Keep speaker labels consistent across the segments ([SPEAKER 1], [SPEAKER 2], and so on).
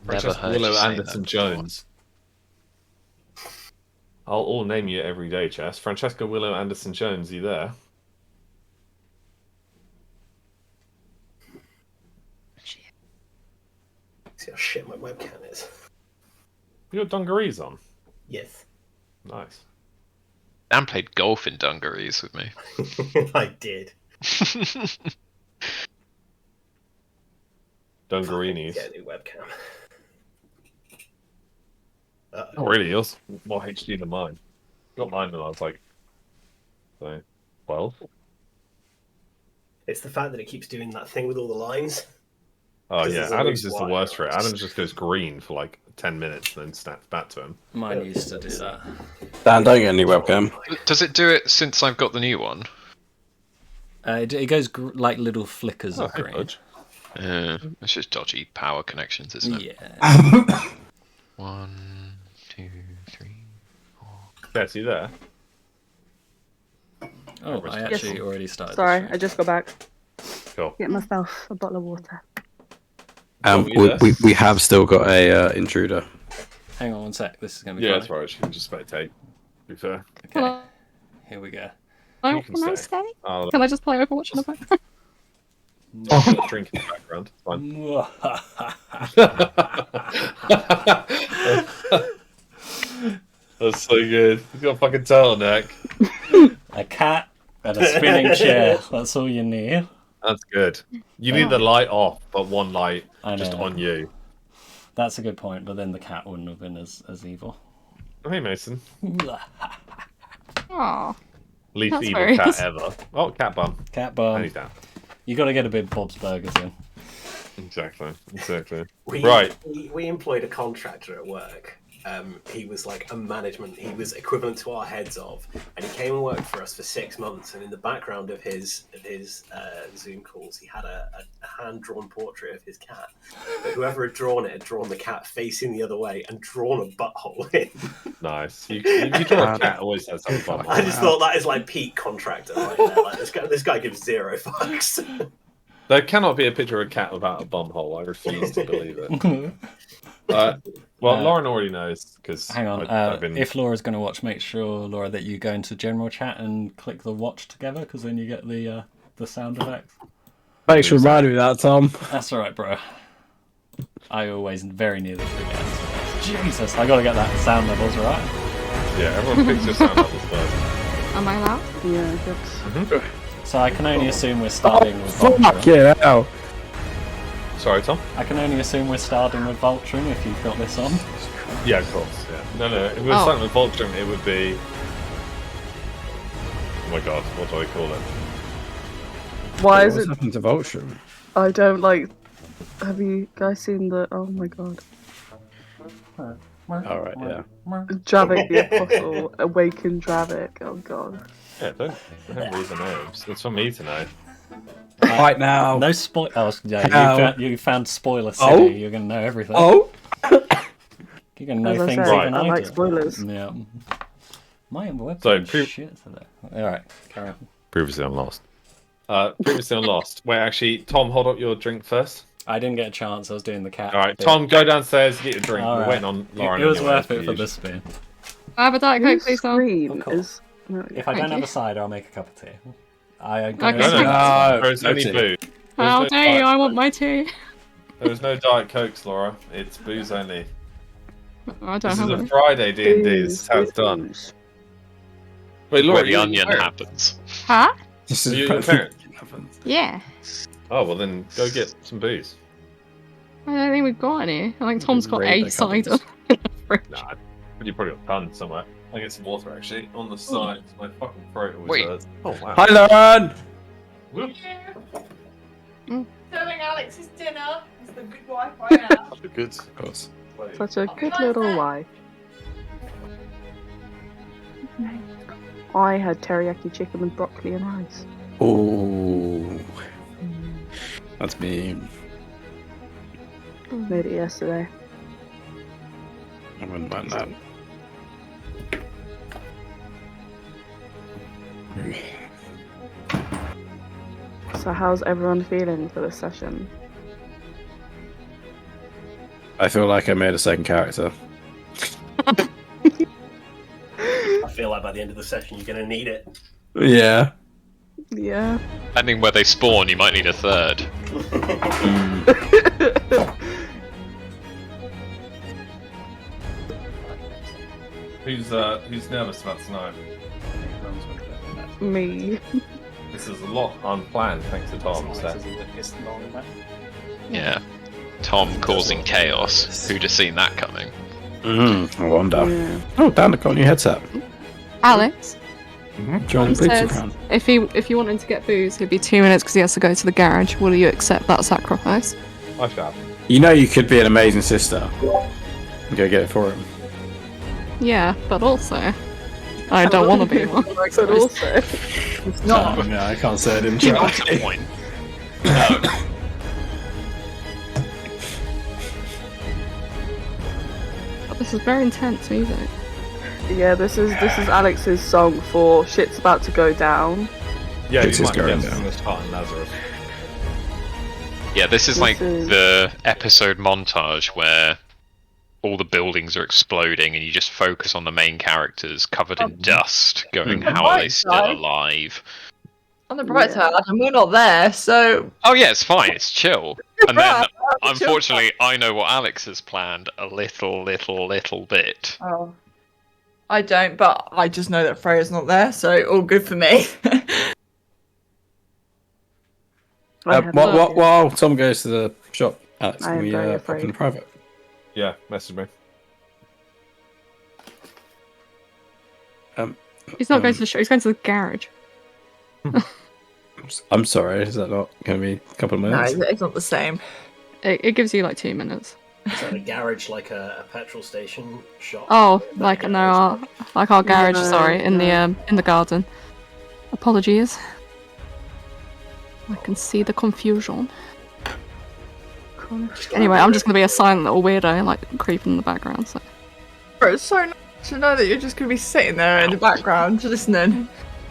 [SPEAKER 1] Francesca Willow Anderson Jones. I'll name you every day, Chess. Francesca Willow Anderson Jones, you there?
[SPEAKER 2] See how shit my webcam is.
[SPEAKER 1] You got dungarees on?
[SPEAKER 2] Yes.
[SPEAKER 1] Nice.
[SPEAKER 3] Dan played golf in dungarees with me.
[SPEAKER 2] I did.
[SPEAKER 1] Dungareenies.
[SPEAKER 2] Get a new webcam.
[SPEAKER 1] Oh, really? Yours more HD than mine. Got mine when I was like, 12.
[SPEAKER 2] It's the fact that it keeps doing that thing with all the lines.
[SPEAKER 1] Oh yeah,
[SPEAKER 2] There's a
[SPEAKER 1] Adam's
[SPEAKER 2] loose
[SPEAKER 1] is the
[SPEAKER 2] wire,
[SPEAKER 1] worst for it.
[SPEAKER 2] right?
[SPEAKER 1] Adams just goes green for like 10 minutes and then snaps back to him.
[SPEAKER 4] Mine used to do that.
[SPEAKER 5] Dan, don't get a new webcam.
[SPEAKER 3] Does it do it since I've got the new one?
[SPEAKER 4] It goes like little flickers of
[SPEAKER 1] hey,
[SPEAKER 4] green.
[SPEAKER 1] Fudge.
[SPEAKER 3] It's just dodgy power connections, isn't it?
[SPEAKER 4] Yeah.
[SPEAKER 3] 1, 2, 3.
[SPEAKER 1] Yes, you there?
[SPEAKER 4] Oh, I actually already started.
[SPEAKER 6] Sorry, I just got back.
[SPEAKER 1] Cool.
[SPEAKER 6] Get myself a bottle of water.
[SPEAKER 5] We have still got a intruder.
[SPEAKER 4] Hang on one sec. This is going to be
[SPEAKER 1] Yeah,
[SPEAKER 4] fun.
[SPEAKER 1] that's right. She can just spectate. To be fair.
[SPEAKER 4] Okay,
[SPEAKER 6] Hello.
[SPEAKER 4] here we go.
[SPEAKER 6] Oh,
[SPEAKER 1] You can
[SPEAKER 6] can I
[SPEAKER 1] stay.
[SPEAKER 6] stay?
[SPEAKER 1] I'll
[SPEAKER 6] Can I just play Overwatch in the background?
[SPEAKER 1] drink in the background. Fine. That's so good. He's got a fucking turtleneck.
[SPEAKER 4] A cat and a spinning chair. That's all you need.
[SPEAKER 1] That's good. You need the light off, but one light
[SPEAKER 4] I
[SPEAKER 1] just
[SPEAKER 4] know.
[SPEAKER 1] on you.
[SPEAKER 4] That's a good point, but then the cat wouldn't have been as evil.
[SPEAKER 1] Oh, hey, Mason.
[SPEAKER 6] Aw.
[SPEAKER 1] Least
[SPEAKER 6] That's
[SPEAKER 1] evil
[SPEAKER 6] very
[SPEAKER 1] cat
[SPEAKER 6] nice.
[SPEAKER 1] ever. Oh, cat bum.
[SPEAKER 4] Cat
[SPEAKER 1] And
[SPEAKER 4] bum.
[SPEAKER 1] he's down.
[SPEAKER 4] You got to get a bit Bob's Burgers in.
[SPEAKER 1] Exactly.
[SPEAKER 2] We employed a contractor at work. He was like a management. He was equivalent to our heads of, and he came and worked for us for 6 months. And in the background of his Zoom calls, he had a hand-drawn portrait of his cat. But whoever had drawn it had drawn the cat facing the other way and drawn a butthole in.
[SPEAKER 1] Nice. You draw a cat, always has some fun.
[SPEAKER 2] I just thought that is like peak contractor right there. Like this guy gives zero fucks.
[SPEAKER 1] There cannot be a picture of a cat without a bum hole. I refuse to believe it. Lauren already knows because
[SPEAKER 4] Hang on.
[SPEAKER 1] I've been...
[SPEAKER 4] If Laura's going to watch, make sure, Laura, that you go into general chat and click the watch together, because then you get the sound effects.
[SPEAKER 5] Thanks for reminding me of that, Tom.
[SPEAKER 4] That's all right, bro. I always very nearly forget. Jesus, I got to get that sound levels right.
[SPEAKER 1] Yeah, everyone picks their sound levels first.
[SPEAKER 6] Am I allowed? Yeah, that's...
[SPEAKER 4] So I can only assume we're starting with
[SPEAKER 5] Fuck
[SPEAKER 4] Vulture.
[SPEAKER 5] yeah, hell.
[SPEAKER 1] Sorry, Tom?
[SPEAKER 4] I can only assume we're starting with Vulture if you've got this on.
[SPEAKER 1] Yeah, of course. Yeah. No. If we were starting with Voltrum, it would be... Oh my god, what do I call it?
[SPEAKER 6] Why is
[SPEAKER 5] What's
[SPEAKER 6] it...
[SPEAKER 5] happened to Vulture?
[SPEAKER 6] I don't like... Have you guys seen the... Oh my god.
[SPEAKER 5] Alright, yeah.
[SPEAKER 6] Dravik the Apostle. Awaken Dravik. Oh god.
[SPEAKER 1] Yeah, don't read the names. It's for me to know.
[SPEAKER 5] Right now.
[SPEAKER 4] No spoil. Oh, yeah, you found Spoiler City.
[SPEAKER 5] Oh.
[SPEAKER 4] You're gonna know everything.
[SPEAKER 5] Oh!
[SPEAKER 4] You're gonna know
[SPEAKER 6] As I
[SPEAKER 4] things
[SPEAKER 6] said,
[SPEAKER 4] even
[SPEAKER 6] I like
[SPEAKER 4] do.
[SPEAKER 6] spoilers.
[SPEAKER 4] Yeah. My website
[SPEAKER 1] So,
[SPEAKER 4] shit today. All right, carry on.
[SPEAKER 1] Previously on Lost. Previously on Lost. Wait, actually, Tom, hold up your drink first.
[SPEAKER 4] I didn't get a chance. I was doing the cat.
[SPEAKER 1] Alright,
[SPEAKER 4] bit.
[SPEAKER 1] Tom, go downstairs, get your drink.
[SPEAKER 4] All
[SPEAKER 1] We're
[SPEAKER 4] right.
[SPEAKER 1] waiting on Lauren.
[SPEAKER 4] It was
[SPEAKER 1] anyway,
[SPEAKER 4] worth it for
[SPEAKER 1] usual.
[SPEAKER 4] the spin.
[SPEAKER 6] I have a Diet Coke, please, Tom.
[SPEAKER 4] Oh, cool.
[SPEAKER 6] Is... No,
[SPEAKER 4] If I
[SPEAKER 6] thank
[SPEAKER 4] don't have
[SPEAKER 6] you.
[SPEAKER 4] a cider, I'll make a cup of tea. I am
[SPEAKER 6] Okay.
[SPEAKER 4] gonna
[SPEAKER 1] No,
[SPEAKER 5] No,
[SPEAKER 1] there's only
[SPEAKER 5] tea.
[SPEAKER 1] booze.
[SPEAKER 6] How
[SPEAKER 1] There's no
[SPEAKER 6] dare you?
[SPEAKER 1] Diet-
[SPEAKER 6] I want my tea.
[SPEAKER 1] There was no Diet Cokes, Laura. It's booze only.
[SPEAKER 6] I don't
[SPEAKER 1] This is
[SPEAKER 6] have
[SPEAKER 1] a
[SPEAKER 6] one.
[SPEAKER 1] Friday D&D. This is how it's done. Wait, Laura,
[SPEAKER 3] Where the
[SPEAKER 1] you
[SPEAKER 3] onion
[SPEAKER 1] parent?
[SPEAKER 3] happens.
[SPEAKER 6] Huh?
[SPEAKER 5] This
[SPEAKER 1] Are
[SPEAKER 5] is
[SPEAKER 1] you a parent?
[SPEAKER 6] Yeah.
[SPEAKER 1] Oh, well then, go get some booze.
[SPEAKER 6] I don't think we've got any. I think Tom's got
[SPEAKER 5] Raid
[SPEAKER 6] a
[SPEAKER 5] their
[SPEAKER 6] cider.
[SPEAKER 5] cupboards.
[SPEAKER 6] in the fridge.
[SPEAKER 1] Nah, you probably got tons somewhere. I get some water actually on the side. My fucking throat always
[SPEAKER 3] Wait.
[SPEAKER 1] hurts. Oh wow.
[SPEAKER 5] Hi, Lauren!
[SPEAKER 1] Whoop.
[SPEAKER 7] Serving Alex's dinner is the good wife I am.
[SPEAKER 1] Good.
[SPEAKER 5] Of course.
[SPEAKER 6] Such a good little wife. I had teriyaki chicken with broccoli and rice.
[SPEAKER 5] Ooh. That's me.
[SPEAKER 6] Made it yesterday.
[SPEAKER 5] I wouldn't mind that.
[SPEAKER 6] So how's everyone feeling for this session?
[SPEAKER 5] I feel like I made a second character.
[SPEAKER 2] I feel like by the end of the session, you're going to need it.
[SPEAKER 5] Yeah.
[SPEAKER 6] Yeah.
[SPEAKER 3] Depending where they spawn, you might need a third.
[SPEAKER 1] Who's nervous about tonight?
[SPEAKER 6] Me.
[SPEAKER 1] This is a lot unplanned, thanks to Tom. So.
[SPEAKER 3] Yeah. Tom causing chaos. Who'd have seen that coming?
[SPEAKER 5] I wonder.
[SPEAKER 6] Yeah.
[SPEAKER 5] Oh, Dan, got a new headset.
[SPEAKER 8] Alex
[SPEAKER 5] Join the pizza
[SPEAKER 8] says
[SPEAKER 5] crowd.
[SPEAKER 8] if you want him to get booze, it'd be 2 minutes because he has to go to the garage. Will you accept that sacrifice?
[SPEAKER 1] I shall.
[SPEAKER 5] You know you could be an amazing sister. And go get it for him.
[SPEAKER 8] Yeah, but also, I don't want to be one.
[SPEAKER 6] But also,
[SPEAKER 7] It's not.
[SPEAKER 5] Yeah, I can't say I didn't
[SPEAKER 3] Get on to the point.
[SPEAKER 8] But this is very intense music.
[SPEAKER 6] yeah, this is Alex's song for shit's about to go down.
[SPEAKER 1] Yeah,
[SPEAKER 5] It's
[SPEAKER 1] you
[SPEAKER 5] just
[SPEAKER 1] might
[SPEAKER 5] going
[SPEAKER 1] get
[SPEAKER 5] down.
[SPEAKER 1] from this part in Lazarus.
[SPEAKER 3] Yeah, this is
[SPEAKER 6] This
[SPEAKER 3] like
[SPEAKER 6] is-
[SPEAKER 3] the episode montage where all the buildings are exploding and you just focus on the main characters covered in dust, going, how are they still alive?
[SPEAKER 7] On the bright
[SPEAKER 6] Yeah.
[SPEAKER 7] side, Adam, we're not there, so
[SPEAKER 3] Oh yeah, it's fine, it's chill. And then,
[SPEAKER 7] Right,
[SPEAKER 3] unfortunately, I know what Alex has planned a little bit.
[SPEAKER 7] oh, I don't. But I just know that Freya's not there, so all good for me.
[SPEAKER 6] I have no idea.
[SPEAKER 5] While Tom goes to the shop, Alex,
[SPEAKER 6] I
[SPEAKER 5] can
[SPEAKER 6] am
[SPEAKER 5] we
[SPEAKER 6] very
[SPEAKER 5] pop
[SPEAKER 6] afraid.
[SPEAKER 5] in private?
[SPEAKER 1] Yeah, message me.
[SPEAKER 8] He's not going to the show. He's going to the garage.
[SPEAKER 5] I'm sorry, is that not going to be a couple of
[SPEAKER 7] no,
[SPEAKER 5] minutes?
[SPEAKER 7] it's not the same.
[SPEAKER 8] It gives you like 2 minutes.
[SPEAKER 2] Is that a garage like a petrol station shop?
[SPEAKER 8] Oh,
[SPEAKER 2] Is that
[SPEAKER 8] like
[SPEAKER 2] a
[SPEAKER 8] no,
[SPEAKER 2] garage?
[SPEAKER 8] like our garage.
[SPEAKER 6] No,
[SPEAKER 8] Sorry, in
[SPEAKER 6] no.
[SPEAKER 8] the garden. Apologies. I can see the confusion. Anyway, I'm just gonna be a silent little weirdo, like creeping in the background. So.
[SPEAKER 7] Bro, it's so nice to know that you're just gonna be sitting there in the background, listening.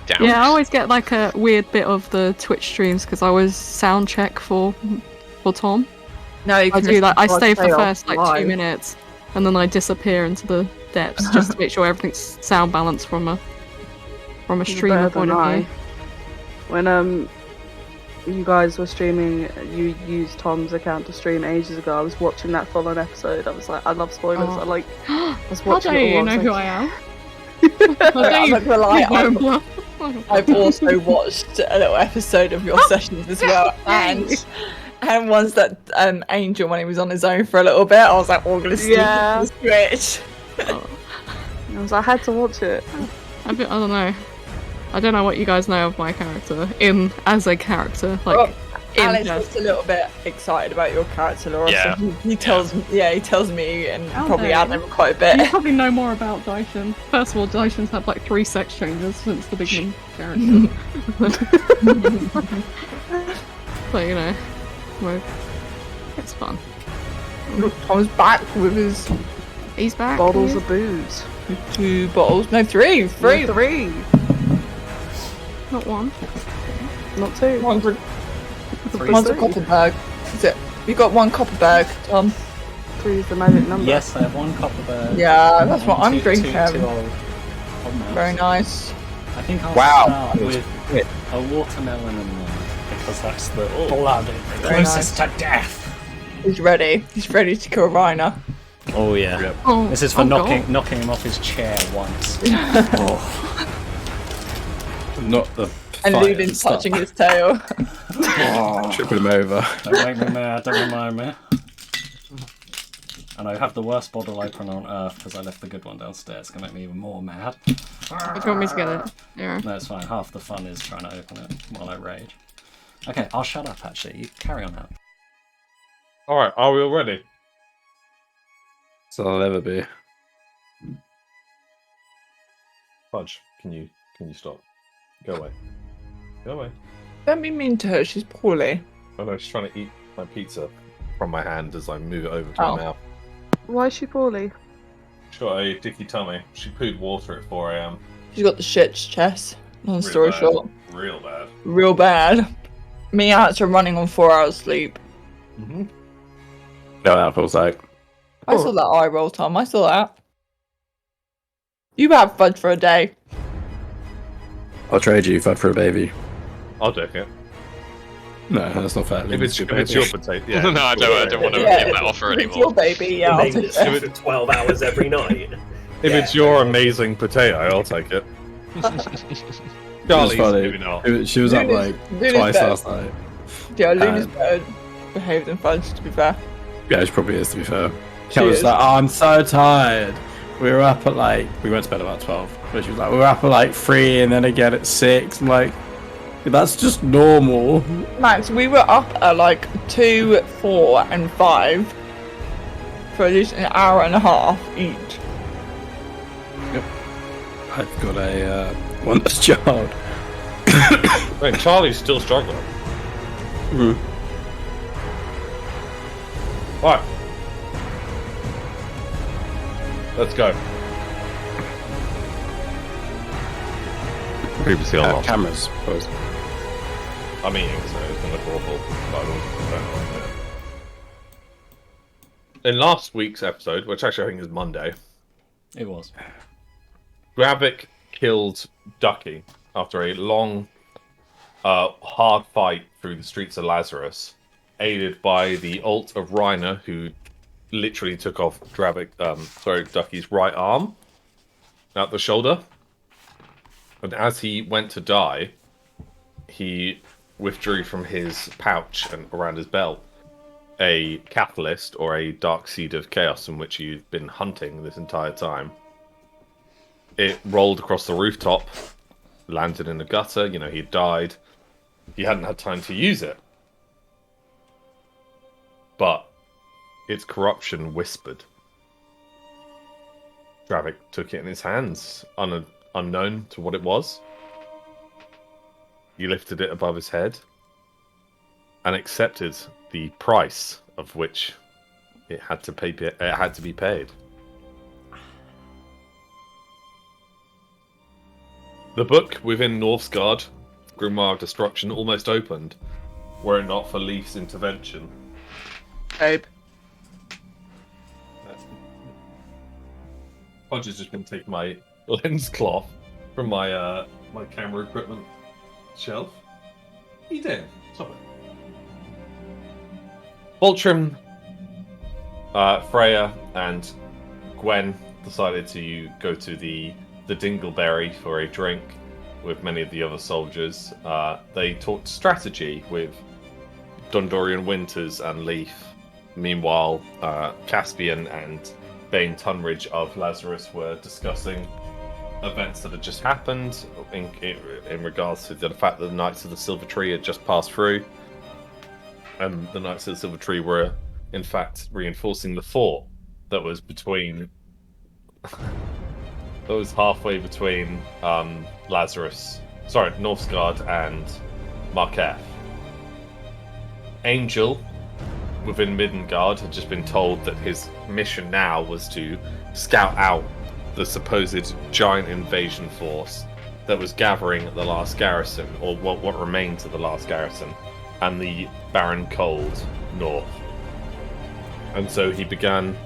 [SPEAKER 3] Down.
[SPEAKER 8] Yeah, I always get like a weird bit of the Twitch streams because I always sound check for Tom.
[SPEAKER 7] No, you
[SPEAKER 8] I
[SPEAKER 7] can
[SPEAKER 8] do like I
[SPEAKER 7] listen to
[SPEAKER 8] stay
[SPEAKER 7] our
[SPEAKER 8] for the
[SPEAKER 7] chaos
[SPEAKER 8] first like 2
[SPEAKER 7] live.
[SPEAKER 8] minutes, and then I disappear into the depths just to make sure everything's sound balanced from a
[SPEAKER 6] You're
[SPEAKER 8] streamer
[SPEAKER 6] better
[SPEAKER 8] point
[SPEAKER 6] than
[SPEAKER 8] of
[SPEAKER 6] I.
[SPEAKER 8] view.
[SPEAKER 6] When you guys were streaming, you used Tom's account to stream ages ago. I was watching that full-on episode. I was like, I love spoilers.
[SPEAKER 8] Oh.
[SPEAKER 6] I like. I was
[SPEAKER 8] How
[SPEAKER 6] watching
[SPEAKER 8] dare
[SPEAKER 6] it all.
[SPEAKER 8] you know who I am?
[SPEAKER 7] I'm not gonna lie,
[SPEAKER 8] I've
[SPEAKER 7] I've also watched a little episode of your sessions as well, and ones that Angel, when he was on his own for a little bit, I was like, "Oh, I'm gonna sneak
[SPEAKER 6] Yeah.
[SPEAKER 7] into the Switch."
[SPEAKER 6] I had to watch it.
[SPEAKER 8] I don't know. I don't know what you guys know of my character as a character. Like,
[SPEAKER 7] Well,
[SPEAKER 8] in
[SPEAKER 7] Alex
[SPEAKER 8] person.
[SPEAKER 7] gets a little bit excited about your character, Laura.
[SPEAKER 3] Yeah.
[SPEAKER 7] So he tells me and
[SPEAKER 8] How
[SPEAKER 7] probably
[SPEAKER 8] dare
[SPEAKER 7] Adam
[SPEAKER 8] you.
[SPEAKER 7] quite a
[SPEAKER 8] You
[SPEAKER 7] bit.
[SPEAKER 8] probably know more about Dyson. First of all, Dyson's had like 3 sex changes since the beginning character. But you know, it's fun.
[SPEAKER 7] Tom's back with his
[SPEAKER 8] He's back.
[SPEAKER 6] Bottles
[SPEAKER 8] yeah.
[SPEAKER 6] of booze.
[SPEAKER 7] 2 bottles, no, 3, 3.
[SPEAKER 6] Three.
[SPEAKER 8] Not one.
[SPEAKER 6] Not two.
[SPEAKER 7] One's a
[SPEAKER 6] Three.
[SPEAKER 7] Copperberg. Is it? You got 1 Copperberg, Tom.
[SPEAKER 6] Three is the magic number.
[SPEAKER 4] Yes, I have 1 Copperberg.
[SPEAKER 7] Yeah, that's what I'm
[SPEAKER 4] Two
[SPEAKER 7] drinking.
[SPEAKER 4] old Cognacs.
[SPEAKER 7] Very nice.
[SPEAKER 4] I think I'll
[SPEAKER 5] Wow.
[SPEAKER 4] start
[SPEAKER 5] It was
[SPEAKER 4] with
[SPEAKER 5] quick.
[SPEAKER 4] a watermelon and one because that's the blood
[SPEAKER 7] Very
[SPEAKER 4] closest to death.
[SPEAKER 7] He's ready. He's ready to kill Reiner.
[SPEAKER 4] Oh yeah.
[SPEAKER 8] Oh,
[SPEAKER 4] This is for
[SPEAKER 8] oh,
[SPEAKER 4] knocking
[SPEAKER 8] God.
[SPEAKER 4] him off his chair once.
[SPEAKER 5] Not the
[SPEAKER 7] And
[SPEAKER 5] fight at
[SPEAKER 7] Ludin
[SPEAKER 5] the start.
[SPEAKER 7] touching his tail.
[SPEAKER 5] Tripping him over.
[SPEAKER 4] Don't make me mad, don't remind me. And I have the worst bottle opener on earth because I left the good one downstairs. It's gonna make me even more mad.
[SPEAKER 8] Do you want me to get it? Yeah.
[SPEAKER 4] No, it's fine. Half the fun is trying to open it while I rage. Okay, I'll shut up actually. You carry on now.
[SPEAKER 1] Alright, are we all ready?
[SPEAKER 5] So I'll never be.
[SPEAKER 1] Fudge, can you stop? Go away. Go away.
[SPEAKER 7] Don't be mean to her. She's poorly.
[SPEAKER 1] Oh no, she's trying to eat my pizza from my hand as I move it over to
[SPEAKER 7] Oh.
[SPEAKER 1] my mouth.
[SPEAKER 6] Why is she poorly?
[SPEAKER 1] She's got a dicky tummy. She pooed water at 4 AM.
[SPEAKER 7] She's got the shits, Chess. Long story
[SPEAKER 1] bad.
[SPEAKER 7] short,
[SPEAKER 1] Real bad.
[SPEAKER 7] real bad. Me and Alex are running on 4 hours sleep.
[SPEAKER 1] Mm-hmm.
[SPEAKER 5] No, that feels like.
[SPEAKER 7] I saw that eye roll, Tom. I saw that. You have fun for a day.
[SPEAKER 5] I'll trade you fud for a baby.
[SPEAKER 1] I'll take it.
[SPEAKER 5] No, that's not fair.
[SPEAKER 1] If it's your potato, yeah.
[SPEAKER 3] No, I don't want to
[SPEAKER 7] Yeah,
[SPEAKER 3] give that offer
[SPEAKER 7] if it's
[SPEAKER 3] anymore.
[SPEAKER 7] your baby, yeah, I'll take
[SPEAKER 2] Maintenance
[SPEAKER 7] it.
[SPEAKER 2] for 12 hours every night.
[SPEAKER 1] If it's your amazing potato, I'll take it. Charlie's
[SPEAKER 5] funny.
[SPEAKER 1] maybe not.
[SPEAKER 5] She was up
[SPEAKER 7] Luna's-
[SPEAKER 5] like
[SPEAKER 7] Luna's
[SPEAKER 5] twice
[SPEAKER 7] better.
[SPEAKER 5] last night.
[SPEAKER 7] Yeah, Luna's better behaved than Fudge, to be fair.
[SPEAKER 5] Yeah, she probably is, to be fair.
[SPEAKER 7] She
[SPEAKER 5] She was
[SPEAKER 7] is.
[SPEAKER 5] like, oh, I'm so tired. We were up at like, we went to bed about 12. But she was like, we were up at like 3 and then again at 6. I'm like, that's just normal.
[SPEAKER 7] Max, we were up at like 2, 4, and 5 for at least an hour and a half each.
[SPEAKER 5] I've got a wondrous child.
[SPEAKER 1] Wait, Charlie's still struggling. Right. Let's go.
[SPEAKER 3] Previously on lost.
[SPEAKER 5] Cameras, suppose.
[SPEAKER 1] I'm eating, so it's gonna look awful. But I don't know. In last week's episode, which actually I think is Monday,
[SPEAKER 4] It was.
[SPEAKER 1] Gravik killed Ducky after a long, hard fight through the streets of Lazarus, aided by the ult of Reiner, who literally took off Ducky's right arm out the shoulder. And as he went to die, he withdrew from his pouch and around his belt a catalyst or a dark seed of chaos in which you've been hunting this entire time. It rolled across the rooftop, landed in a gutter. You know, he died. He hadn't had time to use it. But its corruption whispered. Gravik took it in his hands, unknown to what it was. He lifted it above his head and accepted the price of which it had to be paid. The book within Northgard, Grimoire of Destruction, almost opened, were it not for Leaf's intervention.
[SPEAKER 7] Babe.
[SPEAKER 1] Podge has just been taking my lens cloth from my my camera equipment shelf. What are you doing? Stop it. Voltrim, Freya, and Gwen decided to go to the Dingleberry for a drink with many of the other soldiers. They talked strategy with Dondorian Winters and Leaf. Meanwhile, Caspian and Bane Tunridge of Lazarus were discussing events that had just happened in regards to the fact that the Knights of the Silver Tree had just passed through. And the Knights of the Silver Tree were, in fact, reinforcing the fort that was between... that was halfway between Northgard and Marquette. Angel, within Middengard, had just been told that his mission now was to scout out the supposed giant invasion force that was gathering at the last garrison, or what remains of the last garrison, and the barren cold north. And so he began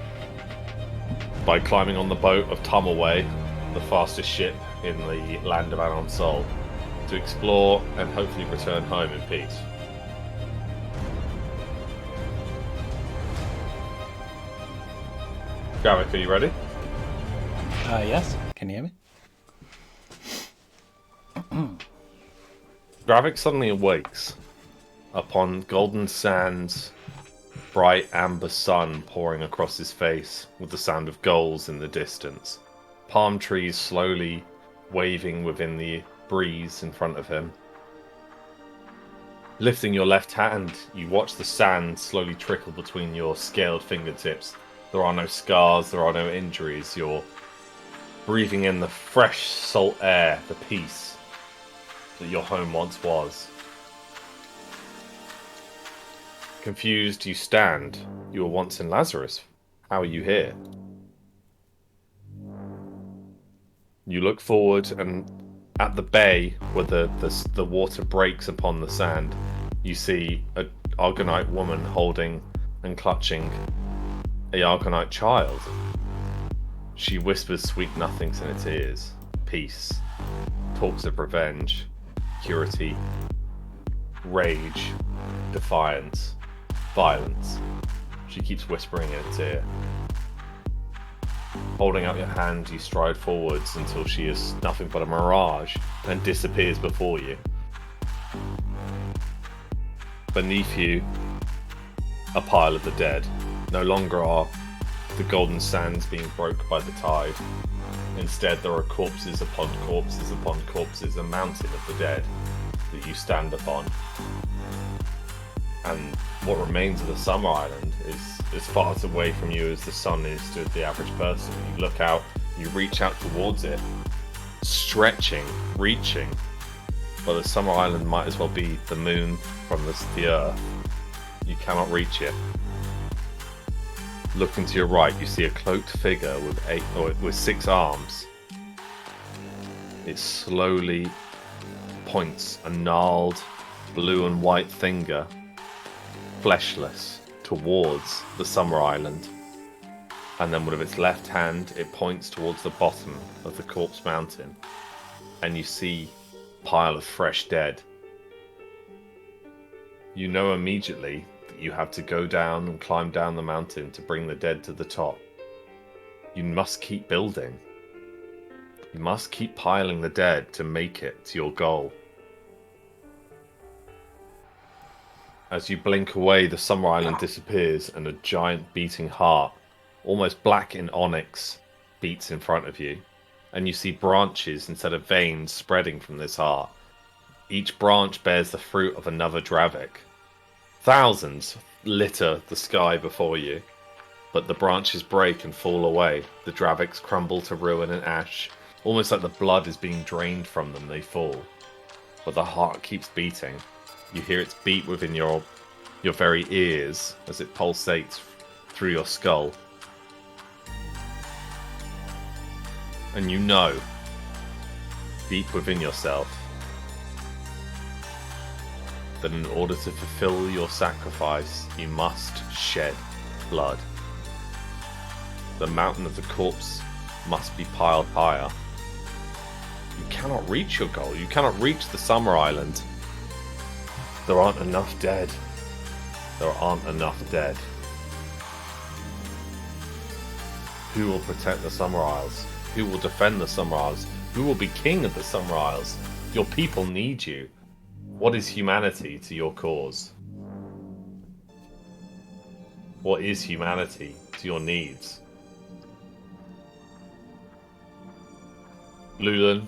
[SPEAKER 1] by climbing on the boat of Tummelway, the fastest ship in the land of Anonsol, to explore and hopefully return home in peace. Gravik, are you ready?
[SPEAKER 4] Yes. Can you hear me?
[SPEAKER 1] Gravik suddenly awakes upon golden sands, bright amber sun pouring across his face with the sound of gulls in the distance, palm trees slowly waving within the breeze in front of him. Lifting your left hand, you watch the sand slowly trickle between your scaled fingertips. There are no scars, there are no injuries. You're breathing in the fresh salt air, the peace that your home once was. Confused, you stand. You were once in Lazarus. How are you here? You look forward, and at the bay where the water breaks upon the sand, you see an Argonite woman holding and clutching a Arcanite child. She whispers sweet nothings in its ears. Peace. Talks of revenge. Purity. Rage. Defiance. Violence. She keeps whispering in its ear. Holding out your hand, you stride forwards until she is nothing but a mirage and disappears before you. Beneath you, a pile of the dead. No longer are the golden sands being broke by the tide. Instead, there are corpses upon corpses upon corpses, a mountain of the dead that you stand upon. And what remains of the Summer Island is as far away from you as the sun is to the average person. You look out, you reach out towards it, stretching, reaching, but the Summer Island might as well be the moon from the earth. You cannot reach it. Looking to your right, you see a cloaked figure with 6 arms. It slowly points a gnarled blue and white finger, fleshless, towards the Summer Island. And then with its left hand, it points towards the bottom of the corpse mountain. And you see a pile of fresh dead. You know immediately that you have to go down and climb down the mountain to bring the dead to the top. You must keep building. You must keep piling the dead to make it to your goal. As you blink away, the Summer Island disappears and a giant beating heart, almost black in onyx, beats in front of you. And you see branches instead of veins spreading from this heart. Each branch bears the fruit of another Dravik. Thousands litter the sky before you, but the branches break and fall away. The Draviks crumble to ruin and ash. Almost like the blood is being drained from them, they fall. But the heart keeps beating. You hear its beat within your very ears as it pulsates through your skull. And you know, deep within yourself, that in order to fulfill your sacrifice, you must shed blood. The mountain of the corpse must be piled higher. You cannot reach your goal. You cannot reach the Summer Island. There aren't enough dead. There aren't enough dead. Who will protect the Summer Isles? Who will defend the Summer Isles? Who will be king of the Summer Isles? Your people need you. What is humanity to your cause? What is humanity to your needs? Lulan,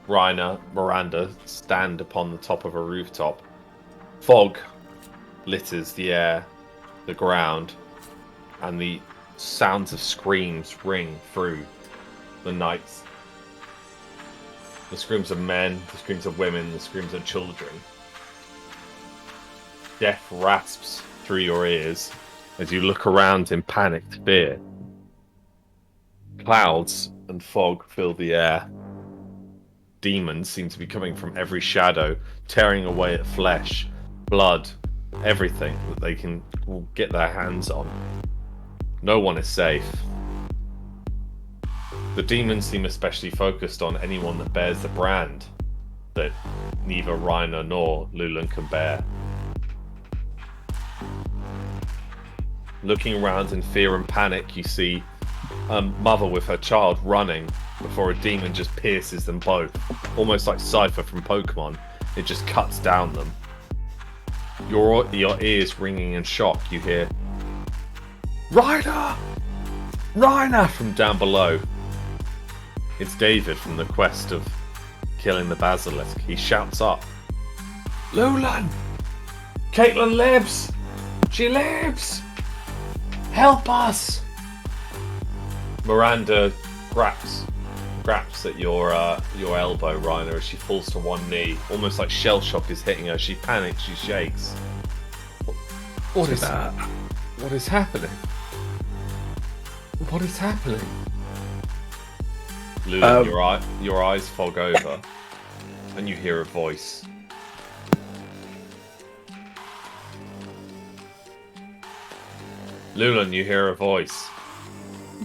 [SPEAKER 1] Reiner, Miranda stand upon the top of a rooftop. Fog litters the air, the ground, and the sounds of screams ring through the nights. The screams of men, the screams of women, the screams of children. Death rasps through your ears as you look around in panicked fear. Clouds and fog fill the air. Demons seem to be coming from every shadow, tearing away at flesh, blood, everything that they can get their hands on. No one is safe. The demons seem especially focused on anyone that bears the brand that neither Reiner nor Lulan can bear. Looking around in fear and panic, you see a mother with her child running before a demon just pierces them both. Almost like Cypher from Pokemon, it just cuts down them. Your ears ringing in shock, you hear, "Reiner! Reiner!" from down below. It's David from the quest of killing the basilisk. He shouts up, "Lulan! Caitlin lives! She lives! Help us!" Miranda grabs at your elbow, Reiner, as she falls to one knee, almost like shell shock is hitting her. She panics, she shakes. What is that? What is happening? What is happening? Lulan, your eyes fog over, and you hear a voice. Lulan, you hear a voice.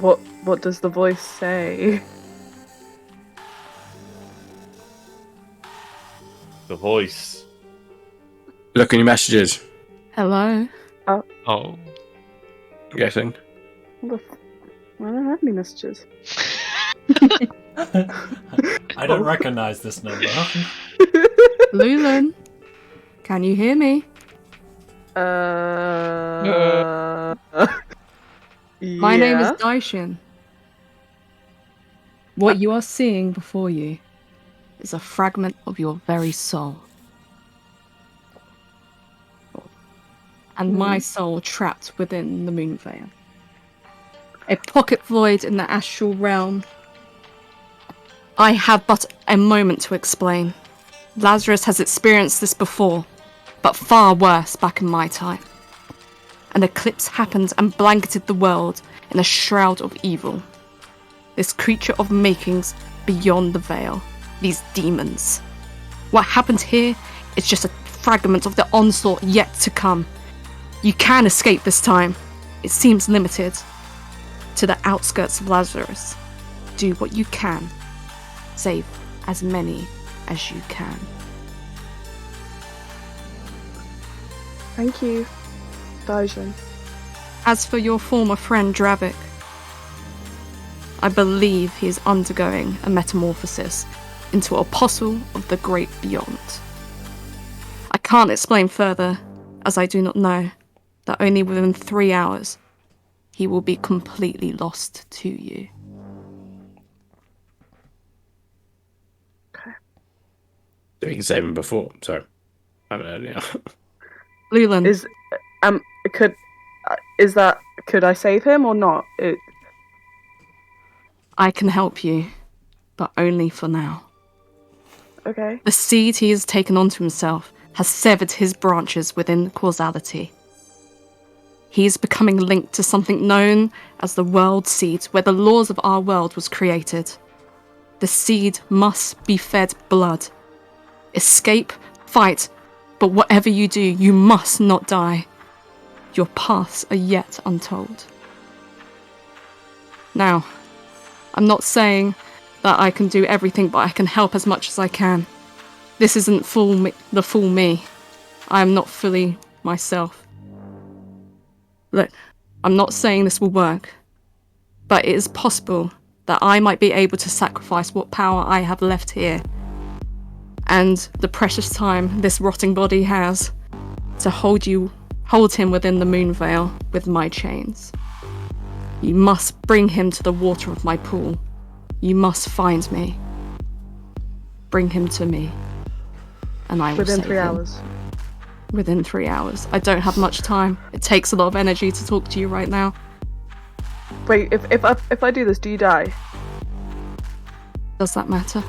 [SPEAKER 6] What does the voice say?
[SPEAKER 1] The voice.
[SPEAKER 5] Look in your messages.
[SPEAKER 8] Hello.
[SPEAKER 3] Oh.
[SPEAKER 5] I'm guessing.
[SPEAKER 6] I don't have any messages.
[SPEAKER 4] I don't recognize this number.
[SPEAKER 8] Lulan. Can you hear me?
[SPEAKER 6] Yeah.
[SPEAKER 8] My name is Daishin. What you are seeing before you is a fragment of your very soul. And my soul trapped within the moon veil. A pocket void in the astral realm. I have but a moment to explain. Lazarus has experienced this before, but far worse back in my time. An eclipse happened and blanketed the world in a shroud of evil. This creature of makings beyond the veil, these demons. What happened here is just a fragment of the onslaught yet to come. You can escape this time. It seems limited. To the outskirts of Lazarus. Do what you can. Save as many as you can.
[SPEAKER 6] Thank you, Daijin.
[SPEAKER 8] As for your former friend Dravik, I believe he is undergoing a metamorphosis into an apostle of the great beyond. I can't explain further, as I do not know that only within 3 hours he will be completely lost to you.
[SPEAKER 5] We can save him before, so I haven't heard now.
[SPEAKER 8] Lulan,
[SPEAKER 6] could I save him or not?
[SPEAKER 8] I can help you, but only for now.
[SPEAKER 6] Okay.
[SPEAKER 8] The seed he has taken onto himself has severed his branches within causality. He is becoming linked to something known as the world seed, where the laws of our world was created. The seed must be fed blood. Escape, fight, but whatever you do, you must not die. Your paths are yet untold. Now, I'm not saying that I can do everything, but I can help as much as I can. This isn't the full me. I am not fully myself. Look, I'm not saying this will work, but it is possible that I might be able to sacrifice what power I have left here and the precious time this rotting body has to hold him within the moon veil with my chains. You must bring him to the water of my pool. You must find me. Bring him to me, and I will
[SPEAKER 6] Within
[SPEAKER 8] save
[SPEAKER 6] 3
[SPEAKER 8] him.
[SPEAKER 6] hours.
[SPEAKER 8] Within 3 hours. I don't have much time. It takes a lot of energy to talk to you right now.
[SPEAKER 6] Wait, if I do this, do you die?
[SPEAKER 8] Does that matter?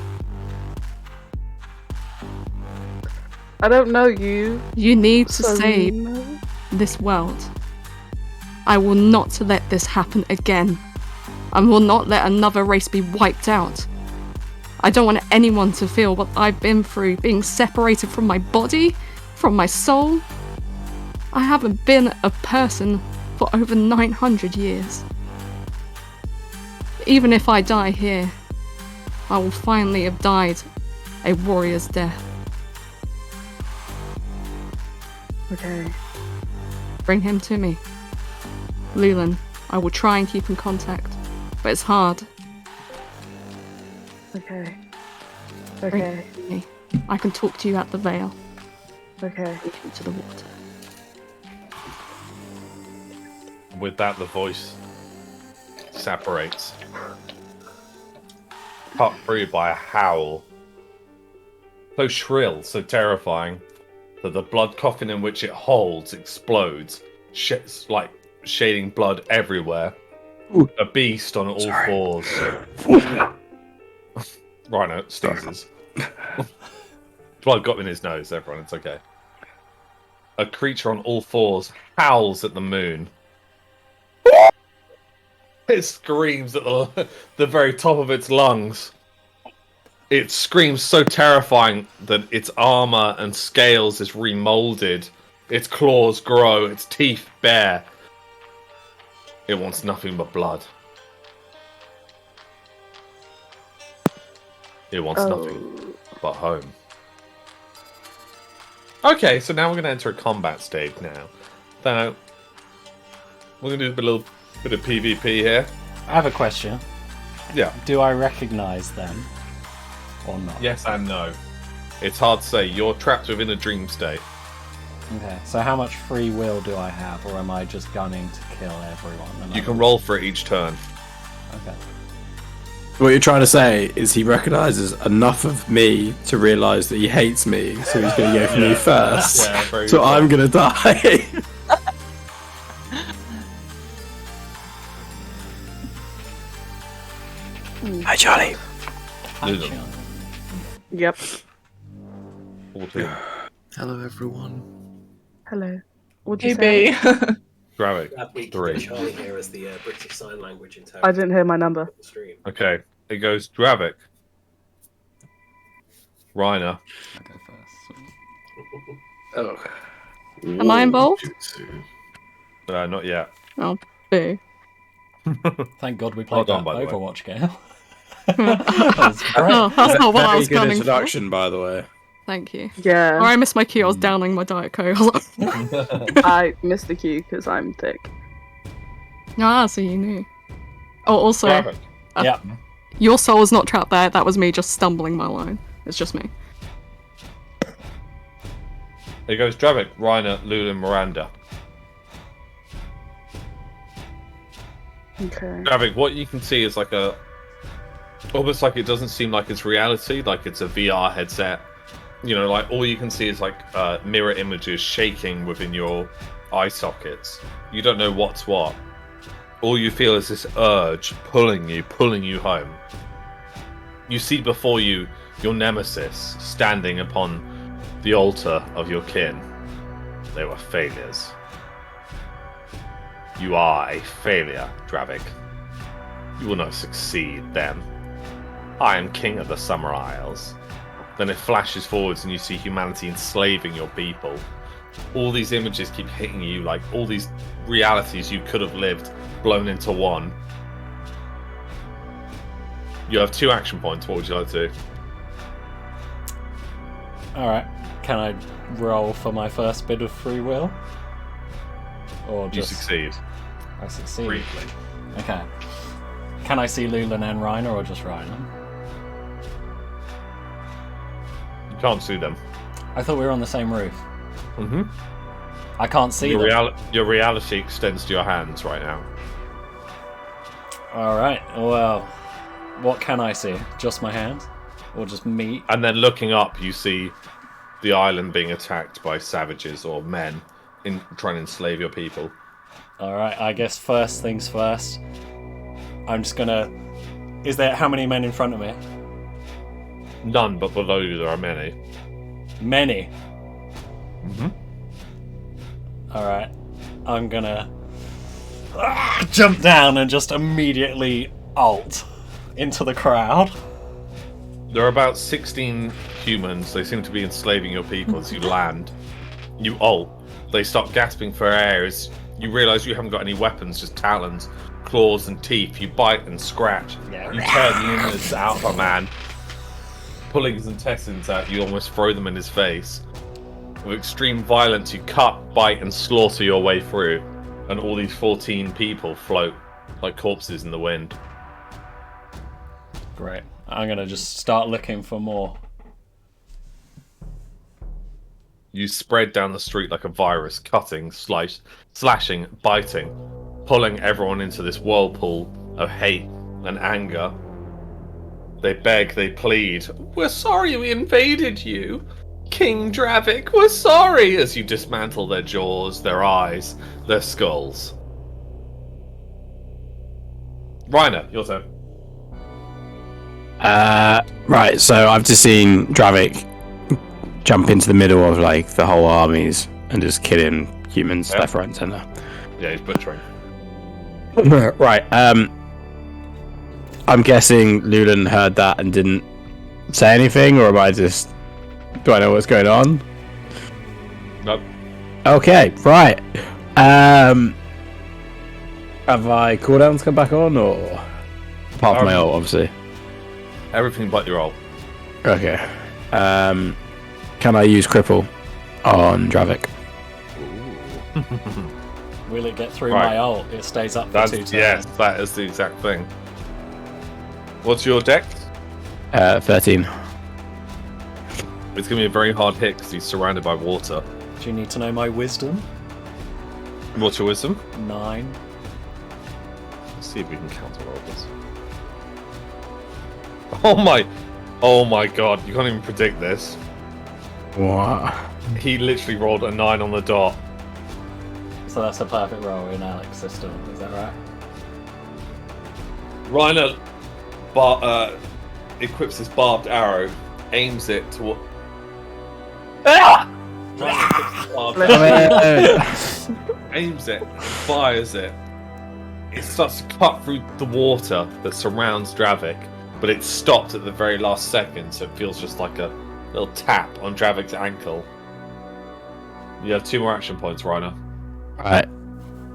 [SPEAKER 6] I don't know you.
[SPEAKER 8] You need to
[SPEAKER 6] So
[SPEAKER 8] save
[SPEAKER 6] no.
[SPEAKER 8] this world. I will not let this happen again. I will not let another race be wiped out. I don't want anyone to feel what I've been through, being separated from my body, from my soul. I haven't been a person for over 900 years. Even if I die here, I will finally have died a warrior's death.
[SPEAKER 6] Okay.
[SPEAKER 8] Bring him to me. Lulan, I will try and keep in contact, but it's hard.
[SPEAKER 6] Okay.
[SPEAKER 8] Bring
[SPEAKER 6] Okay.
[SPEAKER 8] him to me. I can talk to you at the veil.
[SPEAKER 6] Okay.
[SPEAKER 8] Bring him to the water.
[SPEAKER 1] With that, the voice separates, cut through by a howl so shrill, so terrifying, that the blood coffin in which it holds explodes, like shading blood everywhere.
[SPEAKER 5] Ooh.
[SPEAKER 1] A beast on all fours. Rhino sneezes. Blood got in his nose, everyone, it's okay. A creature on all fours howls at the moon. It screams at the very top of its lungs. It screams so terrifying that its armor and scales is remolded. Its claws grow, its teeth bare. It wants nothing but blood. It wants nothing but home. Okay, so now we're going to enter a combat stage now. Now, we're going to do a little bit of PvP here.
[SPEAKER 4] I have a question.
[SPEAKER 1] Yeah.
[SPEAKER 4] Do I recognise them or not?
[SPEAKER 1] Yes and no. It's hard to say. You're trapped within a dream state.
[SPEAKER 4] Okay, so how much free will do I have, or am I just gunning to kill everyone?
[SPEAKER 1] You can roll for it each turn.
[SPEAKER 4] Okay.
[SPEAKER 5] What you're trying to say is he recognises enough of me to realise that he hates me, so he's going to go for me first.
[SPEAKER 1] Yeah, very
[SPEAKER 5] So
[SPEAKER 1] good.
[SPEAKER 5] I'm going to die. Hi, Johnny.
[SPEAKER 1] Lulu.
[SPEAKER 6] Yep.
[SPEAKER 1] 14.
[SPEAKER 9] Hello, everyone.
[SPEAKER 6] Hello. What'd you say?
[SPEAKER 7] Maybe.
[SPEAKER 1] Gravik.
[SPEAKER 2] We
[SPEAKER 1] 3.
[SPEAKER 2] Charlie here as the British Sign Language
[SPEAKER 6] I
[SPEAKER 2] interpreter.
[SPEAKER 6] didn't hear my number.
[SPEAKER 2] Stream.
[SPEAKER 1] Okay. It goes Dravik. Reiner.
[SPEAKER 4] I'll go first.
[SPEAKER 5] Oh.
[SPEAKER 8] Am I involved?
[SPEAKER 1] Not yet.
[SPEAKER 8] Oh, boo.
[SPEAKER 4] Thank God we
[SPEAKER 1] Well
[SPEAKER 4] played
[SPEAKER 1] done,
[SPEAKER 4] that
[SPEAKER 1] by the way.
[SPEAKER 4] Overwatch game. That's great.
[SPEAKER 8] Oh, that's not what I
[SPEAKER 5] Very
[SPEAKER 8] was
[SPEAKER 5] good
[SPEAKER 8] gunning for.
[SPEAKER 5] introduction, by the way.
[SPEAKER 8] Thank you.
[SPEAKER 6] Yeah.
[SPEAKER 8] Or I missed my cue. I was downing my Diet Coke. I was like,
[SPEAKER 6] I missed the cue because I'm thick.
[SPEAKER 8] ah, so you knew. Oh, also,
[SPEAKER 1] Gravik.
[SPEAKER 4] Yeah.
[SPEAKER 8] your soul was not trapped there. That was me just stumbling my line. It's just me.
[SPEAKER 1] It goes Dravik, Reiner, Lulu, Miranda.
[SPEAKER 6] Okay.
[SPEAKER 1] Gravik, what you can see is like almost like it doesn't seem like it's reality, like it's a VR headset. You know, like all you can see is like mirror images shaking within your eye sockets. You don't know what's what. All you feel is this urge pulling you home. You see before you your nemesis standing upon the altar of your kin. They were failures. You are a failure, Dravik. You will not succeed then. I am king of the Summer Isles. Then it flashes forwards and you see humanity enslaving your people. All these images keep hitting you, like all these realities you could have lived, blown into one. You have 2 action points. What would you like to do?
[SPEAKER 4] Alright. Can I roll for my first bit of free will? Or
[SPEAKER 1] You
[SPEAKER 4] just...
[SPEAKER 1] succeed.
[SPEAKER 4] I succeed.
[SPEAKER 1] Briefly.
[SPEAKER 4] Okay. Can I see Lulan and Reiner, or just Reiner?
[SPEAKER 1] You can't see them.
[SPEAKER 4] I thought we were on the same roof.
[SPEAKER 1] Mm-hmm.
[SPEAKER 4] I can't see them.
[SPEAKER 1] Your reality extends to your hands right now.
[SPEAKER 4] Alright, well... What can I see? Just my hands? Or just me?
[SPEAKER 1] And then looking up, you see the island being attacked by savages or men trying to enslave your people.
[SPEAKER 4] Alright, I guess first things first. I'm just gonna... Is there... How many men in front of me?
[SPEAKER 1] None, but below you there are many.
[SPEAKER 4] Many.
[SPEAKER 1] Mm-hmm.
[SPEAKER 4] Alright. I'm gonna... jump down and just immediately ult into the crowd.
[SPEAKER 1] There are about 16 humans. They seem to be enslaving your people as you land. You ult. They start gasping for air as you realise you haven't got any weapons, just talons, claws and teeth. You bite and scratch.
[SPEAKER 4] Yeah.
[SPEAKER 1] You turn the innards out of a man, pulling his intestines out. You almost throw them in his face. With extreme violence, you cut, bite and slaughter your way through. And all these 14 people float like corpses in the wind.
[SPEAKER 4] Great. I'm gonna just start looking for more.
[SPEAKER 1] You spread down the street like a virus, cutting, slashing, biting, pulling everyone into this whirlpool of hate and anger. They beg, they plead. We're sorry we invaded you. King Dravik, we're sorry, as you dismantle their jaws, their eyes, their skulls. Reiner, your turn.
[SPEAKER 5] Right, so I've just seen Dravik jump into the middle of like the whole armies and just killing humans left, right, and centre.
[SPEAKER 1] Yeah, he's butchering.
[SPEAKER 5] Right, I'm guessing Lulan heard that and didn't say anything, or am I just... Do I know what's going on?
[SPEAKER 1] Nope.
[SPEAKER 5] Okay, right. Have I cooldowns come back on, or apart from my ult, obviously?
[SPEAKER 1] Everything but your ult.
[SPEAKER 5] Okay. Can I use cripple on Dravik?
[SPEAKER 4] Will it get through
[SPEAKER 1] Right.
[SPEAKER 4] my ult? It stays up for
[SPEAKER 1] That's
[SPEAKER 4] 2 turns.
[SPEAKER 1] yes, that is the exact thing. What's your dex?
[SPEAKER 5] 13.
[SPEAKER 1] It's gonna be a very hard hit because he's surrounded by water.
[SPEAKER 4] Do you need to know my wisdom?
[SPEAKER 1] What's your wisdom?
[SPEAKER 4] 9.
[SPEAKER 1] Let's see if we can counter roll this. Oh my god! You can't even predict this.
[SPEAKER 5] What?
[SPEAKER 1] He literally rolled a 9 on the dot.
[SPEAKER 4] So that's a perfect roll in Alex's system, is that right?
[SPEAKER 1] Reiner equips his barbed arrow, aims it toward. Aims it, fires it. It starts to cut through the water that surrounds Dravik, but it's stopped at the very last second, so it feels just like a little tap on Dravik's ankle. You have 2 more action points, Reiner.
[SPEAKER 5] Alright.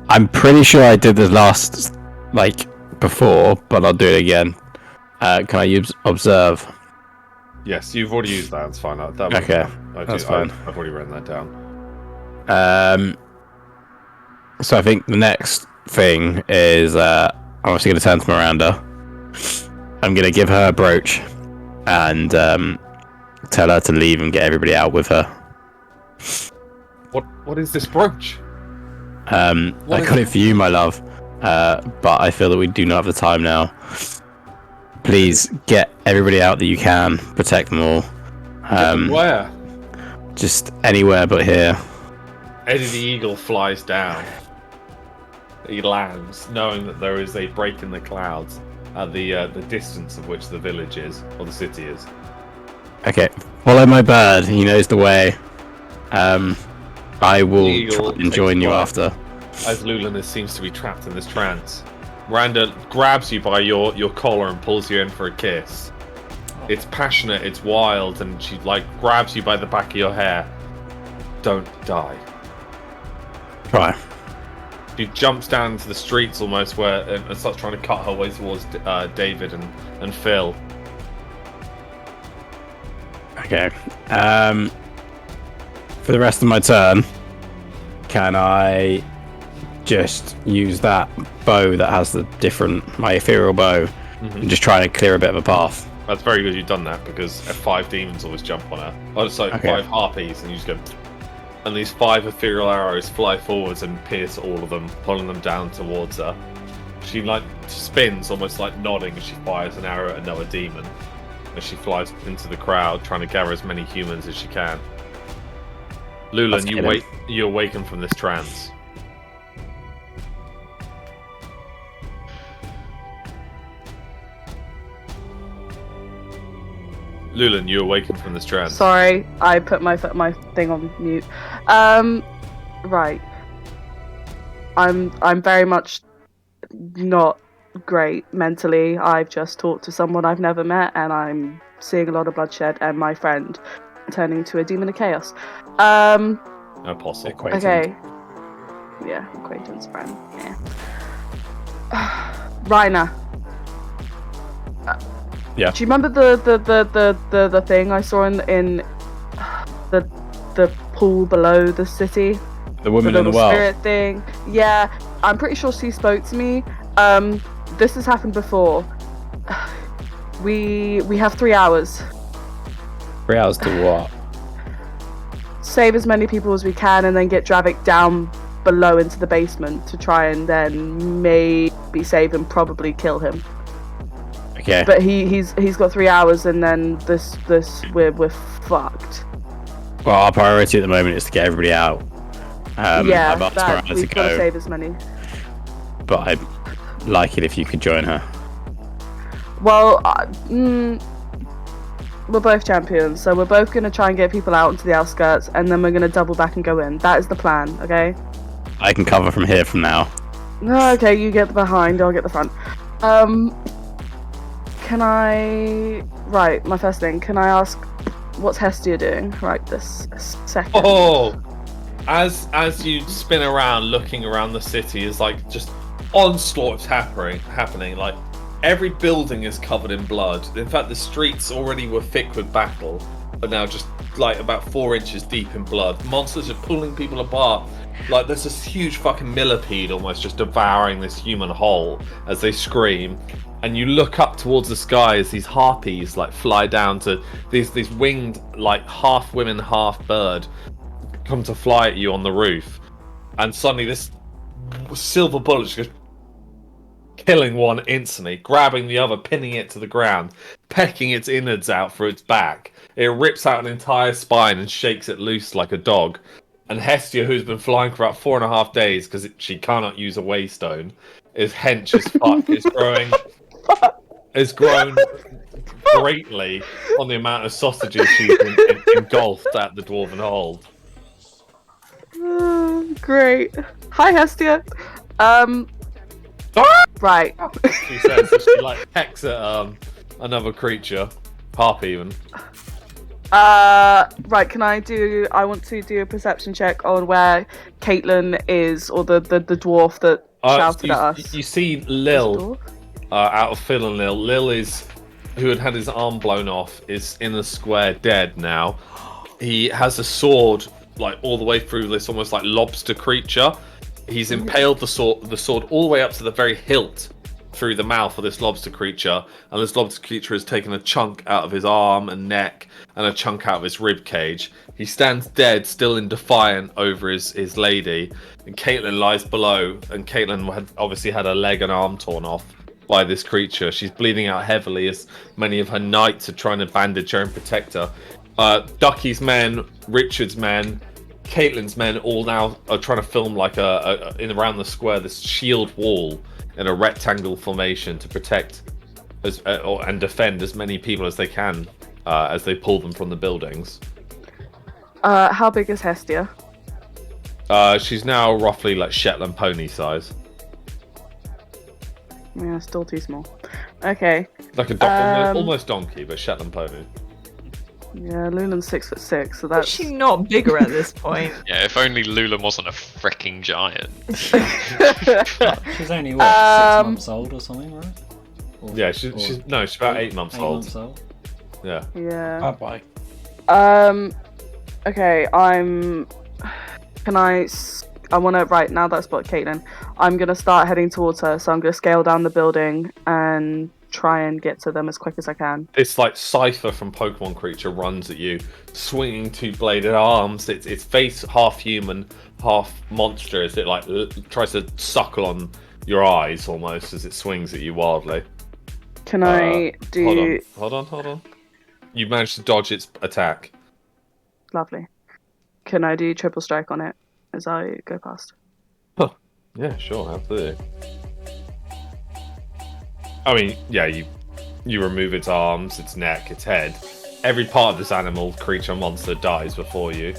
[SPEAKER 5] I'm pretty sure I did this last, before, but I'll do it again. Can I use observe?
[SPEAKER 1] Yes, you've already used that. It's fine.
[SPEAKER 5] Okay, that's fine.
[SPEAKER 1] I've already written that down.
[SPEAKER 5] So I think the next thing is I'm obviously going to turn to Miranda. I'm going to give her a brooch and tell her to leave and get everybody out with her.
[SPEAKER 1] What is this brooch?
[SPEAKER 5] I got it for you, my love, but I feel that we do not have the time now. Please get everybody out that you can. Protect them all.
[SPEAKER 1] Where?
[SPEAKER 5] Just anywhere but here.
[SPEAKER 1] Eddie the Eagle flies down. He lands, knowing that there is a break in the clouds at the distance of which the village is, or the city is.
[SPEAKER 5] Okay, follow my bird. He knows the way. I will try and join you after.
[SPEAKER 1] As Lulinus seems to be trapped in this trance, Miranda grabs you by your collar and pulls you in for a kiss. It's passionate, it's wild, and she grabs you by the back of your hair. Don't die.
[SPEAKER 5] Try.
[SPEAKER 1] She jumps down into the streets almost and starts trying to cut her way towards David and Phil.
[SPEAKER 5] Okay. For the rest of my turn, can I just use that bow that has my ethereal bow, and just try to clear a bit of a path?
[SPEAKER 1] That's very good you've done that, because 5 demons always jump on her. Oh, sorry,
[SPEAKER 5] Okay.
[SPEAKER 1] 5 harpies, and you just go... And these 5 ethereal arrows fly forwards and pierce all of them, pulling them down towards her. She spins, almost nodding, as she fires an arrow at another demon. As she flies into the crowd, trying to gather as many humans as she can. Lulan, you awaken from this trance. Lulan, you awaken from this trance.
[SPEAKER 6] Sorry, I put my thing on mute. Right. I'm very much not great mentally. I've just talked to someone I've never met, and I'm seeing a lot of bloodshed, and my friend turning into a demon of chaos.
[SPEAKER 1] Apostle.
[SPEAKER 6] Okay. Yeah, acquaintance, friend. Yeah. Reiner.
[SPEAKER 5] Yeah.
[SPEAKER 6] Do you remember the thing I saw in the pool below the city?
[SPEAKER 5] The woman in the
[SPEAKER 6] little
[SPEAKER 5] well.
[SPEAKER 6] spirit thing. Yeah, I'm pretty sure she spoke to me. This has happened before. We have 3 hours.
[SPEAKER 5] 3 hours to what?
[SPEAKER 6] Save as many people as we can, and then get Dravik down below into the basement to try and then maybe save and probably kill him.
[SPEAKER 5] Okay.
[SPEAKER 6] But he's got 3 hours, and then we're fucked.
[SPEAKER 5] Well, our priority at the moment is to get everybody out. I've asked Miranda to
[SPEAKER 6] we've got to
[SPEAKER 5] go,
[SPEAKER 6] save as many.
[SPEAKER 5] but I'd like it if you could join her.
[SPEAKER 6] Well, we're both champions, so we're both going to try and get people out into the outskirts, and then we're going to double back and go in. That is the plan, okay?
[SPEAKER 5] I can cover from here from now.
[SPEAKER 6] Okay, you get the behind, I'll get the front. Can I... Right, my first thing, can I ask what's Hestia doing right this second?
[SPEAKER 1] Oh! As you spin around, looking around the city, is just onslaught is happening. Like, every building is covered in blood. In fact, the streets already were thick with battle, but now just like about 4 inches deep in blood. Monsters are pulling people apart. Like, there's this huge fucking millipede almost just devouring this human whole as they scream. And you look up towards the sky as these harpies like fly down to these winged, like, half women, half bird come to fly at you on the roof. And suddenly this silver bullet just goes, killing one instantly, grabbing the other, pinning it to the ground, pecking its innards out for its back. It rips out an entire spine and shakes it loose like a dog. And Hestia, who's been flying for about 4.5 days because she cannot use a waystone, is hench as fuck. Has grown greatly on the amount of sausages she's engulfed at the Dwarven Hold.
[SPEAKER 6] Great. Hi, Hestia. Right.
[SPEAKER 1] She says that she like pecks at another creature, harpy even.
[SPEAKER 6] Right. I want to do a perception check on where Caitlin is, or the dwarf that shouted at us.
[SPEAKER 1] You see Lil out of Phil and Lil. Lil who had his arm blown off, is in a square dead now. He has a sword like all the way through this almost like lobster creature. He's impaled the sword all the way up to the very hilt through the mouth of this lobster creature, and this lobster creature has taken a chunk out of his arm and neck and a chunk out of his rib cage. He stands dead, still in defiant over his lady, and Caitlin lies below, and Caitlin had obviously had her leg and arm torn off by this creature. She's bleeding out heavily as many of her knights are trying to bandage her and protect her. Ducky's men, Richard's men, Caitlin's men all now are trying to film like in around the square this shield wall in a rectangle formation to protect and defend as many people as they can as they pull them from the buildings.
[SPEAKER 6] How big is Hestia?
[SPEAKER 1] She's now roughly like Shetland pony size.
[SPEAKER 6] Yeah, still too small. Okay.
[SPEAKER 1] Like a almost donkey, but Shetland pony.
[SPEAKER 6] Yeah, Lulan's 6'6", so that's...
[SPEAKER 7] Is she not bigger at this point?
[SPEAKER 3] Yeah, if only Lulan wasn't a freaking giant.
[SPEAKER 4] She's only, what, 6 months old or something, right?
[SPEAKER 1] Yeah, she's about 8 months old.
[SPEAKER 4] 8 months old.
[SPEAKER 1] Yeah.
[SPEAKER 6] Yeah.
[SPEAKER 9] Bye.
[SPEAKER 6] Okay, I want to, right, now that I spot Caitlin, I'm going to start heading towards her, so I'm going to scale down the building and try and get to them as quick as I can.
[SPEAKER 1] This like Cypher from Pokemon creature runs at you, swinging 2-bladed arms. Its face half human, half monster, as it like tries to suckle on your eyes almost as it swings at you wildly.
[SPEAKER 6] Can I do...
[SPEAKER 1] Hold on. You managed to dodge its attack.
[SPEAKER 6] Lovely. Can I do triple strike on it as I go past?
[SPEAKER 1] Huh. Yeah, sure, absolutely. I mean, yeah, you remove its arms, its neck, its head. Every part of this animal, creature, monster dies before you.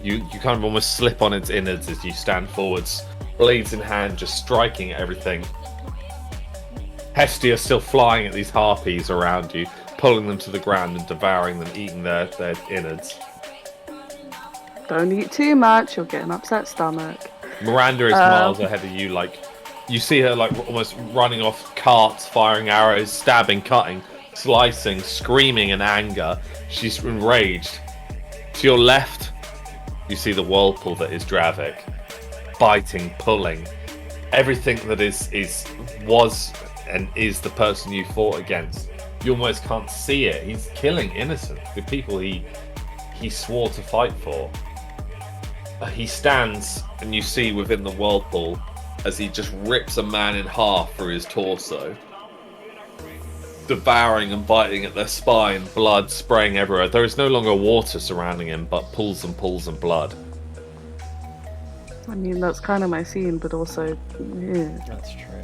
[SPEAKER 1] You kind of almost slip on its innards as you stand forwards, blades in hand, just striking at everything. Hestia still flying at these harpies around you, pulling them to the ground and devouring them, eating their innards.
[SPEAKER 6] Don't eat too much, you'll get an upset stomach.
[SPEAKER 1] Miranda is miles ahead of you, like... You see her like almost running off carts, firing arrows, stabbing, cutting, slicing, screaming in anger. She's enraged. To your left, you see the whirlpool that is Dravik, biting, pulling. Everything that was and is the person you fought against. You almost can't see it. He's killing innocent, the people he swore to fight for. He stands, and you see within the whirlpool as he just rips a man in half through his torso, devouring and biting at their spine, blood spraying everywhere. There is no longer water surrounding him, but pools and blood.
[SPEAKER 6] I mean, that's kind of my scene, but also... Yeah.
[SPEAKER 4] That's true.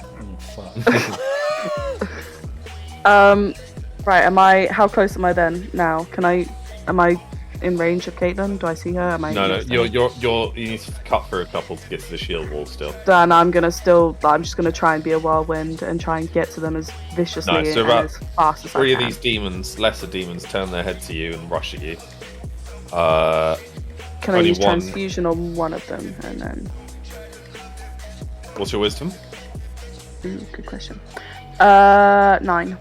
[SPEAKER 6] Right, how close am I then now? Am I in range of Caitlin? Do I see her?
[SPEAKER 1] No, you need to cut through a couple to get to the shield wall still.
[SPEAKER 6] Then I'm just gonna try and be a whirlwind and try and get to them as viciously and as fast as I can.
[SPEAKER 1] 3 of these demons, lesser demons, turn their head to you and rush at you.
[SPEAKER 6] Can I use transfusion on one of them and then...
[SPEAKER 1] What's your wisdom?
[SPEAKER 6] Ooh, good question. 9.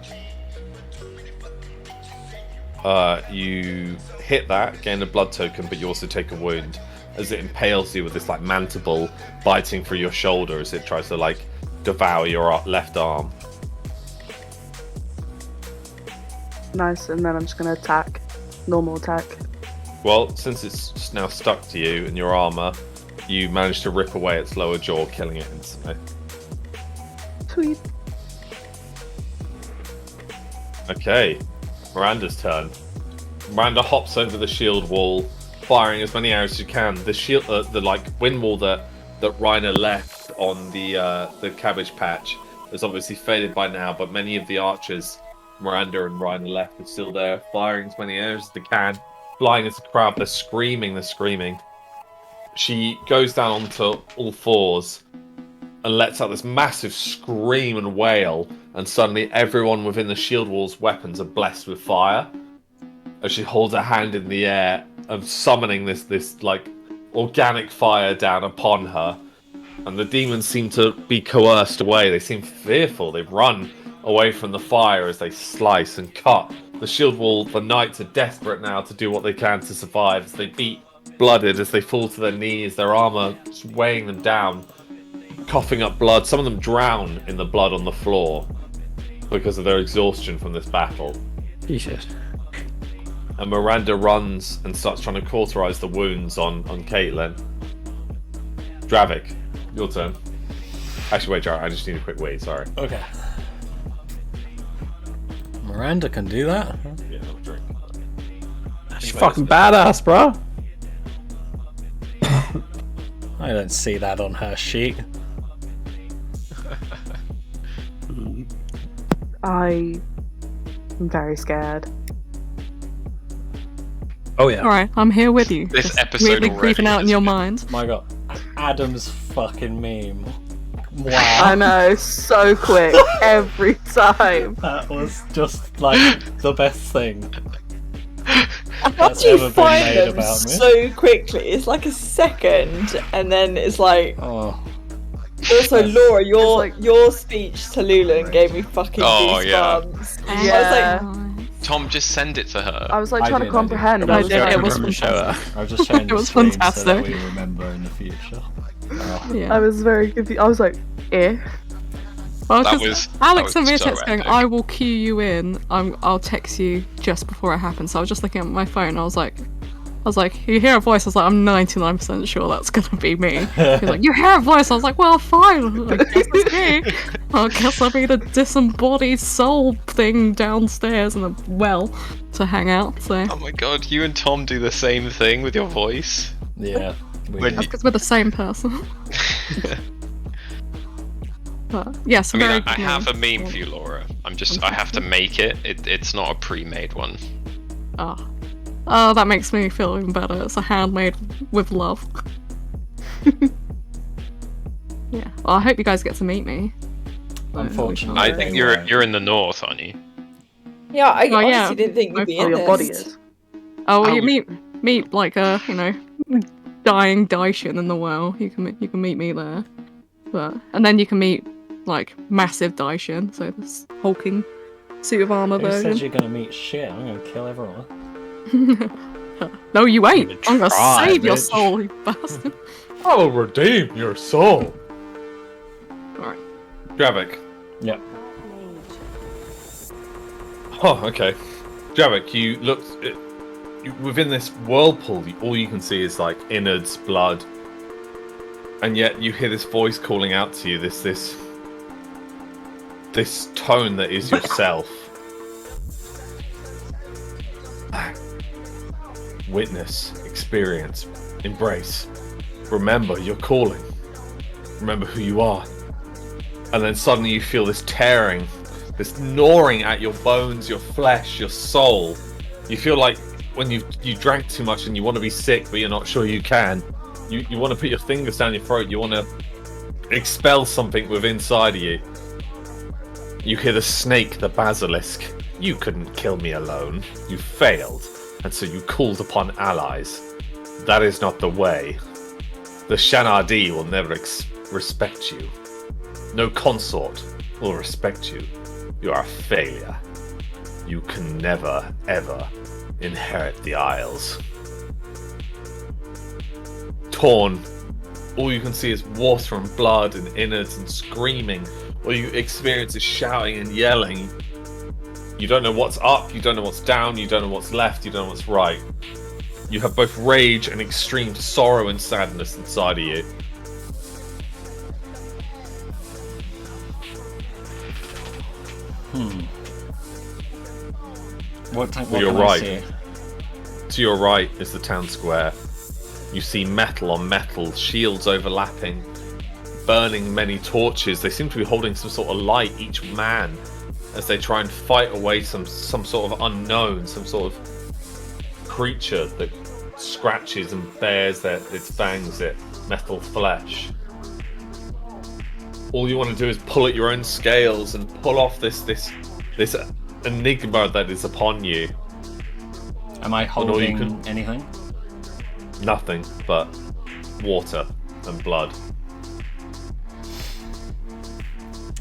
[SPEAKER 1] You hit that, gain a blood token, but you also take a wound as it impales you with this like mandible biting through your shoulder as it tries to like devour your left arm.
[SPEAKER 6] Nice, and then I'm just gonna attack. Normal attack.
[SPEAKER 1] Well, since it's now stuck to you and your armor, you manage to rip away its lower jaw, killing it instantly.
[SPEAKER 6] Sweet.
[SPEAKER 1] Okay, Miranda's turn. Miranda hops over the shield wall, firing as many arrows as you can. The shield, the like wind wall that Reiner left on the cabbage patch has obviously faded by now, but many of the archers Miranda and Reiner left are still there, firing as many arrows as they can, flying as the crowd. They're screaming. She goes down onto all fours and lets out this massive scream and wail, and suddenly everyone within the shield wall's weapons are blessed with fire. As she holds her hand in the air and summoning this like organic fire down upon her, and the demons seem to be coerced away. They seem fearful. They run away from the fire as they slice and cut. The shield wall, the knights are desperate now to do what they can to survive as they beat blooded, as they fall to their knees, their armor just weighing them down, coughing up blood. Some of them drown in the blood on the floor because of their exhaustion from this battle.
[SPEAKER 5] Jesus.
[SPEAKER 1] And Miranda runs and starts trying to cauterize the wounds on Caitlin. Dravik, your turn. Actually, wait, Jared, I just need a quick wait, sorry.
[SPEAKER 4] Okay. Miranda can do that.
[SPEAKER 1] Yeah, I'll drink.
[SPEAKER 5] She's fucking badass, bro.
[SPEAKER 4] I don't see that on her sheet.
[SPEAKER 6] I am very scared.
[SPEAKER 5] Oh yeah.
[SPEAKER 8] Alright, I'm here with you.
[SPEAKER 3] This
[SPEAKER 8] Just
[SPEAKER 3] episode
[SPEAKER 8] weirdly
[SPEAKER 3] already
[SPEAKER 8] creeping out in
[SPEAKER 3] has
[SPEAKER 8] your
[SPEAKER 3] been-
[SPEAKER 8] mind.
[SPEAKER 4] My god. Adam's fucking meme. Wow.
[SPEAKER 6] I know, so quick every time.
[SPEAKER 4] That was just like the best thing.
[SPEAKER 7] How
[SPEAKER 4] That's
[SPEAKER 7] do you
[SPEAKER 4] ever been
[SPEAKER 7] find
[SPEAKER 4] made
[SPEAKER 7] them
[SPEAKER 4] about me.
[SPEAKER 7] so quickly? It's like a second, and then it's like.
[SPEAKER 4] Oh.
[SPEAKER 7] Also,
[SPEAKER 4] Yes.
[SPEAKER 7] Laura,
[SPEAKER 6] like-
[SPEAKER 7] your speech to Lulan gave me fucking
[SPEAKER 3] Oh, yeah.
[SPEAKER 7] goosebumps.
[SPEAKER 6] Yeah.
[SPEAKER 3] Tom, just send it to her.
[SPEAKER 6] I was like
[SPEAKER 4] I
[SPEAKER 6] trying
[SPEAKER 4] did,
[SPEAKER 6] to comprehend.
[SPEAKER 4] I
[SPEAKER 6] I
[SPEAKER 4] did.
[SPEAKER 6] was
[SPEAKER 8] did,
[SPEAKER 6] like,
[SPEAKER 8] it was
[SPEAKER 5] Remember to show her.
[SPEAKER 4] I was just showing
[SPEAKER 8] It
[SPEAKER 4] the
[SPEAKER 8] was
[SPEAKER 4] screen so that
[SPEAKER 8] fantastic.
[SPEAKER 4] we remember in the future. Oh.
[SPEAKER 8] Yeah.
[SPEAKER 6] I was very confused. I was like, eh.
[SPEAKER 8] Well,
[SPEAKER 3] That
[SPEAKER 8] 'cause
[SPEAKER 3] was-
[SPEAKER 8] Alex
[SPEAKER 3] that
[SPEAKER 8] and me
[SPEAKER 3] was so
[SPEAKER 8] text going,
[SPEAKER 3] epic.
[SPEAKER 8] I will cue you in. I'll text you just before it happens. So I was just looking at my phone. I was like, you hear a voice. I was like, I'm 99% sure that's gonna be me. He's like, you hear a voice. I was like, well, fine. I guess it's me. I guess I'll be the disembodied soul thing downstairs in the well to hang out. So
[SPEAKER 3] Oh my god, you and Tom do the same thing with your voice.
[SPEAKER 4] Yeah.
[SPEAKER 3] When
[SPEAKER 8] that's because we're the same person. But yes,
[SPEAKER 3] I mean,
[SPEAKER 8] very.
[SPEAKER 3] I have a meme for you, Laura. I have to make it. It's not a pre-made one.
[SPEAKER 8] Oh, that makes me feel even better. It's a handmade with love. Yeah. Well, I hope you guys get to meet me.
[SPEAKER 4] Unfortunately.
[SPEAKER 3] I think you're in the north, aren't you?
[SPEAKER 7] Yeah, I
[SPEAKER 8] Oh,
[SPEAKER 7] honestly
[SPEAKER 8] yeah.
[SPEAKER 7] didn't think you'd be
[SPEAKER 6] Oh,
[SPEAKER 7] in
[SPEAKER 6] your
[SPEAKER 7] this.
[SPEAKER 6] body is.
[SPEAKER 8] Oh, well,
[SPEAKER 3] Oh.
[SPEAKER 8] you meet like a dying Daishin in the well. You can meet me there, and then you can meet like massive Daishin. So this hulking suit of armor
[SPEAKER 4] Who said
[SPEAKER 8] version.
[SPEAKER 4] you're gonna meet shit? I'm gonna kill everyone.
[SPEAKER 8] No, you ain't.
[SPEAKER 5] Gonna
[SPEAKER 8] I'm gonna
[SPEAKER 5] try,
[SPEAKER 8] save your
[SPEAKER 5] bitch.
[SPEAKER 8] soul, you bastard.
[SPEAKER 1] I will redeem your soul.
[SPEAKER 8] Alright.
[SPEAKER 1] Dravik.
[SPEAKER 4] Yep.
[SPEAKER 1] Oh, okay. Dravik, you look within this whirlpool. All you can see is like innards, blood, and yet you hear this voice calling out to you. This tone that is yourself. Witness, experience, embrace. Remember your calling. Remember who you are. And then suddenly you feel this tearing, this gnawing at your bones, your flesh, your soul. You feel like when you drank too much and you want to be sick, but you're not sure you can. You want to put your fingers down your throat. You want to expel something within inside of you. You hear the snake, the basilisk. You couldn't kill me alone. You failed. And so you called upon allies. That is not the way. The Shanadi will never respect you. No consort will respect you. You are a failure. You can never, ever inherit the Isles. Torn. All you can see is water and blood and innards and screaming. All you experience is shouting and yelling. You don't know what's up, you don't know what's down, you don't know what's left, you don't know what's right. You have both rage and extreme sorrow and sadness inside of you.
[SPEAKER 4] What
[SPEAKER 1] To your right.
[SPEAKER 4] I see?
[SPEAKER 1] To your right is the town square. You see metal on metal, shields overlapping, burning many torches. They seem to be holding some sort of light, each man, as they try and fight away some sort of unknown, some sort of creature that scratches and bares its fangs at metal flesh. All you want to do is pull at your own scales and pull off this enigma that is upon you.
[SPEAKER 4] Am I holding anything?
[SPEAKER 1] Nothing but water and blood.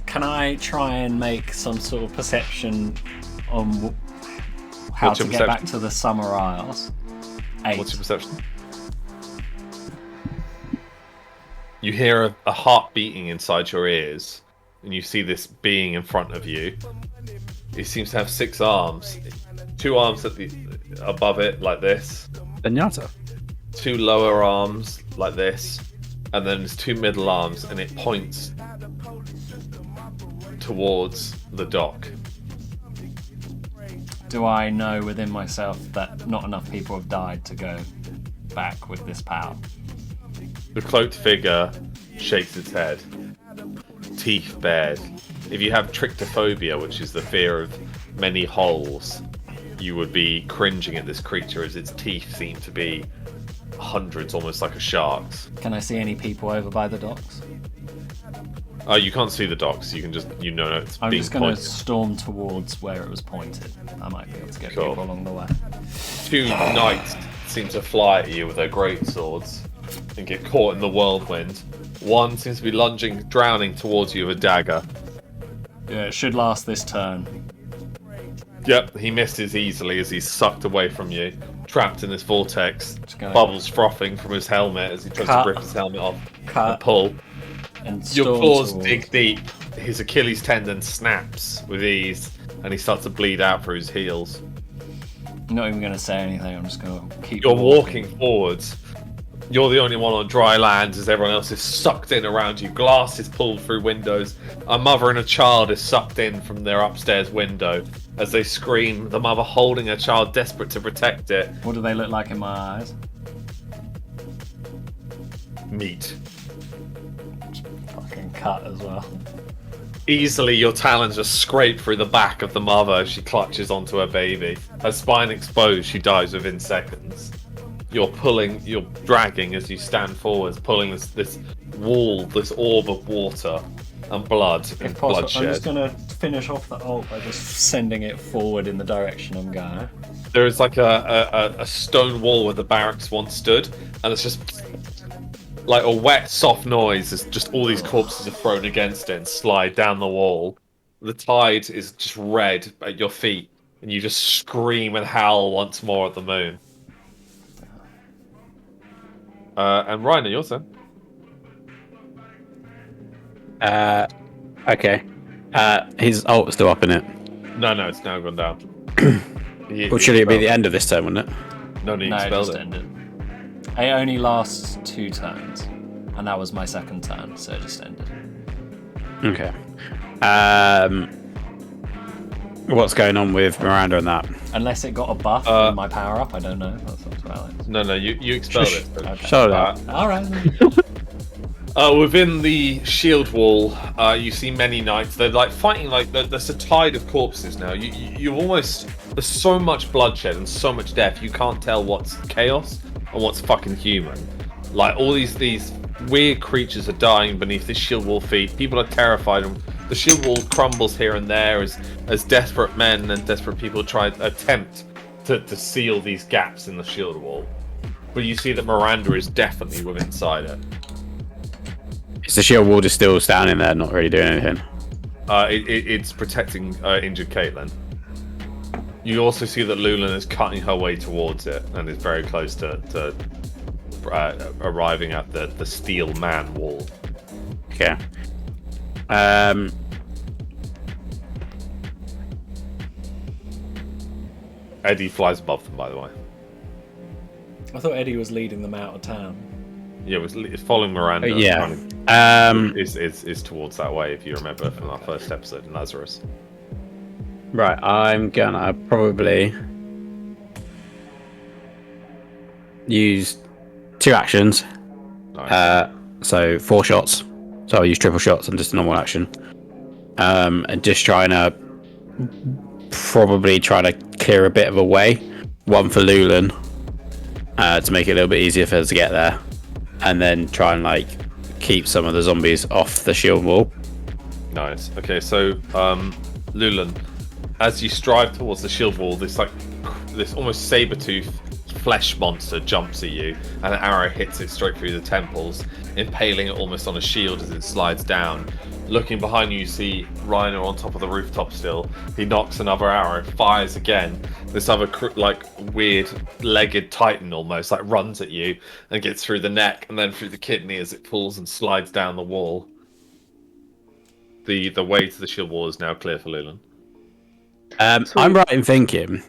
[SPEAKER 4] Can I try and make some sort of perception on how
[SPEAKER 1] What's
[SPEAKER 4] to
[SPEAKER 1] your
[SPEAKER 4] get
[SPEAKER 1] perception?
[SPEAKER 4] back to the Summer Isles? 8.
[SPEAKER 1] What's your perception? You hear a heart beating inside your ears, and you see this being in front of you. It seems to have 6 arms. 2 arms above it, like this.
[SPEAKER 5] Benyatta.
[SPEAKER 1] 2 lower arms, like this. And then there's 2 middle arms, and it points towards the dock.
[SPEAKER 4] Do I know within myself that not enough people have died to go back with this power?
[SPEAKER 1] The cloaked figure shakes its head. Teeth bared. If you have trichtophobia, which is the fear of many holes, you would be cringing at this creature as its teeth seem to be hundreds, almost like a shark's.
[SPEAKER 4] Can I see any people over by the docks?
[SPEAKER 1] You can't see the docks. You can just, it's
[SPEAKER 4] I'm
[SPEAKER 1] being
[SPEAKER 4] just going to
[SPEAKER 1] pointed.
[SPEAKER 4] storm towards where it was pointed. I might be able to get
[SPEAKER 1] Cool.
[SPEAKER 4] people along the way.
[SPEAKER 1] 2 knights seem to fly at you with their great swords and get caught in the whirlwind. One seems to be lunging, drowning towards you with a dagger.
[SPEAKER 4] Yeah, it should last this turn.
[SPEAKER 1] Yep, he misses easily as he's sucked away from you, trapped in this vortex.
[SPEAKER 4] gonna-
[SPEAKER 1] Bubbles frothing from his helmet as he tries
[SPEAKER 4] Cut.
[SPEAKER 1] to rip his helmet off
[SPEAKER 4] Cut.
[SPEAKER 1] and pull.
[SPEAKER 4] And
[SPEAKER 1] Your
[SPEAKER 4] storm
[SPEAKER 1] claws
[SPEAKER 4] towards-
[SPEAKER 1] dig deep. His Achilles tendon snaps with ease, and he starts to bleed out through his heels.
[SPEAKER 4] I'm not even going to say anything. I'm just going to keep
[SPEAKER 1] You're walking forwards. You're the only one on dry land as everyone else is sucked in around you. Glass is pulled through windows. A mother and a child is sucked in from their upstairs window as they scream, the mother holding her child, desperate to protect it.
[SPEAKER 4] What do they look like in my eyes?
[SPEAKER 1] Meat.
[SPEAKER 4] Fucking cut as well.
[SPEAKER 1] Easily, your talons just scrape through the back of the mother as she clutches onto her baby. Her spine exposed, she dies within seconds. You're dragging as you stand forwards, pulling this wall, this orb of water and blood and
[SPEAKER 4] If possible,
[SPEAKER 1] bloodshed.
[SPEAKER 4] I'm just going to finish off the ult by just sending it forward in the direction I'm going.
[SPEAKER 1] There is like a stone wall where the barracks once stood, and it's just like a wet, soft noise as just all these corpses are thrown against it and slide down the wall. The tide is just red at your feet, and you just scream and howl once more at the moon. And Reiner, your turn.
[SPEAKER 5] Okay. His ult's still up in it.
[SPEAKER 1] No, it's now gone down.
[SPEAKER 5] Well, surely it'd be the end of this turn, wouldn't it?
[SPEAKER 1] No,
[SPEAKER 4] No, it
[SPEAKER 1] spelled
[SPEAKER 4] just
[SPEAKER 1] it.
[SPEAKER 4] ended. It only lasts 2 turns. And that was my second turn, so it just ended.
[SPEAKER 5] Okay. What's going on with Miranda and that?
[SPEAKER 4] Unless it got a buff from my power up, I don't know. That's up to Alex.
[SPEAKER 1] No, you expelled it.
[SPEAKER 4] Okay.
[SPEAKER 5] Shut up.
[SPEAKER 4] Alright.
[SPEAKER 1] Within the shield wall, you see many knights. They're like fighting like there's a tide of corpses now. You almost, there's so much bloodshed and so much death. You can't tell what's chaos and what's fucking human. Like all these weird creatures are dying beneath this shield wall feet. People are terrified. The shield wall crumbles here and there as desperate men and desperate people attempt to seal these gaps in the shield wall. But you see that Miranda is definitely within inside it.
[SPEAKER 5] Is the shield wall just still standing there, not really doing anything?
[SPEAKER 1] It's protecting injured Caitlin. You also see that Lulan is cutting her way towards it and is very close to arriving at the steel man wall.
[SPEAKER 5] Okay.
[SPEAKER 1] Eddie flies above them, by the way.
[SPEAKER 4] I thought Eddie was leading them out of town.
[SPEAKER 1] Yeah, it's following Miranda.
[SPEAKER 5] Yeah.
[SPEAKER 1] Is towards that way, if you remember from our first episode in Lazarus.
[SPEAKER 5] Right, I'm gonna probably use 2 actions.
[SPEAKER 1] Nice.
[SPEAKER 5] So 4 shots. So I'll use triple shots and just a normal action. And just trying to clear a bit of a way. One for Lulan, to make it a little bit easier for her to get there. And then try and like keep some of the zombies off the shield wall.
[SPEAKER 1] Nice. Okay, so Lulan, as you strive towards the shield wall, this almost saber-toothed flesh monster jumps at you, and an arrow hits it straight through the temples, impaling it almost on a shield as it slides down. Looking behind you, you see Reiner on top of the rooftop still. He knocks another arrow, fires again. This other weird legged titan almost runs at you and gets through the neck and then through the kidney as it falls and slides down the wall. The way to the shield wall is now clear for Lulan.
[SPEAKER 5] I'm right in thinking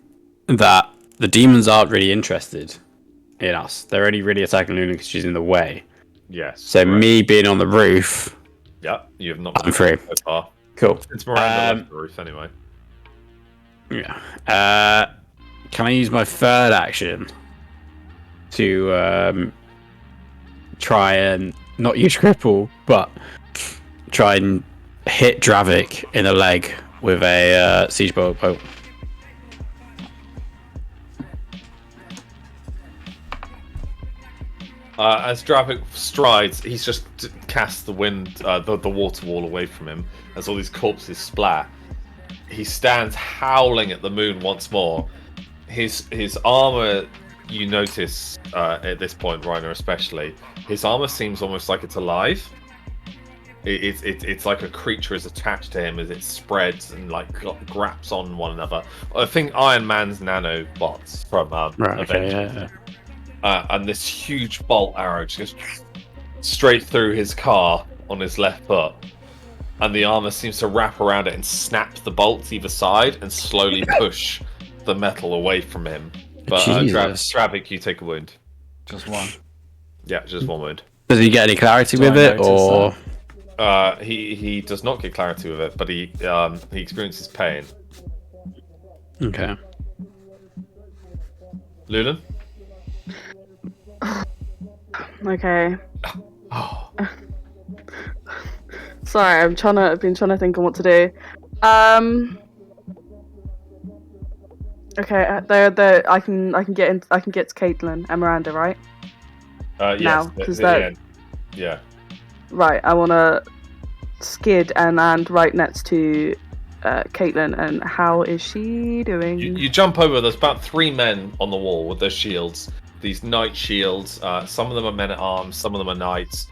[SPEAKER 5] that the demons aren't really interested in us. They're only really attacking Lulan because she's in the way.
[SPEAKER 1] Yes.
[SPEAKER 5] So correct. Me being on the roof.
[SPEAKER 1] Yeah, you have not.
[SPEAKER 5] I'm free.
[SPEAKER 1] So far.
[SPEAKER 5] Cool.
[SPEAKER 1] It's Miranda left the roof anyway.
[SPEAKER 5] Yeah. Can I use my third action to try and not use cripple, but try and hit Dravik in the leg with a siege bolt?
[SPEAKER 1] As Dravik strides, he's just cast the water wall away from him as all these corpses splat. He stands howling at the moon once more. His armor, you notice at this point, Reiner especially, his armor seems almost like it's alive. It's like a creature is attached to him as it spreads and graps on one another. I think Iron Man's nanobots from Avengers.
[SPEAKER 5] Okay, yeah.
[SPEAKER 1] And this huge bolt arrow just goes straight through his car on his left foot. And the armor seems to wrap around it and snap the bolts either side and slowly push the metal away from him. But Dravik, you take a wound.
[SPEAKER 4] Just one.
[SPEAKER 1] Yeah, just one wound.
[SPEAKER 5] Does he get any clarity with it, or?
[SPEAKER 1] He does not get clarity with it, but he experiences pain.
[SPEAKER 5] Okay.
[SPEAKER 1] Lulan?
[SPEAKER 6] Okay. Sorry, I've been trying to think of what to do. Okay, I can get to Caitlin and Miranda, right?
[SPEAKER 1] Yes.
[SPEAKER 6] Now, because
[SPEAKER 1] yeah.
[SPEAKER 6] Right, I want to skid and land right next to Caitlin. And how is she doing?
[SPEAKER 1] You jump over. There's about 3 men on the wall with their shields. These knight shields. Some of them are men at arms. Some of them are knights.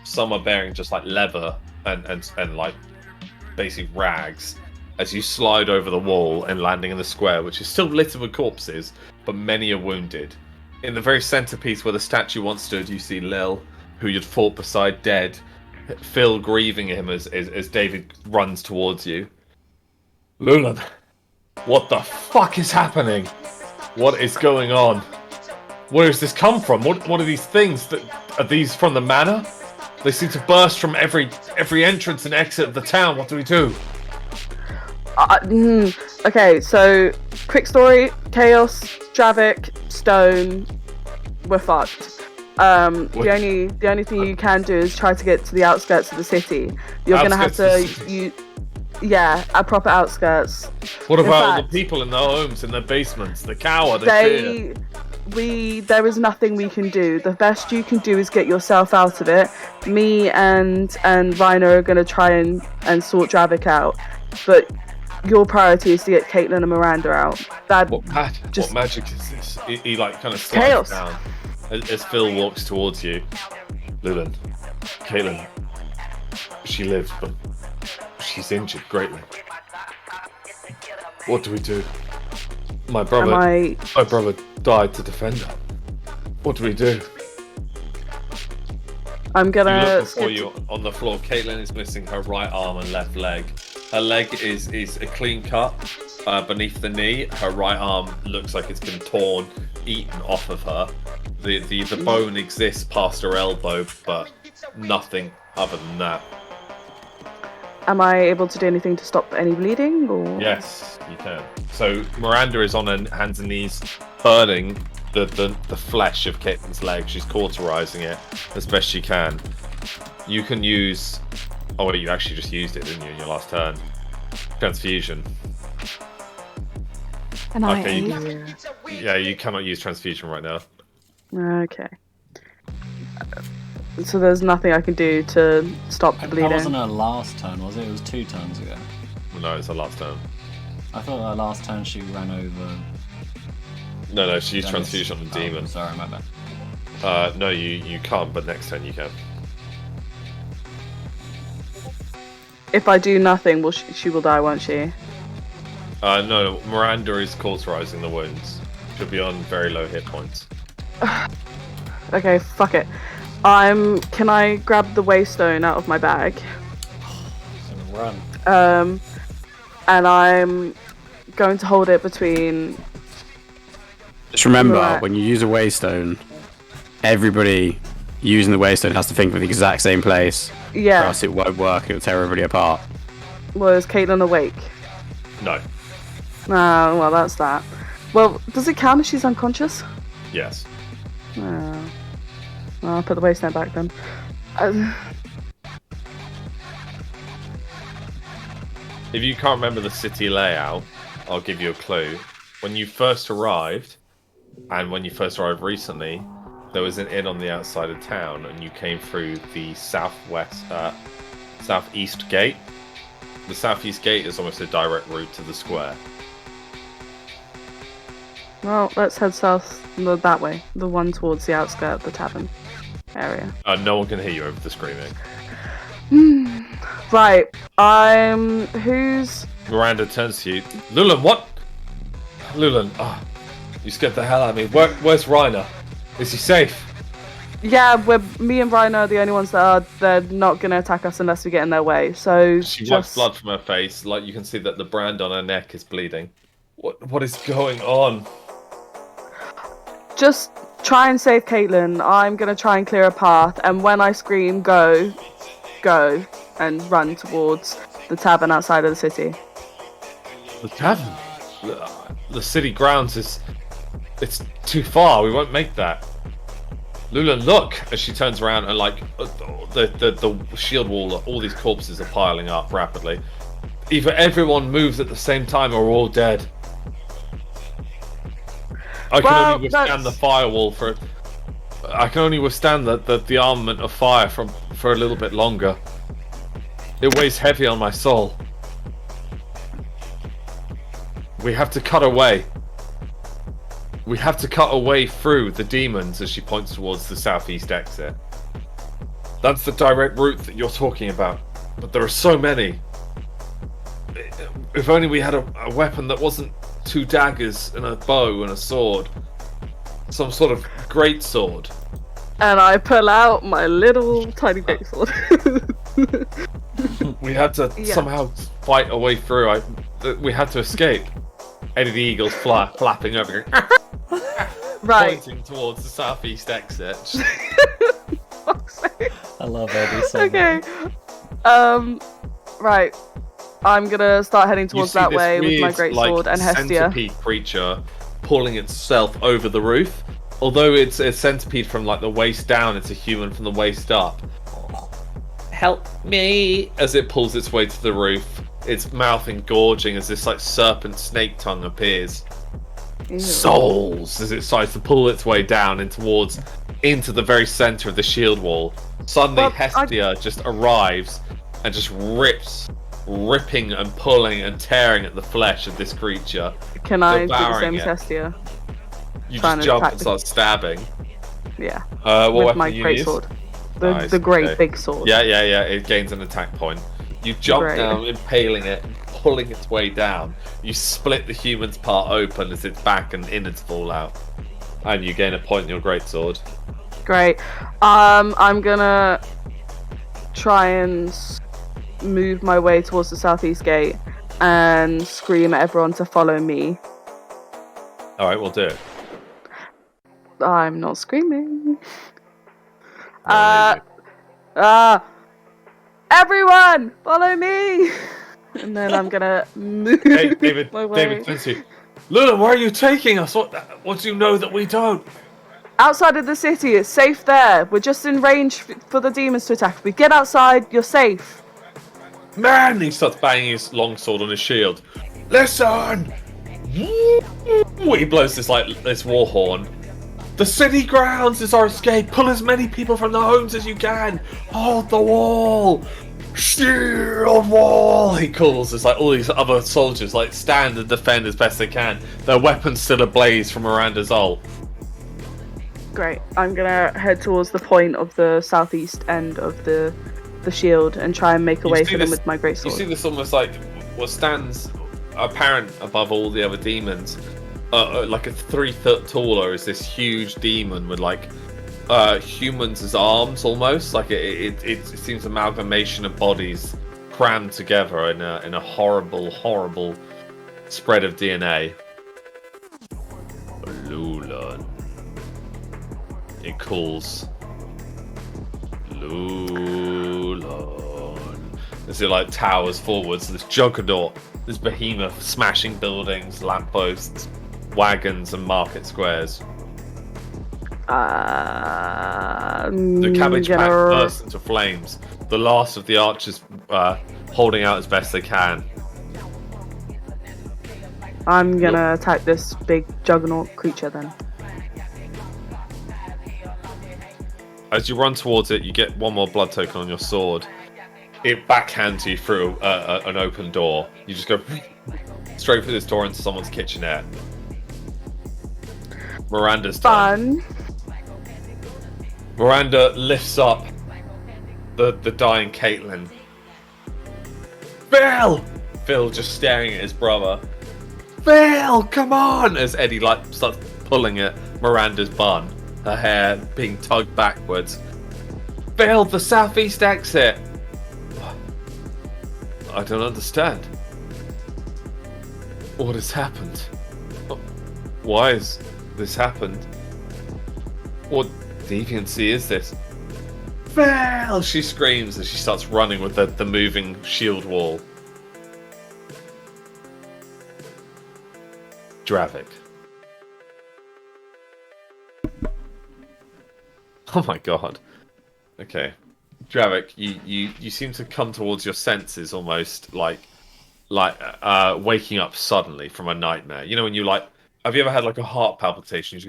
[SPEAKER 1] Some are bearing just leather and basic rags. As you slide over the wall and landing in the square, which is still littered with corpses, but many are wounded. In the very centerpiece where the statue once stood, you see Lil, who you'd fought beside, dead. Phil grieving him as David runs towards you. Lulan, what the fuck is happening? What is going on? Where does this come from? What are these things? Are these from the manor? They seem to burst from every entrance and exit of the town. What do we do?
[SPEAKER 6] Okay, so quick story: Chaos, Dravik, Stone. We're fucked. The only thing you can do is try to get to the outskirts of the city. You're gonna have to proper outskirts.
[SPEAKER 1] What about all the people in their homes, in their basements? The coward.
[SPEAKER 6] There is nothing we can do. The best you can do is get yourself out of it. Me and Reiner are gonna try and sort Dravik out, but your priority is to get Caitlin and Miranda out.
[SPEAKER 1] What magic is this? He kind of slides down as Phil walks towards you. Lulan, Caitlin, she lives, but she's injured greatly. What do we do? My brother died to defend her. What do we do?
[SPEAKER 6] I'm
[SPEAKER 1] You
[SPEAKER 6] gonna.
[SPEAKER 1] look before you on the floor. Caitlin is missing her right arm and left leg. Her leg is a clean cut beneath the knee. Her right arm looks like it's been torn, eaten off of her. The bone exists past her elbow, but nothing other than that.
[SPEAKER 6] Am I able to do anything to stop any bleeding? Or
[SPEAKER 1] Yes, you can. So Miranda is on her hands and knees, burning the flesh of Caitlin's leg. She's cauterizing it as best she can. You can use. Oh wait, you actually just used it, didn't you, in your last turn? Transfusion.
[SPEAKER 8] And I
[SPEAKER 1] Okay,
[SPEAKER 8] aid.
[SPEAKER 1] Yeah, you cannot use transfusion right now.
[SPEAKER 6] Okay. So there's nothing I can do to stop the
[SPEAKER 4] That
[SPEAKER 6] bleeding.
[SPEAKER 4] wasn't her last turn, was it? It was 2 turns ago.
[SPEAKER 1] No, it's her last turn.
[SPEAKER 4] I thought her last turn she ran over.
[SPEAKER 1] No, she used
[SPEAKER 4] Dennis.
[SPEAKER 1] transfusion on the demon.
[SPEAKER 4] Oh, sorry, my bad.
[SPEAKER 1] No, you can't, but next turn you can.
[SPEAKER 6] If I do nothing, will she will die, won't she?
[SPEAKER 1] No, Miranda is cauterizing the wounds. She'll be on very low hit points.
[SPEAKER 6] Okay, fuck it. Can I grab the waystone out of my bag?
[SPEAKER 4] It's gonna run.
[SPEAKER 6] And I'm going to hold it between.
[SPEAKER 5] Just remember,
[SPEAKER 6] Right.
[SPEAKER 5] when you use a waystone, everybody using the waystone has to think of the exact same place, or
[SPEAKER 6] Yeah.
[SPEAKER 5] else it won't work. It'll tear everybody apart.
[SPEAKER 6] Was Caitlin awake?
[SPEAKER 1] No.
[SPEAKER 6] Oh, well, that's that. Well, does it count if she's unconscious?
[SPEAKER 1] Yes.
[SPEAKER 6] Oh. Well, I'll put the waistline back then.
[SPEAKER 1] If you can't remember the city layout, I'll give you a clue. When you first arrived, and when you first arrived recently, there was an inn on the outside of town, and you came through the southeast gate. The southeast gate is almost a direct route to the square.
[SPEAKER 6] Well, let's head south that way. The one towards the outskirt of the tavern area.
[SPEAKER 1] No one can hear you over the screaming.
[SPEAKER 6] Right. Who's...
[SPEAKER 1] Miranda turns to you. Lulan, what? Lulan, you scared the hell out of me. Where's Reiner? Is he safe?
[SPEAKER 6] Yeah, me and Rhino are the only ones they're not going to attack us unless we get in their way. So
[SPEAKER 1] She wipes blood from her face. Like, you can see that the brand on her neck is bleeding. What is going on?
[SPEAKER 6] Just try and save Caitlin. I'm going to try and clear a path. And when I scream, go, and run towards the tavern outside of the city.
[SPEAKER 1] The tavern? The city grounds it's too far. We won't make that. Lulan, look! As she turns around and the shield wall, all these corpses are piling up rapidly. Either everyone moves at the same time or we're all dead. I can only withstand the firewall I can only withstand the armament of fire for a little bit longer. It weighs heavy on my soul. We have to cut away. We have to cut away through the demons as she points towards the southeast exit. That's the direct route that you're talking about. But there are so many. If only we had a weapon that wasn't 2 daggers and a bow and a sword. Some sort of great sword.
[SPEAKER 6] And I pull out my little tiny great sword.
[SPEAKER 1] We had to somehow fight our way through. We had to escape. Eddie the Eagle's flapping over,
[SPEAKER 6] Right.
[SPEAKER 1] pointing towards the southeast exit.
[SPEAKER 6] Fuck's sake.
[SPEAKER 4] I love Eddie so
[SPEAKER 6] Okay. Right. I'm gonna start heading towards that way with my great sword and Hestia.
[SPEAKER 1] Centipede creature pulling itself over the roof. Although it's a centipede from like the waist down, it's a human from the waist up. Help me! As it pulls its way to the roof, its mouth engorging as this like serpent snake tongue appears.
[SPEAKER 6] Ew.
[SPEAKER 1] Souls! As it decides to pull its way down and into the very center of the shield wall. Suddenly
[SPEAKER 6] Well,
[SPEAKER 1] Hestia just arrives and just ripping and pulling and tearing at the flesh of this creature.
[SPEAKER 6] Can I do the
[SPEAKER 1] devouring
[SPEAKER 6] same as
[SPEAKER 1] it.
[SPEAKER 6] Hestia?
[SPEAKER 1] You
[SPEAKER 6] Trying
[SPEAKER 1] just
[SPEAKER 6] to
[SPEAKER 1] jump
[SPEAKER 6] attack
[SPEAKER 1] and start stabbing.
[SPEAKER 6] Yeah.
[SPEAKER 1] What
[SPEAKER 6] With
[SPEAKER 1] weapon
[SPEAKER 6] my
[SPEAKER 1] do you
[SPEAKER 6] great
[SPEAKER 1] use?
[SPEAKER 6] sword.
[SPEAKER 1] Nice,
[SPEAKER 6] the great
[SPEAKER 1] okay.
[SPEAKER 6] big sword.
[SPEAKER 1] Yeah. It gains an attack point. You jump
[SPEAKER 6] Great.
[SPEAKER 1] down, impaling it, and pulling its way down. You split the human's part open as its back and innards fall out, and you gain a point in your greatsword.
[SPEAKER 6] Great. I'm gonna try and move my way towards the southeast gate and scream at everyone to follow me.
[SPEAKER 1] All right, we'll do it.
[SPEAKER 6] I'm not screaming.
[SPEAKER 1] Oh,
[SPEAKER 6] Everyone, follow me! And then I'm gonna move
[SPEAKER 1] hey, David,
[SPEAKER 6] my way.
[SPEAKER 1] David, Quincy. Luna, where are you taking us? What do you know that we don't?
[SPEAKER 6] Outside of the city, it's safe there. We're just in range for the demons to attack. If we get outside, you're safe.
[SPEAKER 1] Man, he starts banging his longsword on his shield. Listen! He blows this war horn. The city grounds is our escape. Pull as many people from the homes as you can. Hold the wall. Shield wall, he calls. It's like all these other soldiers stand and defend as best they can. Their weapons still ablaze from Miranda's ult.
[SPEAKER 6] Great. I'm gonna head towards the point of the southeast end of the shield and try and make a way for them with my greatsword.
[SPEAKER 1] You see this almost like what stands apparent above all the other demons. Like a 3 foot taller is this huge demon with humans as arms almost. Like it seems amalgamation of bodies crammed together in a horrible spread of DNA. Lulan. It calls. Lulan. As it towers forwards, this juggernaut, this behemoth smashing buildings, lampposts, wagons and market squares. The cabbage patch bursts into flames. The last of the archers holding out as best they can.
[SPEAKER 6] I'm gonna attack this big juggernaut creature then.
[SPEAKER 1] As you run towards it, you get one more blood token on your sword. It backhands you through an open door. You just go straight through this door into someone's kitchenette. Miranda's turn.
[SPEAKER 6] Fun.
[SPEAKER 1] Miranda lifts up the dying Caitlin. Phil! Phil just staring at his brother. Phil, come on! As Eddie starts pulling at Miranda's bun, her hair being tugged backwards. Phil, the southeast exit! I don't understand. What has happened? Why has this happened? What deviancy is this? Phil! She screams as she starts running with the moving shield wall. Dravik. Oh my god. Okay. Dravik, you seem to come towards your senses almost like waking up suddenly from a nightmare. You know when you have you ever had a heart palpitation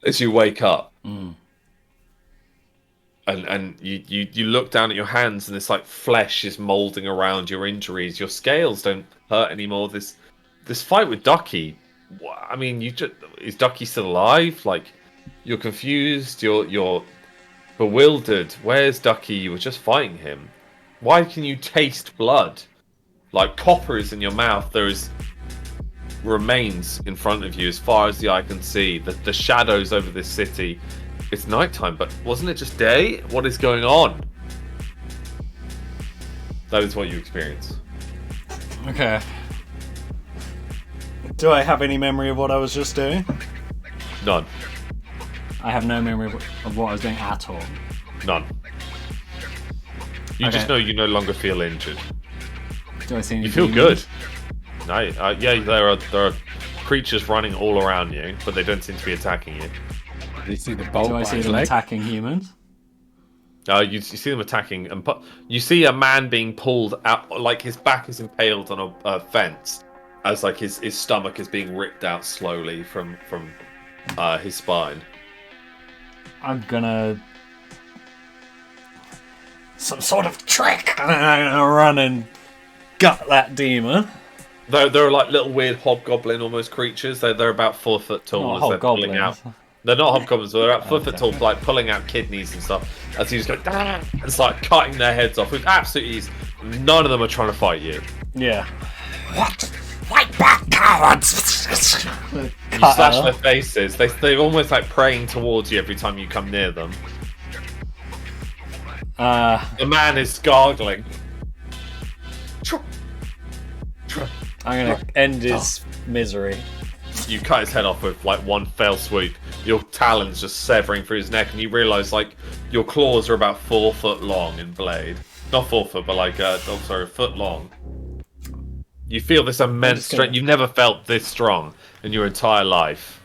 [SPEAKER 1] as you wake up?
[SPEAKER 4] Mm.
[SPEAKER 1] And you look down at your hands and this flesh is molding around your injuries. Your scales don't hurt anymore. This fight with Ducky, I mean, is Ducky still alive? You're confused. You're bewildered. Where's Ducky? You were just fighting him. Why can you taste blood? Copper is in your mouth. There is remains in front of you as far as the eye can see. The shadows over this city. It's nighttime, but wasn't it just day? What is going on? That is what you experience.
[SPEAKER 4] Okay. Do I have any memory of what I was just doing?
[SPEAKER 1] None.
[SPEAKER 4] I have no memory of what I was doing at all.
[SPEAKER 1] None. You just know you no longer feel injured.
[SPEAKER 4] Do I see any
[SPEAKER 1] You feel
[SPEAKER 4] demons?
[SPEAKER 1] good. No, yeah, there are creatures running all around you, but they don't seem to be attacking you.
[SPEAKER 5] You see the bolt
[SPEAKER 4] Do I
[SPEAKER 5] by
[SPEAKER 4] see
[SPEAKER 5] his
[SPEAKER 4] them
[SPEAKER 5] leg?
[SPEAKER 4] attacking humans?
[SPEAKER 1] You see them attacking, and you see a man being pulled out, his back is impaled on a fence, as his stomach is being ripped out slowly from his spine.
[SPEAKER 4] I'm gonna... some sort of trick! And I'm gonna run and gut that demon.
[SPEAKER 1] They're little weird hobgoblin almost creatures. They're about 4 foot tall
[SPEAKER 4] Oh,
[SPEAKER 1] as they're pulling
[SPEAKER 4] hobgoblins.
[SPEAKER 1] out. They're not hobgoblins, but they're about 4 foot tall, like pulling out kidneys and stuff. As he's going, and start cutting their heads off with absolute ease. None of them are trying to fight you.
[SPEAKER 4] Yeah.
[SPEAKER 10] What? Fight back, cowards!
[SPEAKER 1] You slash their faces. They're almost like praying towards you every time you come near them. The man is gargling.
[SPEAKER 4] I'm gonna end his misery.
[SPEAKER 1] You cut his head off with like one fell swoop. Your talons just severing through his neck, and you realise like your claws are about 4 foot long in blade. Not 4 foot, but like a foot long. You feel this immense strength. You've never felt this strong in your entire life.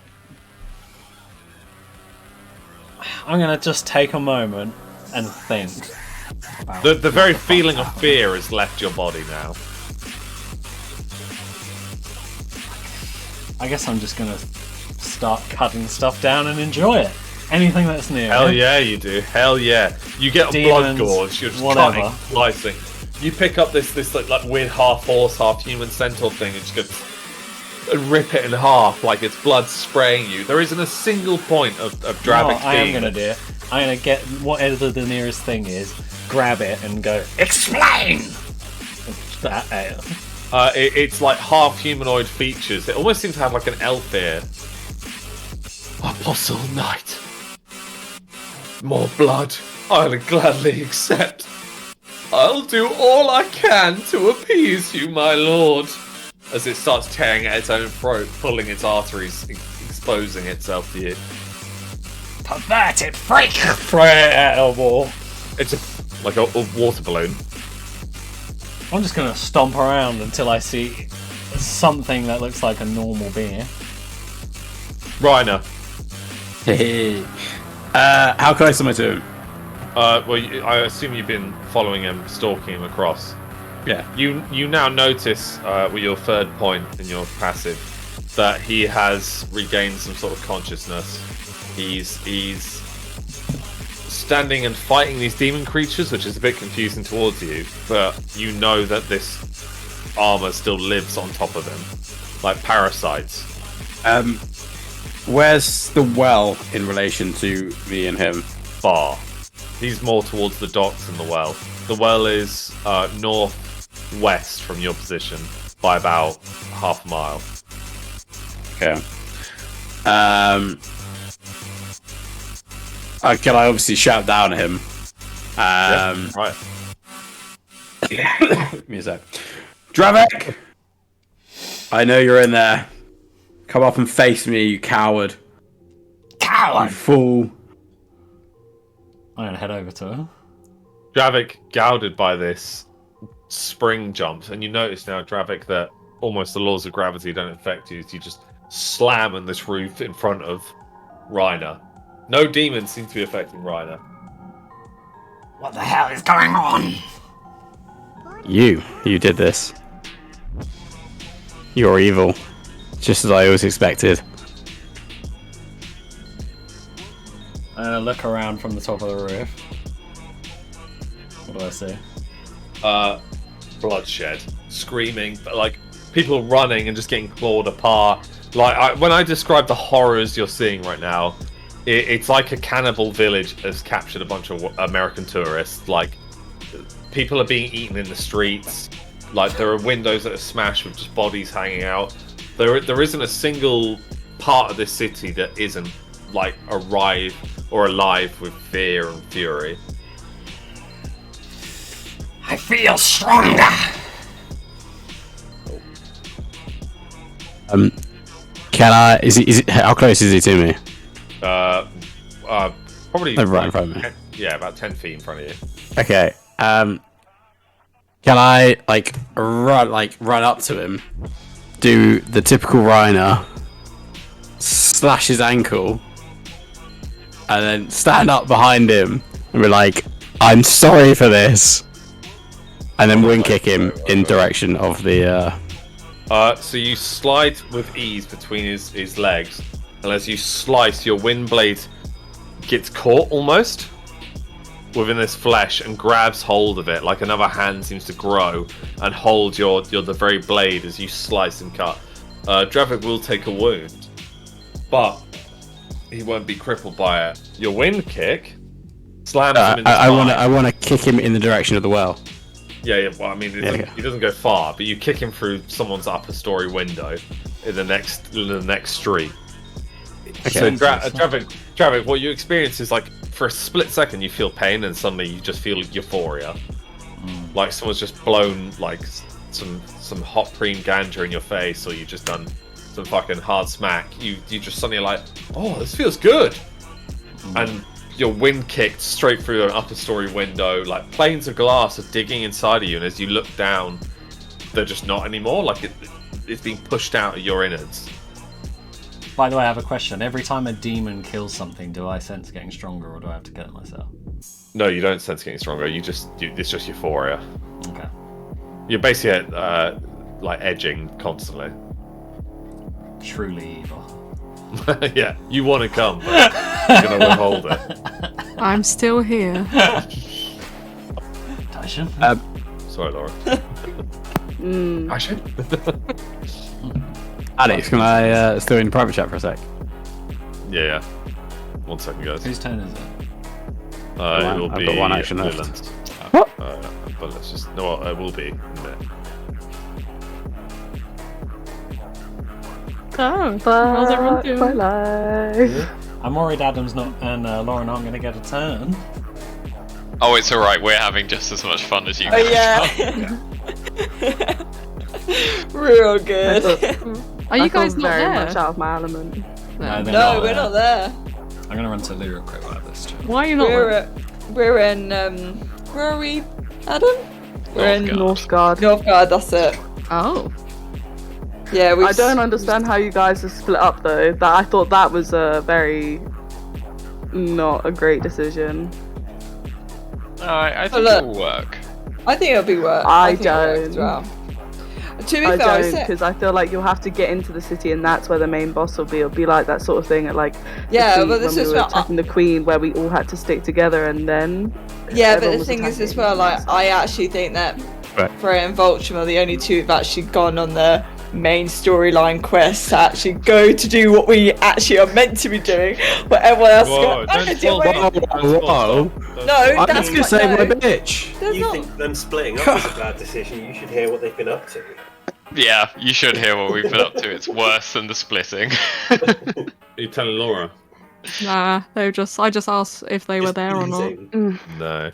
[SPEAKER 4] I'm gonna just take a moment and think.
[SPEAKER 1] The very feeling of fear has left your body now.
[SPEAKER 4] I guess I'm just gonna start cutting stuff down and enjoy it. Anything that's near.
[SPEAKER 1] Hell yeah, you do. Hell yeah. You get a blood gorge. You're just cutting, slicing. You pick up this like weird half horse, half human centaur thing, and just go and rip it in half like it's blood spraying you. There isn't a single point of Dravik.
[SPEAKER 4] I am gonna do it. I'm gonna get whatever the nearest thing is, grab it, and go. Explain.
[SPEAKER 1] It's like half humanoid features. It almost seems to have like an elf ear. Apostle Knight. More blood. I'll gladly accept. I'll do all I can to appease you, my lord. As it starts tearing at its own throat, pulling its arteries, exposing itself to you.
[SPEAKER 10] Perverted freak!
[SPEAKER 4] Throw it at a wall.
[SPEAKER 1] It's like a water balloon.
[SPEAKER 4] I'm just gonna stomp around until I see something that looks like a normal being.
[SPEAKER 1] Reiner.
[SPEAKER 5] Hey. How close am I to him?
[SPEAKER 1] Well, I assume you've been following him, stalking him across.
[SPEAKER 5] Yeah.
[SPEAKER 1] You now notice, with your third point in your passive, that he has regained some sort of consciousness. He's standing and fighting these demon creatures, which is a bit confusing towards you, but you know that this armor still lives on top of him, like parasites.
[SPEAKER 5] Where's the well in relation to me and him?
[SPEAKER 1] Far. He's more towards the docks than the well. The well is northwest from your position by about half a mile.
[SPEAKER 5] Okay. Can I obviously shout down at him?
[SPEAKER 1] Yeah, right.
[SPEAKER 5] Give me a sec. Dravik! I know you're in there. Come up and face me, you coward.
[SPEAKER 10] Coward!
[SPEAKER 5] You fool.
[SPEAKER 4] I'm gonna head over to her.
[SPEAKER 1] Dravik, gouged by this, spring jumps, and you notice now, Dravik, that almost the laws of gravity don't affect you. You just slam on this roof in front of Reiner. No demons seem to be affecting Reiner.
[SPEAKER 10] What the hell is going on?
[SPEAKER 5] You did this. You're evil. Just as I always expected.
[SPEAKER 4] I'm gonna look around from the top of the roof. What do I see?
[SPEAKER 1] Bloodshed, screaming, but like people running and just getting clawed apart. Like when I describe the horrors you're seeing right now, it's like a cannibal village has captured a bunch of American tourists. Like people are being eaten in the streets. Like there are windows that are smashed with just bodies hanging out. There isn't a single part of this city that isn't like alive with fear and fury.
[SPEAKER 10] I feel stronger.
[SPEAKER 5] Can I? Is he? How close is he to me?
[SPEAKER 1] Probably
[SPEAKER 5] right in front of me.
[SPEAKER 1] Yeah, about 10 feet in front of you.
[SPEAKER 5] Okay. Can I run up to him, do the typical Reiner, slash his ankle, and then stand up behind him and be like, "I'm sorry for this," and then wing kick him in direction of the.
[SPEAKER 1] So you slide with ease between his legs, and as you slice, your wind blade gets caught almost within this flesh and grabs hold of it, like another hand seems to grow and hold the very blade as you slice and cut. Dravik will take a wound, but he won't be crippled by it. Your wind kick slams him in the
[SPEAKER 5] I want to kick him in the direction of the well.
[SPEAKER 1] Yeah. Well, I mean, he doesn't go far, but you kick him through someone's upper story window in the next street.
[SPEAKER 5] Okay.
[SPEAKER 1] So, Dravik, what you experience is like for a split second you feel pain, and suddenly you just feel euphoria, like someone's just blown like some hot cream ganja in your face, or you just done some fucking hard smack. You just suddenly like, oh, this feels good, and your wind kicked straight through an upper story window. Like planes of glass are digging inside of you, and as you look down, they're just not anymore. Like it's being pushed out of your innards.
[SPEAKER 4] By the way, I have a question. Every time a demon kills something, do I sense getting stronger, or do I have to get it myself?
[SPEAKER 1] No, you don't sense getting stronger. It's just euphoria.
[SPEAKER 4] Okay.
[SPEAKER 1] You're basically like edging constantly.
[SPEAKER 4] Truly evil.
[SPEAKER 1] Yeah, you want to come, but you're gonna withhold it.
[SPEAKER 8] I'm still here.
[SPEAKER 4] Tyson?
[SPEAKER 1] Sorry, Laura. Tyson?
[SPEAKER 5] Alex, can I still in private chat for a sec?
[SPEAKER 1] Yeah. 1 second, guys.
[SPEAKER 4] Whose turn is it?
[SPEAKER 1] It will
[SPEAKER 5] I've
[SPEAKER 1] be
[SPEAKER 5] got one action left.
[SPEAKER 1] Leland's. But let's just it will be in a minute.
[SPEAKER 8] Oh, how's everyone doing?
[SPEAKER 6] My life.
[SPEAKER 4] I'm worried Adam's not and Lauren aren't going to get a turn.
[SPEAKER 3] Oh, it's alright, we're having just as much fun as you
[SPEAKER 7] Oh
[SPEAKER 3] guys.
[SPEAKER 7] yeah. Real good.
[SPEAKER 8] Are you
[SPEAKER 6] I feel
[SPEAKER 8] guys not
[SPEAKER 6] very
[SPEAKER 8] there?
[SPEAKER 6] much out of my element.
[SPEAKER 4] No, they're
[SPEAKER 7] No, we're not there.
[SPEAKER 4] I'm going to run to Lou real quick while I have this chat.
[SPEAKER 8] Why are you not there?
[SPEAKER 7] We're in where are we, Adam? We're in
[SPEAKER 3] Northgard.
[SPEAKER 6] Northgard.
[SPEAKER 7] That's it.
[SPEAKER 8] Oh.
[SPEAKER 7] Yeah,
[SPEAKER 6] I don't understand how you guys are split up though. That I thought that was a very not a great decision.
[SPEAKER 3] I think
[SPEAKER 7] look.
[SPEAKER 3] it will work.
[SPEAKER 7] I think it'll be work.
[SPEAKER 6] I
[SPEAKER 7] think it'll work as
[SPEAKER 6] don't.
[SPEAKER 7] well. To be
[SPEAKER 6] I
[SPEAKER 7] fair,
[SPEAKER 6] don't, because I feel like you'll have to get into the city, and that's where the main boss will be. It'll be like that sort of thing at like
[SPEAKER 7] Yeah,
[SPEAKER 6] the
[SPEAKER 7] but this
[SPEAKER 6] when
[SPEAKER 7] is
[SPEAKER 6] we were
[SPEAKER 7] what
[SPEAKER 6] attacking the Queen, where we all had to stick together, and then
[SPEAKER 7] Yeah, but
[SPEAKER 6] everyone
[SPEAKER 7] the
[SPEAKER 6] was
[SPEAKER 7] thing is as
[SPEAKER 6] attacking.
[SPEAKER 7] well, like I actually think that
[SPEAKER 5] Right.
[SPEAKER 7] Freya and Vulture are the only two who've actually gone on the main storyline quest to actually go to do what we actually are meant to be doing. But everyone else
[SPEAKER 1] Whoa,
[SPEAKER 7] is going,
[SPEAKER 1] don't spoil
[SPEAKER 7] No,
[SPEAKER 5] I'm
[SPEAKER 7] that's
[SPEAKER 5] just gonna
[SPEAKER 7] not-
[SPEAKER 5] say
[SPEAKER 7] no.
[SPEAKER 5] my bitch.
[SPEAKER 7] There's
[SPEAKER 2] You
[SPEAKER 7] not-
[SPEAKER 2] think them splitting up was a bad decision? You should hear what they've been up to.
[SPEAKER 3] Yeah, you should hear what we've been up to. It's worse than the splitting.
[SPEAKER 1] Are you telling Laura?
[SPEAKER 8] Nah, I just asked if they were there or not.
[SPEAKER 1] No.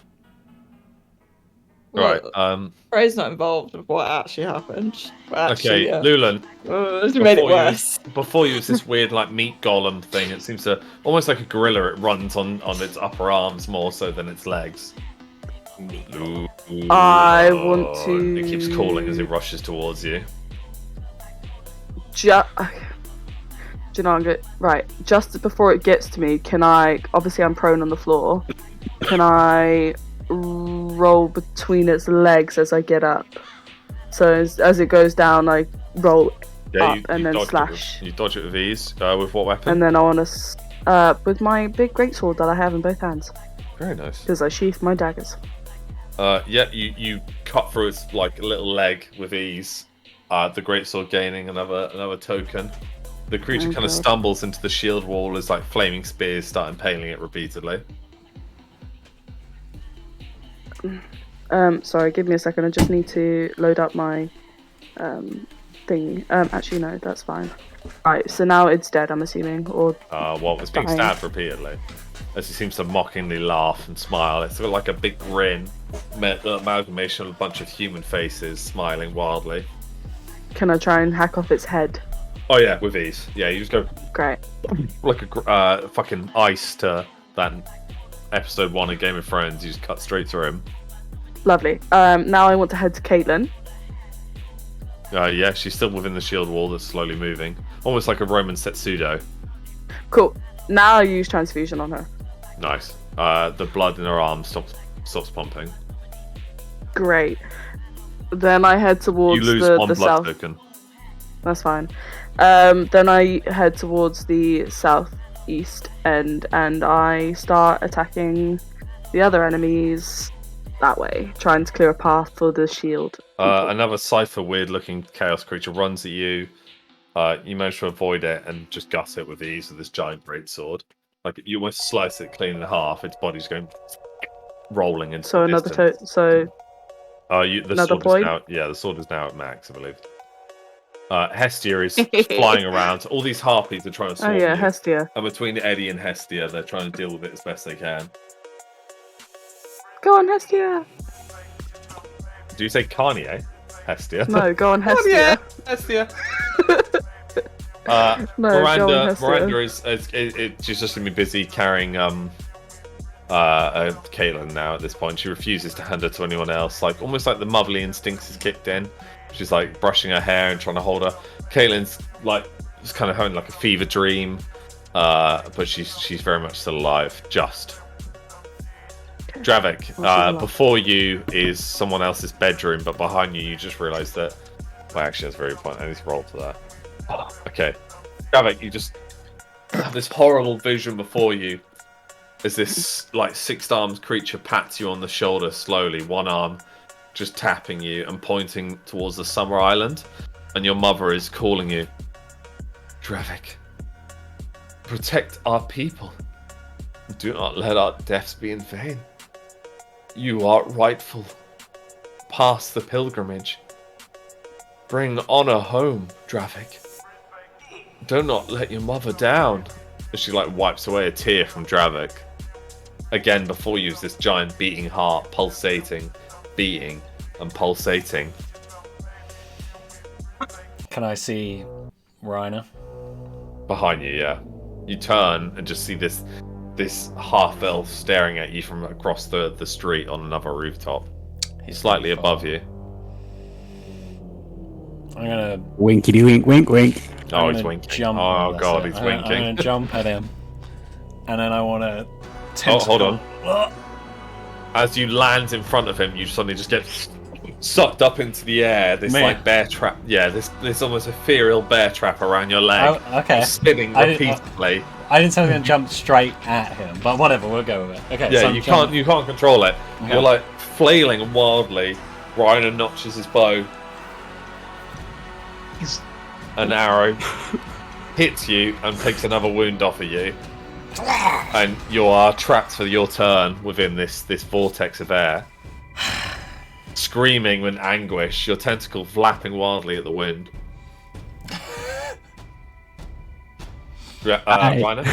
[SPEAKER 7] Well,
[SPEAKER 1] Right.
[SPEAKER 7] Freya's not involved with what actually happened. But actually,
[SPEAKER 1] Okay, Lulan.
[SPEAKER 7] it's made it
[SPEAKER 1] before you-
[SPEAKER 7] worse.
[SPEAKER 1] Before you was this weird like meat golem thing. It seems to almost like a gorilla. It runs on its upper arms more so than its legs. Ooh,
[SPEAKER 6] I want to-
[SPEAKER 1] It keeps calling as it rushes towards you.
[SPEAKER 6] Right, just before it gets to me, can I? Obviously, I'm prone on the floor. Can I roll between its legs as I get up? So as it goes down, I roll up and then
[SPEAKER 1] dodge
[SPEAKER 6] slash.
[SPEAKER 1] You dodge it with ease. With what weapon?
[SPEAKER 6] And then I want to, with my big greatsword that I have in both hands,
[SPEAKER 1] Very nice.
[SPEAKER 6] because I sheath my daggers.
[SPEAKER 1] Yeah, you cut through its like little leg with ease. The greatsword gaining another token. The creature kind of stumbles into the shield wall as like flaming spears start impaling it repeatedly.
[SPEAKER 6] Sorry, give me a second. I just need to load up my thing. Actually, no, that's fine. Right, so now it's dead, I'm assuming, or
[SPEAKER 1] What was being
[SPEAKER 6] dying.
[SPEAKER 1] stabbed repeatedly, as he seems to mockingly laugh and smile. It's got like a big grin, amalgamation of a bunch of human faces smiling wildly.
[SPEAKER 6] Can I try and hack off its head?
[SPEAKER 1] Oh yeah, with ease. Yeah, you just go
[SPEAKER 6] Great.
[SPEAKER 1] like a fucking ice to that episode 1 of Game of Thrones. You just cut straight through him.
[SPEAKER 6] Lovely. Now I want to head to Caitlin.
[SPEAKER 1] Yeah, she's still within the shield wall that's slowly moving, almost like a Roman Setsudo.
[SPEAKER 6] Cool. Now I use transfusion on her.
[SPEAKER 1] Nice. The blood in her arm stops pumping.
[SPEAKER 6] Great. Then I head towards
[SPEAKER 1] You lose
[SPEAKER 6] the
[SPEAKER 1] one blood
[SPEAKER 6] south.
[SPEAKER 1] token.
[SPEAKER 6] That's fine. Then I head towards the southeast end and I start attacking the other enemies that way, trying to clear a path for the shield.
[SPEAKER 1] Another cipher weird looking chaos creature runs at you. You manage to avoid it and just gut it with ease with this giant greatsword. Like you almost slice it clean in half. Its body's going rolling into
[SPEAKER 6] So
[SPEAKER 1] the
[SPEAKER 6] another
[SPEAKER 1] distance.
[SPEAKER 6] so
[SPEAKER 1] The
[SPEAKER 6] another
[SPEAKER 1] sword
[SPEAKER 6] point?
[SPEAKER 1] is now. Yeah, the sword is now at max, I believe. Hestia is flying around. All these harpies are trying to swarm
[SPEAKER 6] oh yeah,
[SPEAKER 1] you.
[SPEAKER 6] Hestia.
[SPEAKER 1] And between Eddie and Hestia, they're trying to deal with it as best they can.
[SPEAKER 6] Go on, Hestia.
[SPEAKER 1] Do you say Kanye? Hestia?
[SPEAKER 6] No, go on, Hestia.
[SPEAKER 1] Hestia.
[SPEAKER 6] No, go on,
[SPEAKER 1] Miranda
[SPEAKER 6] Hestia.
[SPEAKER 1] she's just gonna be busy carrying Caitlin now at this point. She refuses to hand her to anyone else. Like almost like the motherly instincts is kicked in. She's like brushing her hair and trying to hold her. Caitlin's like just kind of having like a fever dream, but she's very much still alive. Just Dravik, before you is someone else's bedroom, but behind you just realise that. Well, actually, that's very important. I need to roll for that. Okay, Dravik, you just have this horrible vision before you as this like six-armed creature pats you on the shoulder slowly, one arm just tapping you and pointing towards the summer island, and your mother is calling you. Dravik, protect our people. Do not let our deaths be in vain. You are rightful. Pass the pilgrimage. Bring honor home, Dravik. Do not let your mother down. As she like wipes away a tear from Dravik. Again, before you is this giant beating heart, pulsating, beating, and pulsating.
[SPEAKER 4] Can I see Reiner?
[SPEAKER 1] Behind you, yeah. You turn and just see this half-elf staring at you from across the street on another rooftop. He's slightly above you.
[SPEAKER 4] I'm gonna
[SPEAKER 5] winkety wink, wink, wink.
[SPEAKER 1] Oh, he's winking. Oh god, he's winking.
[SPEAKER 4] I'm gonna jump at him, and then I want to.
[SPEAKER 1] Oh, hold on. As you land in front of him, you suddenly just get sucked up into the air. This like bear trap. Yeah, this almost ethereal bear trap around your leg.
[SPEAKER 4] Oh, okay.
[SPEAKER 1] Spinning repeatedly.
[SPEAKER 4] I didn't say I was gonna jump straight at him, but whatever, we'll go with it. Okay.
[SPEAKER 1] Yeah,
[SPEAKER 4] so
[SPEAKER 1] you can't control it. Okay. You're like flailing wildly. Reiner notches his bow. An arrow hits you and takes another wound off of you, and you are trapped for your turn within this vortex of air, screaming in anguish, your tentacle flapping wildly at the wind. Reiner?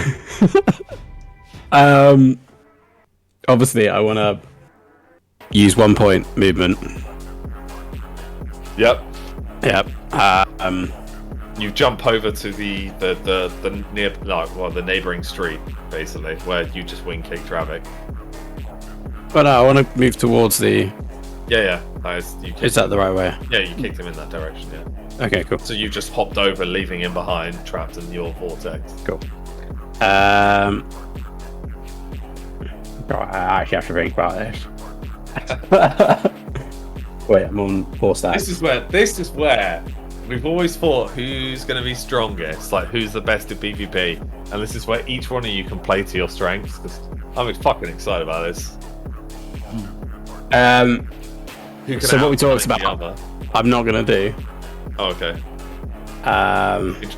[SPEAKER 5] Obviously, I want to use 1 point movement.
[SPEAKER 1] Yep.
[SPEAKER 5] You
[SPEAKER 1] jump over to the neighbouring street, basically, where you just wing kick Dravik.
[SPEAKER 5] But I want to move towards the.
[SPEAKER 1] Yeah.
[SPEAKER 5] Is that the right way?
[SPEAKER 1] Yeah, you kicked him in that direction. Yeah.
[SPEAKER 5] Okay, cool.
[SPEAKER 1] So you just hopped over, leaving him behind, trapped in your vortex.
[SPEAKER 5] Cool. I actually have to think about this. Wait, I'm on 4 stats.
[SPEAKER 1] This is where we've always thought who's going to be strongest, like who's the best at PvP, and this is where each one of you can play to your strengths. Cause I'm fucking excited about this.
[SPEAKER 5] So what we talked about, I'm not going to do.
[SPEAKER 1] Oh, okay.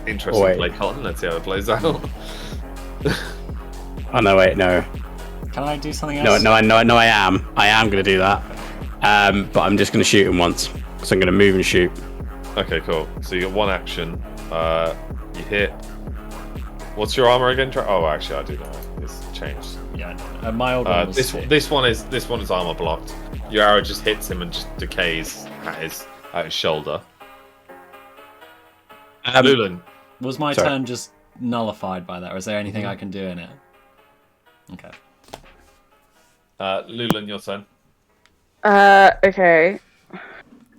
[SPEAKER 1] Interesting play, Colin. Let's see how it plays out.
[SPEAKER 5] Oh no! Wait, no.
[SPEAKER 4] Can I do something else?
[SPEAKER 5] No, I am. I am going to do that. But I'm just going to shoot him once. So I'm going to move and shoot.
[SPEAKER 1] Okay, cool. So you got one action. You hit. What's your armor again? Oh, actually, I do know. It's changed.
[SPEAKER 4] Yeah, my old one was
[SPEAKER 1] this one is armor blocked. Your arrow just hits him and just decays at his shoulder. Lulan.
[SPEAKER 4] Was my turn just nullified by that, or is there anything I can do in it? Okay.
[SPEAKER 1] Lulan, your turn.
[SPEAKER 6] Okay.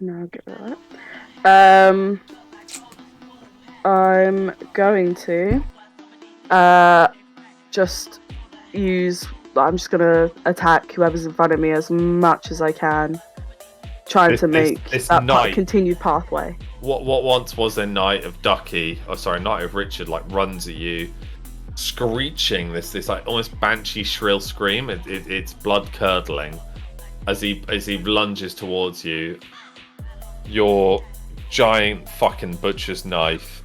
[SPEAKER 6] No, I'll get rid of that. I'm going to just use. I'm just gonna attack whoever's in front of me as much as I can, trying to make that continued pathway.
[SPEAKER 1] What once was a Knight of Ducky, Knight of Richard, like runs at you, screeching this like almost banshee shrill scream. It's blood curdling as he lunges towards you. Your giant fucking butcher's knife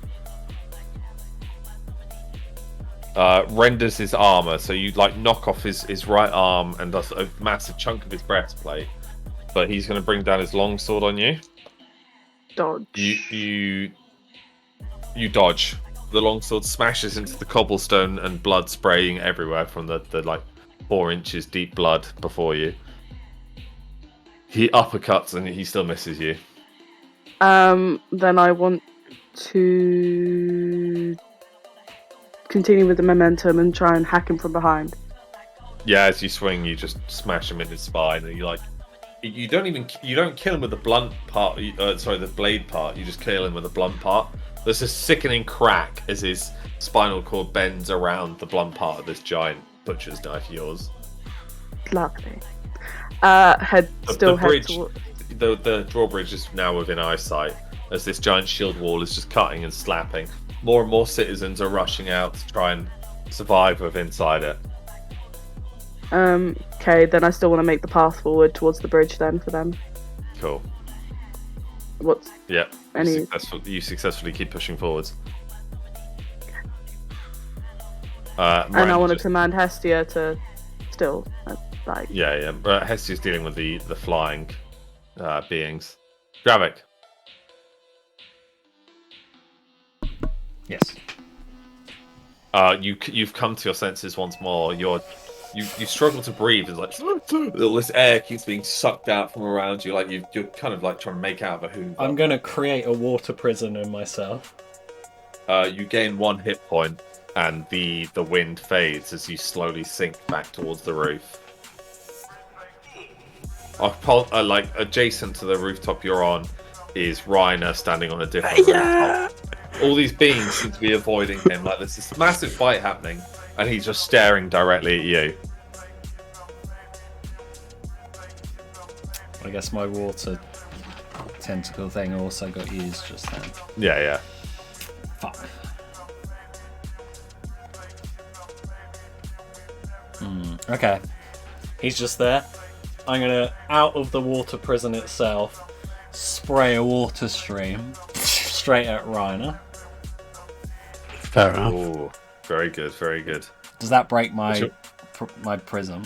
[SPEAKER 1] renders his armor. So you like knock off his right arm and does a massive chunk of his breastplate. But he's going to bring down his longsword on you.
[SPEAKER 6] Dodge.
[SPEAKER 1] You dodge. The longsword smashes into the cobblestone and blood spraying everywhere from the like 4 inches deep blood before you. He uppercuts and he still misses you.
[SPEAKER 6] Then I want to continue with the momentum and try and hack him from behind.
[SPEAKER 1] Yeah, as you swing, you just smash him in his spine, and you don't kill him with the blunt part. The blade part. You just kill him with the blunt part. There's a sickening crack as his spinal cord bends around the blunt part of this giant butcher's knife of yours.
[SPEAKER 6] Lovely. Head
[SPEAKER 1] bridge,
[SPEAKER 6] toward...
[SPEAKER 1] the drawbridge is now within eyesight as this giant shield wall is just cutting and slapping. More and more citizens are rushing out to try and survive with inside it.
[SPEAKER 6] Okay, then I still want to make the path forward towards the bridge then for them.
[SPEAKER 1] Cool.
[SPEAKER 6] What's...
[SPEAKER 1] Yeah.
[SPEAKER 6] Any...
[SPEAKER 1] You successfully keep pushing forwards.
[SPEAKER 6] And I want to command Hestia to still, like...
[SPEAKER 1] Yeah. Hestia's dealing with the flying beings. Dravik.
[SPEAKER 4] Yes.
[SPEAKER 1] You've come to your senses once more. You struggle to breathe. It's like all this air keeps being sucked out from around you. Like you're kind of like trying to make out of a Hoover.
[SPEAKER 4] I'm gonna create a water prison in myself.
[SPEAKER 1] You gain 1 hit point, and the wind fades as you slowly sink back towards the roof. Like adjacent to the rooftop you're on is Reiner standing on a different rooftop. All these beings seem to be avoiding him. Like there's this massive fight happening, and he's just staring directly at you.
[SPEAKER 4] I guess my water tentacle thing also got used just then.
[SPEAKER 1] Yeah.
[SPEAKER 4] Fuck. Okay. He's just there. I'm gonna, out of the water prison itself, spray a water stream straight at Reiner.
[SPEAKER 5] Fair enough.
[SPEAKER 1] Ooh, very good, very good.
[SPEAKER 4] Does that break my my prism?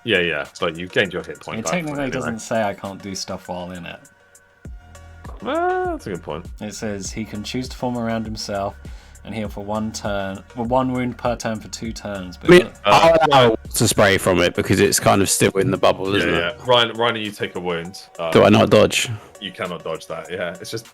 [SPEAKER 1] Yeah, but you've gained your hit point.
[SPEAKER 4] It technically doesn't say I can't do stuff while in it.
[SPEAKER 1] That's a good point.
[SPEAKER 4] It says he can choose to form around himself and heal for 1 turn, well, 1 wound per turn for 2 turns. But
[SPEAKER 5] I'll allow water spray from it because it's kind of still in the bubble, isn't it?
[SPEAKER 1] Yeah. Reiner, you take a wound.
[SPEAKER 5] Do I not dodge?
[SPEAKER 1] You cannot dodge that. Yeah, it's just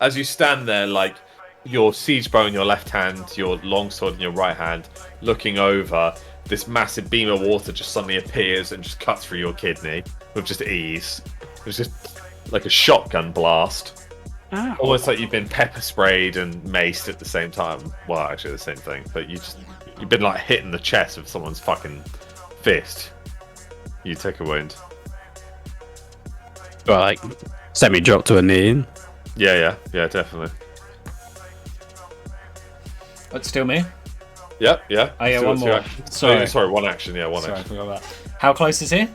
[SPEAKER 1] as you stand there, like your siege bow in your left hand, your longsword in your right hand, looking over. This massive beam of water just suddenly appears and just cuts through your kidney with just ease. It's just like a shotgun blast.
[SPEAKER 5] Ow.
[SPEAKER 1] Almost like you've been pepper sprayed and maced at the same time. Well, actually the same thing. But you've been like hit in the chest with someone's fucking fist. You take a wound.
[SPEAKER 5] Well, like semi-drop to a knee.
[SPEAKER 1] Yeah, definitely.
[SPEAKER 4] But still me?
[SPEAKER 1] Yep, yeah.
[SPEAKER 4] Oh, yeah,
[SPEAKER 1] So
[SPEAKER 4] one
[SPEAKER 1] what's your
[SPEAKER 4] more.
[SPEAKER 1] action?
[SPEAKER 4] Sorry.
[SPEAKER 1] Sorry, one action. Yeah, one
[SPEAKER 4] Sorry, I
[SPEAKER 1] action.
[SPEAKER 4] forgot about that. How close is he?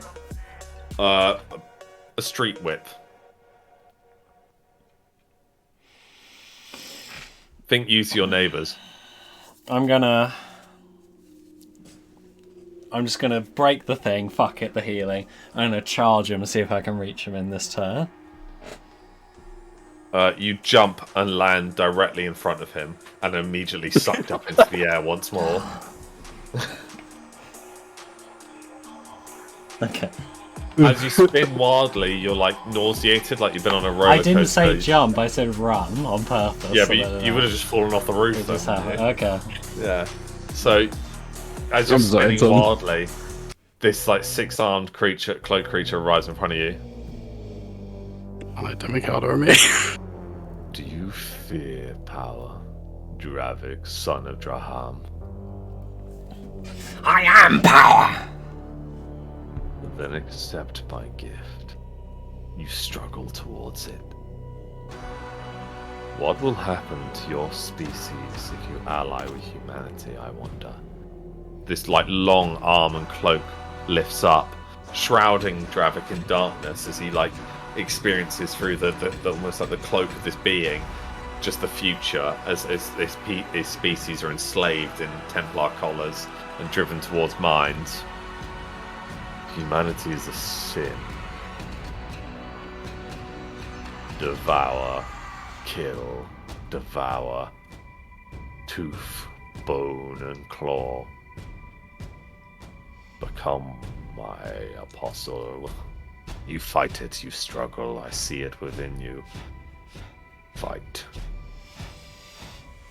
[SPEAKER 1] A street width. Think you to your neighbours.
[SPEAKER 4] I'm just gonna break the thing, fuck it, the healing. I'm gonna charge him and see if I can reach him in this turn.
[SPEAKER 1] You jump and land directly in front of him and immediately sucked up into the air once more.
[SPEAKER 4] Okay.
[SPEAKER 1] As you spin wildly, you're like nauseated, like you've been on a roller
[SPEAKER 4] I
[SPEAKER 1] coaster.
[SPEAKER 4] didn't say jump, I said run on purpose.
[SPEAKER 1] Yeah,
[SPEAKER 4] so
[SPEAKER 1] but you would have just fallen off the roof.
[SPEAKER 4] it
[SPEAKER 1] Though,
[SPEAKER 4] just
[SPEAKER 1] wouldn't
[SPEAKER 4] happened.
[SPEAKER 1] you?
[SPEAKER 4] Okay.
[SPEAKER 1] Yeah. So, as you're spinning wildly, this like 6-armed creature, cloaked creature, arrives in front of you.
[SPEAKER 5] Oh, don't make it harder on me.
[SPEAKER 1] Do you fear power, Dravik, son of Draham?
[SPEAKER 10] I am power!
[SPEAKER 1] Then accept my gift. You struggle towards it. What will happen to your species if you ally with humanity, I wonder? This like long arm and cloak lifts up, shrouding Dravik in darkness as he like experiences through the almost like the cloak of this being, just the future as his species are enslaved in Templar collars and driven towards mines. Humanity is a sin. Devour, kill, devour, tooth, bone, and claw. Become my apostle. You fight it, you struggle, I see it within you. Fight.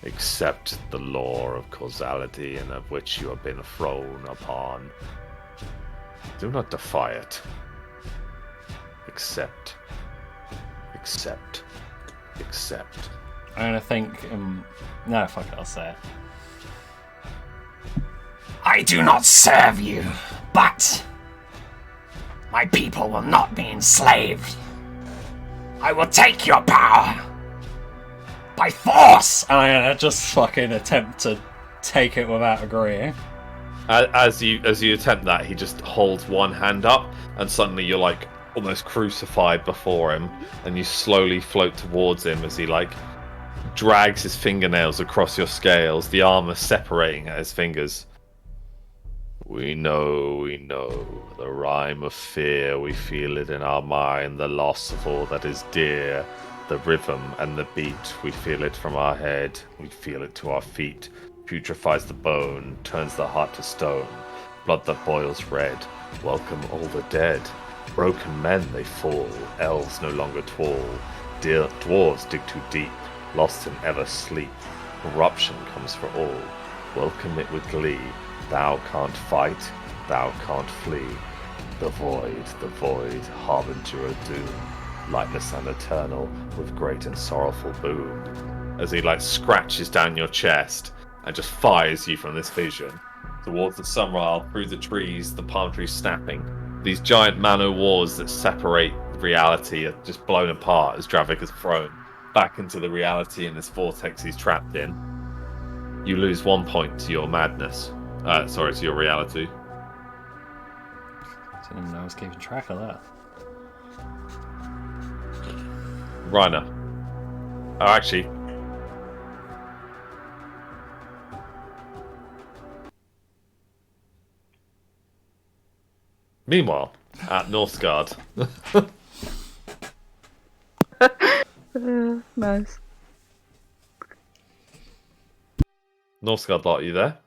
[SPEAKER 1] Accept the law of causality and of which you have been thrown upon. Do not defy it. Accept. Accept. Accept.
[SPEAKER 4] I'm gonna think. No, fuck it, I'll say it.
[SPEAKER 10] I do not serve you, but my people will not be enslaved. I will take your power by force.
[SPEAKER 4] And I'm gonna just fucking attempt to take it without agreeing.
[SPEAKER 1] As you attempt that, he just holds one hand up, and suddenly you're like almost crucified before him, and you slowly float towards him as he like drags his fingernails across your scales, the armor separating at his fingers. We know, the rhyme of fear, we feel it in our mind, the loss of all that is dear, the rhythm and the beat, we feel it from our head, we feel it to our feet, putrefies the bone, turns the heart to stone, blood that boils red, welcome all the dead, broken men they fall, elves no longer tall, dwarves dig too deep, lost in ever sleep, corruption comes for all, welcome it with glee. Thou can't fight, thou can't flee. The void, harbinger of doom, lightless and eternal, with great and sorrowful boom. As he like scratches down your chest and just fires you from this vision towards the sunrise, through the trees, the palm trees snapping. These giant man-o'-wars that separate reality are just blown apart as Dravik is thrown back into the reality in this vortex he's trapped in. You lose 1 point to your madness. To your reality.
[SPEAKER 4] I didn't even know I was keeping track of that.
[SPEAKER 1] Reiner. Oh, actually. Meanwhile, at Northgard.
[SPEAKER 6] Nice.
[SPEAKER 1] Northgard, are you there?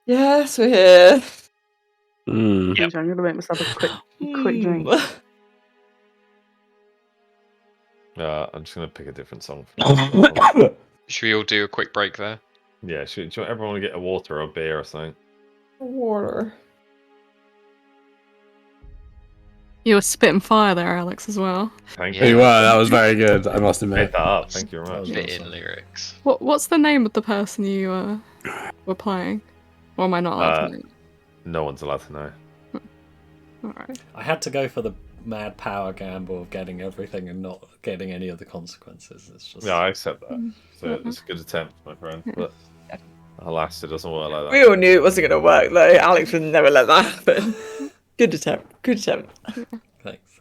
[SPEAKER 7] Yes, we're here.
[SPEAKER 6] I'm gonna make myself a quick drink.
[SPEAKER 1] I'm just gonna pick a different song. For
[SPEAKER 3] Should we all do a quick break there?
[SPEAKER 1] Yeah, do you want everyone to get a water or a beer or something?
[SPEAKER 7] Water.
[SPEAKER 8] You were spitting fire there, Alex, as well.
[SPEAKER 1] Thank
[SPEAKER 5] You were, that was very good, I must admit.
[SPEAKER 1] Made that up. Thank you very much.
[SPEAKER 3] Fit in lyrics.
[SPEAKER 8] What's the name of the person you were playing? Or am I not allowed to know?
[SPEAKER 1] No one's allowed to know.
[SPEAKER 8] Alright.
[SPEAKER 4] I had to go for the mad power gamble of getting everything and not getting any of the consequences. It's just...
[SPEAKER 1] Yeah, I accept that. So it's a good attempt, my friend. But alas, it doesn't work like that.
[SPEAKER 7] We all knew it wasn't going to work, though. Alex would never let that happen. Good attempt. Good attempt.
[SPEAKER 4] Thanks.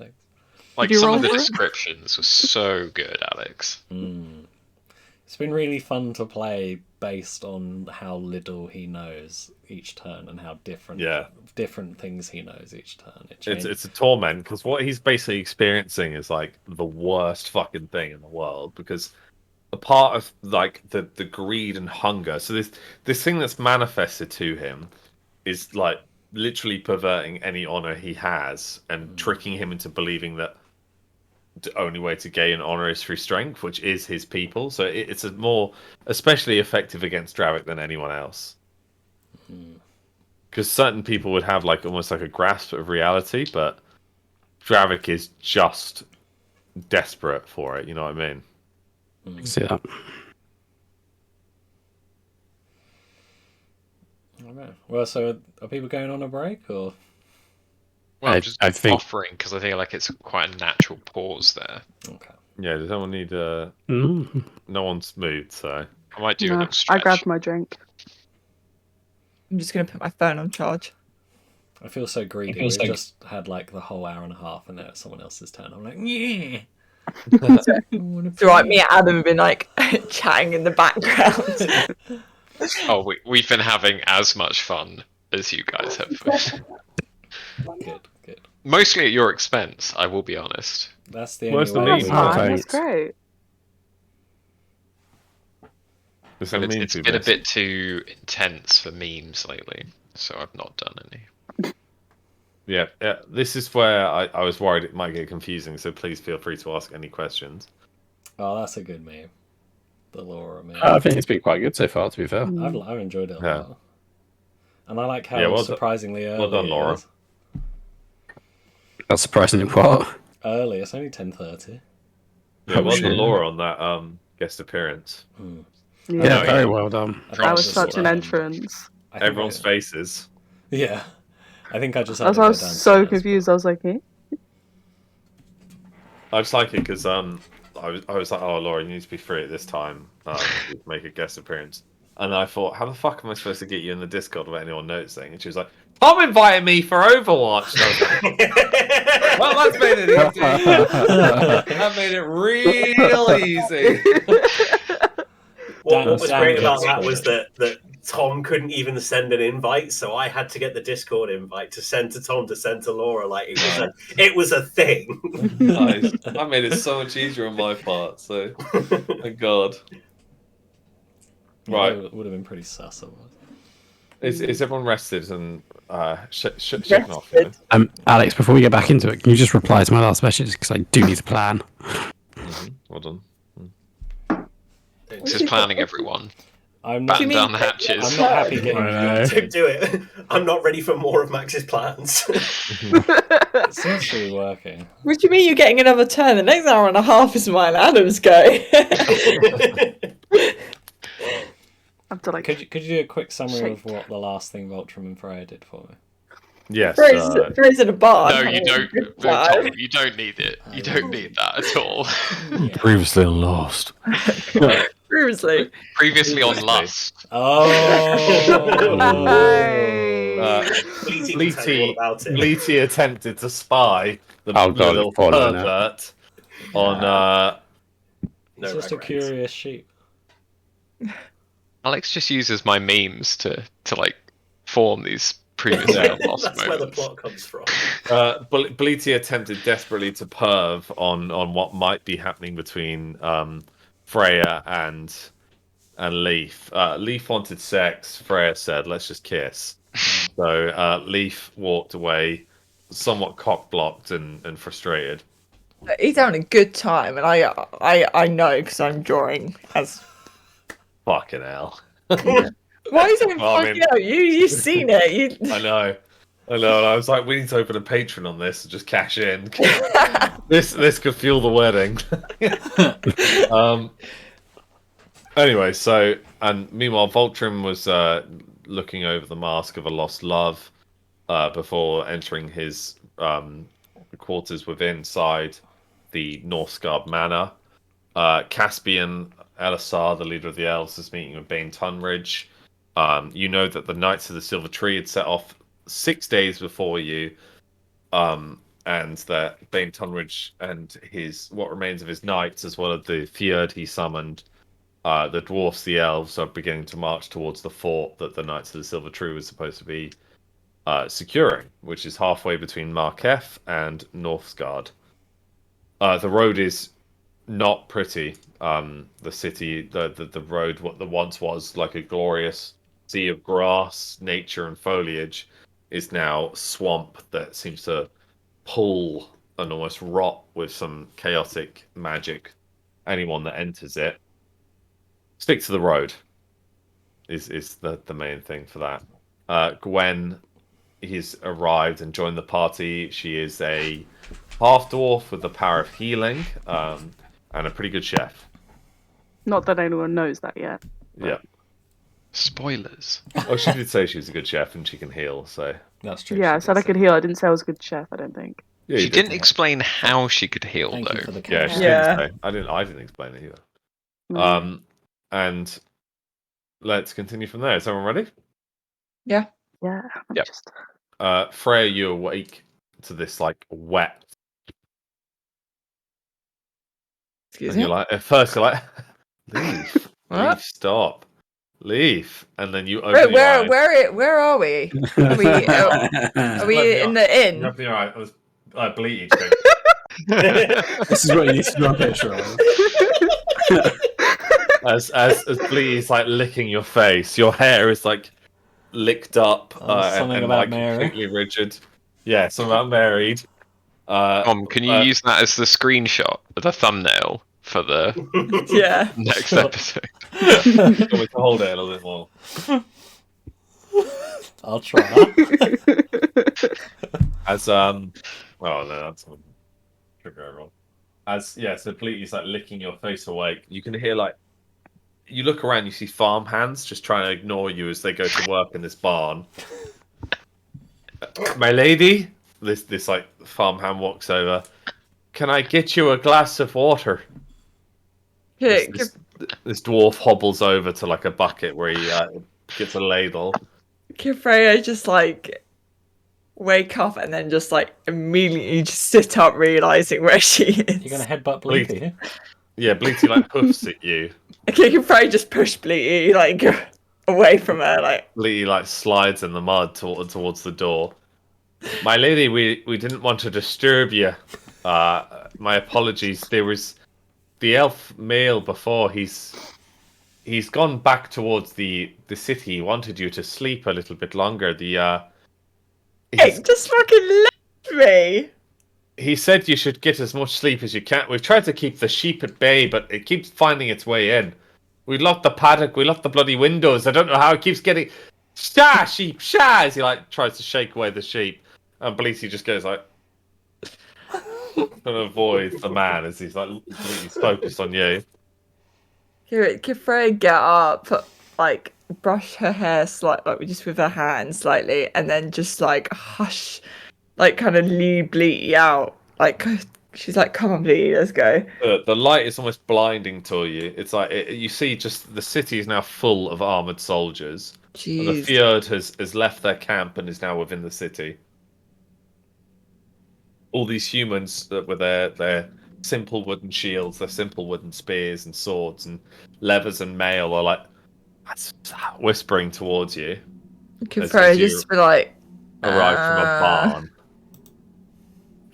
[SPEAKER 3] Like, some of the descriptions were so good, Alex.
[SPEAKER 4] It's been really fun to play based on how little he knows each turn and how different things he knows each turn.
[SPEAKER 1] It's a torment, because what he's basically experiencing is like the worst fucking thing in the world, because a part of like the greed and hunger, so this thing that's manifested to him is like literally perverting any honor he has and tricking him into believing that the only way to gain honor is through strength, which is his people. So it's a more especially effective against Dravik than anyone else, because certain people would have like almost like a grasp of reality, but Dravik is just desperate for it. You know what I mean?
[SPEAKER 5] See that.
[SPEAKER 4] Alright. Well, so are people going on a break or?
[SPEAKER 3] Well, I'm just
[SPEAKER 5] I think
[SPEAKER 3] offering because I think like it's quite a natural pause there.
[SPEAKER 4] Okay.
[SPEAKER 1] Yeah, does anyone need no one's moved, so
[SPEAKER 3] I might do a
[SPEAKER 6] No,
[SPEAKER 3] little stretch.
[SPEAKER 6] I grabbed my drink.
[SPEAKER 7] I'm just going to put my phone on charge.
[SPEAKER 4] I feel so greedy. We just had like the whole hour and a half and now it's someone else's turn. I'm like, yeah.
[SPEAKER 7] So right, me and Adam have been like chatting in the background.
[SPEAKER 3] Oh, we've been having as much fun as you guys have.
[SPEAKER 4] Good, good.
[SPEAKER 3] Mostly at your expense, I will be honest.
[SPEAKER 4] That's the
[SPEAKER 1] Where's
[SPEAKER 4] only
[SPEAKER 1] the
[SPEAKER 4] way.
[SPEAKER 1] meme?
[SPEAKER 4] we
[SPEAKER 5] Oh,
[SPEAKER 4] can-
[SPEAKER 6] Fine,
[SPEAKER 5] thanks.
[SPEAKER 6] that's great.
[SPEAKER 1] This
[SPEAKER 3] And
[SPEAKER 1] is
[SPEAKER 3] it's been a bit too intense for memes lately, so I've not done any.
[SPEAKER 1] Yeah, this is where I was worried it might get confusing, so please feel free to ask any questions.
[SPEAKER 4] Oh, that's a good meme. The Laura meme.
[SPEAKER 5] I think it's been quite good so far, to be fair.
[SPEAKER 4] I've enjoyed it a
[SPEAKER 1] Yeah.
[SPEAKER 4] lot. And I like how
[SPEAKER 1] Yeah, well done-
[SPEAKER 4] surprisingly early
[SPEAKER 1] well done,
[SPEAKER 4] it
[SPEAKER 1] Laura.
[SPEAKER 4] is.
[SPEAKER 5] That's surprisingly what.
[SPEAKER 4] Early, it's only 10:30.
[SPEAKER 1] Yeah,
[SPEAKER 5] Oh,
[SPEAKER 1] well
[SPEAKER 5] shit.
[SPEAKER 1] done, Laura, on that guest appearance.
[SPEAKER 5] Yeah,
[SPEAKER 6] Yeah,
[SPEAKER 5] very well done.
[SPEAKER 6] that was
[SPEAKER 4] just,
[SPEAKER 6] such an
[SPEAKER 4] um,
[SPEAKER 6] entrance.
[SPEAKER 4] I think
[SPEAKER 1] Everyone's
[SPEAKER 4] I-
[SPEAKER 1] faces.
[SPEAKER 4] Yeah. I think I just
[SPEAKER 6] I
[SPEAKER 4] had
[SPEAKER 6] was,
[SPEAKER 4] to
[SPEAKER 6] I
[SPEAKER 4] go
[SPEAKER 6] was so
[SPEAKER 4] downstairs,
[SPEAKER 6] confused. I was like, eh?
[SPEAKER 1] I just like it because I was like, oh, Laura, you need to be free at this time to make a guest appearance. And I thought, how the fuck am I supposed to get you in the Discord without anyone noticing? And she was like, Tom invited me for Overwatch. And I was like, well, that's made it easy. That made it real easy.
[SPEAKER 2] What was
[SPEAKER 4] Dan
[SPEAKER 2] great about
[SPEAKER 4] gets
[SPEAKER 2] that was
[SPEAKER 4] credit.
[SPEAKER 2] that Tom couldn't even send an invite, so I had to get the Discord invite to send to Tom to send to Laura. Like it was a thing.
[SPEAKER 1] Nice. That made it so much easier on my part. So, thank God. Right.
[SPEAKER 4] It would have been pretty sus otherwise.
[SPEAKER 1] Is everyone rested and shaking off? You know?
[SPEAKER 5] Alex, before we get back into it, can you just reply to my last message because I do need to plan.
[SPEAKER 1] Well done.
[SPEAKER 3] This is planning, everyone.
[SPEAKER 4] I'm not,
[SPEAKER 3] Batten down the hatches.
[SPEAKER 4] I'm not happy getting
[SPEAKER 5] I know.
[SPEAKER 4] yeeted.
[SPEAKER 2] Do it. I'm not ready for more of Max's plans.
[SPEAKER 4] It seems to be working.
[SPEAKER 7] What do you mean you're getting another turn? The next hour and a half is mine. Adam's go.
[SPEAKER 6] I'm to like.
[SPEAKER 4] Could you do a quick summary of what the last thing Voltrum and Freya did for me?
[SPEAKER 1] Yes.
[SPEAKER 7] Throws in a bar.
[SPEAKER 3] No, you don't. Tom, you don't need it. You don't need that at all.
[SPEAKER 5] Previously lost.
[SPEAKER 7] Previously.
[SPEAKER 3] Previously on Lust.
[SPEAKER 4] Oh!
[SPEAKER 6] Nice.
[SPEAKER 2] Bleaty can tell you all about it.
[SPEAKER 1] Bleaty attempted to spy the
[SPEAKER 5] Oh, God,
[SPEAKER 1] little
[SPEAKER 5] following it.
[SPEAKER 1] pervert on.
[SPEAKER 4] It's
[SPEAKER 2] No
[SPEAKER 4] just a
[SPEAKER 2] regrets.
[SPEAKER 4] curious sheep.
[SPEAKER 3] Alex just uses my memes to like form these previously on Lost
[SPEAKER 2] That's where the
[SPEAKER 3] moments.
[SPEAKER 2] plot comes from.
[SPEAKER 1] Bleaty attempted desperately to perv on what might be happening between Freya and Leaf. Leaf wanted sex. Freya said, "Let's just kiss." So Leaf walked away, somewhat cock-blocked and frustrated.
[SPEAKER 7] He's having a good time, and I know because I'm drawing as.
[SPEAKER 1] Fucking hell.
[SPEAKER 7] Why is it
[SPEAKER 1] Well, I
[SPEAKER 7] fucking
[SPEAKER 1] mean-
[SPEAKER 7] out? You've seen it.
[SPEAKER 1] I know. And I was like, we need to open a Patreon on this and just cash in. This could fuel the wedding. Anyway, and meanwhile, Voltrim was looking over the mask of a lost love before entering his quarters within inside the Northgard Manor. Caspian Elisar, the leader of the elves, is meeting with Bane Tunridge. You know that the Knights of the Silver Tree had set off 6 days before you, and that Bane Tunridge and what remains of his knights, as well as the Fjord he summoned, the dwarfs, the elves, are beginning to march towards the fort that the Knights of the Silver Tree was supposed to be securing, which is halfway between Markef and Northgard. The road is not pretty. The city, the road, what that once was like a glorious sea of grass, nature, and foliage, is now swamp that seems to pull and almost rot with some chaotic magic. Anyone that enters it, stick to the road. Is the main thing for that. Gwen, he's arrived and joined the party. She is a half dwarf with the power of healing, and a pretty good chef.
[SPEAKER 6] Not that anyone knows that yet.
[SPEAKER 1] Yeah.
[SPEAKER 3] Spoilers.
[SPEAKER 1] Oh, she did say she was a good chef and she can heal. So
[SPEAKER 4] That's true.
[SPEAKER 6] Yeah, I
[SPEAKER 4] she
[SPEAKER 6] said
[SPEAKER 4] did
[SPEAKER 6] I could
[SPEAKER 4] say
[SPEAKER 6] heal. I didn't say I was a good chef. I don't think.
[SPEAKER 1] yeah,
[SPEAKER 3] She
[SPEAKER 1] you
[SPEAKER 3] didn't
[SPEAKER 1] did.
[SPEAKER 3] explain how she could heal,
[SPEAKER 4] Thank you
[SPEAKER 3] though.
[SPEAKER 4] for the
[SPEAKER 1] Yeah, she
[SPEAKER 7] Yeah.
[SPEAKER 1] didn't say. I didn't explain it either.
[SPEAKER 6] No.
[SPEAKER 1] And let's continue from there. Is everyone ready?
[SPEAKER 6] Yeah. let me
[SPEAKER 3] Yep.
[SPEAKER 6] Just...
[SPEAKER 1] Freya, you awake to this like wet
[SPEAKER 7] Excuse
[SPEAKER 1] And
[SPEAKER 7] me.
[SPEAKER 1] you're like, at first you're like, leave,
[SPEAKER 7] What?
[SPEAKER 1] leave, stop, leave, and then you open your eyes.
[SPEAKER 7] Where are we? Are we in the
[SPEAKER 1] You
[SPEAKER 7] inn?
[SPEAKER 1] open your eyes. It was bleeding.
[SPEAKER 5] This is what you need to draw a picture of.
[SPEAKER 1] as Bleedy's like licking your face, your hair is like licked up
[SPEAKER 4] something
[SPEAKER 1] and
[SPEAKER 4] about
[SPEAKER 1] like
[SPEAKER 4] Mary.
[SPEAKER 1] completely rigid. Yeah, something about married.
[SPEAKER 3] Tom, can you use that as the screenshot, the thumbnail for the
[SPEAKER 7] Yeah.
[SPEAKER 3] next
[SPEAKER 4] Sure.
[SPEAKER 3] episode?
[SPEAKER 1] You want me to hold it a little bit more?
[SPEAKER 4] I'll try.
[SPEAKER 1] As oh no, that's trigger everyone. So Bleedy's like licking your face awake. You can hear like you look around, you see farm hands just trying to ignore you as they go to work in this barn. My lady, this like farmhand walks over. Can I get you a glass of water? This dwarf hobbles over to like a bucket where he gets a ladle.
[SPEAKER 7] Can Freya just like wake up and then just like immediately just sit up, realizing where she is?
[SPEAKER 4] You're gonna headbutt Bleepy.
[SPEAKER 1] Yeah, Bleaty like hoofs at you.
[SPEAKER 7] Okay, can Freya just push Bleaty like away from her? Like
[SPEAKER 1] Bleaty like slides in the mud towards the door. My lady, we didn't want to disturb you. My apologies. There was the elf male before. He's gone back towards the city. He wanted you to sleep a little bit longer.
[SPEAKER 7] hey, just fucking left me.
[SPEAKER 1] He said you should get as much sleep as you can. We've tried to keep the sheep at bay, but it keeps finding its way in. We locked the paddock. We locked the bloody windows. I don't know how it keeps getting. Shah, sheep, shah! As he like tries to shake away the sheep, and Bleaty just goes like, trying to avoid the man as he's like completely focused on you.
[SPEAKER 7] Can Freya get up, like brush her hair slightly, like just with her hand slightly, and then just like hush, like kind of lead Bleaty out. Like she's like, "Come on, Bleaty, let's go."
[SPEAKER 1] The light is almost blinding to you. It's like you see just the city is now full of armored soldiers. And the
[SPEAKER 7] Jeez.
[SPEAKER 1] Fjord has left their camp and is now within the city. All these humans with their simple wooden shields, their simple wooden spears and swords and levers and mail are like whispering towards you.
[SPEAKER 7] Can
[SPEAKER 1] as
[SPEAKER 7] Freya
[SPEAKER 1] you
[SPEAKER 7] just be like,
[SPEAKER 1] arrive from a barn.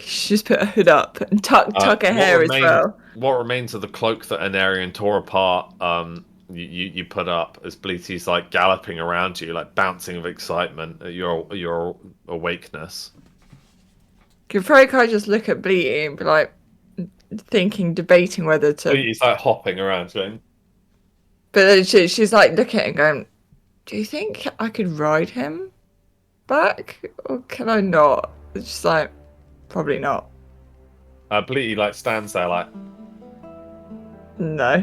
[SPEAKER 7] she just put her hood up and tuck her hair as well.
[SPEAKER 1] What remains of the cloak that Anarian tore apart, you put up as Bleaty's like galloping around you, like bouncing of excitement at your awakeness.
[SPEAKER 7] Can Freya kind of just look at Bleaty and be like, debating whether to.
[SPEAKER 1] Bleaty's like hopping around, going.
[SPEAKER 7] But then she's like looking at him going, do you think I could ride him back? Or can I not? It's just like, probably not.
[SPEAKER 1] Bleaty like stands there like.
[SPEAKER 7] No.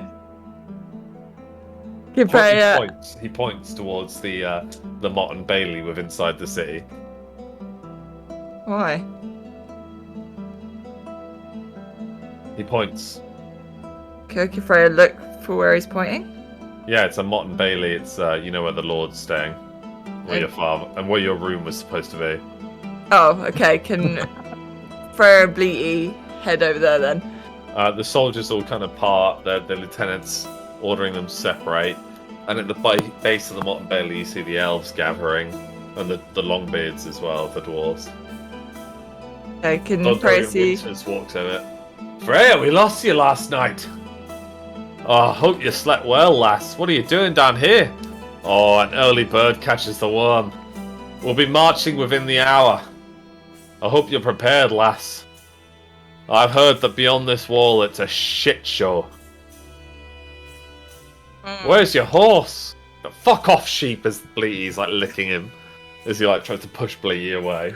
[SPEAKER 7] Can Freya.
[SPEAKER 1] He points towards the Mott and Bailey within inside the city.
[SPEAKER 7] Why?
[SPEAKER 1] He points.
[SPEAKER 7] Can Freya look for where he's pointing?
[SPEAKER 1] Yeah, it's a Mott and Bailey. It's you know where the Lord's staying, where your father and where your room was supposed to be.
[SPEAKER 7] Oh, okay. Can Freya and Bleaty head over there then?
[SPEAKER 1] The soldiers all kind of part. The lieutenants ordering them to separate, and at the base of the Mott and Bailey, you see the elves gathering, and the Longbeards as well, the dwarves.
[SPEAKER 7] Okay, can Freya see?
[SPEAKER 1] Winters walks over. Freya, we lost you last night. Oh, I hope you slept well, lass. What are you doing down here? Oh, an early bird catches the worm. We'll be marching within the hour. I hope you're prepared, lass. I've heard that beyond this wall it's a shit show. Where's your horse? Fuck off, sheep, as Bleaty's like licking him. As he like tries to push Bleaty away.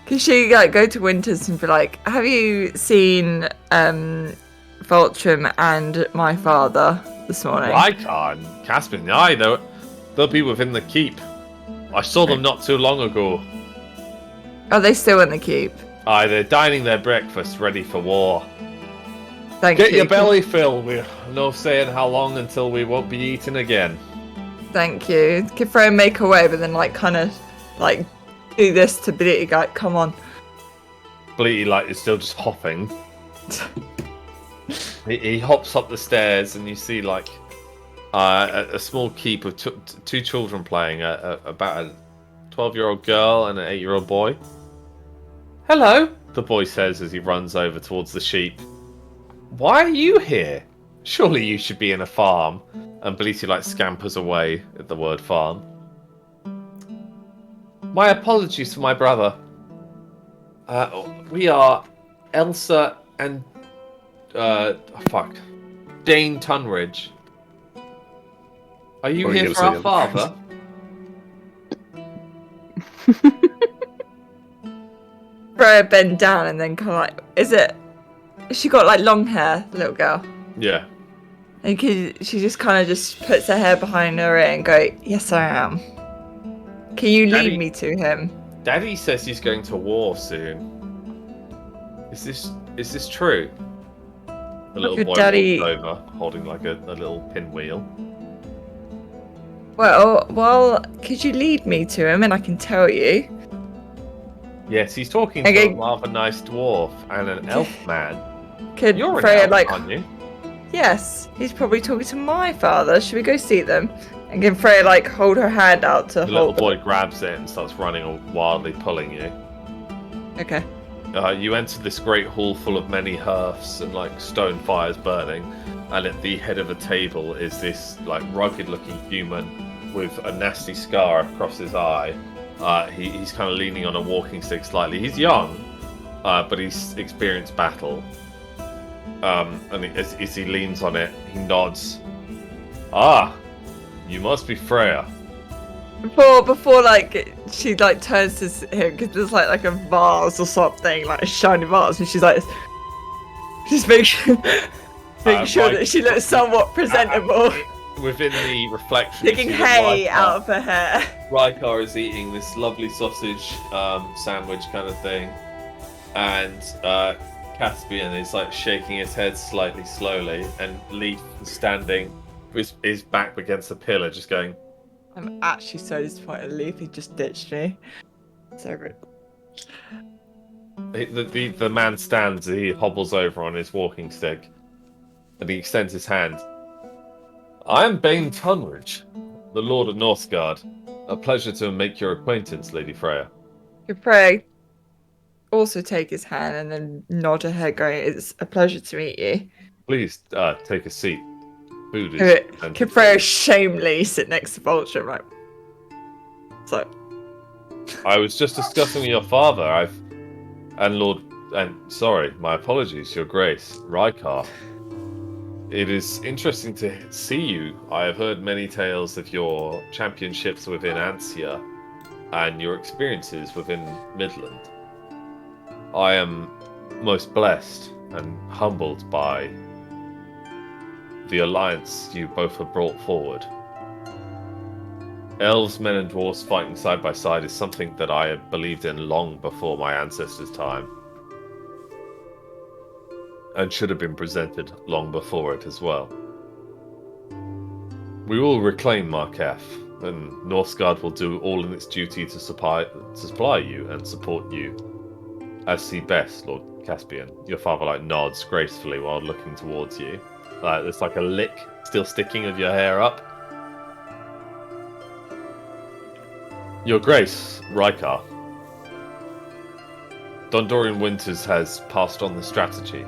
[SPEAKER 7] Can she like go to Winters and be like, have you seen Voltrum and my father this morning?
[SPEAKER 1] I can't. Caspian, aye, they'll be within the keep. I saw them not too long ago.
[SPEAKER 7] Are they still in the keep?
[SPEAKER 1] Aye, they're dining their breakfast, ready for war.
[SPEAKER 7] Thank you.
[SPEAKER 1] Get your belly filled. We're no saying how long until we won't be eating again.
[SPEAKER 7] Thank you. Can Freya make her way, but then like kind of like do this to Bleaty, come on.
[SPEAKER 1] Bleaty like is still just hopping. He hops up the stairs, and you see like a small keep of two children playing, about a 12-year-old girl and an 8-year-old boy. Hello, the boy says as he runs over towards the sheep. Why are you here? Surely you should be in a farm. And Belisi like scampers away at the word farm. My apologies for my brother. We are Elsa and Dane Tunridge. Are you
[SPEAKER 5] Or
[SPEAKER 1] here
[SPEAKER 5] you'll
[SPEAKER 1] for
[SPEAKER 5] see
[SPEAKER 1] our
[SPEAKER 5] him.
[SPEAKER 1] father?
[SPEAKER 7] Freya bend down and then kind of like, is she got like long hair, the little girl?
[SPEAKER 1] Yeah.
[SPEAKER 7] And she just kind of just puts her hair behind her ear and go, yes I am. Can you lead me to him?
[SPEAKER 1] Daddy says he's going to war soon. Is this true? The little
[SPEAKER 7] Your
[SPEAKER 1] boy
[SPEAKER 7] daddy-
[SPEAKER 1] walks over, holding like a little pinwheel.
[SPEAKER 7] Well, could you lead me to him and I can tell you?
[SPEAKER 1] Yes, he's talking to a rather nice dwarf and an elf man.
[SPEAKER 7] Could
[SPEAKER 1] You're an
[SPEAKER 7] Freya
[SPEAKER 1] elf, aren't you?
[SPEAKER 7] Yes, he's probably talking to my father. Should we go see them? And can Freya like hold her hand out to
[SPEAKER 1] The little
[SPEAKER 7] hold
[SPEAKER 1] boy grabs it and starts running, wildly pulling you.
[SPEAKER 7] Okay.
[SPEAKER 1] You enter this great hall full of many hearths and like stone fires burning, and at the head of a table is this like rugged-looking human with a nasty scar across his eye. He's kind of leaning on a walking stick slightly. He's young, but he's experienced battle. And as he leans on it, he nods. Ah, you must be Freya.
[SPEAKER 7] Before like she like turns to him because there's like a vase or something, like a shiny vase, and she's like, just making sure that she looks somewhat presentable.
[SPEAKER 1] Within the reflection,
[SPEAKER 7] Picking
[SPEAKER 1] you see that
[SPEAKER 7] hay
[SPEAKER 1] Rykar-
[SPEAKER 7] out of her hair.
[SPEAKER 1] Rykar is eating this lovely sausage sandwich kind of thing, and Caspian is like shaking his head slightly slowly, and Leaf is standing with his back against a pillar, just going.
[SPEAKER 7] I'm actually so disappointed. Leaf, he just ditched me. So good.
[SPEAKER 1] The man stands. He hobbles over on his walking stick, and he extends his hand. I am Bane Tunridge, the Lord of Northgard. A pleasure to make your acquaintance, Lady Freya.
[SPEAKER 7] Could Freya also take his hand and then nod her head, going, "It's a pleasure to meet you."
[SPEAKER 1] Please take a seat. Food is.
[SPEAKER 7] Could Freya shamefully sit next to Vulture, right? So.
[SPEAKER 1] I was just discussing with your father. My apologies, Your Grace, Rykar. It is interesting to see you. I have heard many tales of your championships within Ansia and your experiences within Midland. I am most blessed and humbled by the alliance you both have brought forward. Elves, men, and dwarves fighting side by side is something that I had believed in long before my ancestors' time. And should have been presented long before it as well. We will reclaim Markef, and Northgard will do all in its duty to supply you and support you as see best, Lord Caspian. Your father nods gracefully while looking towards you. There's like a lick still sticking of your hair up. Your Grace, Rykar. Dondorian Winters has passed on the strategy.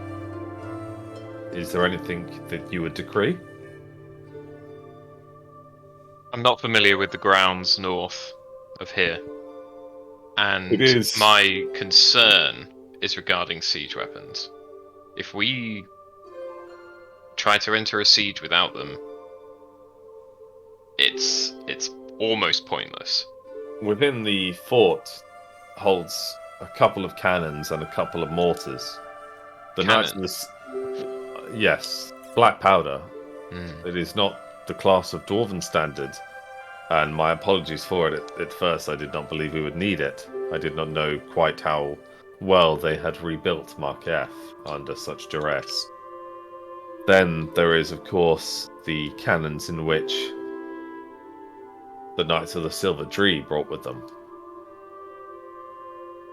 [SPEAKER 1] Is there anything that you would decree?
[SPEAKER 3] I'm not familiar with the grounds north of here. And
[SPEAKER 1] It is.
[SPEAKER 3] my concern is regarding siege weapons. If we try to enter a siege without them, it's almost pointless.
[SPEAKER 1] Within the fort holds a couple of cannons and a couple of mortars. The Knights of the yes, black powder. It is not the class of Dwarven standard, and my apologies for it. At first, I did not believe we would need it. I did not know quite how well they had rebuilt Markef under such duress. Then there is, of course, the cannons in which the Knights of the Silver Tree brought with them.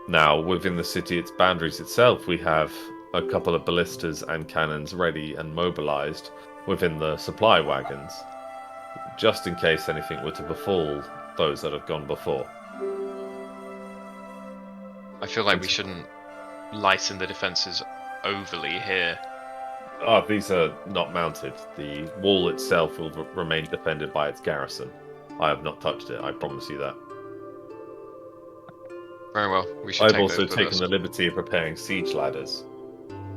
[SPEAKER 1] Now, within the city, its boundaries itself, we have a couple of ballistas and cannons ready and mobilized within the supply wagons, just in case anything were to befall those that have gone before.
[SPEAKER 3] I feel like we shouldn't lighten the defenses overly here.
[SPEAKER 1] These are not mounted. The wall itself will remain defended by its garrison. I have not touched it, I promise you that.
[SPEAKER 3] Very well, we should
[SPEAKER 1] I've
[SPEAKER 3] take
[SPEAKER 1] also
[SPEAKER 3] those with
[SPEAKER 1] taken
[SPEAKER 3] us.
[SPEAKER 1] the liberty of preparing siege ladders.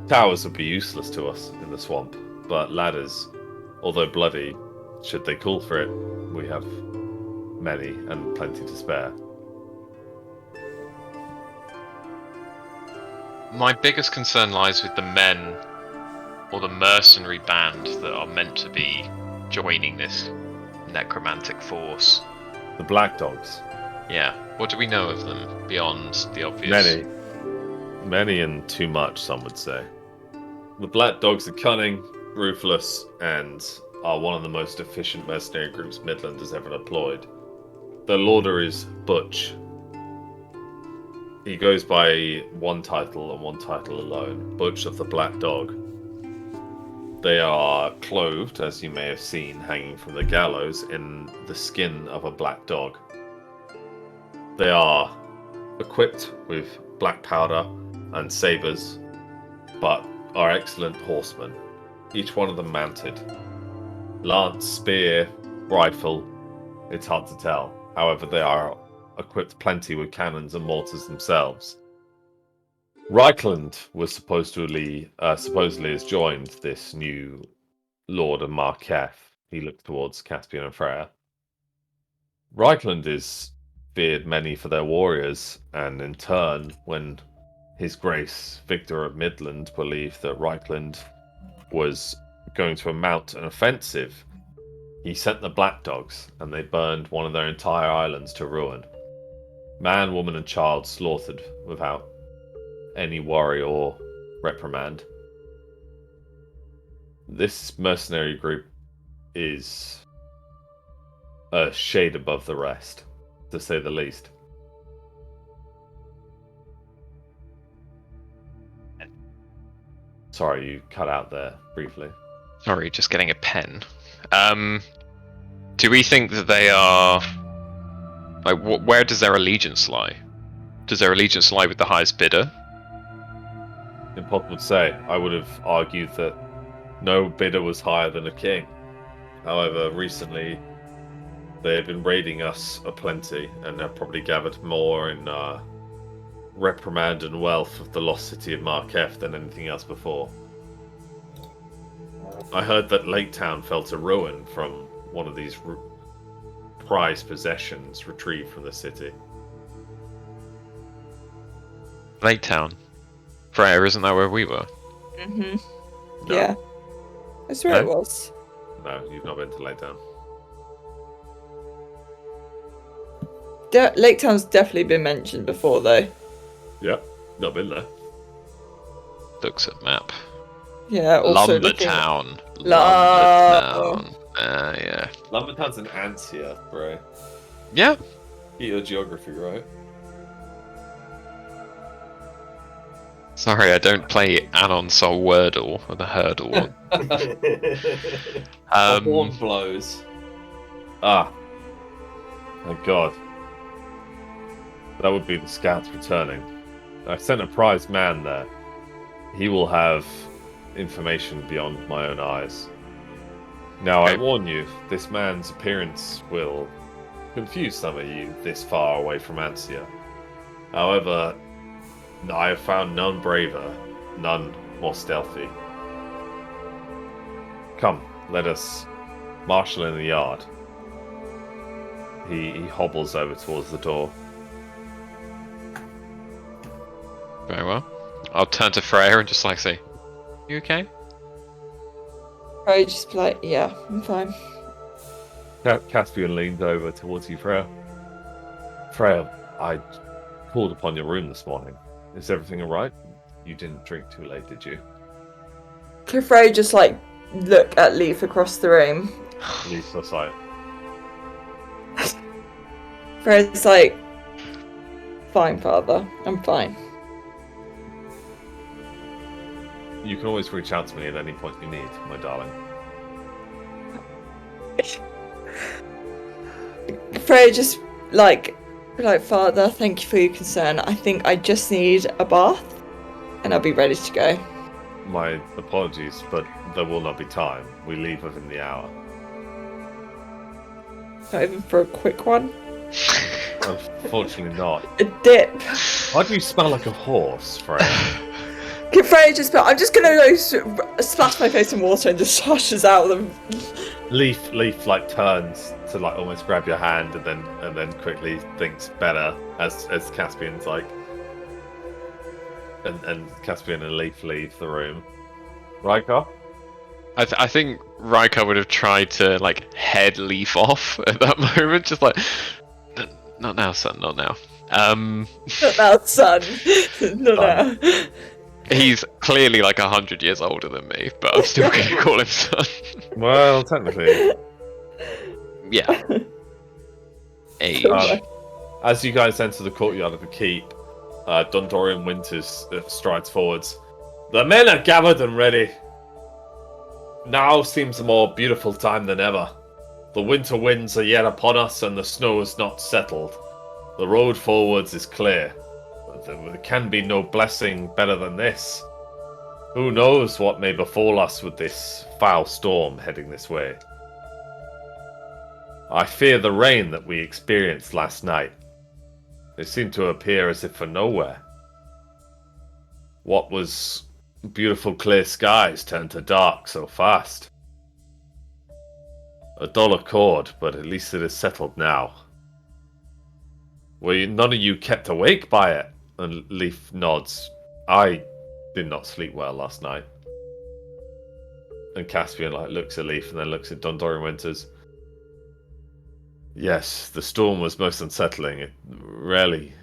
[SPEAKER 1] Towers would be useless to us in the swamp, but ladders, although bloody, should they call for it, we have many and plenty to spare.
[SPEAKER 3] My biggest concern lies with the men, or the mercenary band that are meant to be joining this necromantic force.
[SPEAKER 1] The Black Dogs.
[SPEAKER 3] Yeah, what do we know of them beyond the obvious?
[SPEAKER 1] Many and too much, some would say. The Black Dogs are cunning, ruthless, and are one of the most efficient mercenary groups Midland has ever deployed. Their lorder is Butch. He goes by one title and one title alone, Butch of the Black Dog. They are clothed, as you may have seen, hanging from the gallows in the skin of a black dog. They are equipped with black powder and sabers, but are excellent horsemen, each one of them mounted. Lance, spear, rifle, it's hard to tell. However, they are equipped plenty with cannons and mortars themselves. Reichland was supposedly has joined this new Lord of Marketh. He looked towards Caspian and Freya. Reichland is feared many for their warriors, and in turn, when His Grace Victor of Midland believed that Reichland was going to mount an offensive, he sent the Black Dogs, and they burned one of their entire islands to ruin. Man, woman, and child slaughtered without any worry or reprimand. This mercenary group is a shade above the rest, to say the least. Sorry, you cut out there briefly.
[SPEAKER 3] Sorry, just getting a pen. Do we think that they are... Like, where does their allegiance lie? Does their allegiance lie with the highest bidder?
[SPEAKER 1] Impossible to say. I would have argued that no bidder was higher than a king. However, recently they have been raiding us aplenty and have probably gathered more in reprimand and wealth of the lost city of Marketh than anything else before. I heard that Lake Town fell to ruin from one of these prized possessions retrieved from the city.
[SPEAKER 3] Lake Town? Freya, isn't that where we were?
[SPEAKER 7] Mm-hmm.
[SPEAKER 1] No.
[SPEAKER 7] Yeah. That's where it
[SPEAKER 3] No?
[SPEAKER 7] was.
[SPEAKER 1] No, you've not been to Lake Town.
[SPEAKER 7] Lake Town's definitely been mentioned before, though.
[SPEAKER 1] Yep, not been there.
[SPEAKER 3] Looks at map.
[SPEAKER 7] Yeah, also
[SPEAKER 3] Lumbertown.
[SPEAKER 7] Lumbertown.
[SPEAKER 3] Yeah.
[SPEAKER 1] Lumbertown's an Ansia, bro.
[SPEAKER 3] Yeah.
[SPEAKER 1] Get your geography right.
[SPEAKER 3] Sorry, I don't play Anonsol Wordle or the Hurdle.
[SPEAKER 1] Horn blows. Ah. Thank God. That would be the scouts returning. I sent a prize man there. He will have information beyond my own eyes. Now, I warn you, this man's appearance will confuse some of you this far away from Ansia. However, I have found none braver, none more stealthy. Come, let us marshal in the yard. He hobbles over towards the door.
[SPEAKER 3] Very well. I'll turn to Freya and just say, "You okay?"
[SPEAKER 7] I just be like, yeah, I'm fine.
[SPEAKER 1] Caspian leans over towards you, Freya. Freya, I called upon your room this morning. Is everything alright? You didn't drink too late, did you?
[SPEAKER 7] Can Frey just look at Leaf across the room?
[SPEAKER 1] Leaf's like,
[SPEAKER 7] Frey's fine, father, I'm fine.
[SPEAKER 1] You can always reach out to me at any point you need, my darling.
[SPEAKER 7] Freya just like Father, thank you for your concern. I think I just need a bath, and I'll be ready to go.
[SPEAKER 1] My apologies, but there will not be time. We leave within the hour.
[SPEAKER 7] Not even for a quick one.
[SPEAKER 1] Unfortunately not.
[SPEAKER 7] A dip.
[SPEAKER 1] Why do you smell like a horse, Freya?
[SPEAKER 7] Can Freya just? I'm just gonna go splash my face in water and just hushes out of them.
[SPEAKER 1] Leaf like turns to like almost grab your hand and then quickly thinks better as Caspian's like and Caspian and Leaf leave the room. Rykar?
[SPEAKER 3] I think Rykar would have tried to like head Leaf off at that moment, just like, not now, son, not now.
[SPEAKER 7] Not now, son. Not now.
[SPEAKER 3] He's clearly like 100 years older than me, but I'm still going to call him son.
[SPEAKER 1] Well, technically.
[SPEAKER 3] Yeah. Age.
[SPEAKER 1] As you guys enter the courtyard of the keep, Dondorian Winters strides forwards. The men are gathered and ready. Now seems a more beautiful time than ever. The winter winds are yet upon us and the snow is not settled. The road forwards is clear. There can be no blessing better than this. Who knows what may befall us with this foul storm heading this way. I fear the rain that we experienced last night. They seem to appear as if for nowhere. What was beautiful clear skies turned to dark so fast. A dull accord, but at least it is settled now. Were none of you kept awake by it? And Leaf nods. I did not sleep well last night. And Caspian looks at Leaf and then looks at Dondorian Winters. Yes, the storm was most unsettling. It rarely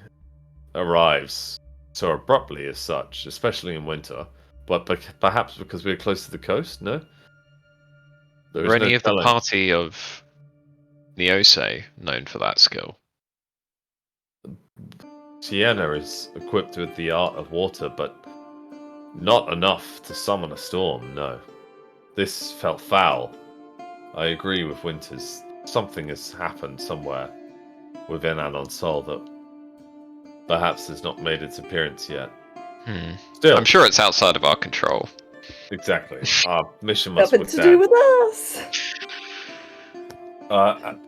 [SPEAKER 1] arrives so abruptly as such, especially in winter. But perhaps because we're close to the coast, no?
[SPEAKER 3] Were any of the party of Neose known for that skill?
[SPEAKER 1] Sienna is equipped with the art of water, but not enough to summon a storm, no. This felt foul. I agree with Winters. Something has happened somewhere within Anonsol that perhaps has not made its appearance yet. Still,
[SPEAKER 3] I'm sure it's outside of our control.
[SPEAKER 1] Exactly. Our mission must
[SPEAKER 7] Nothing to do with us.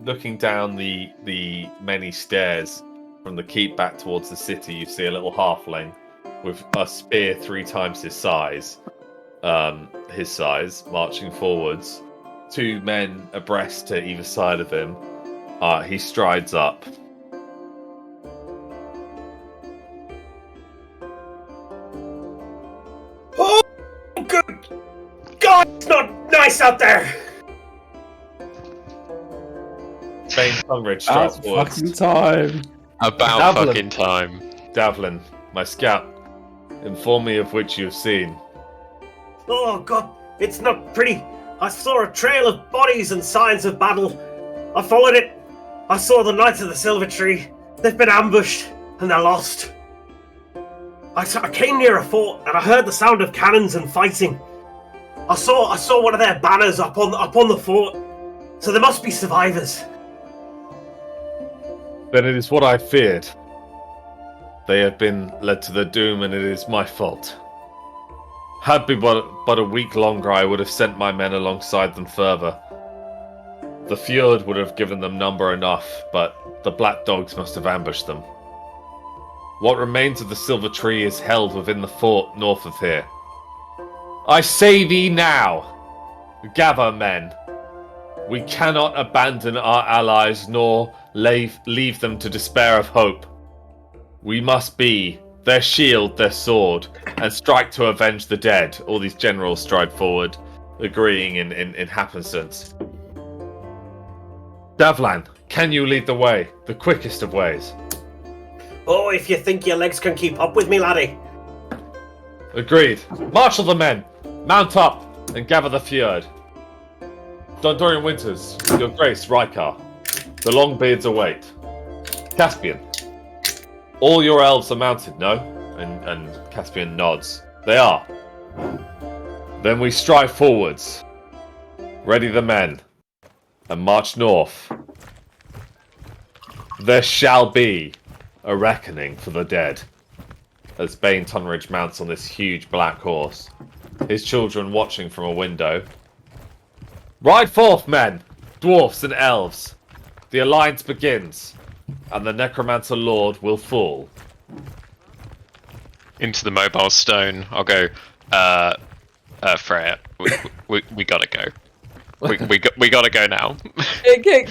[SPEAKER 1] Looking down the many stairs from the keep back towards the city, you see a little halfling with a spear 3 times his size, marching forwards. 2 men abreast to either side of him. He strides up.
[SPEAKER 2] Oh, good God, it's not nice out there!
[SPEAKER 1] Bane Sunridge strides forwards.
[SPEAKER 5] Fucking time.
[SPEAKER 3] About fucking time.
[SPEAKER 1] Davlin, my scout, inform me of which you have seen.
[SPEAKER 2] Oh God, it's not pretty. I saw a trail of bodies and signs of battle. I followed it. I saw the Knights of the Silver Tree. They've been ambushed and they're lost. I came near a fort and I heard the sound of cannons and fighting. I saw one of their banners up on the fort. So there must be survivors.
[SPEAKER 1] Then it is what I feared. They have been led to their doom, and it is my fault. Had been but a week longer, I would have sent my men alongside them further. The fjord would have given them number enough, but the black dogs must have ambushed them. What remains of the Silver Tree is held within the fort north of here. I say thee now, gather men. We cannot abandon our allies, nor leave them to despair of hope. We must be their shield, their sword, and strike to avenge the dead. All these generals stride forward, agreeing in happenstance. Davlan, can you lead the way? The quickest of ways.
[SPEAKER 2] Oh, if you think your legs can keep up with me, laddie.
[SPEAKER 1] Agreed. Marshal the men, mount up, and gather the fjord. Dondorian Winters, your grace, Rykar. The Longbeards await. Caspian. All your elves are mounted, no? And Caspian nods. They are. Then we strive forwards, ready the men, and march north. There shall be a reckoning for the dead, as Bane Tunridge mounts on this huge black horse, his children watching from a window. Ride forth, men, dwarfs and elves. The alliance begins, and the Necromancer Lord will fall.
[SPEAKER 3] Into the mobile stone, I'll go, Freya, we gotta go. We gotta go now.
[SPEAKER 7] Can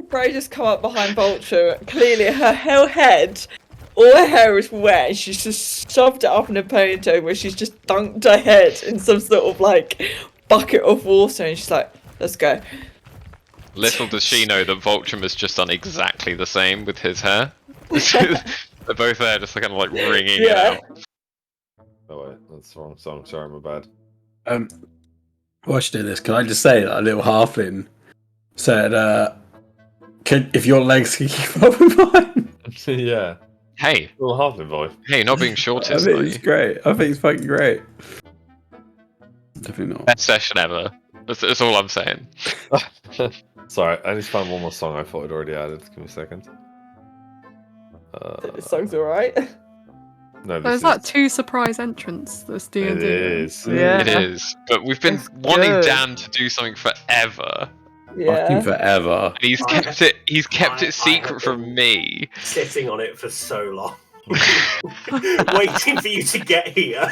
[SPEAKER 7] Freya just come up behind Vulture? Clearly, her whole head, all her hair is wet, and she's just shoved it up in a ponytail where she's just dunked her head in some sort of like bucket of water, and she's like, "Let's go."
[SPEAKER 3] Little does she know that Vulture has just done exactly the same with his hair. They're both there, just kind of like wringing it out.
[SPEAKER 1] Oh wait, that's the wrong song. Sorry, my bad.
[SPEAKER 5] While she did this, can I just say that a little halfling said, if your legs can keep up with mine?
[SPEAKER 1] Yeah.
[SPEAKER 3] Hey.
[SPEAKER 1] Little halfling boy.
[SPEAKER 3] Hey, not being
[SPEAKER 5] I
[SPEAKER 3] shortest.
[SPEAKER 5] think it's great. I think it's fucking great. Definitely not.
[SPEAKER 3] Best session ever. That's all I'm saying.
[SPEAKER 1] Sorry, I need to find one more song I thought I'd already added. Give me a second.
[SPEAKER 7] This song's alright.
[SPEAKER 1] No,
[SPEAKER 8] There's like 2 surprise entrants. This D&D.
[SPEAKER 1] It is.
[SPEAKER 6] Yeah.
[SPEAKER 3] It is. But we've been
[SPEAKER 6] It's
[SPEAKER 3] wanting
[SPEAKER 6] good.
[SPEAKER 3] Dan to do something forever.
[SPEAKER 5] Fucking forever.
[SPEAKER 3] And he's kept it secret from me.
[SPEAKER 2] Sitting on it for so long. Waiting for you to get here.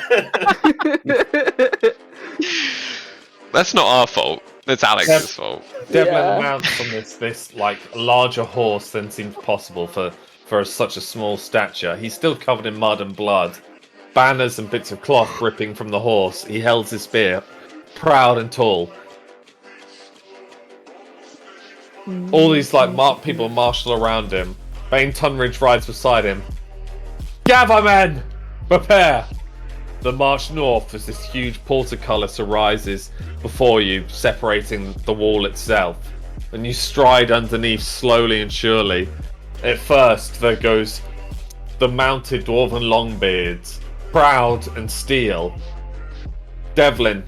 [SPEAKER 3] That's not our fault. That's Alex's fault.
[SPEAKER 1] Devlin mounts on this like larger horse than seems possible for such a small stature. He's still covered in mud and blood. Banners and bits of cloth ripping from the horse. He held his spear, proud and tall. All these like people marshal around him. Bane Tunridge rides beside him. Gather, men! Prepare! The march north as this huge portcullis arises before you, separating the wall itself. And you stride underneath slowly and surely. At first, there goes the mounted dwarven longbeards, proud and steel. Devlan,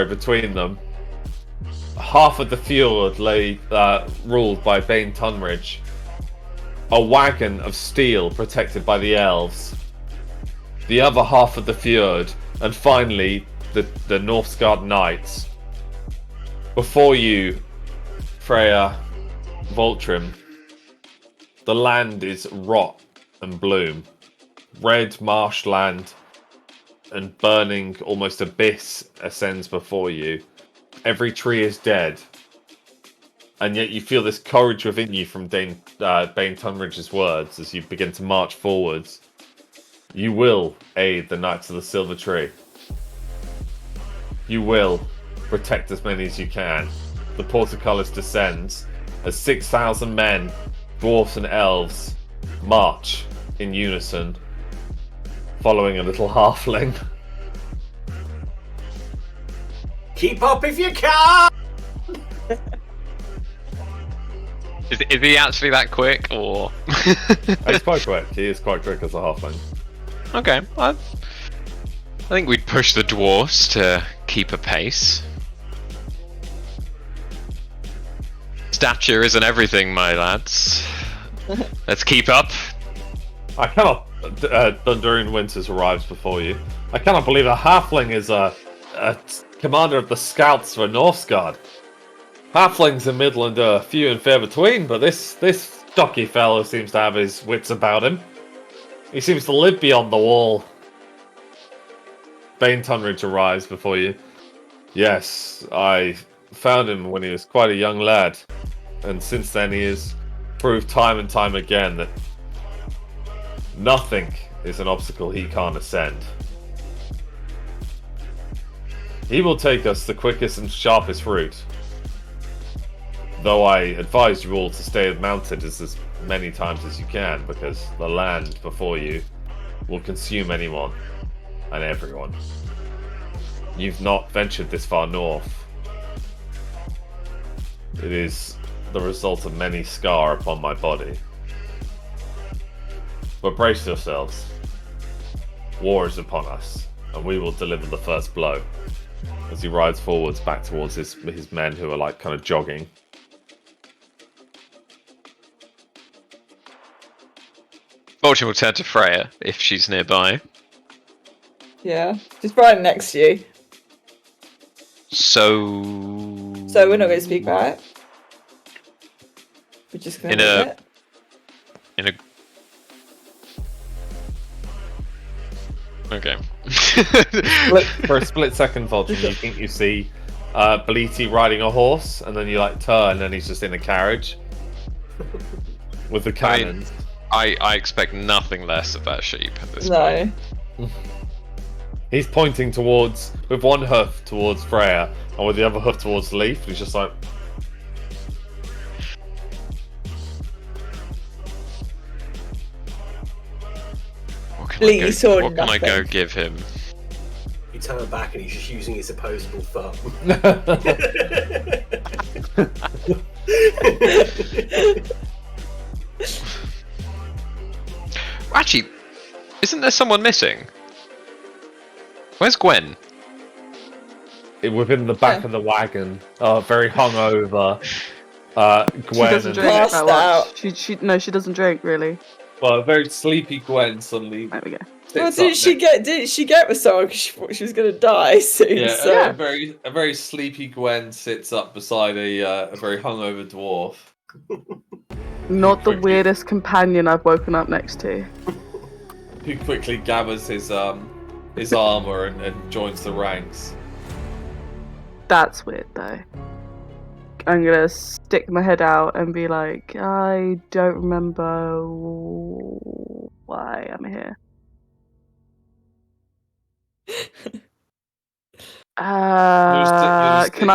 [SPEAKER 1] between them. Half of the fjord lay ruled by Bane Tunridge. A wagon of steel protected by the elves. The other half of the fjord, and finally the Northsguard Knights. Before you, Freya, Voltrim, the land is rot and bloom. Red marshland and burning almost abyss ascends before you. Every tree is dead. And yet you feel this courage within you from Bane Tunridge's words as you begin to march forwards. You will aid the Knights of the Silver Tree. You will protect as many as you can. The portcullis descends as 6,000 men, dwarfs and elves, march in unison, following a little halfling.
[SPEAKER 2] Keep up if you can!
[SPEAKER 3] Is he actually that quick, or?
[SPEAKER 1] He's quite quick. He is quite quick as a halfling.
[SPEAKER 3] Okay, I think we'd push the dwarfs to keep a pace. Stature isn't everything, my lads. Let's keep up.
[SPEAKER 1] I cannot. Thundering Winters arrives before you. I cannot believe a halfling is a commander of the scouts for Northsguard. Halflings in Midland are few and fair between, but this stocky fellow seems to have his wits about him. He seems to live beyond the wall. Bane Tunridge arrives before you. Yes, I found him when he was quite a young lad, and since then he has proved time and time again that nothing is an obstacle he can't ascend. He will take us the quickest and sharpest route. Though I advise you all to stay mounted as many times as you can, because the land before you will consume anyone and everyone. You've not ventured this far north. It is the result of many scar upon my body. But brace yourselves. War is upon us. and we will deliver the first blow. As he rides forwards back towards his men who are like kind of jogging.
[SPEAKER 3] Vulture will turn to Freya if she's nearby.
[SPEAKER 7] Yeah, she's right next to you.
[SPEAKER 3] So
[SPEAKER 7] we're not going to speak, right? We're just going to leave it.
[SPEAKER 3] Okay.
[SPEAKER 1] For a split second, Vulture, you think you see Beliti riding a horse, and then you like turn, and he's just in a carriage with the cannons.
[SPEAKER 3] I expect nothing less of that sheep at this
[SPEAKER 7] point.
[SPEAKER 1] He's pointing towards, with one hoof towards Freya, and with the other hoof towards Leaf, and he's just like...
[SPEAKER 3] What
[SPEAKER 7] can
[SPEAKER 3] I go give him?
[SPEAKER 2] You turn back and he's just using his opposable thumb.
[SPEAKER 3] Actually, isn't there someone missing? Where's Gwen?
[SPEAKER 1] Within the back of the wagon, very hungover. Gwen.
[SPEAKER 6] She doesn't drink that much. She doesn't drink really.
[SPEAKER 1] Well, a very sleepy Gwen suddenly.
[SPEAKER 6] There we go.
[SPEAKER 7] Well, didn't she get with someone because she thought she was going to die soon?
[SPEAKER 1] Yeah,
[SPEAKER 7] so.
[SPEAKER 1] a very sleepy Gwen sits up beside a very hungover dwarf.
[SPEAKER 6] Not the weirdest companion I've woken up next to.
[SPEAKER 1] Who quickly gathers his armor and joins the ranks.
[SPEAKER 6] That's weird though. I'm gonna stick my head out and be like, I don't remember why I'm here. Can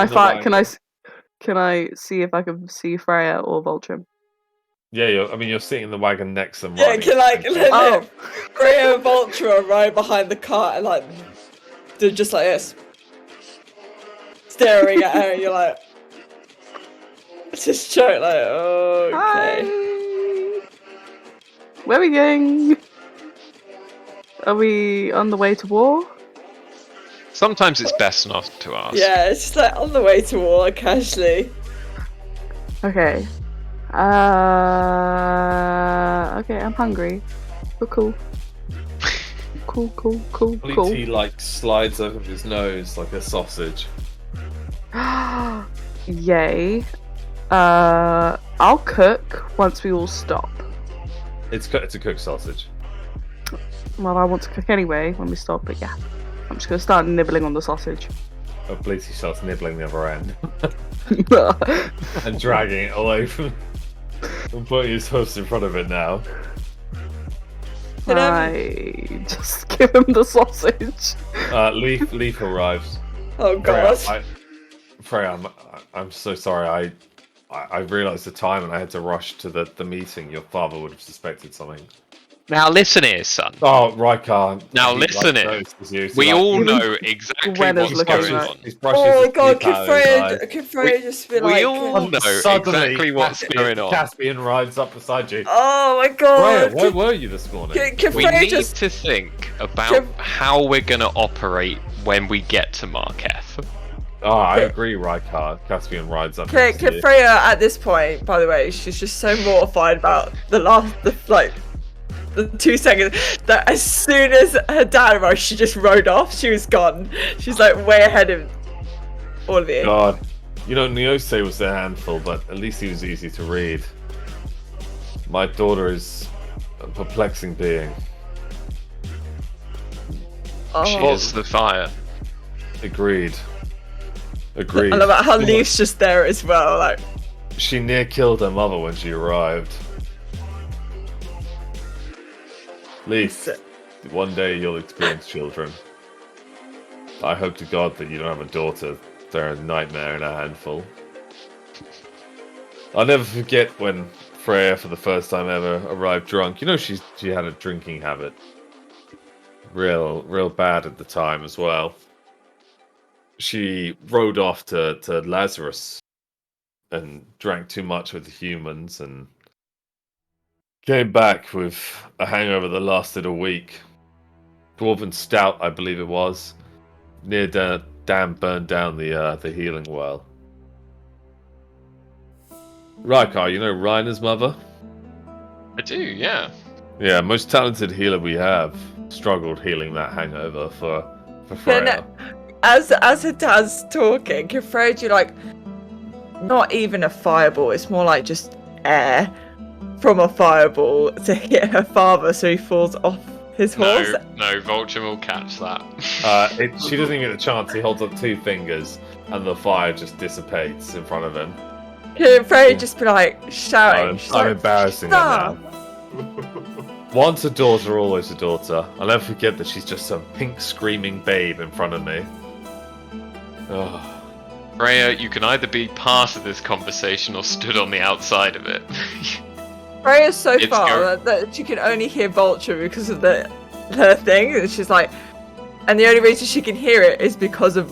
[SPEAKER 6] I see if I can see Freya or Vulture?
[SPEAKER 1] Yeah, you're sitting in the wagon next to them.
[SPEAKER 7] Yeah, Freya and Vulture are right behind the cart and they're just like this, staring at her. And you're like, just joke like, oh, okay.
[SPEAKER 6] Hi. Where are we going? Are we on the way to war?
[SPEAKER 3] Sometimes it's best not to ask.
[SPEAKER 7] Yeah, it's just like on the way to war, casually.
[SPEAKER 6] Okay. Okay, I'm hungry. But cool. Cool.
[SPEAKER 1] He slides over his nose like a sausage.
[SPEAKER 6] Yay. I'll cook once we all stop.
[SPEAKER 1] It's a cooked sausage.
[SPEAKER 6] Well, I want to cook anyway when we stop, but yeah. I'm just gonna start nibbling on the sausage.
[SPEAKER 1] Bleaty starts nibbling the other end. And dragging it away from... and putting his hoofs in front of it now.
[SPEAKER 6] I just give him the sausage.
[SPEAKER 1] Leaf arrives.
[SPEAKER 7] Oh god.
[SPEAKER 1] Freya, I'm so sorry. I realised the time and I had to rush to the meeting. Your father would have suspected something.
[SPEAKER 3] Now listen here, son.
[SPEAKER 1] Oh, Rykar.
[SPEAKER 3] Now listen here. We all know exactly what's going on.
[SPEAKER 7] Oh my god, can Freya just be like...
[SPEAKER 3] We all know exactly what's going on.
[SPEAKER 1] Caspian rides up beside you.
[SPEAKER 7] Oh my god.
[SPEAKER 1] Freya, where were you this morning?
[SPEAKER 3] We need to think about how we're going to operate when we get to Marketh.
[SPEAKER 1] Oh, I agree, Rykar. Caspian rides up.
[SPEAKER 7] Can Freya, at this point, by the way, she's just so mortified about the 2 seconds that as soon as her dad arrived, she just rode off. She was gone. She's like way ahead of all of you.
[SPEAKER 1] God, Neose was a handful, but at least he was easy to read. My daughter is a perplexing being.
[SPEAKER 3] She is the fire.
[SPEAKER 1] Agreed.
[SPEAKER 7] I love about how Leaf's just there as well.
[SPEAKER 1] She near killed her mother when she arrived. Leaf, one day you'll experience children. I hope to God that you don't have a daughter. They're a nightmare and a handful. I'll never forget when Freya, for the first time ever, arrived drunk. She had a drinking habit. Real bad at the time as well. She rode off to Lazarus and drank too much with the humans and came back with a hangover that lasted a week. Dwarven Stout, I believe it was. Near dam burned down the healing well. Raikar, you know Reiner's mother?
[SPEAKER 3] I do, yeah.
[SPEAKER 1] Yeah, most talented healer we have struggled healing that hangover for Freya.
[SPEAKER 7] As it does talking, can Freya do like not even a fireball, it's more like just air from a fireball to hit her father so he falls off his horse?
[SPEAKER 3] No, Vulture will catch that.
[SPEAKER 1] She doesn't even get a chance. He holds up 2 fingers and the fire just dissipates in front of him.
[SPEAKER 7] Can Freya just be like shouting?
[SPEAKER 1] I'm embarrassing her now. Once a daughter, always a daughter. I'll never forget that she's just some pink screaming babe in front of me. Oh.
[SPEAKER 3] Freya, you can either be part of this conversation or stood on the outside of it.
[SPEAKER 7] Freya's so
[SPEAKER 3] It's
[SPEAKER 7] far that she can only hear Vulture because of her thing, and she's like, and the only reason she can hear it is because of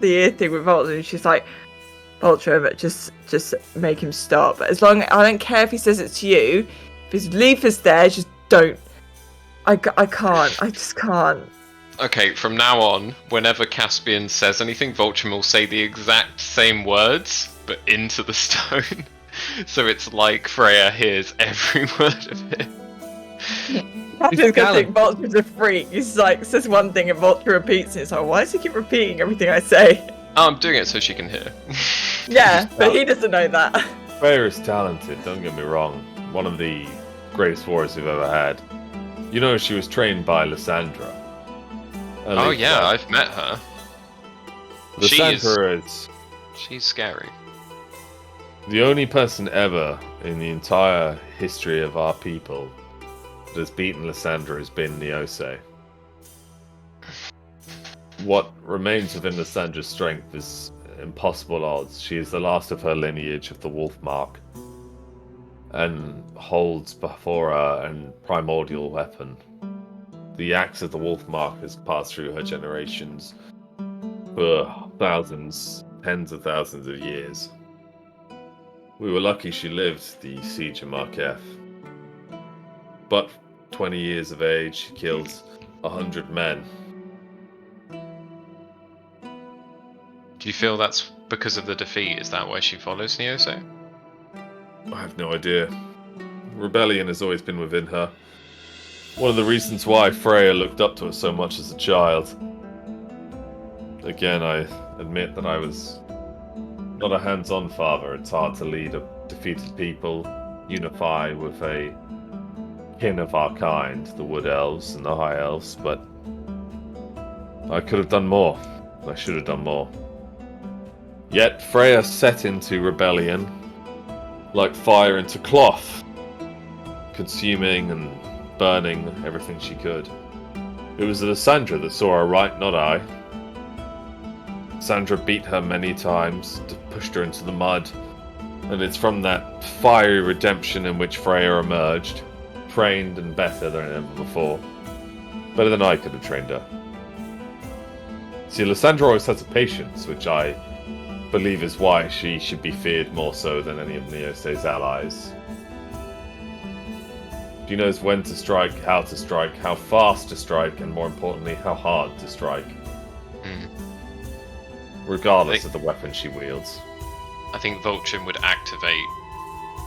[SPEAKER 7] the ear thing with Vulture. And she's like, Vulture, but just make him stop. As long I don't care if he says it to you, if his leaf is there, just don't. I can't. I just can't.
[SPEAKER 3] Okay, from now on, whenever Caspian says anything, Vulture will say the exact same words, but into the stone. So it's like Freya hears every word of it.
[SPEAKER 7] I'm just gonna think Vulture's a freak. He's like, says one thing and Vulture repeats it. It's like, why does he keep repeating everything I say?
[SPEAKER 3] Oh, I'm doing it so she can hear.
[SPEAKER 7] Yeah, but he doesn't know that.
[SPEAKER 1] Freya is talented, don't get me wrong. One of the greatest warriors we've ever had. You know, she was trained by Lysandra.
[SPEAKER 3] Oh yeah, I've met her.
[SPEAKER 1] Lysandra is...
[SPEAKER 3] She's scary.
[SPEAKER 1] The only person ever in the entire history of our people that has beaten Lysandra has been Neose. What remains within Lysandra's strength is impossible odds. She is the last of her lineage of the Wolf Mark, and holds before her a primordial weapon. The axe of the Wolf Mark has passed through her generations for thousands, tens of thousands of years. We were lucky she lived the siege of Marketh. But 20 years of age, she killed 100 men.
[SPEAKER 3] Do you feel that's because of the defeat? Is that why she follows Neose?
[SPEAKER 1] I have no idea. Rebellion has always been within her. One of the reasons why Freya looked up to her so much as a child. Again, I admit that I was not a hands-on father. It's hard to lead a defeated people, unify with a kin of our kind, the Wood Elves and the High Elves, but I could have done more. I should have done more. Yet Freya set into rebellion like fire into cloth, consuming and burning everything she could. It was Lysandra that saw her right, not I. Sandra beat her many times, pushed her into the mud, and it's from that fiery redemption in which Freya emerged, trained and better than ever before. Better than I could have trained her. See, Lysandra always has a patience, which I believe is why she should be feared more so than any of Neose's allies. She knows when to strike, how fast to strike, and more importantly, how hard to strike. Regardless of the weapon she wields.
[SPEAKER 3] I think Vulture would activate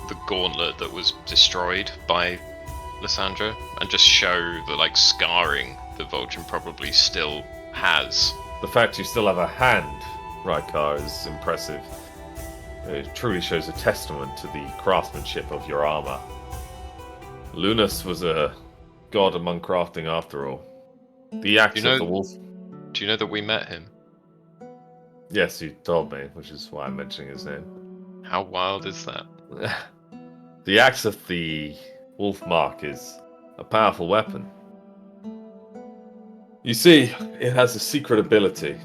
[SPEAKER 3] the gauntlet that was destroyed by Lysandra and just show the scarring that Vulture probably still has.
[SPEAKER 1] The fact you still have a hand, Raikar, is impressive. It truly shows a testament to the craftsmanship of your armor. Lunas was a god among crafting after all. The axe of the wolf...
[SPEAKER 3] Do you know that we met him?
[SPEAKER 1] Yes, you told me, which is why I'm mentioning his name.
[SPEAKER 3] How wild is that?
[SPEAKER 1] The axe of the Wolf Mark is a powerful weapon. You see, it has a secret ability,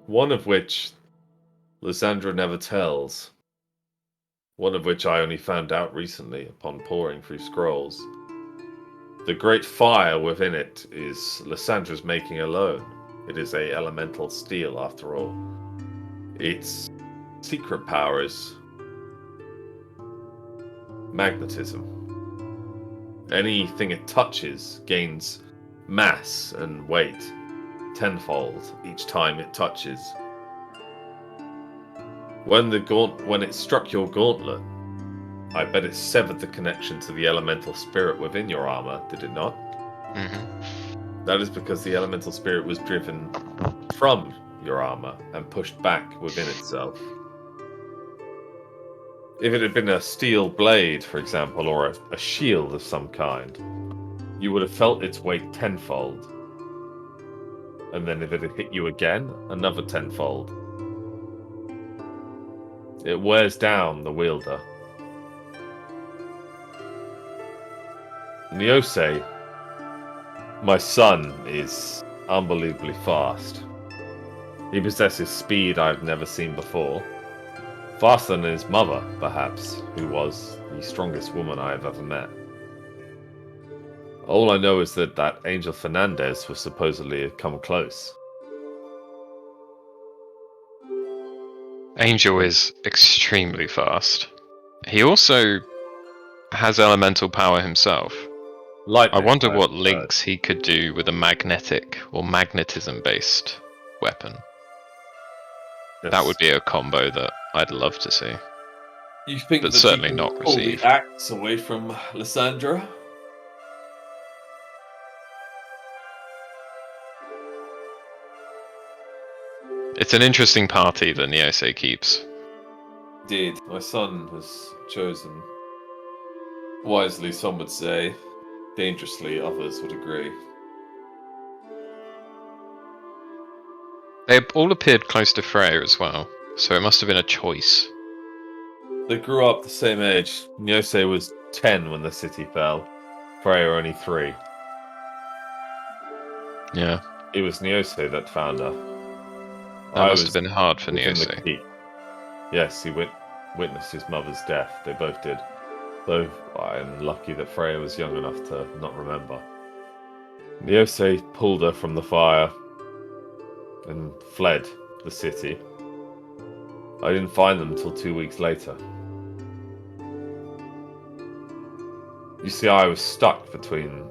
[SPEAKER 1] one of which Lysandra never tells, one of which I only found out recently upon poring through scrolls. The great fire within it is Lysandra's making alone. It is a elemental steel, after all. Its secret power is magnetism. Anything it touches gains mass and weight tenfold each time it touches. When it struck your gauntlet, I bet it severed the connection to the elemental spirit within your armor, did it not?
[SPEAKER 3] Mm-hmm.
[SPEAKER 1] That is because the elemental spirit was driven from your armor and pushed back within itself. If it had been a steel blade, for example, or a shield of some kind, you would have felt its weight tenfold. And then if it had hit you again, another tenfold. It wears down the wielder. Nyose, my son, is unbelievably fast. He possesses speed I've never seen before. Faster than his mother, perhaps, who was the strongest woman I have ever met. All I know is that Angel Fernandez was supposedly come close.
[SPEAKER 3] Angel is extremely fast. He also has elemental power himself.
[SPEAKER 1] Lightning,
[SPEAKER 3] I wonder what
[SPEAKER 1] I've
[SPEAKER 3] links he could do with a magnetic or magnetism-based weapon.
[SPEAKER 1] heard.
[SPEAKER 3] That would be a combo that I'd love to see.
[SPEAKER 1] You think
[SPEAKER 3] but
[SPEAKER 1] that
[SPEAKER 3] certainly
[SPEAKER 1] you can
[SPEAKER 3] not
[SPEAKER 1] pull
[SPEAKER 3] receive.
[SPEAKER 1] the axe away from Lysandra?
[SPEAKER 3] It's an interesting party that Nyose keeps.
[SPEAKER 1] Indeed, my son has chosen wisely, some would say. Dangerously, others would agree.
[SPEAKER 3] They all appeared close to Freya as well, so it must have been a choice.
[SPEAKER 1] They grew up the same age. Nyose was 10 when the city fell. Freya only 3.
[SPEAKER 3] Yeah,
[SPEAKER 1] It was Nyose that found her.
[SPEAKER 3] that
[SPEAKER 1] I
[SPEAKER 3] must
[SPEAKER 1] was
[SPEAKER 3] have been hard for
[SPEAKER 1] within the
[SPEAKER 3] Nyose.
[SPEAKER 1] keep. Yes, he witnessed his mother's death. They both did. Though I'm lucky that Freya was young enough to not remember. Nyose pulled her from the fire and fled the city. I didn't find them until 2 weeks later. You see, I was stuck between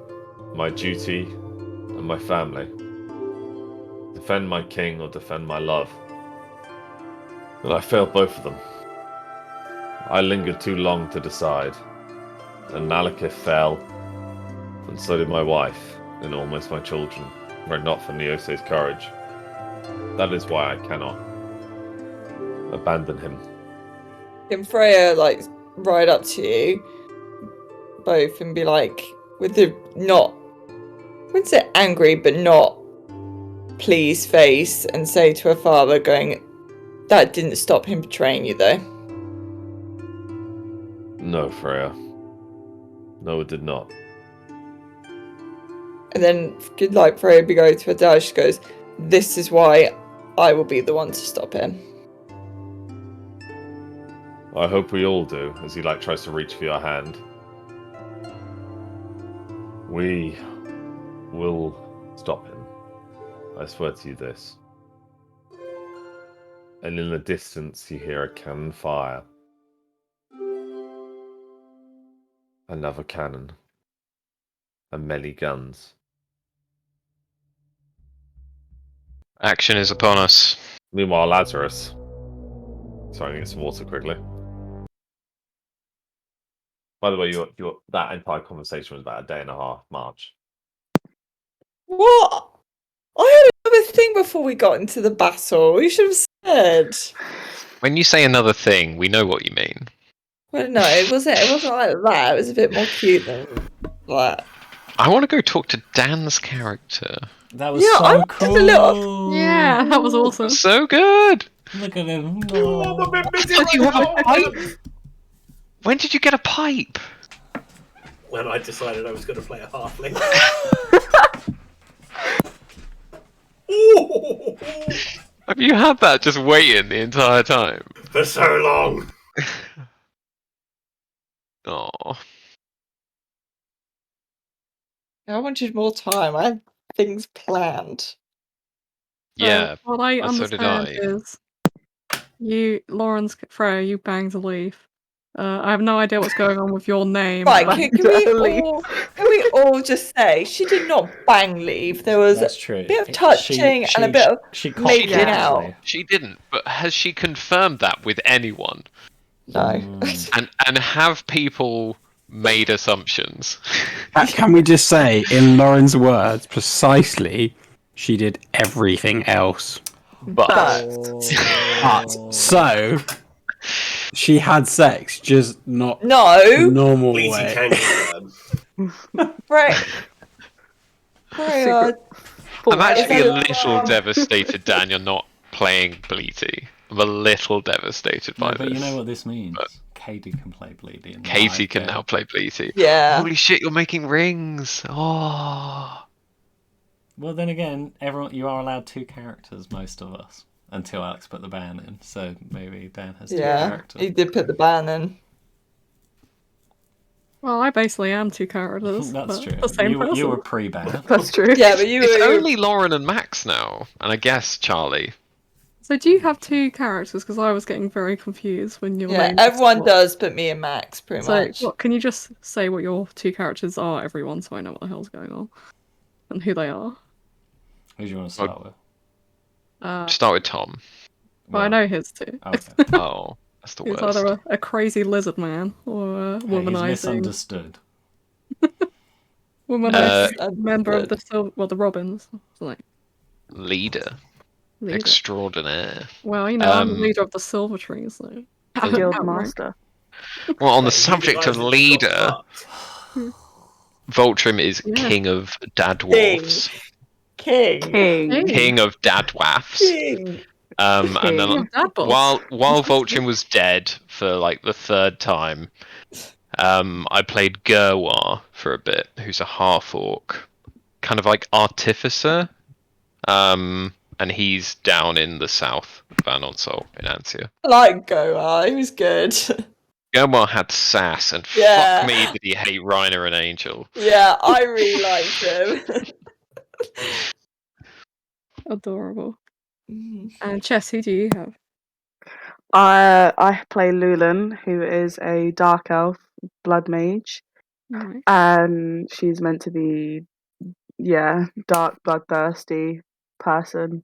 [SPEAKER 1] my duty and my family. Defend my king or defend my love. And I failed both of them. I lingered too long to decide. And Malekith fell, and so did my wife, and almost my children, were it not for Nyose's courage. That is why I cannot abandon him.
[SPEAKER 7] Can Freya like ride up to you both and be like, with the not, I wouldn't say angry, but not pleased face, and say to her father, going, "That didn't stop him betraying you, though."
[SPEAKER 1] No, Freya. No, it did not.
[SPEAKER 7] And then could like Freya be going to her dad, she goes, "This is why I will be the one to stop him."
[SPEAKER 1] I hope we all do, as he tries to reach for your hand. We will stop him. I swear to you this. And in the distance you hear a cannon fire. Another cannon. And many guns.
[SPEAKER 3] Action is upon us.
[SPEAKER 1] Meanwhile, Lazarus. Sorry, I get some water quickly. By the way, that entire conversation was about a day and a half march.
[SPEAKER 7] What? I had another thing before we got into the battle. You should have said.
[SPEAKER 3] When you say another thing, we know what you mean.
[SPEAKER 7] Well, no, it wasn't. It wasn't like that. It was a bit more cute than that.
[SPEAKER 3] I want to go talk to Dan's character.
[SPEAKER 4] That was
[SPEAKER 7] Yeah, I
[SPEAKER 4] so
[SPEAKER 7] wanted
[SPEAKER 4] cool.
[SPEAKER 7] a little-
[SPEAKER 8] Yeah, that was awesome.
[SPEAKER 3] So good.
[SPEAKER 4] Look at him.
[SPEAKER 3] You have a pipe? When did you get a pipe?
[SPEAKER 2] When I decided I was going to play a halfling.
[SPEAKER 3] Have you had that just waiting the entire time?
[SPEAKER 2] For so long.
[SPEAKER 3] Oh,
[SPEAKER 7] I wanted more time. I had things planned.
[SPEAKER 3] yeah.
[SPEAKER 8] What I
[SPEAKER 3] so did
[SPEAKER 8] understand
[SPEAKER 3] I.
[SPEAKER 8] is you, Freya, you banged a leaf, I have no idea what's going on with your name.
[SPEAKER 7] Right,
[SPEAKER 8] but-
[SPEAKER 7] can we all just say she did not bang leave? There was
[SPEAKER 4] That's true.
[SPEAKER 7] a bit of touching and a bit of making out.
[SPEAKER 3] She didn't, but has she confirmed that with anyone?
[SPEAKER 7] No.
[SPEAKER 3] And have people made assumptions?
[SPEAKER 5] Can we just say, in Lauren's words, precisely, she did everything else.
[SPEAKER 3] But
[SPEAKER 5] so she had sex, just not
[SPEAKER 7] No.
[SPEAKER 5] normal
[SPEAKER 2] Bleaty
[SPEAKER 5] way.
[SPEAKER 2] can confirm.
[SPEAKER 7] Right.
[SPEAKER 3] I'm actually a
[SPEAKER 7] Is that-
[SPEAKER 3] little devastated, Dan, you're not playing Bleaty. I'm a little devastated by
[SPEAKER 4] No, but
[SPEAKER 3] this.
[SPEAKER 4] you know what this means.
[SPEAKER 3] But
[SPEAKER 4] Katie can play Bleedy. in the
[SPEAKER 3] Katie
[SPEAKER 4] live
[SPEAKER 3] can
[SPEAKER 4] game.
[SPEAKER 3] now play Bleaty.
[SPEAKER 7] Yeah.
[SPEAKER 3] Holy shit, you're making rings! Oh.
[SPEAKER 4] Well, then again, you are allowed 2 characters, most of us, until Alex put the ban in. So maybe Dan has 2
[SPEAKER 7] Yeah,
[SPEAKER 4] characters.
[SPEAKER 7] he did put the ban in.
[SPEAKER 8] Well, I basically am 2 characters.
[SPEAKER 4] That's
[SPEAKER 8] but
[SPEAKER 4] true.
[SPEAKER 8] The same person.
[SPEAKER 4] You were pre-ban.
[SPEAKER 6] That's true.
[SPEAKER 7] Yeah, but you
[SPEAKER 3] It's
[SPEAKER 7] were
[SPEAKER 3] only Lauren and Max now, and I guess Charlie.
[SPEAKER 8] So do you have 2 characters? Because I was getting very confused when your
[SPEAKER 7] Yeah,
[SPEAKER 8] name.
[SPEAKER 7] everyone does put me and Max pretty much.
[SPEAKER 8] What, can you just say what your 2 characters are, everyone, so I know what the hell's going on and who they are?
[SPEAKER 4] Who do you want to start with?
[SPEAKER 3] Start with Tom.
[SPEAKER 8] Well, I know his 2.
[SPEAKER 4] Okay.
[SPEAKER 3] Oh, that's the
[SPEAKER 8] He's
[SPEAKER 3] worst.
[SPEAKER 8] either a crazy lizard man or a
[SPEAKER 4] He's
[SPEAKER 8] womanizing
[SPEAKER 4] misunderstood.
[SPEAKER 8] member of the Robins. Like
[SPEAKER 3] Leader.
[SPEAKER 8] leader.
[SPEAKER 3] Extraordinaire.
[SPEAKER 8] Well, you know, I'm the leader of the Silver Tree, so
[SPEAKER 6] Guild master.
[SPEAKER 3] Well, on the subject of leader, Voltrim is king of dadwolves.
[SPEAKER 7] King.
[SPEAKER 3] King of dadwaffs.
[SPEAKER 7] King.
[SPEAKER 3] And then
[SPEAKER 8] King of dadballs.
[SPEAKER 3] while Voltrim was dead for like the 3rd time, I played Gerwar for a bit, who's a half orc, kind of like artificer. And he's down in the south of Anonsol in Ansia.
[SPEAKER 7] I like Goa, he was good.
[SPEAKER 3] Gerwar had sass, and
[SPEAKER 7] Yeah.
[SPEAKER 3] fuck me did he hate Reiner and Angel.
[SPEAKER 7] Yeah, I really liked him.
[SPEAKER 8] Adorable. And Chess, who do you have?
[SPEAKER 6] I play Lulan, who is a dark elf blood mage,
[SPEAKER 8] Right.
[SPEAKER 6] and she's meant to be, dark bloodthirsty person,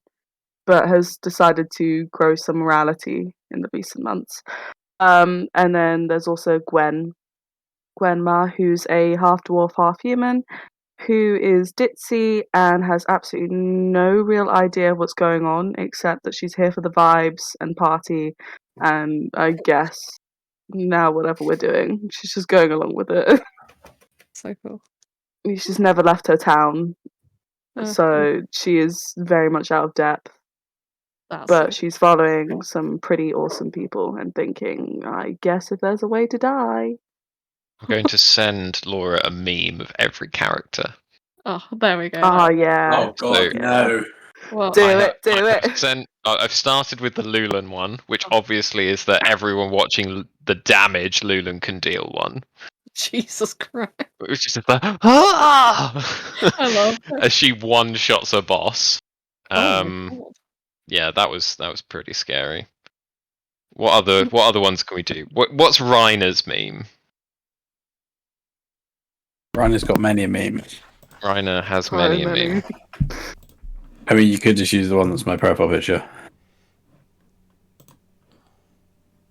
[SPEAKER 6] but has decided to grow some morality in the recent months. And then there's also Gwenma, who's a half dwarf, half human, who is ditzy and has absolutely no real idea of what's going on, except that she's here for the vibes and party, and I guess now whatever we're doing, she's just going along with it.
[SPEAKER 8] So cool.
[SPEAKER 6] She's never left her town,
[SPEAKER 8] cool.
[SPEAKER 6] so she is very much out of depth. But she's following some pretty awesome people and thinking, I guess if there's a way to die.
[SPEAKER 3] I'm going to send Laura a meme of every character.
[SPEAKER 8] Oh, there we go.
[SPEAKER 6] Oh, yeah.
[SPEAKER 9] Oh god, no.
[SPEAKER 8] Well,
[SPEAKER 6] Do it.
[SPEAKER 3] I've started with the Lulan one, which obviously is that everyone watching the damage Lulan can deal one.
[SPEAKER 8] Jesus Christ.
[SPEAKER 3] Which is just like, ah!
[SPEAKER 8] I love it.
[SPEAKER 3] As she one-shots her boss.
[SPEAKER 8] Oh my God.
[SPEAKER 3] Yeah, that was pretty scary. What other ones can we do? What's Reiner's meme?
[SPEAKER 5] Reiner's got many a meme.
[SPEAKER 3] Reiner has many a meme.
[SPEAKER 5] I mean, you could just use the one that's my profile picture.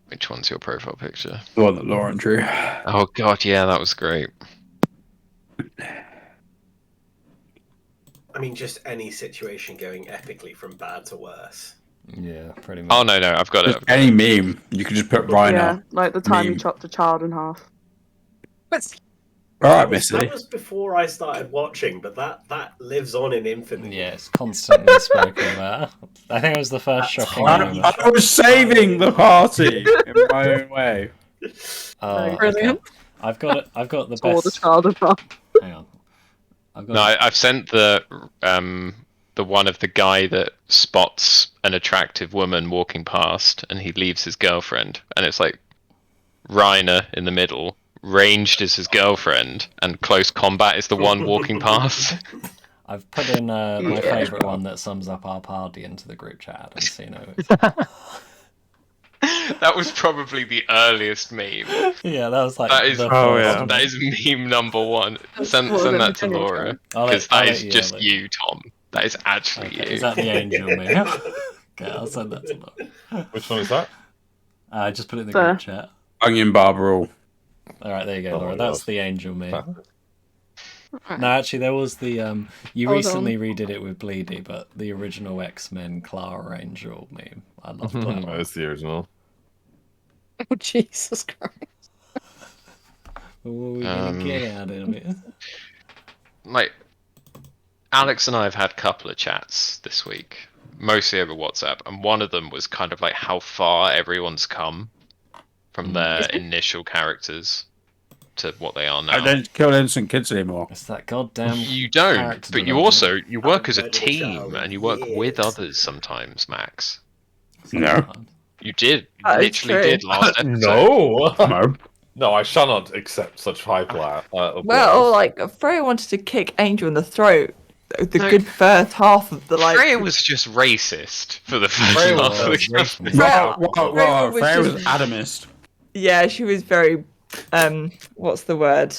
[SPEAKER 3] Which one's your profile picture?
[SPEAKER 5] The one that Lauren drew.
[SPEAKER 3] Oh god, yeah, that was great.
[SPEAKER 2] I mean, just any situation going epically from bad to worse.
[SPEAKER 4] Yeah, pretty much.
[SPEAKER 3] Oh no, I've got it.
[SPEAKER 5] Just any meme. You could just put Reiner.
[SPEAKER 6] Yeah, like the time you
[SPEAKER 5] meme.
[SPEAKER 6] chopped a child in half.
[SPEAKER 5] Alright, Missy.
[SPEAKER 2] That was before I started watching, but that lives on in infamy.
[SPEAKER 4] Yeah, it's constantly spoken about. I think it was the first shocking moment.
[SPEAKER 5] I was saving the party in my own way.
[SPEAKER 4] Oh,
[SPEAKER 8] Brilliant.
[SPEAKER 4] okay. I've got the
[SPEAKER 6] Or the
[SPEAKER 4] best.
[SPEAKER 6] child in half.
[SPEAKER 4] Hang on.
[SPEAKER 3] No, I've sent the one of the guy that spots an attractive woman walking past, and he leaves his girlfriend, and it's like Reiner in the middle, ranged is his girlfriend, and close combat is the one walking past.
[SPEAKER 4] I've put in my favourite one that sums up our party into the group chat. And so,
[SPEAKER 3] That was probably the earliest meme.
[SPEAKER 4] Yeah, that was like
[SPEAKER 3] That is,
[SPEAKER 4] the
[SPEAKER 5] Oh,
[SPEAKER 4] first
[SPEAKER 5] yeah.
[SPEAKER 4] one.
[SPEAKER 3] that is meme number one. Send
[SPEAKER 8] more than
[SPEAKER 3] that to
[SPEAKER 8] a day
[SPEAKER 3] Laura,
[SPEAKER 8] ago.
[SPEAKER 3] because
[SPEAKER 4] I'll
[SPEAKER 3] that
[SPEAKER 4] let
[SPEAKER 3] is
[SPEAKER 4] you
[SPEAKER 3] just
[SPEAKER 4] have it.
[SPEAKER 3] you, Tom. That is actually
[SPEAKER 4] Okay,
[SPEAKER 3] you.
[SPEAKER 4] is that the angel meme? Okay, I'll send that to Laura.
[SPEAKER 1] Which one is that?
[SPEAKER 4] Just put it in the
[SPEAKER 6] There.
[SPEAKER 4] group chat.
[SPEAKER 5] Onion Barbarell.
[SPEAKER 4] Alright, there you go,
[SPEAKER 1] Oh
[SPEAKER 4] Laura.
[SPEAKER 1] my
[SPEAKER 4] That's
[SPEAKER 1] God.
[SPEAKER 4] the angel meme.
[SPEAKER 8] Alright.
[SPEAKER 4] No, actually, there was the you
[SPEAKER 8] Hold
[SPEAKER 4] recently redid it with Bleedy, but the original X-Men Clara Angel meme. I loved that one.
[SPEAKER 1] That's the original.
[SPEAKER 8] Oh, Jesus Christ.
[SPEAKER 4] What were we gonna
[SPEAKER 3] Um,
[SPEAKER 4] get out of it?
[SPEAKER 3] Like, Alex and I have had a couple of chats this week, mostly over WhatsApp, and one of them was kind of like how far everyone's come from their initial characters to what they are
[SPEAKER 5] I
[SPEAKER 3] now.
[SPEAKER 5] don't kill innocent kids anymore.
[SPEAKER 4] It's that goddamn.
[SPEAKER 3] You don't,
[SPEAKER 4] character
[SPEAKER 3] but you
[SPEAKER 4] development.
[SPEAKER 3] also you work as a
[SPEAKER 2] Haven't played with a
[SPEAKER 3] team
[SPEAKER 2] child in
[SPEAKER 3] and you work with
[SPEAKER 2] years.
[SPEAKER 3] others sometimes, Max.
[SPEAKER 5] No.
[SPEAKER 3] You did,
[SPEAKER 7] That is
[SPEAKER 3] literally
[SPEAKER 7] true.
[SPEAKER 3] did last episode.
[SPEAKER 1] No!
[SPEAKER 5] No.
[SPEAKER 1] No, I shall not accept such high applause.
[SPEAKER 7] Well, like Freya wanted to kick Angel in the throat. The
[SPEAKER 3] No.
[SPEAKER 7] good first half of the like.
[SPEAKER 3] Freya was just racist for the first
[SPEAKER 1] Freya
[SPEAKER 3] half
[SPEAKER 1] was
[SPEAKER 3] of the
[SPEAKER 1] racist.
[SPEAKER 3] campaign.
[SPEAKER 7] Freya
[SPEAKER 5] Freya was
[SPEAKER 7] just-
[SPEAKER 5] adamist.
[SPEAKER 7] Yeah, she was very. What's the word?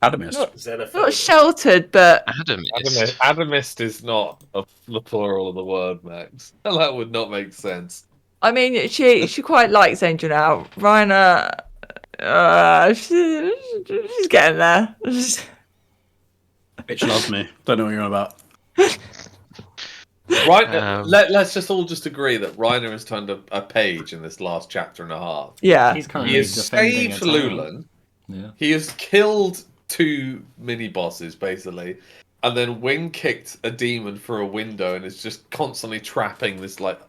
[SPEAKER 5] Adamist.
[SPEAKER 7] Not
[SPEAKER 2] Xenophobe.
[SPEAKER 7] sheltered, but
[SPEAKER 3] Adamist.
[SPEAKER 1] Adamist is not the plural of the word, Max. That would not make sense.
[SPEAKER 7] I mean, she quite likes Angel now. Raina, she's getting there.
[SPEAKER 5] Bitch loves me. Don't know what you're on about.
[SPEAKER 1] Right, let's just all just agree that Reiner has turned a page in this last chapter and a half.
[SPEAKER 7] Yeah,
[SPEAKER 4] He's currently
[SPEAKER 1] He has
[SPEAKER 4] defending
[SPEAKER 1] saved
[SPEAKER 4] a town.
[SPEAKER 1] Lulan.
[SPEAKER 4] Yeah.
[SPEAKER 1] He has killed 2 mini bosses basically, and then wing kicked a demon through a window and is just constantly trapping this like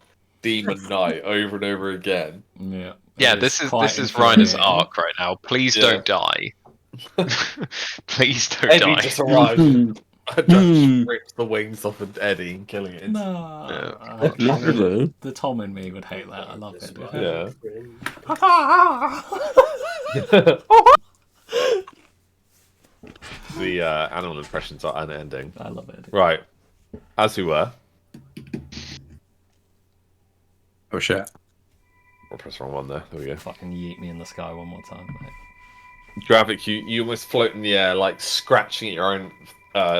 [SPEAKER 1] demon knight over and over again.
[SPEAKER 4] Yeah.
[SPEAKER 3] Yeah,
[SPEAKER 4] It
[SPEAKER 3] this is
[SPEAKER 4] quite
[SPEAKER 3] Reiner's
[SPEAKER 4] infuriating.
[SPEAKER 3] arc right now. Please
[SPEAKER 1] Yeah.
[SPEAKER 3] don't die. Please don't
[SPEAKER 1] Eddie
[SPEAKER 3] die.
[SPEAKER 1] just arrived and just rips the wings off of Eddie and killing it.
[SPEAKER 4] No.
[SPEAKER 5] Literally.
[SPEAKER 4] The Tom in me would hate that. I love it.
[SPEAKER 1] Yeah. The animal impressions are unending.
[SPEAKER 4] I love it.
[SPEAKER 1] Right. As we were.
[SPEAKER 5] Oh shit.
[SPEAKER 1] I'll press the wrong one there. There we go.
[SPEAKER 4] Fucking yeet me in the sky one more time, mate.
[SPEAKER 1] Gravik, you almost float in the air, like scratching at your own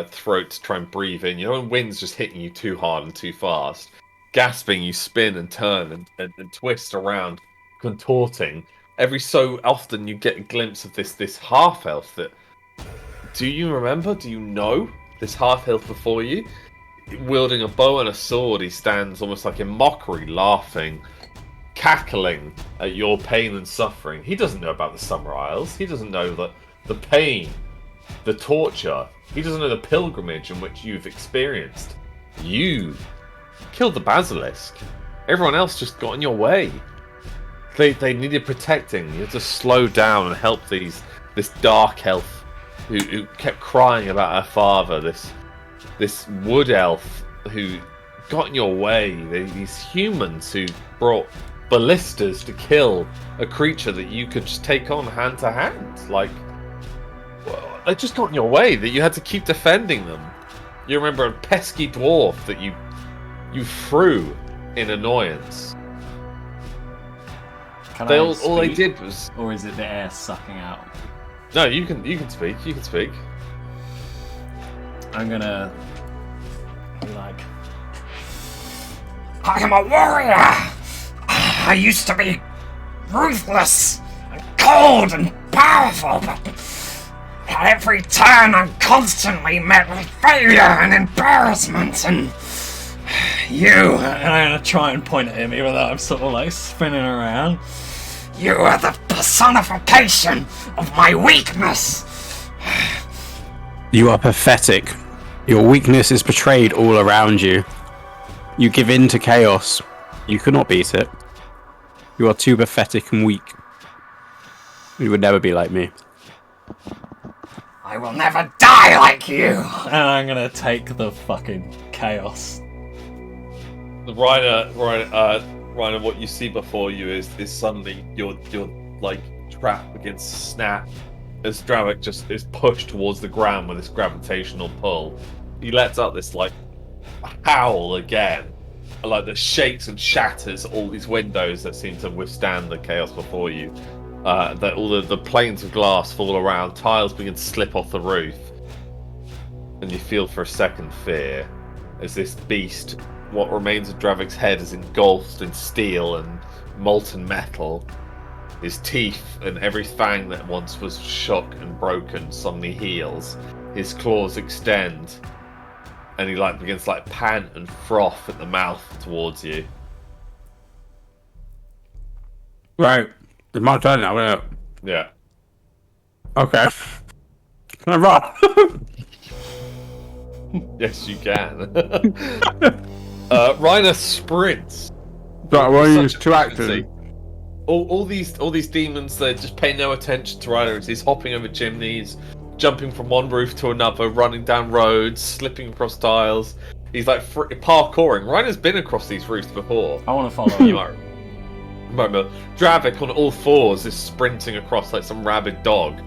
[SPEAKER 1] throat to try and breathe in. You know when wind's just hitting you too hard and too fast? Gasping, you spin and turn and twist around, contorting. Every so often you get a glimpse of this half-elf that... Do you remember? Do you know this half-elf before you? Wielding a bow and a sword, he stands almost like in mockery, laughing, cackling at your pain and suffering. He doesn't know about the Summer Isles. He doesn't know the pain, the torture. He doesn't know the pilgrimage in which you've experienced. You killed the basilisk. Everyone else just got in your way. They needed protecting. You had to slow down and help this dark elf who kept crying about her father. This wood elf who got in your way. These humans who brought ballistas to kill a creature that you could just take on hand to hand. Like, well, they just got in your way that you had to keep defending them. You remember a pesky dwarf that you threw in annoyance.
[SPEAKER 4] Can
[SPEAKER 1] They
[SPEAKER 4] I
[SPEAKER 1] all they
[SPEAKER 4] speak?
[SPEAKER 1] did was
[SPEAKER 4] Or is it the air sucking out?
[SPEAKER 1] no. You can speak. You can speak.
[SPEAKER 4] I'm gonna be like,
[SPEAKER 10] I am a warrior. I used to be ruthless and cold and powerful, but at every turn I'm constantly met with failure and embarrassment, and you,
[SPEAKER 4] and I'm gonna try and point at him, even though I'm sort of like spinning around.
[SPEAKER 10] you are the personification of my weakness.
[SPEAKER 5] You are pathetic. Your weakness is betrayed all around you. You give in to chaos. You cannot beat it. You are too pathetic and weak. You would never be like me.
[SPEAKER 10] I will never die like you.
[SPEAKER 4] And I'm gonna take the fucking chaos.
[SPEAKER 1] Reiner, what you see before you is suddenly you're like trapped against a snap as Dravik just is pushed towards the ground with this gravitational pull. He lets out this like howl again, like that shakes and shatters all these windows that seem to withstand the chaos before you. That all the planes of glass fall around, tiles begin to slip off the roof, and you feel for a second fear as this beast, what remains of Dravik's head, is engulfed in steel and molten metal. His teeth and every fang that once was shook and broken suddenly heals. His claws extend, and he begins to pant and froth at the mouth towards you.
[SPEAKER 5] Right. It's my turn now, isn't it?
[SPEAKER 1] Yeah.
[SPEAKER 5] Okay. Can I run?
[SPEAKER 1] Yes, you can. Reiner sprints.
[SPEAKER 5] Right, I want to
[SPEAKER 1] Such
[SPEAKER 5] use 2
[SPEAKER 1] efficiency.
[SPEAKER 5] actions.
[SPEAKER 1] All these demons, they just pay no attention to Reiner as he's hopping over chimneys, jumping from one roof to another, running down roads, slipping across tiles. He's parkouring. Reiner's been across these roofs before.
[SPEAKER 4] I want to follow
[SPEAKER 1] You
[SPEAKER 4] him.
[SPEAKER 1] might remember. Dravik on all fours is sprinting across like some rabid dog,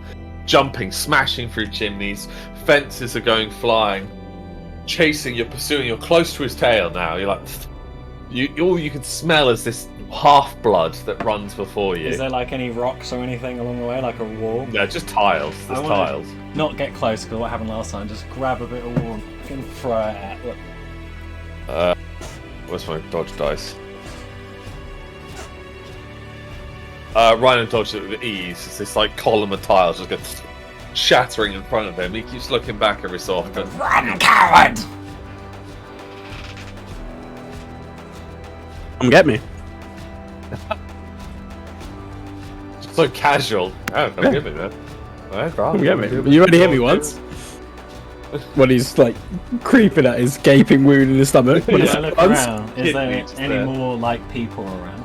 [SPEAKER 1] jumping, smashing through chimneys. Fences are going flying, chasing. You're pursuing. You're close to his tail now. You're like, all you can smell is this half blood that runs before you.
[SPEAKER 4] Is there any rocks or anything along the way, like a wall?
[SPEAKER 1] No, just tiles. There's
[SPEAKER 4] I wanna
[SPEAKER 1] tiles.
[SPEAKER 4] Not get close, because what happened last time, just grab a bit of wall and throw it at. Look.
[SPEAKER 1] Where's my dodge dice? Rhino dodged it with ease. It's this column of tiles just goes shattering in front of him. He keeps looking back every so often.
[SPEAKER 10] Run, coward!
[SPEAKER 5] Come get me.
[SPEAKER 1] So casual. Oh, come get me, man.
[SPEAKER 5] Come get me. You already hit me once. When he's creeping at his gaping wound in his stomach.
[SPEAKER 4] When I look around, is
[SPEAKER 1] Hit
[SPEAKER 4] there
[SPEAKER 1] me just
[SPEAKER 4] any
[SPEAKER 1] there.
[SPEAKER 4] more people around?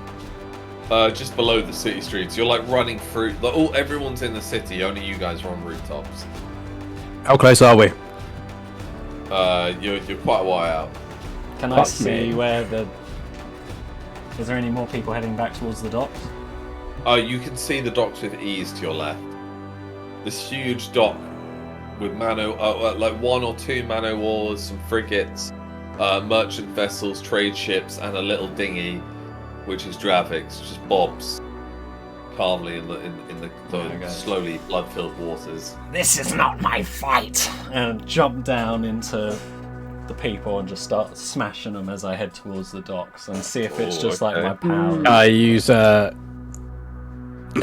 [SPEAKER 1] Just below the city streets. You're running through. Everyone's in the city. Only you guys are on rooftops.
[SPEAKER 5] How close are we?
[SPEAKER 1] You're quite a while out.
[SPEAKER 4] Can I
[SPEAKER 5] Fuck
[SPEAKER 4] see
[SPEAKER 5] me.
[SPEAKER 4] where the... Is there any more people heading back towards the docks?
[SPEAKER 1] You can see the docks with ease to your left. This huge dock with one or two man-o' wars, some frigates, merchant vessels, trade ships, and a little dinghy, which is Dravik's, just bobs calmly in the
[SPEAKER 4] Okay.
[SPEAKER 1] slowly blood-filled waters.
[SPEAKER 10] This is not my fight.
[SPEAKER 4] And jump down into the people and just start smashing them as I head towards the docks and see if it's just
[SPEAKER 1] okay.
[SPEAKER 4] my power.
[SPEAKER 5] I use Can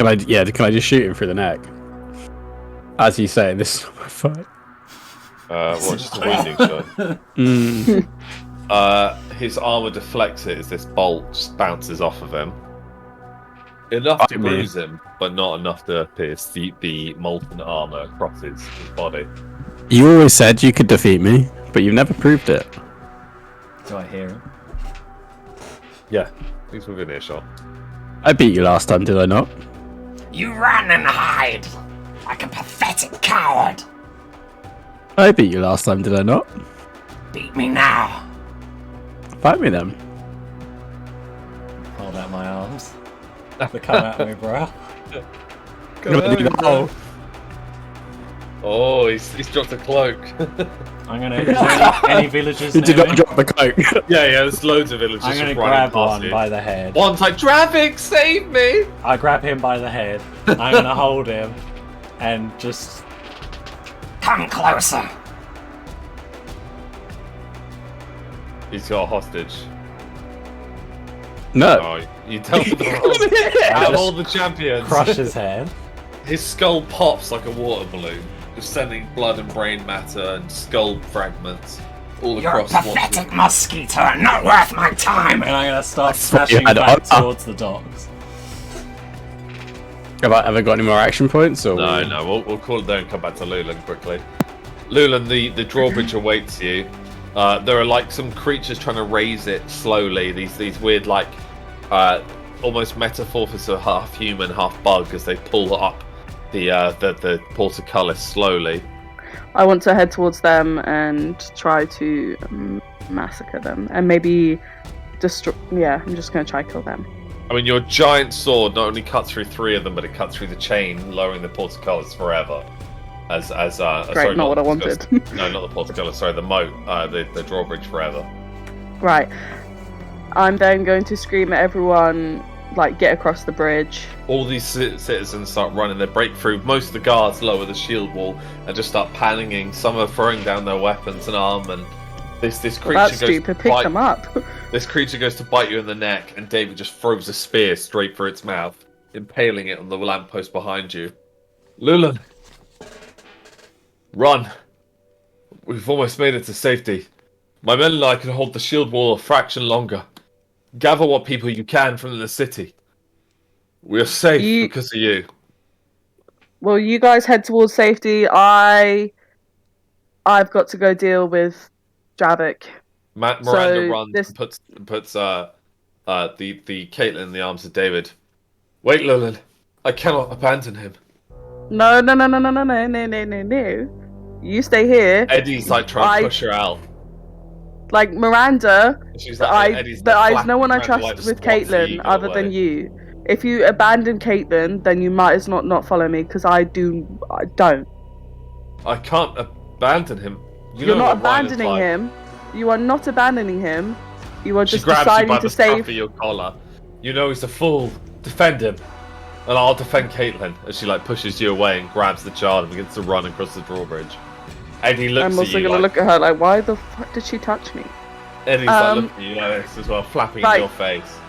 [SPEAKER 5] I just shoot him through the neck? As you say, this is not my fight.
[SPEAKER 1] Just a wounding shot. His armor deflects it as this bolt just bounces off of him. Enough to
[SPEAKER 5] Fuck me.
[SPEAKER 1] bruise him, but not enough to pierce the molten armor across his body.
[SPEAKER 5] You always said you could defeat me, but you've never proved it.
[SPEAKER 4] Do I hear him?
[SPEAKER 1] Yeah, he's within earshot.
[SPEAKER 5] I beat you last time, did I not?
[SPEAKER 10] You run and hide like a pathetic coward.
[SPEAKER 5] I beat you last time, did I not?
[SPEAKER 10] Beat me now.
[SPEAKER 5] Fight me then.
[SPEAKER 4] Hold out my arms. They come at me, bro.
[SPEAKER 1] Oh, he's dropped a cloak.
[SPEAKER 4] I'm gonna... Is there any villagers
[SPEAKER 5] You did
[SPEAKER 4] near
[SPEAKER 5] not
[SPEAKER 4] me?
[SPEAKER 5] drop the cloak.
[SPEAKER 1] yeah, there's loads of villagers
[SPEAKER 4] I'm gonna
[SPEAKER 1] just running
[SPEAKER 4] grab
[SPEAKER 1] past
[SPEAKER 4] one
[SPEAKER 1] you.
[SPEAKER 4] by the head.
[SPEAKER 1] One's like, Dravik, save me!
[SPEAKER 4] I grab him by the head. I'm gonna hold him and just...
[SPEAKER 10] Come closer.
[SPEAKER 1] He's got a hostage.
[SPEAKER 5] No.
[SPEAKER 1] Oh, you tell him the wrong. Out of all the champions,
[SPEAKER 4] crush his head.
[SPEAKER 1] his skull pops like a water balloon, just sending blood and brain matter and skull fragments all
[SPEAKER 10] You're a
[SPEAKER 1] across what's
[SPEAKER 10] pathetic mosquito and not worth my time.
[SPEAKER 4] And I'm gonna start
[SPEAKER 5] thought you
[SPEAKER 4] smashing
[SPEAKER 5] had
[SPEAKER 4] back
[SPEAKER 5] honor.
[SPEAKER 4] towards the docks.
[SPEAKER 5] Have I ever got any more action points? Or
[SPEAKER 1] No, we'll call it there and come back to Lulan quickly. Lulan, the drawbridge awaits you. There are some creatures trying to raise it slowly. These weird almost metamorphoses of half human, half bug as they pull up the portcullis slowly.
[SPEAKER 6] I want to head towards them and try to massacre them, and maybe destroy. Yeah, I'm just gonna try kill them.
[SPEAKER 1] I mean, your giant sword not only cuts through 3 of them, but it cuts through the chain, lowering the portcullis forever.
[SPEAKER 6] Great,
[SPEAKER 1] Sorry,
[SPEAKER 6] not what I wanted.
[SPEAKER 1] No, not the portcullis. Sorry, the moat, the drawbridge forever.
[SPEAKER 6] Right. I'm then going to scream at everyone, like, get across the bridge.
[SPEAKER 1] All these citizens start running. They break through. Most of the guards lower the shield wall and just start panicking. Some are throwing down their weapons and arm, and this creature
[SPEAKER 6] Well, that's
[SPEAKER 1] goes
[SPEAKER 6] stupid.
[SPEAKER 1] to
[SPEAKER 6] Pick
[SPEAKER 1] bite.
[SPEAKER 6] them up.
[SPEAKER 1] This creature goes to bite you in the neck, and David just throws a spear straight for its mouth, impaling it on the lamppost behind you. Lulan, run! We've almost made it to safety. My men and I can hold the shield wall a fraction longer. Gather what people you can from the city. We are safe because of you.
[SPEAKER 6] Well, you guys head towards safety. I've got to go deal with Javik.
[SPEAKER 1] Miranda runs and puts the Caitlin in the arms of David. Wait, Lulan, I cannot abandon him.
[SPEAKER 6] No. You stay here.
[SPEAKER 1] Eddie's like trying to push her out.
[SPEAKER 6] Like Miranda,
[SPEAKER 1] She's like,
[SPEAKER 6] there's no one I trust with Caitlin other than you. If you abandon Caitlin, then you might as well not follow me because I don't.
[SPEAKER 1] I can't abandon him.
[SPEAKER 6] You're not abandoning him. You are not abandoning him. You are just deciding to save.
[SPEAKER 1] Your collar. You know he's a fool. Defend him, and I'll defend Caitlin. As she like pushes you away and grabs the child and begins to run across the drawbridge. Eddie looks at you.
[SPEAKER 6] I'm also gonna look at her like, why the fuck did she touch me?
[SPEAKER 1] Eddie's like looking at you like this as well, flapping in your face.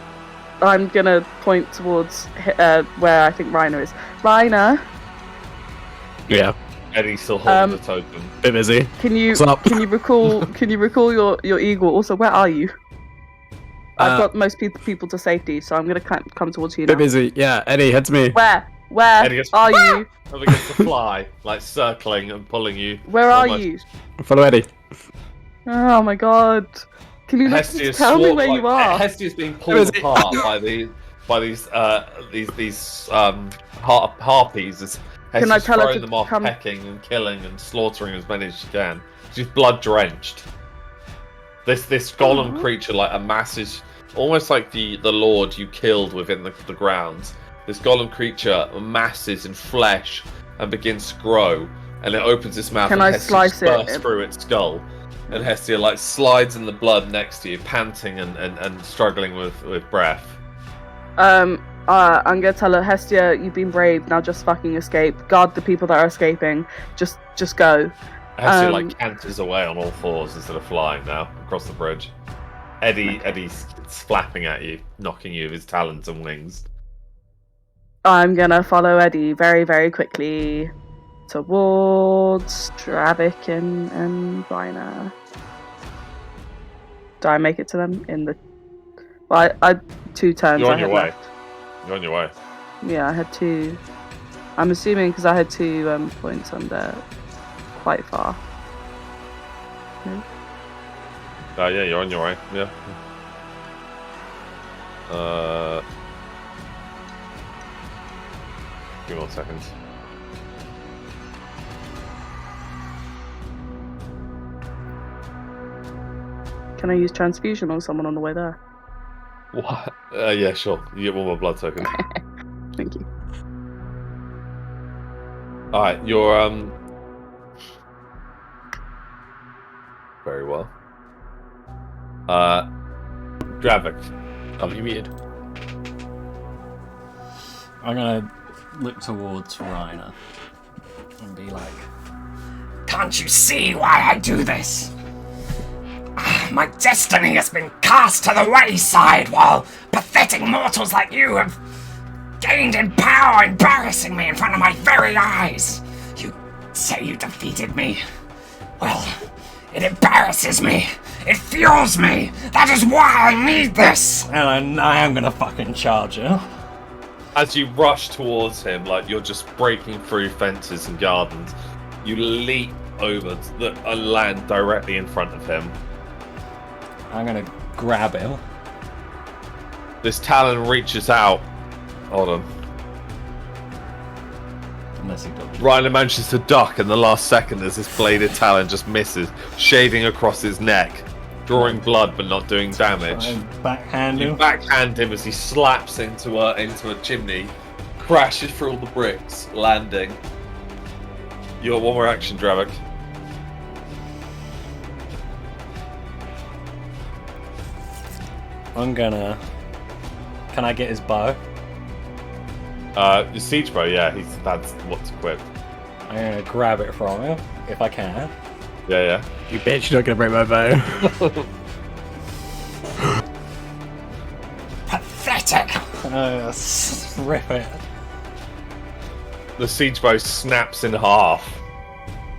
[SPEAKER 6] I'm gonna point towards where I think Raina is. Raina.
[SPEAKER 5] Yeah.
[SPEAKER 1] Eddie's still holding the token.
[SPEAKER 5] Bit busy.
[SPEAKER 6] Can you recall your eagle? Also, where are you? I've got most people to safety, so I'm gonna come towards you now.
[SPEAKER 5] Bit busy. Yeah, Eddie, head to me.
[SPEAKER 6] Where
[SPEAKER 1] Eddie goes,
[SPEAKER 6] are you?
[SPEAKER 1] And begins to fly, like circling and pulling you.
[SPEAKER 6] Where are you?
[SPEAKER 5] Follow Eddie.
[SPEAKER 6] Oh my god! Can you not just tell me where you are?
[SPEAKER 1] Hestia's being pulled apart by these harpies. As
[SPEAKER 6] Can I tell her to
[SPEAKER 1] them off,
[SPEAKER 6] come?
[SPEAKER 1] pecking and killing and slaughtering as many as she can. She's blood drenched. This golem creature, like a massive, almost like the lord you killed within the grounds. This golem creature amasses in flesh and begins to grow, and it opens its mouth.
[SPEAKER 6] Can
[SPEAKER 1] and
[SPEAKER 6] I
[SPEAKER 1] Hestia
[SPEAKER 6] slice it?
[SPEAKER 1] bursts through its skull, and Hestia like slides in the blood next to you, panting and struggling with breath.
[SPEAKER 6] I'm gonna tell her, Hestia, you've been brave. Now just fucking escape. Guard the people that are escaping. Just go.
[SPEAKER 1] Hestia like canters away on all fours instead of flying now across the bridge. Eddie's flapping at you, knocking you with his talons and wings.
[SPEAKER 6] I'm gonna follow Eddie very, very quickly towards Dravik and Raina. Do I make it to them in the? Well, I 2 turns.
[SPEAKER 1] You're on your way.
[SPEAKER 6] Left.
[SPEAKER 1] You're on your way.
[SPEAKER 6] Yeah, I had 2. I'm assuming because I had 2 points on there, quite far. No?
[SPEAKER 1] Yeah, you're on your way. Yeah. Give me 1 second.
[SPEAKER 6] Can I use transfusion on someone on the way there?
[SPEAKER 1] What? Yeah, sure. You get 1 more blood token.
[SPEAKER 6] Thank you.
[SPEAKER 1] Alright, you're very well. Dravik.
[SPEAKER 5] You muted.
[SPEAKER 4] I'm gonna look towards Raina and be like,
[SPEAKER 10] Can't you see why I do this? My destiny has been cast to the wayside while pathetic mortals like you have gained in power, embarrassing me in front of my very eyes. You say you defeated me. Well, it embarrasses me. It fuels me. That is why I need this.
[SPEAKER 4] and I am gonna fucking charge her.
[SPEAKER 1] As you rush towards him, like you're just breaking through fences and gardens, you leap over and land directly in front of him.
[SPEAKER 4] I'm gonna grab him.
[SPEAKER 1] This talon reaches out. Hold on.
[SPEAKER 4] Unless he dodges.
[SPEAKER 1] Ryan manages to duck in the last second as this bladed talon just misses, shading across his neck, drawing blood but not doing damage.
[SPEAKER 4] Backhand him.
[SPEAKER 1] You backhand him as he slaps into a chimney, crashes through all the bricks, landing. You got 1 more action, Dravik.
[SPEAKER 4] I'm gonna. Can I get his bow?
[SPEAKER 1] Your siege bow, yeah, that's what's equipped.
[SPEAKER 4] I'm gonna grab it from him if I can.
[SPEAKER 1] Yeah.
[SPEAKER 5] You bitch, you're not gonna break my bow.
[SPEAKER 10] Pathetic!
[SPEAKER 4] Rip it.
[SPEAKER 1] The siege bow snaps in half.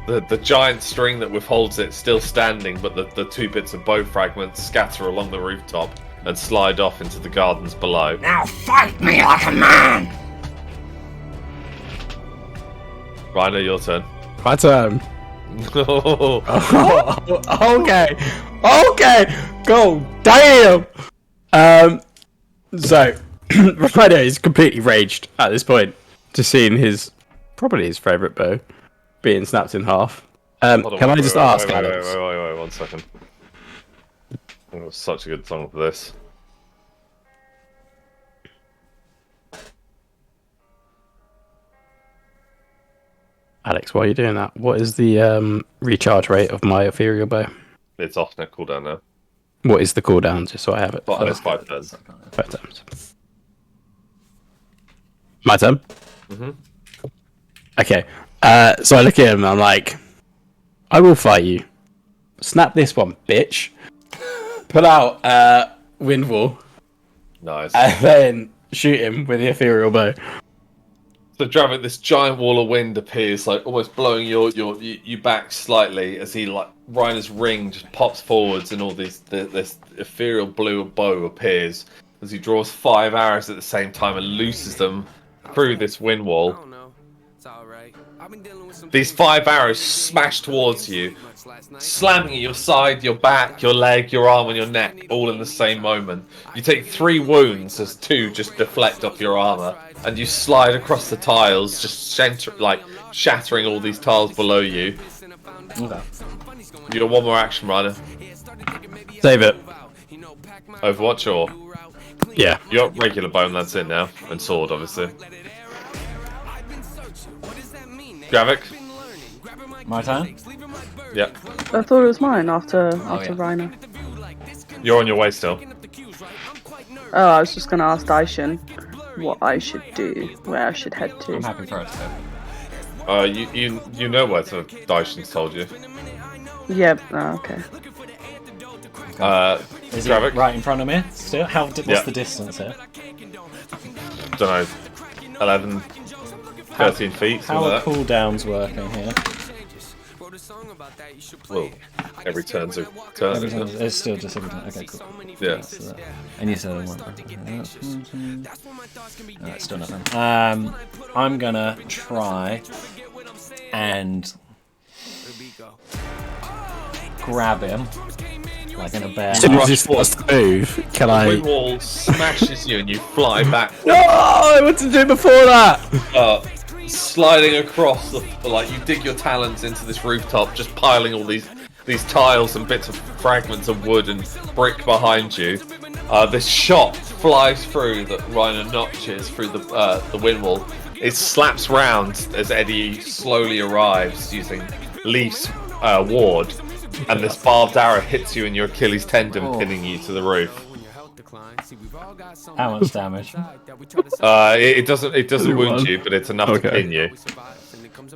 [SPEAKER 1] The giant string that withholds it still standing, but the two bits of bow fragments scatter along the rooftop and slide off into the gardens below.
[SPEAKER 10] Now fight me like a man!
[SPEAKER 1] Rhino, your turn.
[SPEAKER 5] My turn. Okay. Go. Damn. So, Rhino is completely raged at this point, just seeing probably his favourite bow being snapped in half. Can I just ask, Alex?
[SPEAKER 1] Wait, 1 second. That was such a good song for this.
[SPEAKER 5] Alex, while you're doing that, what is the recharge rate of my ethereal bow?
[SPEAKER 1] It's off net cooldown now.
[SPEAKER 5] What is the cooldown, just so I have it?
[SPEAKER 1] But it's 5 turns.
[SPEAKER 5] 5 times. My turn?
[SPEAKER 1] Mm-hmm.
[SPEAKER 5] Okay. So I look at him and I'm like, I will fight you. Snap this one, bitch. Pull out wind wall.
[SPEAKER 1] Nice.
[SPEAKER 5] And then shoot him with the ethereal bow.
[SPEAKER 1] So Dravik, this giant wall of wind appears, like almost blowing you back slightly as he Reiner's ring just pops forwards, and all this ethereal blue bow appears as he draws 5 arrows at the same time and looses them through this wind wall. These 5 arrows smash towards you, slamming at your side, your back, your leg, your arm, and your neck, all in the same moment. You take 3 wounds as 2 just deflect off your armor, and you slide across the tiles, just shattering all these tiles below you.
[SPEAKER 4] Okay.
[SPEAKER 1] You got 1 more action, Ryder.
[SPEAKER 5] Save it.
[SPEAKER 1] Overwatch or?
[SPEAKER 5] Yeah.
[SPEAKER 1] You got regular bone, that's it now. And sword, obviously. Dravik?
[SPEAKER 4] My turn?
[SPEAKER 1] Yeah.
[SPEAKER 6] I thought it was mine after
[SPEAKER 4] yeah.
[SPEAKER 6] Rhino.
[SPEAKER 1] You're on your way still.
[SPEAKER 6] Oh, I was just gonna ask Daishin what I should do, where I should head to.
[SPEAKER 4] I'm happy for it to go.
[SPEAKER 1] You know where to Daishin's told you.
[SPEAKER 6] Yeah, okay.
[SPEAKER 4] Is
[SPEAKER 1] Dravik?
[SPEAKER 4] it right in front of me still? What's the distance here?
[SPEAKER 1] Don't know. 11, 13 feet,
[SPEAKER 4] How
[SPEAKER 1] something
[SPEAKER 4] are
[SPEAKER 1] like that.
[SPEAKER 4] cooldowns working here?
[SPEAKER 1] Well, every turn's a turn.
[SPEAKER 4] Every
[SPEAKER 1] isn't
[SPEAKER 4] time,
[SPEAKER 1] it?
[SPEAKER 4] it's still just every time. Okay, cool.
[SPEAKER 1] Yeah.
[SPEAKER 4] So, and you said I want still nothing. I'm gonna try and grab him like in a bear.
[SPEAKER 5] So you just wants to move. Can
[SPEAKER 1] The
[SPEAKER 5] I?
[SPEAKER 1] wind wall smashes you and you fly back.
[SPEAKER 5] No, I want to do it before that.
[SPEAKER 1] Sliding across you dig your talons into this rooftop, just piling all these tiles and bits of fragments of wood and brick behind you. This shot flies through that Rhino notches through the wind wall. It slaps round as Eddie slowly arrives using Leaf's ward, and this barbed arrow hits you in your Achilles tendon, pinning you to the roof.
[SPEAKER 4] How much damage?
[SPEAKER 1] It doesn't wound you, but it's enough to pin you.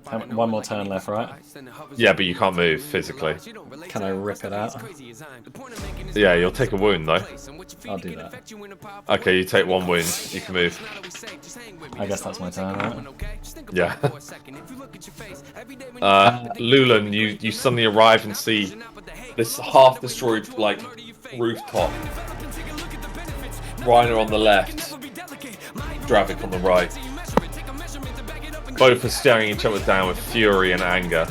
[SPEAKER 4] 1 more turn left, right?
[SPEAKER 1] Yeah, but you can't move physically.
[SPEAKER 4] Can I rip it out?
[SPEAKER 1] Yeah, you'll take a wound though.
[SPEAKER 4] I'll do that.
[SPEAKER 1] Okay, you take 1 wound. You can move.
[SPEAKER 4] I guess that's my turn, right?
[SPEAKER 1] Yeah. Lulan, you suddenly arrive and see this half-destroyed rooftop. Reiner on the left, Dravik on the right. Both are staring each other down with fury and anger.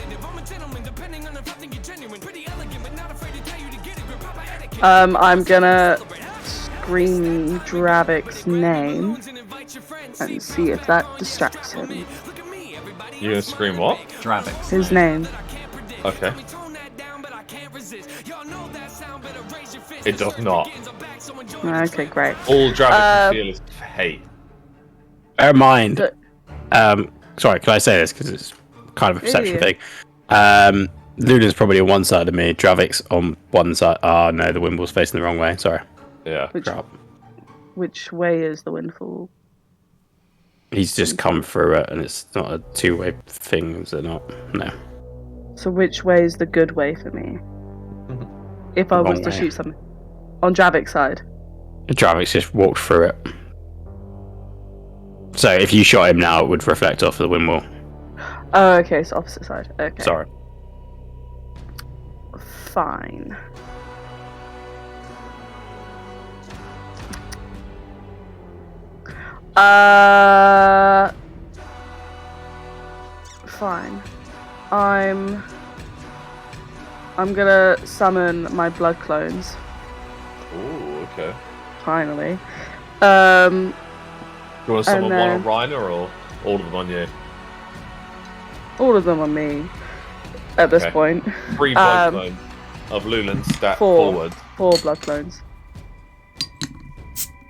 [SPEAKER 6] I'm gonna scream Dravik's name and see if that distracts him.
[SPEAKER 1] You're gonna scream what?
[SPEAKER 4] Dravik.
[SPEAKER 6] His name.
[SPEAKER 1] Okay. It does not.
[SPEAKER 6] Okay, great.
[SPEAKER 1] All Dravik can feel is hate.
[SPEAKER 5] Bear in mind.
[SPEAKER 6] D-
[SPEAKER 5] Sorry, can I say this because it's kind of a perception
[SPEAKER 6] Yeah.
[SPEAKER 5] thing? Luna's probably on one side of me. Dravik's on one side. Oh no, the wind wall's facing the wrong way. Sorry.
[SPEAKER 1] Yeah.
[SPEAKER 6] Which way is the windfall?
[SPEAKER 5] He's just come through it, and it's not a two-way thing, is it not? No.
[SPEAKER 6] So which way is the good way for me? If I was to shoot something on Dravik's side.
[SPEAKER 5] Dravik's just walked through it. So if you shot him now, it would reflect off the windmill.
[SPEAKER 6] Oh, okay, so opposite side. Okay.
[SPEAKER 5] Sorry.
[SPEAKER 6] Fine. Fine. I'm gonna summon my blood clones.
[SPEAKER 1] Ooh, okay.
[SPEAKER 6] Finally.
[SPEAKER 1] Do you want to summon
[SPEAKER 6] then-
[SPEAKER 1] one on Reiner or all of them on you?
[SPEAKER 6] All of them on me at this
[SPEAKER 1] Okay.
[SPEAKER 6] point.
[SPEAKER 1] 3 blood clones of Lulan stat
[SPEAKER 6] 4.
[SPEAKER 1] forward.
[SPEAKER 6] 4 blood clones.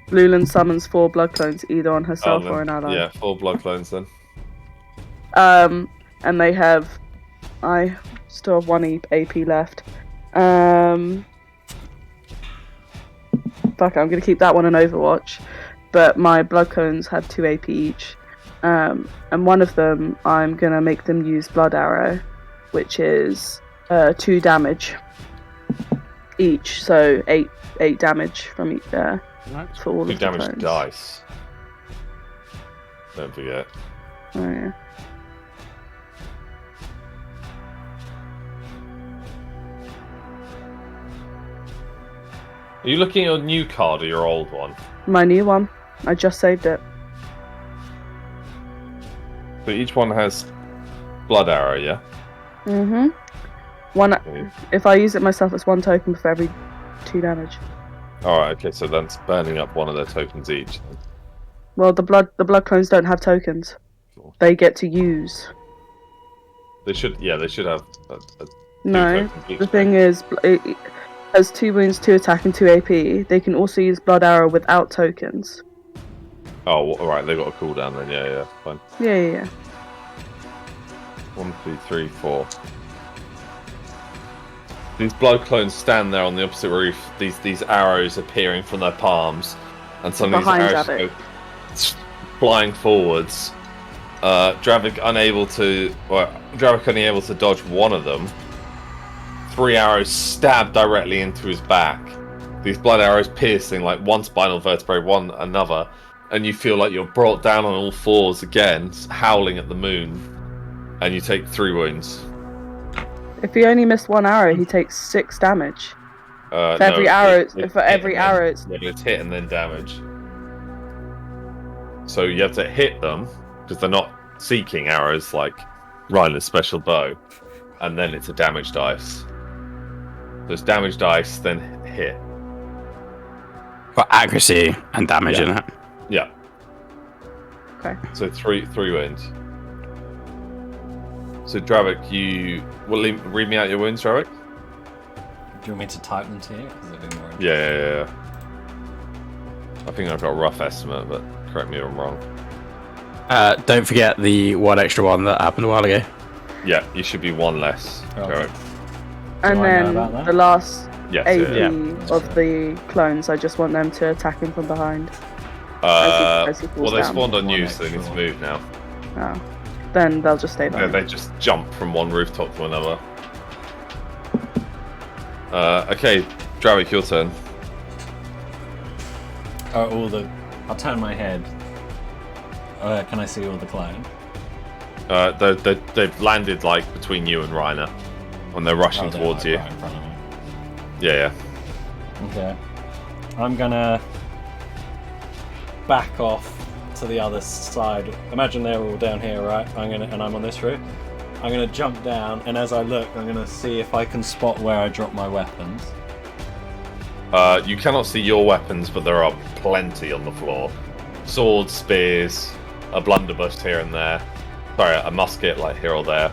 [SPEAKER 6] Lulan summons 4 blood clones either on herself or an ally.
[SPEAKER 1] Yeah, 4 blood clones then.
[SPEAKER 6] And they have. I still have 1 AP left. Fuck it, I'm gonna keep that one in Overwatch. But my blood clones have 2 AP each. And one of them, I'm gonna make them use Blood Arrow, which is 2 damage each. So 8 damage from each for all
[SPEAKER 1] 2
[SPEAKER 6] of the
[SPEAKER 1] damage
[SPEAKER 6] clones.
[SPEAKER 1] dice. Don't forget.
[SPEAKER 6] Oh, yeah.
[SPEAKER 1] Are you looking at your new card or your old one?
[SPEAKER 6] My new one. I just saved it.
[SPEAKER 1] So each one has blood arrow, yeah?
[SPEAKER 6] Mhm. One. If I use it myself, it's 1 token for every 2 damage.
[SPEAKER 1] Alright, okay, so that's burning up one of their tokens each.
[SPEAKER 6] Well, the blood clones don't have tokens.
[SPEAKER 1] Cool.
[SPEAKER 6] They get to use.
[SPEAKER 1] They should have.
[SPEAKER 6] No,
[SPEAKER 1] tokens each,
[SPEAKER 6] the thing is, it has 2 wounds, 2 attack, and 2 AP. They can also use Blood Arrow without tokens.
[SPEAKER 1] Oh, alright, they got a cooldown then, yeah, fine.
[SPEAKER 6] Yeah.
[SPEAKER 1] 1, 2, 3, 4. These blood clones stand there on the opposite roof, these arrows appearing from their palms, and some of these
[SPEAKER 6] Behind
[SPEAKER 1] arrows
[SPEAKER 6] Dravik.
[SPEAKER 1] go flying forwards. Dravik unable to dodge one of them. 3 arrows stab directly into his back. These blood arrows piercing like one spinal vertebrae, one another, and you feel like you're brought down on all fours again, howling at the moon, and you take 3 wounds.
[SPEAKER 6] If he only missed 1 arrow, he takes 6 damage.
[SPEAKER 1] For
[SPEAKER 6] every arrow, it's
[SPEAKER 1] yeah, but it's hit and then damage. So you have to hit them because they're not seeking arrows like Rylan's special bow, and then it's a damage dice. So it's damage dice, then hit.
[SPEAKER 5] For accuracy and damage in it.
[SPEAKER 1] Yeah.
[SPEAKER 6] Okay.
[SPEAKER 1] So 3 wounds. So Dravik, you read me out your wounds, Dravik.
[SPEAKER 4] Do you want me to type them to you? Because it'd be more interesting.
[SPEAKER 1] Yeah. I think I've got a rough estimate, but correct me if I'm wrong.
[SPEAKER 5] Don't forget the 1 extra one that happened a while ago.
[SPEAKER 1] Yeah, you should be 1 less, Dravik.
[SPEAKER 6] And
[SPEAKER 4] Do I know
[SPEAKER 6] then
[SPEAKER 4] about that?
[SPEAKER 6] the last
[SPEAKER 1] Yes,
[SPEAKER 6] AP
[SPEAKER 1] yeah.
[SPEAKER 6] of the clones, I just want them to attack him from behind. as he falls
[SPEAKER 1] Well, they
[SPEAKER 6] down.
[SPEAKER 1] spawned on you,
[SPEAKER 4] One
[SPEAKER 1] so they need to
[SPEAKER 4] extra.
[SPEAKER 1] move now.
[SPEAKER 6] Oh. Then they'll just stay
[SPEAKER 1] Yeah,
[SPEAKER 6] there.
[SPEAKER 1] they just jump from one rooftop to another. Okay, Dravik, your turn.
[SPEAKER 4] I'll turn my head. Can I see all the clone?
[SPEAKER 1] They've landed like between you and Reiner, and they're rushing
[SPEAKER 4] They're,
[SPEAKER 1] towards
[SPEAKER 4] like,
[SPEAKER 1] you.
[SPEAKER 4] right in front of me.
[SPEAKER 1] Yeah.
[SPEAKER 4] Okay. I'm gonna back off to the other side. Imagine they're all down here, right? And I'm on this roof. I'm gonna jump down, and as I look, I'm gonna see if I can spot where I drop my weapons.
[SPEAKER 1] You cannot see your weapons, but there are plenty on the floor. Swords, spears, a blunderbuss here and there. Sorry, a musket like here or there.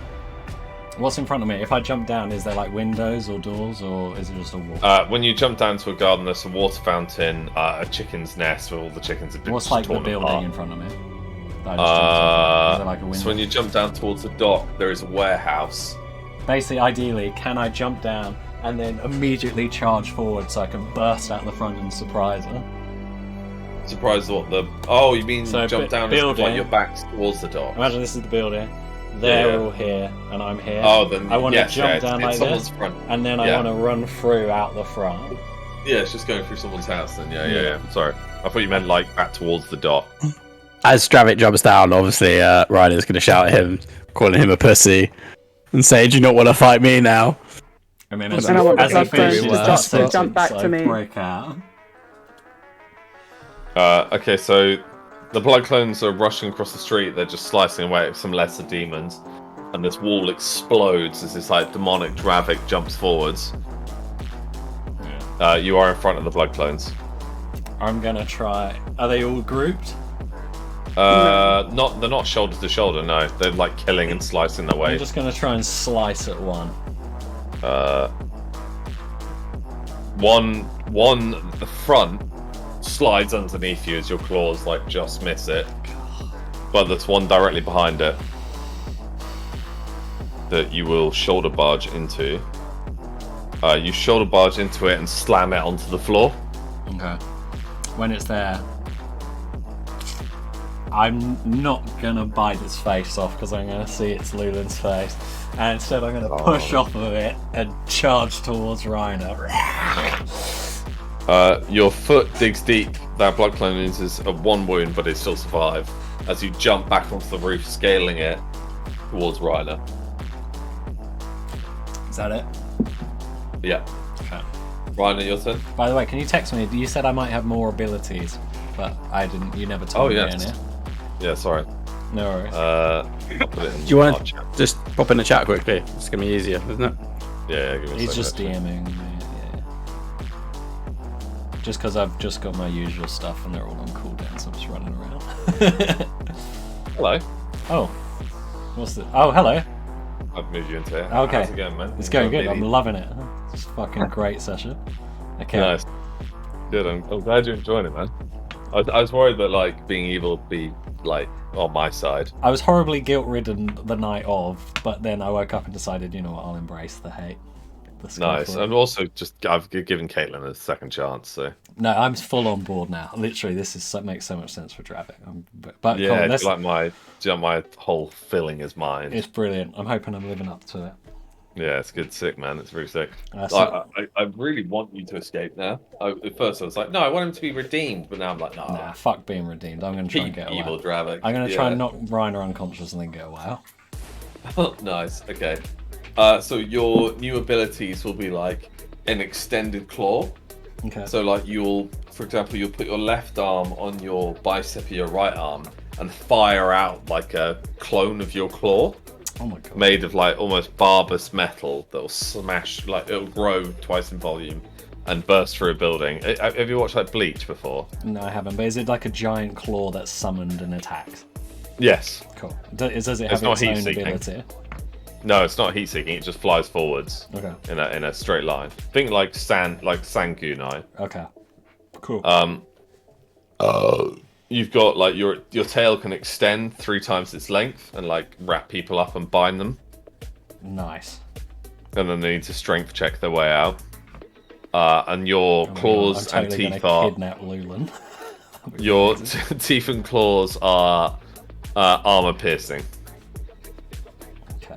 [SPEAKER 4] What's in front of me? If I jump down, is there like windows or doors, or is it just a wall?
[SPEAKER 1] When you jump down to a garden, there's a water fountain, a chicken's nest where all the chickens have been
[SPEAKER 4] What's
[SPEAKER 1] just
[SPEAKER 4] like the
[SPEAKER 1] torn
[SPEAKER 4] building
[SPEAKER 1] apart.
[SPEAKER 4] in front of me? That I just jumped over? Is there like a window?
[SPEAKER 1] So when you jump down towards the dock, there is a warehouse.
[SPEAKER 4] Basically, ideally, can I jump down and then immediately charge forward so I can burst out the front and surprise her.
[SPEAKER 1] Surprise what the... Oh, you mean
[SPEAKER 4] So,
[SPEAKER 1] jump down and
[SPEAKER 4] building.
[SPEAKER 1] like your back towards the dock?
[SPEAKER 4] Imagine this is the building. They're
[SPEAKER 1] Yeah.
[SPEAKER 4] all here, and I'm here.
[SPEAKER 1] Oh, then
[SPEAKER 4] I want to
[SPEAKER 1] yes,
[SPEAKER 4] jump
[SPEAKER 1] yeah,
[SPEAKER 4] down
[SPEAKER 1] it's
[SPEAKER 4] like
[SPEAKER 1] someone's
[SPEAKER 4] this,
[SPEAKER 1] front.
[SPEAKER 4] and then I
[SPEAKER 1] Yeah.
[SPEAKER 4] want to run through out the front.
[SPEAKER 1] Yeah, it's just going through someone's house then. Yeah. Sorry. I thought you meant like back towards the dock.
[SPEAKER 5] As Stravik jumps down, obviously Ryan is going to shout at him, calling him a pussy, and say, "Do you not want to fight me now?"
[SPEAKER 4] And then
[SPEAKER 6] And I want the
[SPEAKER 4] as he
[SPEAKER 6] blood clones
[SPEAKER 4] finishes
[SPEAKER 6] to
[SPEAKER 4] that
[SPEAKER 6] jump
[SPEAKER 4] sentence,
[SPEAKER 6] back
[SPEAKER 4] I
[SPEAKER 6] to me.
[SPEAKER 4] break out.
[SPEAKER 1] Okay, so the blood clones are rushing across the street. They're just slicing away at some lesser demons, and this wall explodes as this like demonic Dravik jumps forwards. You are in front of the blood clones.
[SPEAKER 4] I'm gonna try. Are they all grouped?
[SPEAKER 1] Not they're not shoulder to shoulder. No, they're like killing and slicing their way.
[SPEAKER 4] I'm just gonna try and slice at one.
[SPEAKER 1] One the front slides underneath you as your claws like just miss it, but there's one directly behind it that you will shoulder barge into. You shoulder barge into it and slam it onto the floor.
[SPEAKER 4] Okay. When it's there, I'm not gonna bite its face off because I'm gonna see it's Lulin's face, and instead I'm gonna push off of it and charge towards Rhino.
[SPEAKER 1] Your foot digs deep. That blood clone loses one wound, but it still survives as you jump back onto the roof, scaling it towards Ryder.
[SPEAKER 4] Is that it?
[SPEAKER 1] Yeah.
[SPEAKER 4] Okay.
[SPEAKER 1] Ryder, your turn.
[SPEAKER 4] By the way, can you text me? You said I might have more abilities, but I didn't. You never told me
[SPEAKER 1] yes.
[SPEAKER 4] any.
[SPEAKER 1] Yeah, sorry.
[SPEAKER 4] No worries.
[SPEAKER 1] I'll put it in
[SPEAKER 5] Do you want
[SPEAKER 1] our
[SPEAKER 5] to
[SPEAKER 1] chat.
[SPEAKER 5] just pop in the chat quickly? It's going to be easier, isn't it?
[SPEAKER 1] Yeah, give me a
[SPEAKER 4] He's
[SPEAKER 1] second,
[SPEAKER 4] just
[SPEAKER 1] actually.
[SPEAKER 4] DMing me. Yeah. Just because I've just got my usual stuff and they're all on cooldown, so I'm just running around.
[SPEAKER 1] Hello.
[SPEAKER 4] Oh, what's the? Oh, hello.
[SPEAKER 1] I've moved you into it.
[SPEAKER 4] Okay.
[SPEAKER 1] How's it going, man?
[SPEAKER 4] It's going good.
[SPEAKER 1] Really?
[SPEAKER 4] I'm loving it. It's a fucking great session. Okay.
[SPEAKER 1] Nice. Good. I'm glad you're enjoying it, man. I was worried that like being evil would be like on my side.
[SPEAKER 4] I was horribly guilt-ridden the night of, but then I woke up and decided, you know what, I'll embrace the hate. Let's go
[SPEAKER 1] Nice.
[SPEAKER 4] for it.
[SPEAKER 1] And also just I've given Caitlin a second chance. So
[SPEAKER 4] No, I'm full on board now. Literally, this is makes so much sense for Dravik. But
[SPEAKER 1] yeah,
[SPEAKER 4] come on,
[SPEAKER 1] do you like my whole filling is mine.
[SPEAKER 4] it's brilliant. I'm hoping I'm living up to it.
[SPEAKER 1] Yeah, it's good. Sick, man. It's really sick.
[SPEAKER 4] So-
[SPEAKER 1] I really want you to escape now. At first, I was like, no, I want him to be redeemed. But now I'm like, no.
[SPEAKER 4] Nah, fuck being redeemed. I'm going to try and
[SPEAKER 1] Keep
[SPEAKER 4] get away.
[SPEAKER 1] evil Dravik.
[SPEAKER 4] I'm going to try and knock Reiner unconscious and then get away.
[SPEAKER 1] Oh, nice. Okay. So your new abilities will be like an extended claw.
[SPEAKER 4] Okay.
[SPEAKER 1] So like for example, you'll put your left arm on your bicep of your right arm and fire out like a clone of your claw.
[SPEAKER 4] Oh my god.
[SPEAKER 1] Made of like almost barbarous metal that will smash, like it'll grow twice in volume and burst through a building. Have you watched like Bleach before?
[SPEAKER 4] No, I haven't. But is it like a giant claw that's summoned and attacks?
[SPEAKER 1] Yes.
[SPEAKER 4] Cool. Does it have
[SPEAKER 1] It's not
[SPEAKER 4] its own
[SPEAKER 1] heat-seeking.
[SPEAKER 4] ability?
[SPEAKER 1] No, it's not heat seeking. It just flies forwards
[SPEAKER 4] Okay.
[SPEAKER 1] in a straight line. Think like Sankunai.
[SPEAKER 4] Okay. Cool.
[SPEAKER 1] You've got like your tail can extend 3 times its length and like wrap people up and bind them,
[SPEAKER 4] Nice.
[SPEAKER 1] and then they need to strength check their way out. And your claws
[SPEAKER 4] I'm
[SPEAKER 1] and
[SPEAKER 4] totally
[SPEAKER 1] teeth
[SPEAKER 4] gonna
[SPEAKER 1] are
[SPEAKER 4] kidnap Lulin.
[SPEAKER 1] your teeth and claws are armor piercing,
[SPEAKER 4] Okay.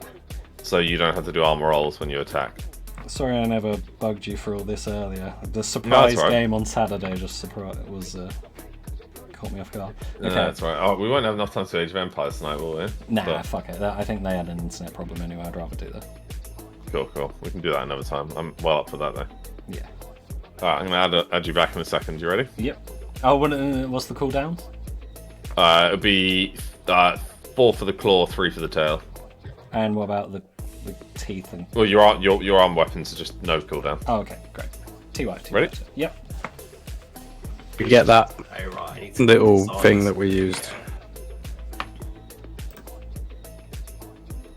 [SPEAKER 1] so you don't have to do armor rolls when you attack.
[SPEAKER 4] Sorry, I never bugged you for all this earlier. The surprise
[SPEAKER 1] all right.
[SPEAKER 4] game on Saturday just caught me off guard. Okay.
[SPEAKER 1] That's right. Oh, we won't have enough time to Age of Empires tonight, will we?
[SPEAKER 4] Nah,
[SPEAKER 1] But-
[SPEAKER 4] fuck it. I think they had an internet problem anyway. I'd rather do that.
[SPEAKER 1] Cool. We can do that another time. I'm well up for that though.
[SPEAKER 4] Yeah.
[SPEAKER 1] Alright, I'm gonna add you back in a second. You ready?
[SPEAKER 4] Yep. Oh, what's the cooldown?
[SPEAKER 1] It'll be 4 for the claw, 3 for the tail.
[SPEAKER 4] And what about the teeth and?
[SPEAKER 1] Well, your arm weapons are just no cooldown.
[SPEAKER 4] Oh, okay, great. TY.
[SPEAKER 1] Ready?
[SPEAKER 4] Yep.
[SPEAKER 5] We get that
[SPEAKER 2] Oh, right.
[SPEAKER 5] little
[SPEAKER 2] Size.
[SPEAKER 5] thing that we used.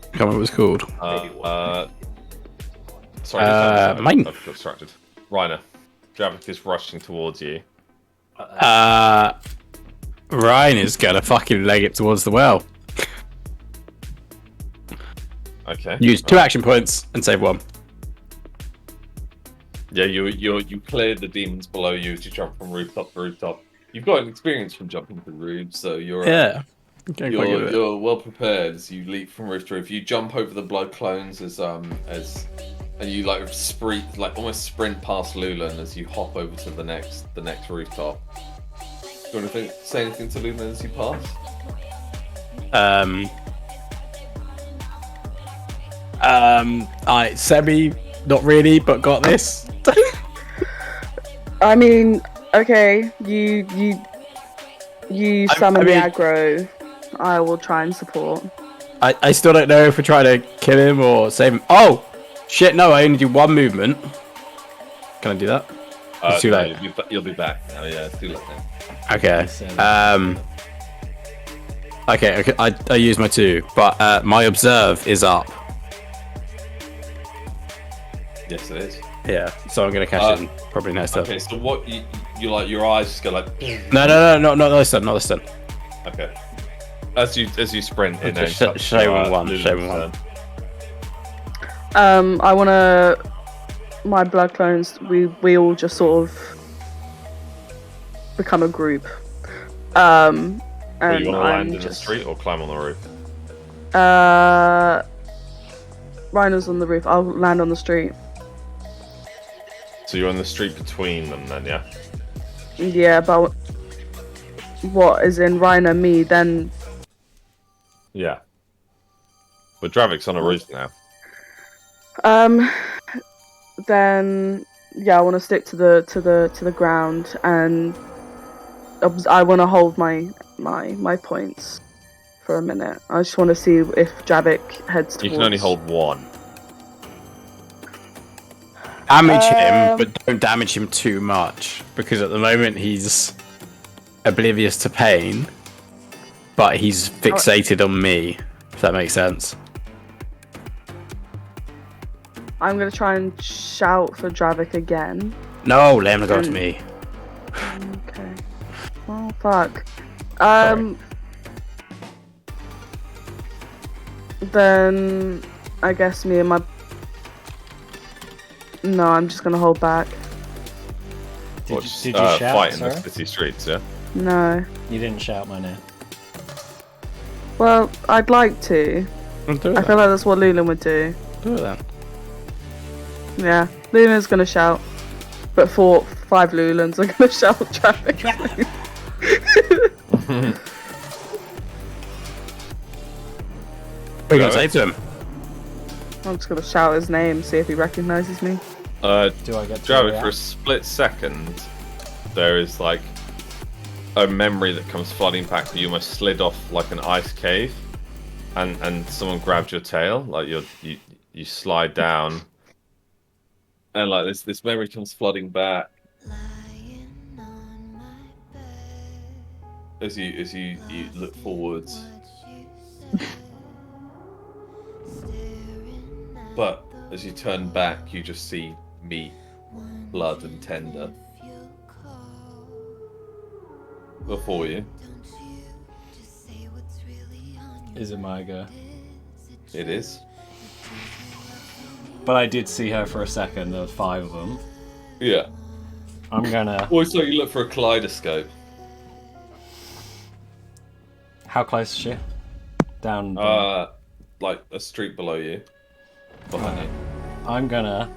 [SPEAKER 5] I can't remember what it's called.
[SPEAKER 1] Sorry,
[SPEAKER 5] mine.
[SPEAKER 1] I've got distracted. Reiner, Dravik is rushing towards you.
[SPEAKER 5] Ryan is gonna fucking leg it towards the well.
[SPEAKER 1] Okay.
[SPEAKER 5] Use 2 action points and save 1.
[SPEAKER 1] Yeah, you cleared the demons below you as you jump from rooftop to rooftop. You've got an experience from jumping through roofs, so you're
[SPEAKER 5] Okay, quite good at it.
[SPEAKER 1] you're well prepared as you leap from roof to roof. You jump over the blood clones as and you almost sprint past Lulan as you hop over to the next rooftop. Do you want to say anything to Lulan as you pass?
[SPEAKER 5] I semi, not really, but got this.
[SPEAKER 6] I mean, okay, you summon the aggro. I will try and support.
[SPEAKER 5] I still don't know if we're trying to kill him or save him. Oh! Shit, no, I only do one movement. Can I do that? It's too late.
[SPEAKER 1] You'll be back now, yeah, it's too late now.
[SPEAKER 5] Okay. Okay, I use my 2, but my observe is up.
[SPEAKER 1] Yes, it is.
[SPEAKER 5] Yeah, so I'm gonna catch it probably next time.
[SPEAKER 1] Okay, so what you like? Your eyes just go like.
[SPEAKER 5] No, not this turn, not this turn.
[SPEAKER 1] Okay. As you sprint in,
[SPEAKER 5] show one.
[SPEAKER 6] I wanna. My blood clones. We all just sort of become a group. And
[SPEAKER 1] you want to land in the street or climb on the roof?
[SPEAKER 6] Rhino's on the roof. I'll land on the street.
[SPEAKER 1] So you're on the street between them then, yeah?
[SPEAKER 6] Yeah, but what is in Rhino, me, then?
[SPEAKER 1] Yeah. But Dravik's on a roof now.
[SPEAKER 6] Then yeah, I want to stick to the ground, and I want to hold my points for a minute. I just want to see if Javik heads towards.
[SPEAKER 1] You can only hold one.
[SPEAKER 5] Damage him, but don't damage him too much, because at the moment he's oblivious to pain, but he's fixated on me, if that makes sense.
[SPEAKER 6] I'm going to try and shout for Javik again.
[SPEAKER 5] No, let him go to me.
[SPEAKER 6] Okay. Oh, fuck. Then I guess me and my... No, I'm just going to hold back.
[SPEAKER 4] Did you shout,
[SPEAKER 1] fight in
[SPEAKER 4] sorry?
[SPEAKER 1] the city streets, yeah?
[SPEAKER 6] No.
[SPEAKER 4] You didn't shout my name.
[SPEAKER 6] Well, I'd like to. I feel like that's what Lulan would do.
[SPEAKER 5] Do it then.
[SPEAKER 6] Yeah, Lulan's gonna shout. But 5 Lulans are gonna shout Traffic.
[SPEAKER 5] What are you gonna say to him?
[SPEAKER 6] I'm just gonna shout his name, see if he recognizes me.
[SPEAKER 4] Do I get to
[SPEAKER 1] Javik,
[SPEAKER 4] react?
[SPEAKER 1] for a split second, there is like a memory that comes flooding back that you almost slid off like an ice cave, and someone grabbed your tail, like you slide down, and like this memory comes flooding back as you look forwards. But as you turn back, you just see meat, blood, and tender before you.
[SPEAKER 4] Is it my go?
[SPEAKER 1] It is.
[SPEAKER 4] But I did see her for a second. There were 5 of them.
[SPEAKER 1] Yeah.
[SPEAKER 4] I'm gonna.
[SPEAKER 1] Also, you look for a kaleidoscope.
[SPEAKER 4] How close is she? Down.
[SPEAKER 1] Like a street below you, behind you.
[SPEAKER 4] I'm gonna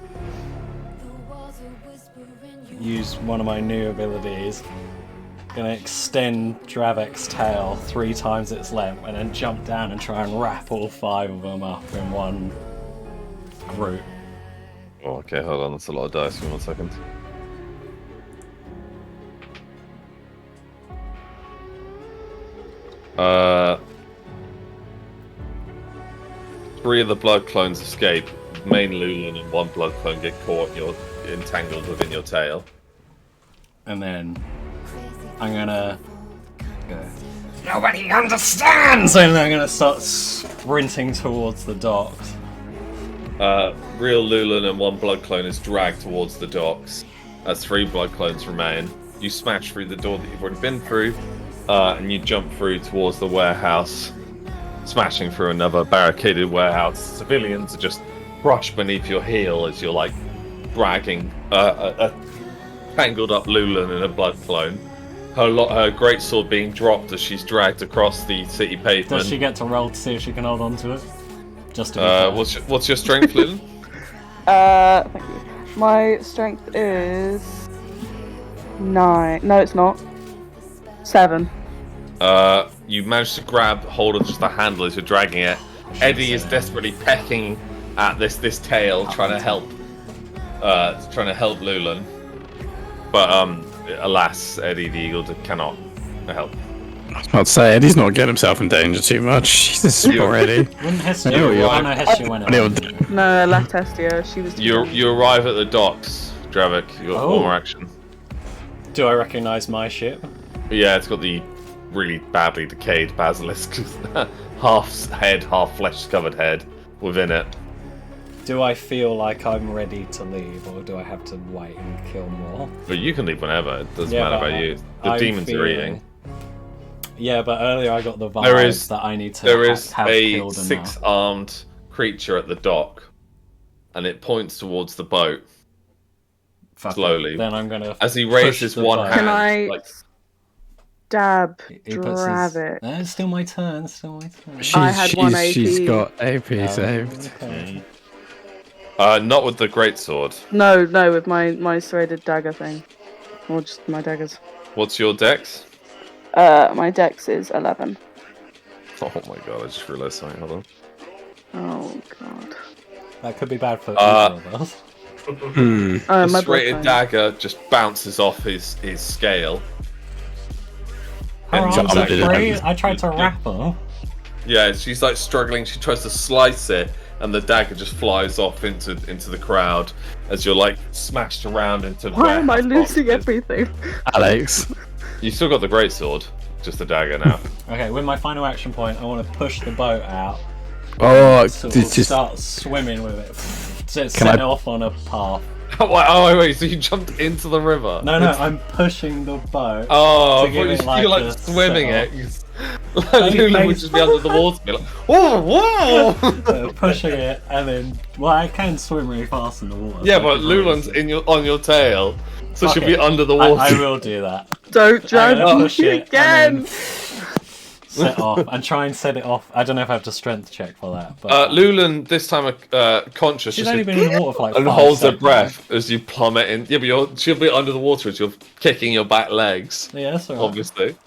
[SPEAKER 4] use one of my new abilities. Gonna extend Dravik's tail 3 times its length, and then jump down and try and wrap all 5 of them up in one group.
[SPEAKER 1] Oh, okay, hold on. That's a lot of dice. Give me 1 second. Three of the blood clones escape. Main Lulan and 1 blood clone get caught. You're entangled within your tail.
[SPEAKER 4] And then I'm gonna go.
[SPEAKER 10] Nobody understands!
[SPEAKER 4] So then I'm gonna start sprinting towards the docks.
[SPEAKER 1] Real Lulan and 1 blood clone is dragged towards the docks as 3 blood clones remain. You smash through the door that you've already been through, and you jump through towards the warehouse, smashing through another barricaded warehouse. Civilians are just crushed beneath your heel as you're like dragging a tangled up Lulan in a blood clone. Her greatsword being dropped as she's dragged across the city pavement.
[SPEAKER 4] Does she get to roll to see if she can hold on to it? Just to be fair.
[SPEAKER 1] What's your strength, Lulan?
[SPEAKER 6] Thank you. My strength is 9. No, it's not. 7.
[SPEAKER 1] You manage to grab hold of just the handle as you're dragging it. Eddie is desperately pecking at this tail, trying to help Lulan. But alas, Eddie the Eagle cannot help.
[SPEAKER 5] I was about to say, Eddie's not getting himself in danger too much. Jesus, already.
[SPEAKER 4] Wouldn't Hestia win it?
[SPEAKER 6] No, I left Hestia. She was.
[SPEAKER 1] You arrive at the docks, Dravik. Your former action.
[SPEAKER 4] Do I recognise my ship?
[SPEAKER 1] Yeah, it's got the really badly decayed basilisk, half head, half flesh-covered head within it.
[SPEAKER 4] Do I feel like I'm ready to leave, or do I have to wait and kill more?
[SPEAKER 1] But you can leave whenever. It doesn't matter about you. The demons are eating.
[SPEAKER 4] Yeah, but earlier I got the vibe that I need to have killed
[SPEAKER 1] a 6-armed creature at the dock, and it points towards the boat. Slowly.
[SPEAKER 4] Then I'm gonna.
[SPEAKER 1] As he raises one hand,
[SPEAKER 6] can I stab Dravik?
[SPEAKER 4] It's still my turn.
[SPEAKER 6] I had 1 AP.
[SPEAKER 5] She's got AP saved.
[SPEAKER 4] Okay.
[SPEAKER 1] Not with the greatsword.
[SPEAKER 6] No, with my serrated dagger thing, or just my daggers.
[SPEAKER 1] What's your dex?
[SPEAKER 6] My dex is 11.
[SPEAKER 1] Oh my god! I just realised something. Hold on.
[SPEAKER 6] Oh god.
[SPEAKER 4] That could be bad for either of us.
[SPEAKER 1] The serrated dagger just bounces off his scale.
[SPEAKER 4] Her arms are free. I tried to wrap her.
[SPEAKER 1] Yeah, she's like struggling. She tries to slice it, and the dagger just flies off into the crowd as you're like smashed around into.
[SPEAKER 6] Why am I losing everything?
[SPEAKER 5] Alex,
[SPEAKER 1] you still got the greatsword, just the dagger now.
[SPEAKER 4] Okay, with my final action point, I want to push the boat out.
[SPEAKER 5] Oh,
[SPEAKER 4] just start swimming with it. Set it off on a path.
[SPEAKER 1] Oh wait, so you jumped into the river?
[SPEAKER 4] No, I'm pushing the boat.
[SPEAKER 1] Oh,
[SPEAKER 4] you're
[SPEAKER 1] like swimming it. Lulu would just be under the water, be like, whoa!
[SPEAKER 4] Pushing it, and then I can swim really fast in the water.
[SPEAKER 1] Yeah, but Lulan's on your tail, so she'll be under the water.
[SPEAKER 4] I will do that.
[SPEAKER 6] Don't drag me again.
[SPEAKER 4] Set off and try and set it off. I don't know if I have to strength check for that. But
[SPEAKER 1] Lulan, this time conscious,
[SPEAKER 4] she's only been in the water for like
[SPEAKER 1] and
[SPEAKER 4] 5
[SPEAKER 1] holds her
[SPEAKER 4] seconds.
[SPEAKER 1] breath as you plummet in. Yeah, but she'll be under the water as you're kicking your back legs.
[SPEAKER 4] Yeah, that's alright.
[SPEAKER 1] Obviously.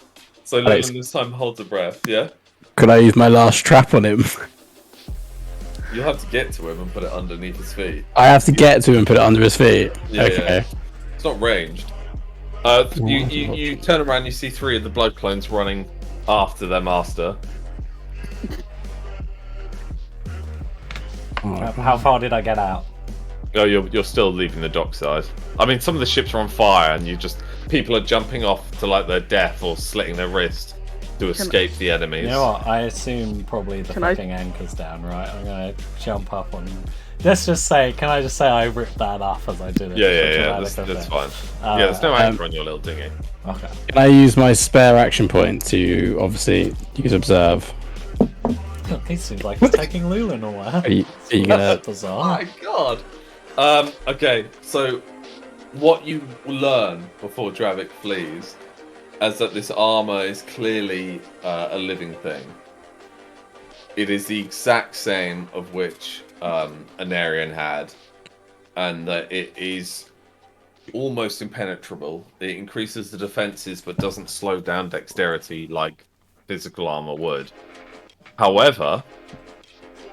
[SPEAKER 1] So Lulan this time holds her breath. Yeah.
[SPEAKER 5] could I use my last trap on him?
[SPEAKER 1] You'll have to get to him and put it underneath his feet.
[SPEAKER 5] I have to get to him and put it under his feet.
[SPEAKER 1] Yeah,
[SPEAKER 5] okay.
[SPEAKER 1] yeah. It's not ranged. You turn around, you see 3 of the blood clones running after their master.
[SPEAKER 4] How far did I get out?
[SPEAKER 1] Oh, you're still leaving the dockside. I mean, some of the ships are on fire, and people are jumping off to like their death or slitting their wrist to escape the enemies.
[SPEAKER 4] You know what? I assume probably the fucking anchor's down, right? I'm gonna jump up on. Let's just say, can I just say I ripped that off as I did it?
[SPEAKER 1] Yeah. That's fine. Yeah, there's no anchor on your little dinghy.
[SPEAKER 4] Okay.
[SPEAKER 5] Can I use my spare action point to obviously use observe?
[SPEAKER 4] He seems like he's taking Lulan away.
[SPEAKER 5] Are you gonna?
[SPEAKER 4] That's bizarre.
[SPEAKER 1] Oh my god. Okay, so what you learn before Dravik flees is that this armor is clearly a living thing. It is the exact same of which Anarian had, and that it is almost impenetrable. It increases the defenses but doesn't slow down dexterity like physical armor would. However,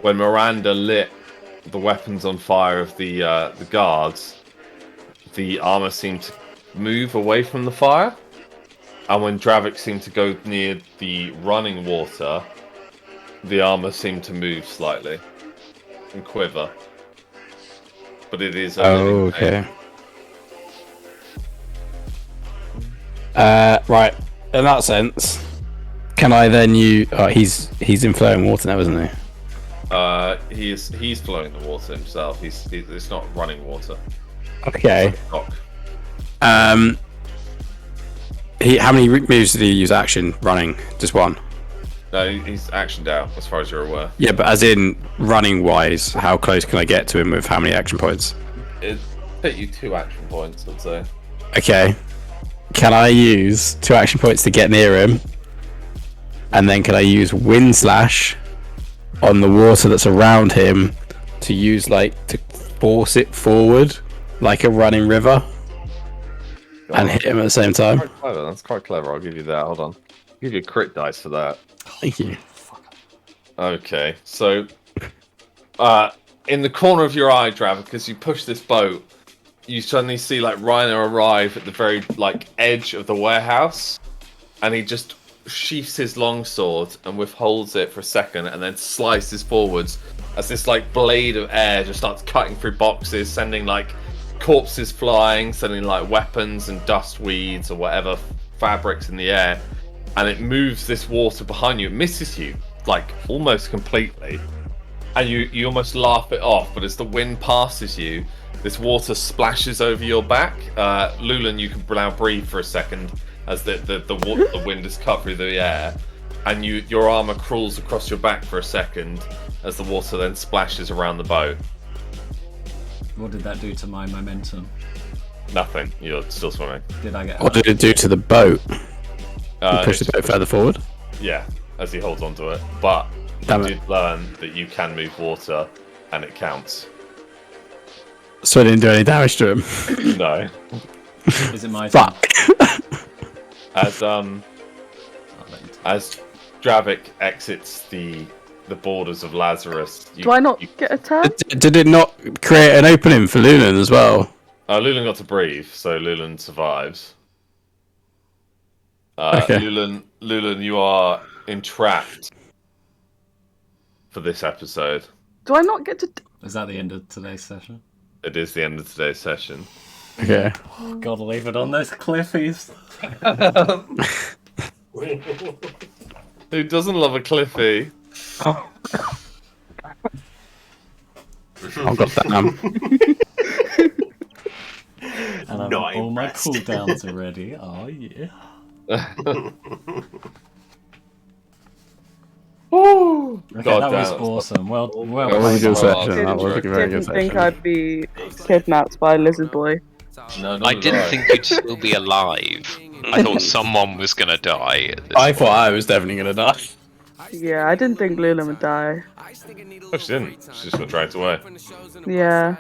[SPEAKER 1] when Miranda lit the weapons on fire of the guards, the armor seemed to move away from the fire, and when Dravik seemed to go near the running water, the armor seemed to move slightly and quiver. But it is a living thing.
[SPEAKER 5] Right. In that sense, can I then use? Oh, he's in flowing water now, isn't he?
[SPEAKER 1] He's flowing the water himself. It's not running water.
[SPEAKER 5] Okay.
[SPEAKER 1] It's like a dock.
[SPEAKER 5] How many moves did he use action running? Just one.
[SPEAKER 1] No, he's actioned out, as far as you're aware.
[SPEAKER 5] Yeah, but as in running wise, how close can I get to him with how many action points?
[SPEAKER 1] take you 2 action points, I'd say.
[SPEAKER 5] Okay. Can I use 2 action points to get near him? And then can I use Wind Slash on the water that's around him to use, like, to force it forward like a running river? And hit him at the same time?
[SPEAKER 1] Quite clever. That's quite clever. I'll give you that. Hold on. I'll give you a crit dice for that.
[SPEAKER 5] Thank you.
[SPEAKER 1] Okay, so in the corner of your eye, Drav, because you push this boat, you suddenly see like Reiner arrive at the very like edge of the warehouse, and he just sheaths his longsword and withholds it for a second, and then slices forwards as this like blade of air just starts cutting through boxes, sending like corpses flying, sending like weapons and dust weeds or whatever fabrics in the air, and it moves this water behind you. It misses you like almost completely, and you almost laugh it off, but as the wind passes you, this water splashes over your back. Lulan, you can now breathe for a second as the wind is cut through the air, and your armor crawls across your back for a second as the water then splashes around the boat.
[SPEAKER 4] What did that do to my momentum?
[SPEAKER 1] Nothing. You're still swimming.
[SPEAKER 4] Did I get
[SPEAKER 5] What did it do to the boat? Push the boat
[SPEAKER 1] It's-
[SPEAKER 5] further forward?
[SPEAKER 1] Yeah, as he holds onto it. But you
[SPEAKER 5] Damn it.
[SPEAKER 1] did learn that you can move water, and it counts.
[SPEAKER 5] So I didn't do any damage to him.
[SPEAKER 1] No.
[SPEAKER 4] Is it my turn?
[SPEAKER 5] Fuck.
[SPEAKER 1] As Dravik exits the borders of Lazarus,
[SPEAKER 6] Do I not get a turn?
[SPEAKER 5] Did it not create an opening for Lunan as well?
[SPEAKER 1] Lulan got to breathe, so Lulan survives.
[SPEAKER 5] Okay.
[SPEAKER 1] Lulan, you are entrapped for this episode.
[SPEAKER 6] Do I not get to?
[SPEAKER 4] Is that the end of today's session?
[SPEAKER 1] It is the end of today's session.
[SPEAKER 5] Okay.
[SPEAKER 4] Gotta leave it on those cliffies.
[SPEAKER 1] Who doesn't love a Cliffy?
[SPEAKER 5] Oh god damn.
[SPEAKER 4] And I'm,
[SPEAKER 2] Not
[SPEAKER 4] all my
[SPEAKER 2] impressed.
[SPEAKER 4] cooldowns are ready. Oh yeah.
[SPEAKER 1] Oh,
[SPEAKER 4] Okay,
[SPEAKER 1] God
[SPEAKER 4] that was
[SPEAKER 1] damn.
[SPEAKER 4] awesome. Well
[SPEAKER 5] That was a
[SPEAKER 4] played.
[SPEAKER 5] good
[SPEAKER 1] Well,
[SPEAKER 5] session. That was a very
[SPEAKER 6] Didn't
[SPEAKER 5] good
[SPEAKER 6] think
[SPEAKER 5] session.
[SPEAKER 6] I'd be kidnapped by a lizard boy.
[SPEAKER 1] No,
[SPEAKER 3] I didn't think you'd still be alive. I thought someone was gonna die at this
[SPEAKER 5] I
[SPEAKER 3] point.
[SPEAKER 5] thought I was definitely gonna die.
[SPEAKER 6] Yeah, I didn't think Lula would die.
[SPEAKER 1] Oh, she didn't. She just got dragged away.
[SPEAKER 6] Yeah.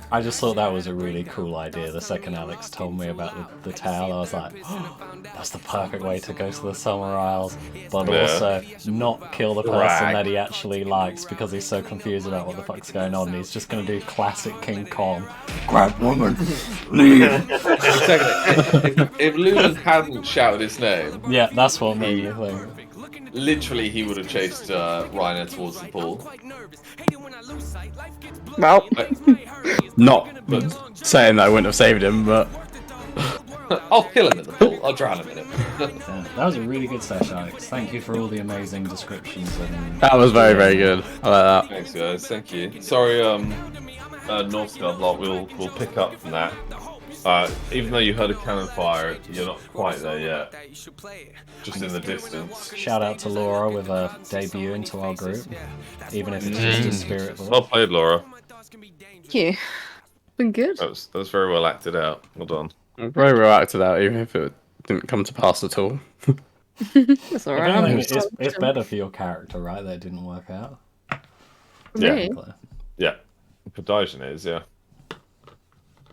[SPEAKER 4] I just thought that was a really cool idea. The second Alex told me about the tale, I was like, oh, that's the perfect way to go to the Summer Isles, but
[SPEAKER 1] Yeah.
[SPEAKER 4] also not kill the person
[SPEAKER 1] Drag.
[SPEAKER 4] that he actually likes because he's so confused about what the fuck's going on. He's just going to do classic King Kong. Grab woman, leave.
[SPEAKER 1] If Lulan hadn't shouted his name,
[SPEAKER 4] Yeah, that's what made me think.
[SPEAKER 1] literally he would have chased Reiner towards the pool.
[SPEAKER 6] Well,
[SPEAKER 5] Not saying that I wouldn't have saved him, but
[SPEAKER 1] I'll kill him in the pool. I'll drown him in it.
[SPEAKER 4] Yeah, that was a really good session, Alex. Thank you for all the amazing descriptions and
[SPEAKER 5] that was very, very good. I like that.
[SPEAKER 1] Thanks, guys. Thank you. Sorry, North Star lot. We'll pick up from that. Even though you heard a cannon fire, you're not quite there yet. Just in the distance.
[SPEAKER 4] shout out to Laura with a debut into our group, even if it's just a spirit voice.
[SPEAKER 1] Well played, Laura.
[SPEAKER 8] Thank you. Been good.
[SPEAKER 1] That was very well acted out. Well done.
[SPEAKER 5] Very well acted out, even if it didn't come to pass at all.
[SPEAKER 8] That's
[SPEAKER 4] If
[SPEAKER 8] alright.
[SPEAKER 4] anything, it's better for your character, right? That it didn't work out.
[SPEAKER 1] Yeah.
[SPEAKER 8] Me?
[SPEAKER 1] Yeah. For Daijin it is, yeah.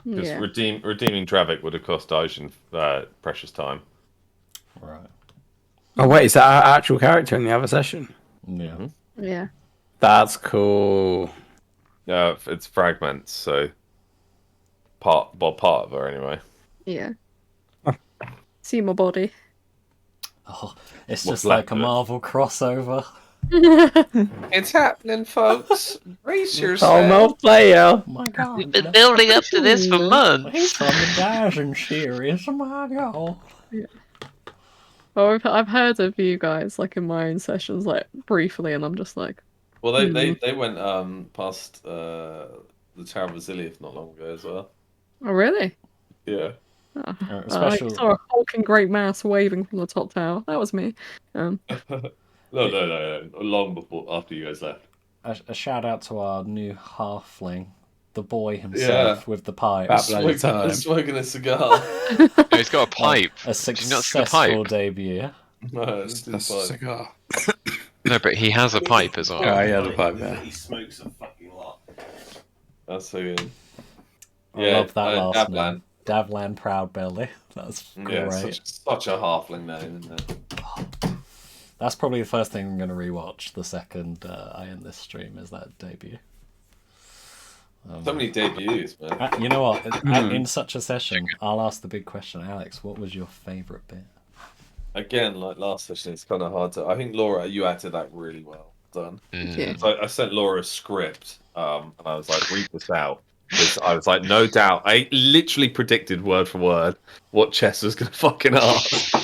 [SPEAKER 1] Because
[SPEAKER 8] Yeah.
[SPEAKER 1] redeeming Dravik would have cost Daijin precious time.
[SPEAKER 4] Right.
[SPEAKER 5] Oh wait, is that our actual character in the other session?
[SPEAKER 4] Yeah.
[SPEAKER 8] Yeah.
[SPEAKER 5] That's cool.
[SPEAKER 1] Yeah, it's fragments, so part of her anyway.
[SPEAKER 8] Yeah. See my body.
[SPEAKER 4] Oh, it's
[SPEAKER 1] What's
[SPEAKER 4] just like
[SPEAKER 1] left
[SPEAKER 4] a
[SPEAKER 1] of it?
[SPEAKER 4] Marvel crossover.
[SPEAKER 1] It's happening, folks. Brace
[SPEAKER 5] Player.
[SPEAKER 4] Oh my god.
[SPEAKER 3] We've been building up to this for
[SPEAKER 4] He's
[SPEAKER 3] months.
[SPEAKER 4] from the Dashing series. Oh my god.
[SPEAKER 8] Well, I've heard of you guys like in my own sessions, like briefly, and I'm just like,
[SPEAKER 1] Well, they went past the Tower of Vasilief not long ago as well.
[SPEAKER 8] oh really?
[SPEAKER 1] Yeah.
[SPEAKER 8] Oh, I
[SPEAKER 4] Special.
[SPEAKER 8] saw a hulking great mass waving from the top tower. That was me.
[SPEAKER 1] No, long before after you guys left.
[SPEAKER 4] A shout out to our new halfling, the boy himself with the pipe.
[SPEAKER 5] That bloody time.
[SPEAKER 1] Smoking a cigar.
[SPEAKER 3] No, he's got a pipe.
[SPEAKER 4] A
[SPEAKER 3] Did you not see the
[SPEAKER 4] successful
[SPEAKER 3] pipe?
[SPEAKER 4] debut.
[SPEAKER 1] No, it's
[SPEAKER 5] That's
[SPEAKER 1] fine.
[SPEAKER 5] a cigar.
[SPEAKER 3] No, but he has a pipe as well.
[SPEAKER 5] Oh, he has a pipe, yeah.
[SPEAKER 2] He smokes a fucking lot.
[SPEAKER 1] That's so good.
[SPEAKER 4] I love that last
[SPEAKER 1] Davlan.
[SPEAKER 4] name. Davlan Proudbelly. That's
[SPEAKER 1] Yeah,
[SPEAKER 4] great.
[SPEAKER 1] such a halfling name, isn't it?
[SPEAKER 4] That's probably the first thing I'm going to rewatch the second I end this stream is that debut.
[SPEAKER 1] So many debuts, man.
[SPEAKER 4] You know what? In such a session, I'll ask the big question. Alex, what was your favourite bit?
[SPEAKER 1] Again, like last session, it's kind of hard to. I think Laura, you acted that really well. Done.
[SPEAKER 8] Yeah.
[SPEAKER 1] So I sent Laura a script, and I was like, read this out. Because I was like, no doubt. I literally predicted word for word what Chess was going to fucking ask.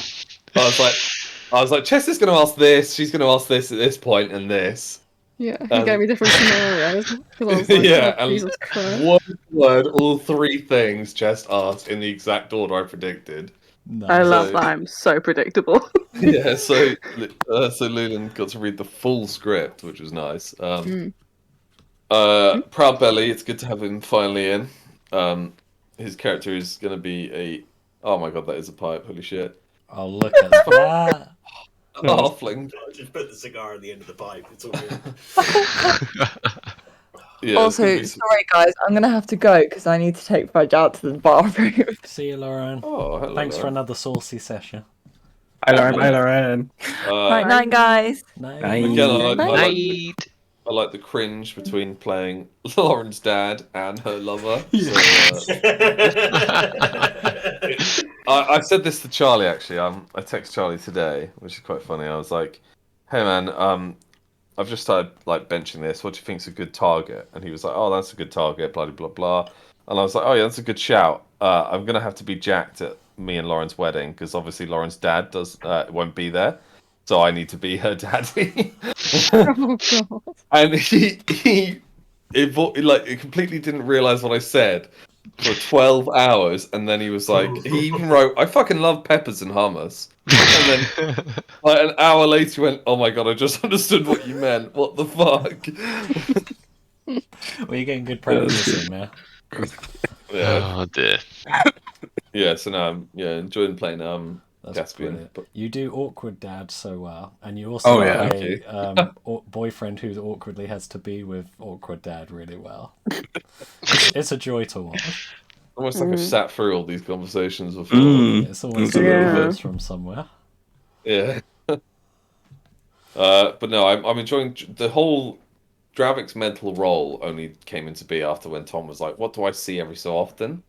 [SPEAKER 1] I was like, Chess is going to ask this. She's going to ask this at this point, and this.
[SPEAKER 8] Yeah, he gave me different scenarios. 'Cause I was like,
[SPEAKER 1] Yeah,
[SPEAKER 8] oh,
[SPEAKER 1] and
[SPEAKER 8] Jesus Christ.
[SPEAKER 1] word for word, all three things Chess asked in the exact order I predicted.
[SPEAKER 6] I love
[SPEAKER 1] So-
[SPEAKER 6] that I'm so predictable.
[SPEAKER 1] Yeah, so Lulan got to read the full script, which was nice. Proud Belly, it's good to have him finally in. His character is going to be a. Oh my god, that is a pipe! Holy shit!
[SPEAKER 4] Oh, look at that!
[SPEAKER 1] A halfling.
[SPEAKER 2] Just put the cigar at the end of the pipe. It's all good.
[SPEAKER 1] Yeah,
[SPEAKER 7] Also, sorry guys, I'm gonna have to go because I need to take Fudge out to the bathroom.
[SPEAKER 4] See you, Lauren.
[SPEAKER 1] Oh, hello.
[SPEAKER 4] Thanks for
[SPEAKER 1] Lauren.
[SPEAKER 4] another saucy session.
[SPEAKER 5] Hi, Lauren.
[SPEAKER 7] Night night, guys.
[SPEAKER 4] Night.
[SPEAKER 1] Again,
[SPEAKER 3] Night.
[SPEAKER 1] I like the cringe between playing Lauren's dad and her lover. So, I said this to Charlie actually. I texted Charlie today, which is quite funny. I was like, "Hey man, I've just started like benching this. What do you think's a good target?" And he was like, "Oh, that's a good target." Blah blah blah. And I was like, "Oh yeah, that's a good shout. I'm gonna have to be jacked at me and Lauren's wedding because obviously Lauren's dad won't be there, so I need to be her daddy."
[SPEAKER 8] Oh, God.
[SPEAKER 1] And he completely didn't realize what I said for 12 hours, and then he was like, he even wrote, "I fucking love peppers and hummus," and then like an hour later he went, "Oh my god, I just understood what you meant. What the fuck?"
[SPEAKER 4] Well, you're getting good practice in there.
[SPEAKER 1] Yeah,
[SPEAKER 3] Oh dear.
[SPEAKER 1] yeah. So now I'm enjoying playing
[SPEAKER 4] That's
[SPEAKER 1] Caspian.
[SPEAKER 4] brilliant.
[SPEAKER 1] But
[SPEAKER 4] You do awkward dad so well, and you also
[SPEAKER 5] Oh, yeah.
[SPEAKER 4] play boyfriend who awkwardly has to be with awkward dad really well. It's a joy to watch.
[SPEAKER 1] almost like I've sat through all these conversations before.
[SPEAKER 4] It's almost
[SPEAKER 1] Mm.
[SPEAKER 4] like
[SPEAKER 1] Yeah.
[SPEAKER 4] it comes from somewhere.
[SPEAKER 1] Yeah. But no, I'm enjoying the whole Dravik's mental role only came into be after when Tom was like, "What do I see every so often?"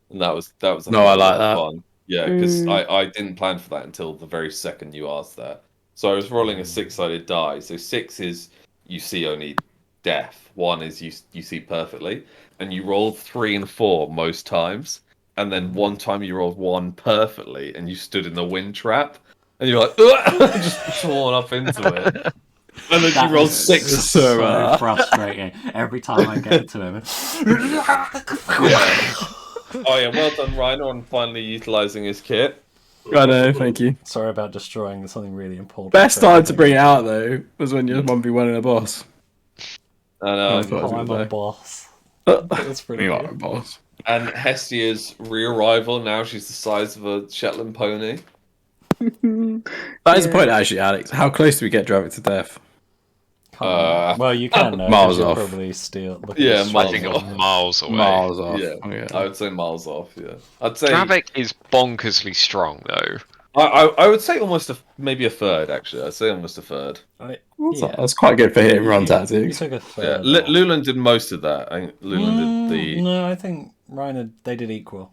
[SPEAKER 1] And that was
[SPEAKER 5] No, I
[SPEAKER 1] think, a lot
[SPEAKER 5] like
[SPEAKER 1] of
[SPEAKER 5] that.
[SPEAKER 1] fun. Yeah, because I didn't plan for that until the very second you asked that. So I was rolling a 6-sided die. So 6 is you see only death. 1 is you see perfectly, and you rolled 3 and 4 most times. And then one time you rolled 1 perfectly, and you stood in the wind trap, and you're like, just torn up into it. And then
[SPEAKER 4] That
[SPEAKER 1] you rolled
[SPEAKER 4] is
[SPEAKER 1] 6.
[SPEAKER 4] so frustrating. Every time I get to him.
[SPEAKER 1] Oh yeah, well done, Rhino, on finally utilising his kit.
[SPEAKER 5] I know, thank you.
[SPEAKER 4] Sorry about destroying something really important.
[SPEAKER 5] Best time to bring it out though was when you're 1v1 in a boss.
[SPEAKER 1] I know.
[SPEAKER 5] I thought it was
[SPEAKER 4] I'm
[SPEAKER 5] a
[SPEAKER 4] a
[SPEAKER 5] good
[SPEAKER 4] boss.
[SPEAKER 5] day.
[SPEAKER 4] That's pretty
[SPEAKER 5] You are
[SPEAKER 4] good.
[SPEAKER 5] a boss.
[SPEAKER 1] And Hestia's re-arrival, now she's the size of a Shetland pony.
[SPEAKER 5] That is the point actually, Alex. How close do we get Dravik to death?
[SPEAKER 4] Well, you can know.
[SPEAKER 5] miles
[SPEAKER 4] 'cause you'll
[SPEAKER 5] off.
[SPEAKER 4] probably steal. Look
[SPEAKER 1] Yeah,
[SPEAKER 4] at the
[SPEAKER 1] miles
[SPEAKER 3] I think
[SPEAKER 4] stream.
[SPEAKER 1] off.
[SPEAKER 3] miles away.
[SPEAKER 5] Miles off.
[SPEAKER 1] Yeah,
[SPEAKER 5] Okay.
[SPEAKER 1] I would say miles off. Yeah, I'd say
[SPEAKER 3] Dravik is bonkersly strong though.
[SPEAKER 1] I would say almost maybe a third. Actually, I'd say almost a third.
[SPEAKER 4] Yeah.
[SPEAKER 5] That's quite good for hit and run
[SPEAKER 4] You
[SPEAKER 5] tactics.
[SPEAKER 4] took a
[SPEAKER 1] Yeah,
[SPEAKER 4] third. off.
[SPEAKER 1] Lulan did most of that. I think Lulan did the.
[SPEAKER 4] No, I think Reiner, they did equal.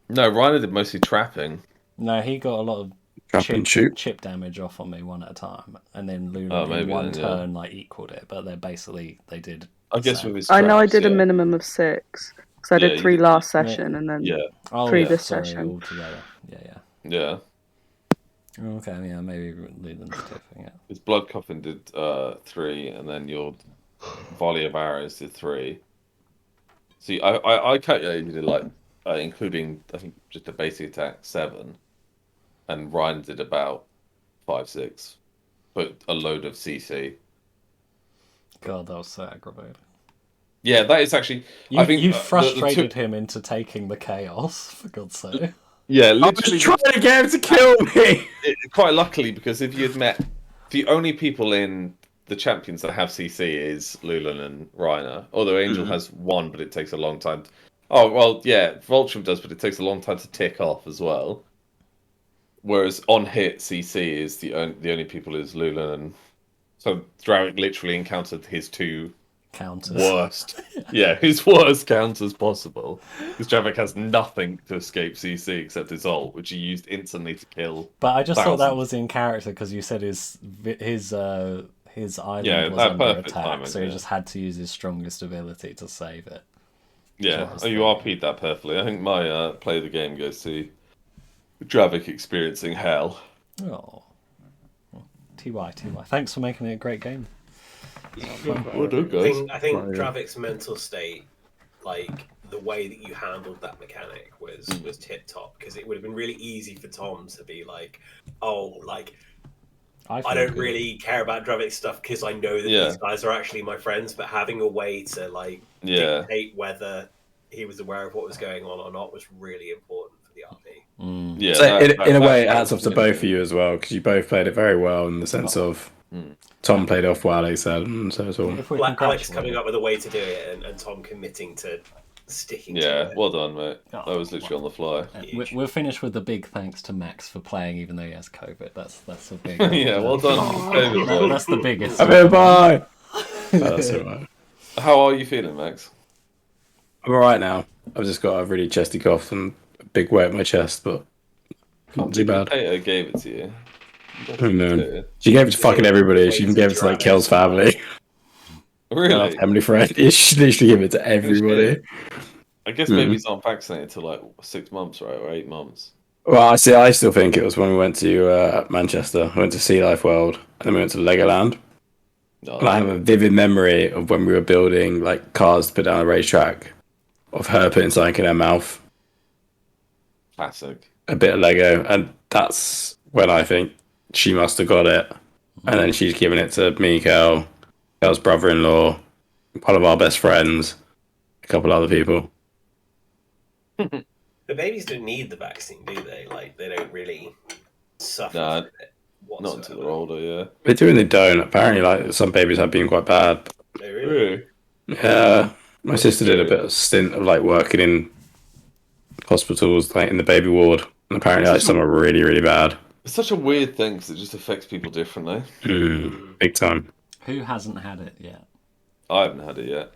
[SPEAKER 1] No, Reiner did mostly trapping.
[SPEAKER 4] No, he got a lot of
[SPEAKER 5] Trap and shoot.
[SPEAKER 4] chip damage off on me one at a time, and then Luna
[SPEAKER 1] Oh,
[SPEAKER 4] in
[SPEAKER 1] maybe
[SPEAKER 4] one
[SPEAKER 1] then, yeah.
[SPEAKER 4] turn like equaled it. But they did.
[SPEAKER 1] I guess
[SPEAKER 4] so.
[SPEAKER 1] with his.
[SPEAKER 6] I know I
[SPEAKER 1] traps,
[SPEAKER 6] did a
[SPEAKER 1] yeah.
[SPEAKER 6] minimum of 6. So I
[SPEAKER 1] Yeah,
[SPEAKER 6] did
[SPEAKER 1] you
[SPEAKER 6] 3
[SPEAKER 1] did-
[SPEAKER 6] last session and then
[SPEAKER 1] Yeah,
[SPEAKER 4] Oh,
[SPEAKER 6] 3
[SPEAKER 4] yeah,
[SPEAKER 6] this
[SPEAKER 4] sorry,
[SPEAKER 6] session.
[SPEAKER 4] all together. Yeah.
[SPEAKER 1] yeah.
[SPEAKER 4] Okay, yeah, maybe Luden's different. Yeah.
[SPEAKER 1] His blood coffin did 3, and then your volley of arrows did 3. See, I calculated it like including I think just a basic attack 7, and Ryan did about 5-6, but a load of CC.
[SPEAKER 4] God, that was so aggravating.
[SPEAKER 1] Yeah, that is actually.
[SPEAKER 4] You,
[SPEAKER 1] I think
[SPEAKER 4] you
[SPEAKER 1] the
[SPEAKER 4] frustrated him into taking the chaos, for God's sake.
[SPEAKER 1] Yeah,
[SPEAKER 5] I was
[SPEAKER 1] literally.
[SPEAKER 5] trying to get him to kill me.
[SPEAKER 1] Quite luckily, because if you'd met the only people in the champions that have CC is Lulan and Reiner. Although Angel has one, but it takes a long time. Oh well, yeah, Vulture does, but it takes a long time to tick off as well. Whereas on hit, CC is the only people is Lulan and so Dravik literally encountered his two
[SPEAKER 4] Counters.
[SPEAKER 1] worst, his worst counters possible. Because Dravik has nothing to escape CC except his ult, which he used instantly to kill.
[SPEAKER 4] But I just thought that
[SPEAKER 1] thousands.
[SPEAKER 4] was in character because you said his island
[SPEAKER 1] Yeah,
[SPEAKER 4] was
[SPEAKER 1] that
[SPEAKER 4] under
[SPEAKER 1] perfect
[SPEAKER 4] attack,
[SPEAKER 1] timing,
[SPEAKER 4] so he
[SPEAKER 1] yeah.
[SPEAKER 4] just had to use his strongest ability to save it.
[SPEAKER 1] Yeah,
[SPEAKER 4] was
[SPEAKER 1] you RP'd that perfectly. I think my play of the game goes to Dravik experiencing hell.
[SPEAKER 4] Oh, TY. Thanks for making it a great game.
[SPEAKER 1] Well done, guys.
[SPEAKER 2] I think Dravik's mental state, like the way that you handled that mechanic, was tip top, because it would have been really easy for Tom to be like, "Oh, like I don't really care about Dravik's stuff because I know that these guys are actually my friends." But having a way to like dictate whether he was aware of what was going on or not was really important for the RP.
[SPEAKER 1] Yeah,
[SPEAKER 5] so in a way, it adds off to both of you as well, because you both played it very well in the sense of Tom played off what Alex said, and so it's all.
[SPEAKER 2] Well, Alex coming up with a way to do it, and Tom committing to sticking to it.
[SPEAKER 1] Well done, mate. That was literally on the fly.
[SPEAKER 4] We'll finish with a big thanks to Max for playing, even though he has COVID. That's a big.
[SPEAKER 1] Yeah, well done.
[SPEAKER 4] That's the biggest.
[SPEAKER 5] Bye. That's alright.
[SPEAKER 1] How are you feeling, Max?
[SPEAKER 5] I'm alright now. I've just got a really chesty cough and a big weight in my chest, but not too bad.
[SPEAKER 1] Tato gave it to you.
[SPEAKER 5] Oh, no. She gave it to fucking everybody. She even gave it to like Kel's family.
[SPEAKER 1] Really?
[SPEAKER 5] Family friend. She literally gave it to everybody.
[SPEAKER 1] I guess babies aren't vaccinated till like 6 months, right, or 8 months.
[SPEAKER 5] Well, I still think it was when we went to Manchester. I went to Sea Life World, and then we went to Legoland. And I have a vivid memory of when we were building like cars to put down a racetrack, of her putting something in her mouth.
[SPEAKER 1] Classic.
[SPEAKER 5] A bit of Lego, and that's when I think she must have got it. And then she's given it to me, Kel's brother-in-law, one of our best friends, a couple other people.
[SPEAKER 2] The babies don't need the vaccine, do they? Like, they don't really suffer from it whatsoever.
[SPEAKER 1] Not until they're older, yeah.
[SPEAKER 5] They do and they don't. Apparently, like some babies have been quite bad.
[SPEAKER 2] Oh, really?
[SPEAKER 5] Yeah. My sister did a bit of stint of like working in hospitals, like in the baby ward, and apparently like some are really, really bad.
[SPEAKER 1] It's such a weird thing because it just affects people differently.
[SPEAKER 5] Big time.
[SPEAKER 4] Who hasn't had it yet?
[SPEAKER 1] I haven't had it yet.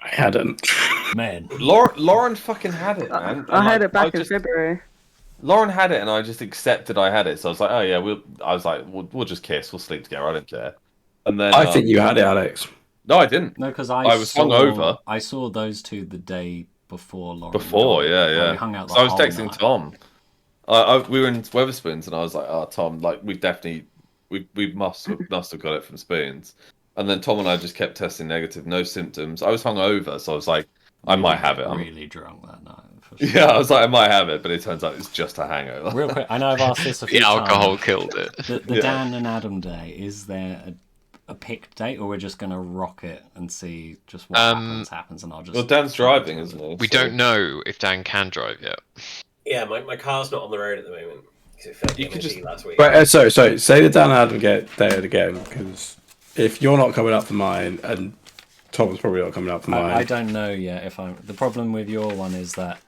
[SPEAKER 5] I hadn't.
[SPEAKER 4] Man.
[SPEAKER 1] Lauren fucking had it, man.
[SPEAKER 6] I had it back in February.
[SPEAKER 1] Lauren had it, and I just accepted I had it. So I was like, oh yeah, we'll just kiss, we'll sleep together. I don't care. And then
[SPEAKER 5] I think you had it, Alex.
[SPEAKER 1] No, I didn't.
[SPEAKER 4] No, because
[SPEAKER 1] I was hungover.
[SPEAKER 4] I saw those two the day before Lauren.
[SPEAKER 1] Yeah.
[SPEAKER 4] We hung out
[SPEAKER 1] so I was texting Tom. We were in Weatherspoons, and I was like, "Oh, Tom, like we must have got it from Spoons." And then Tom and I just kept testing negative, no symptoms. I was hungover, so I was like, "I might have it."
[SPEAKER 4] I'm really drunk that night.
[SPEAKER 1] Sure. Yeah, I was like, "I might have it," but it turns out it's just a hangover.
[SPEAKER 4] Real quick, I know I've asked this a few
[SPEAKER 3] The
[SPEAKER 4] times.
[SPEAKER 3] alcohol killed it.
[SPEAKER 4] The Dan and Adam day, is there a picked date, or we're just gonna rock it and see just what happens, and I'll just.
[SPEAKER 1] Well, Dan's driving, isn't he?
[SPEAKER 3] We don't know if Dan can drive yet.
[SPEAKER 2] Yeah, my car's not on the road at the moment. You could just last week.
[SPEAKER 5] Right, sorry. Say the Dan and Adam day again, because if you're not coming up for mine, and Tom's probably not coming up for mine.
[SPEAKER 4] I don't know yet if I'm. The problem with your one is that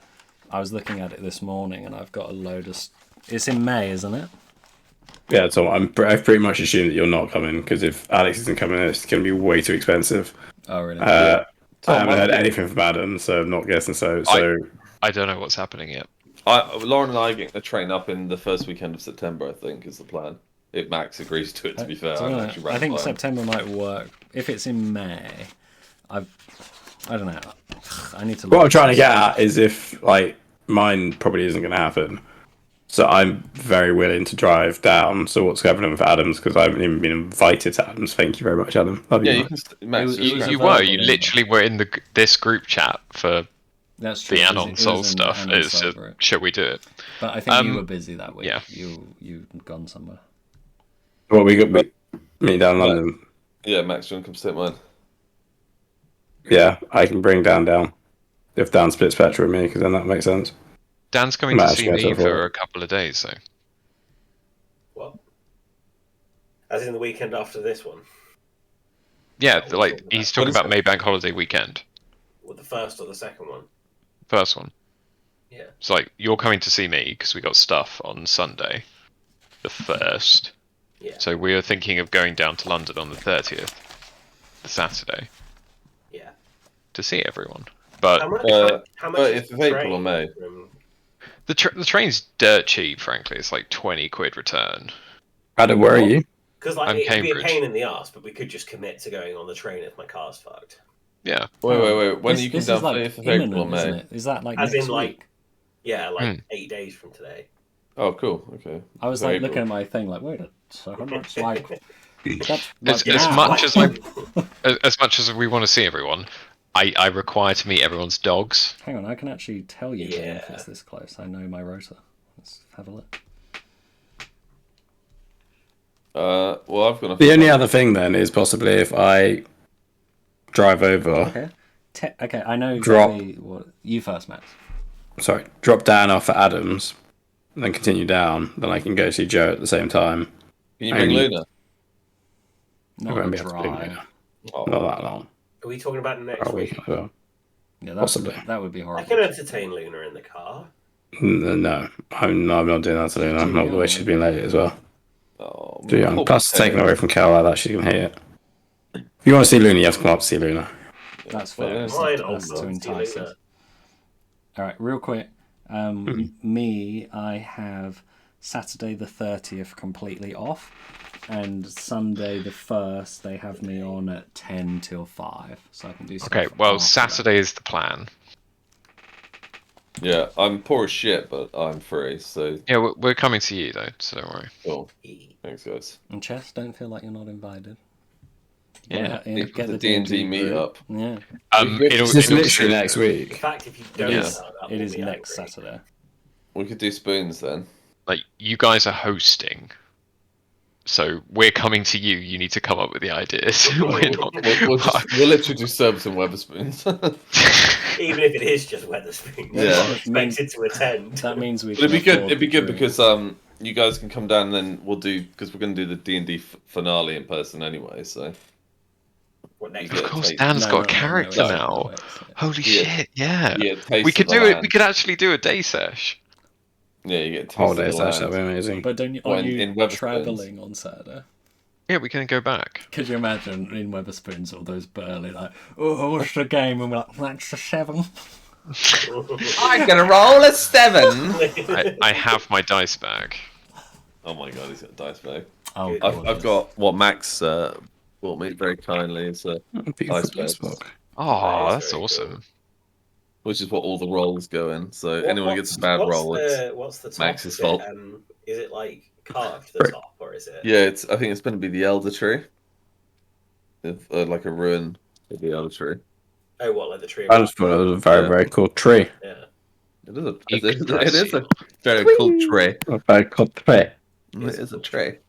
[SPEAKER 4] I was looking at it this morning, and I've got a load of. It's in May, isn't it?
[SPEAKER 5] Yeah, so I've pretty much assumed that you're not coming, because if Alex isn't coming, it's going to be way too expensive.
[SPEAKER 4] Oh, really?
[SPEAKER 5] I haven't heard anything from Adam, so I'm not guessing so.
[SPEAKER 3] I don't know what's happening yet.
[SPEAKER 1] Lauren and I are getting the train up in the first weekend of September, I think, is the plan. If Max agrees to it, to be fair.
[SPEAKER 4] I think September might work. If it's in May, I don't know. I need to.
[SPEAKER 5] What I'm trying to get at is if, like, mine probably isn't going to happen. So I'm very willing to drive down. So what's happening with Adams? Because I haven't even been invited to Adams. Thank you very much, Adam. Love you.
[SPEAKER 1] Max,
[SPEAKER 3] you literally were in this group chat for
[SPEAKER 4] That's true.
[SPEAKER 3] the Anonsol stuff. It's just, should we do it?
[SPEAKER 4] But I think you were busy that week.
[SPEAKER 3] Yeah.
[SPEAKER 4] You'd gone somewhere.
[SPEAKER 5] Well, we got me down in London.
[SPEAKER 1] Yeah, Max, do you want to come sit mine?
[SPEAKER 5] Yeah, I can bring Dan down. If Dan splits Petra with me, because then that makes sense.
[SPEAKER 3] Dan's coming to see me for a couple of days, though.
[SPEAKER 2] What? As in the weekend after this one?
[SPEAKER 3] Yeah, like he's talking about Maybank holiday weekend.
[SPEAKER 2] Well, the first or the second one?
[SPEAKER 3] First one.
[SPEAKER 2] Yeah.
[SPEAKER 3] So like you're coming to see me because we got stuff on Sunday, the 1st.
[SPEAKER 2] Yeah.
[SPEAKER 3] So we are thinking of going down to London on the 30th, the Saturday.
[SPEAKER 2] Yeah.
[SPEAKER 3] To see everyone. But
[SPEAKER 2] how much is
[SPEAKER 1] it's April or May.
[SPEAKER 3] The train's dirt cheap, frankly. It's like 20 quid return.
[SPEAKER 5] Adam, where are you?
[SPEAKER 2] Because like it'd be a pain in the ass, but we could just commit to going on the train if my car's fucked.
[SPEAKER 3] Yeah.
[SPEAKER 1] Wait. When are you
[SPEAKER 4] this
[SPEAKER 1] down?
[SPEAKER 4] is like
[SPEAKER 1] April or
[SPEAKER 4] imminent,
[SPEAKER 1] May?
[SPEAKER 4] isn't it? Is that like
[SPEAKER 2] as
[SPEAKER 4] next
[SPEAKER 2] in like,
[SPEAKER 4] week?
[SPEAKER 2] yeah, like 8 days from today.
[SPEAKER 1] Oh, cool. Okay.
[SPEAKER 4] I was like looking at my thing, like, wait a second, it's like
[SPEAKER 3] as much as we want to see everyone, I require to meet everyone's dogs.
[SPEAKER 4] Hang on, I can actually tell you if it's this close. I know my rota. Let's have a look.
[SPEAKER 1] Well, I've got
[SPEAKER 5] the only other thing then is possibly if I drive over.
[SPEAKER 4] Okay. Okay, I know exactly what you first, Max.
[SPEAKER 5] Sorry, drop down off at Adams, and then continue down. Then I can go see Joe at the same time.
[SPEAKER 1] Can you bring Luna?
[SPEAKER 4] No,
[SPEAKER 5] I won't be able to bring Luna. Not that long.
[SPEAKER 2] Are we talking about next week?
[SPEAKER 5] Well.
[SPEAKER 4] Yeah,
[SPEAKER 5] possibly.
[SPEAKER 4] That would be horrible.
[SPEAKER 2] I can entertain Luna in the car.
[SPEAKER 5] No, I'm not doing that to Luna. Not the way she's been late as well.
[SPEAKER 1] Oh,
[SPEAKER 5] too young. Plus, taking away from Cal like that, she's gonna hate it. If you want to see Luna, you have to come up to see Luna.
[SPEAKER 4] That's fair. That's to entice us. All right, real quick. Me, I have Saturday the 30th completely off, and Sunday the 1st they have me on at 10 till 5, so I can do.
[SPEAKER 3] Okay, well, Saturday is the plan.
[SPEAKER 1] Yeah, I'm poor as shit, but I'm free, so...
[SPEAKER 3] Yeah, we're coming to you, though, so don't worry.
[SPEAKER 1] Cool. Thanks, guys.
[SPEAKER 4] And Chess, don't feel like you're not invited.
[SPEAKER 3] Yeah,
[SPEAKER 4] get
[SPEAKER 1] the D&D meetup.
[SPEAKER 4] Yeah.
[SPEAKER 5] It's literally next week.
[SPEAKER 2] In fact, if you don't
[SPEAKER 4] it is next Saturday.
[SPEAKER 1] We could do spoons, then.
[SPEAKER 3] Like, you guys are hosting. So we're coming to you. You need to come up with the ideas.
[SPEAKER 1] We'll literally do Service and Weatherspoons.
[SPEAKER 2] Even if it is just Weatherspoons, expected to attend.
[SPEAKER 4] That means we.
[SPEAKER 1] It'd be good because you guys can come down and then we'll do because we're going to do the D&D finale in person anyway. So.
[SPEAKER 3] Of course, Dan's got a character now. Holy shit! Yeah, we could do it. We could actually do a day sesh.
[SPEAKER 1] Yeah, you get
[SPEAKER 5] whole day sesh. That'd be amazing.
[SPEAKER 4] But don't you? Are you traveling on Saturday?
[SPEAKER 3] Yeah, we can go back.
[SPEAKER 4] Could you imagine in Weatherspoons all those burly like, oh, what's the game? And we're like, that's a 7.
[SPEAKER 1] I'm gonna roll a 7.
[SPEAKER 3] I have my dice bag.
[SPEAKER 1] Oh my god, he's got a dice bag.
[SPEAKER 4] Oh,
[SPEAKER 1] I've got what Max bought me very kindly. It's a dice bag.
[SPEAKER 3] Oh, that's awesome.
[SPEAKER 1] Which is what all the rolls go in. So anyone who gets a bad roll,
[SPEAKER 2] what's the top?
[SPEAKER 1] Max's fault.
[SPEAKER 2] Is it like carved the top, or is it?
[SPEAKER 1] Yeah, I think it's going to be the Elder Tree. Like a ruin of the Elder Tree.
[SPEAKER 2] Oh, what, like the tree?
[SPEAKER 5] I just thought it was a very cool tree.
[SPEAKER 2] Yeah.
[SPEAKER 1] It is a very cool tree.
[SPEAKER 5] A very cool tree.
[SPEAKER 1] It is a tree.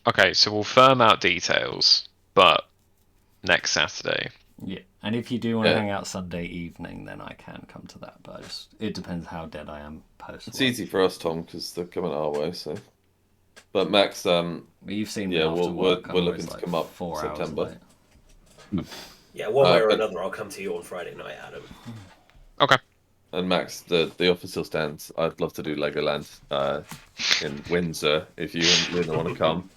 [SPEAKER 3] Okay, so we'll firm out details, but next Saturday.
[SPEAKER 4] Yeah, and if you do want to hang out Sunday evening, then I can come to that. But it depends how dead I am post.
[SPEAKER 1] It's easy for us, Tom, because they're coming our way. So, but Max,
[SPEAKER 4] you've seen me
[SPEAKER 1] we're
[SPEAKER 4] we're
[SPEAKER 1] looking to come up
[SPEAKER 4] 4
[SPEAKER 1] September.
[SPEAKER 2] Yeah, one way or another, I'll come to you on Friday night, Adam.
[SPEAKER 3] Okay.
[SPEAKER 1] And Max, the offer still stands. I'd love to do Legoland in Windsor if you and Luna want to come.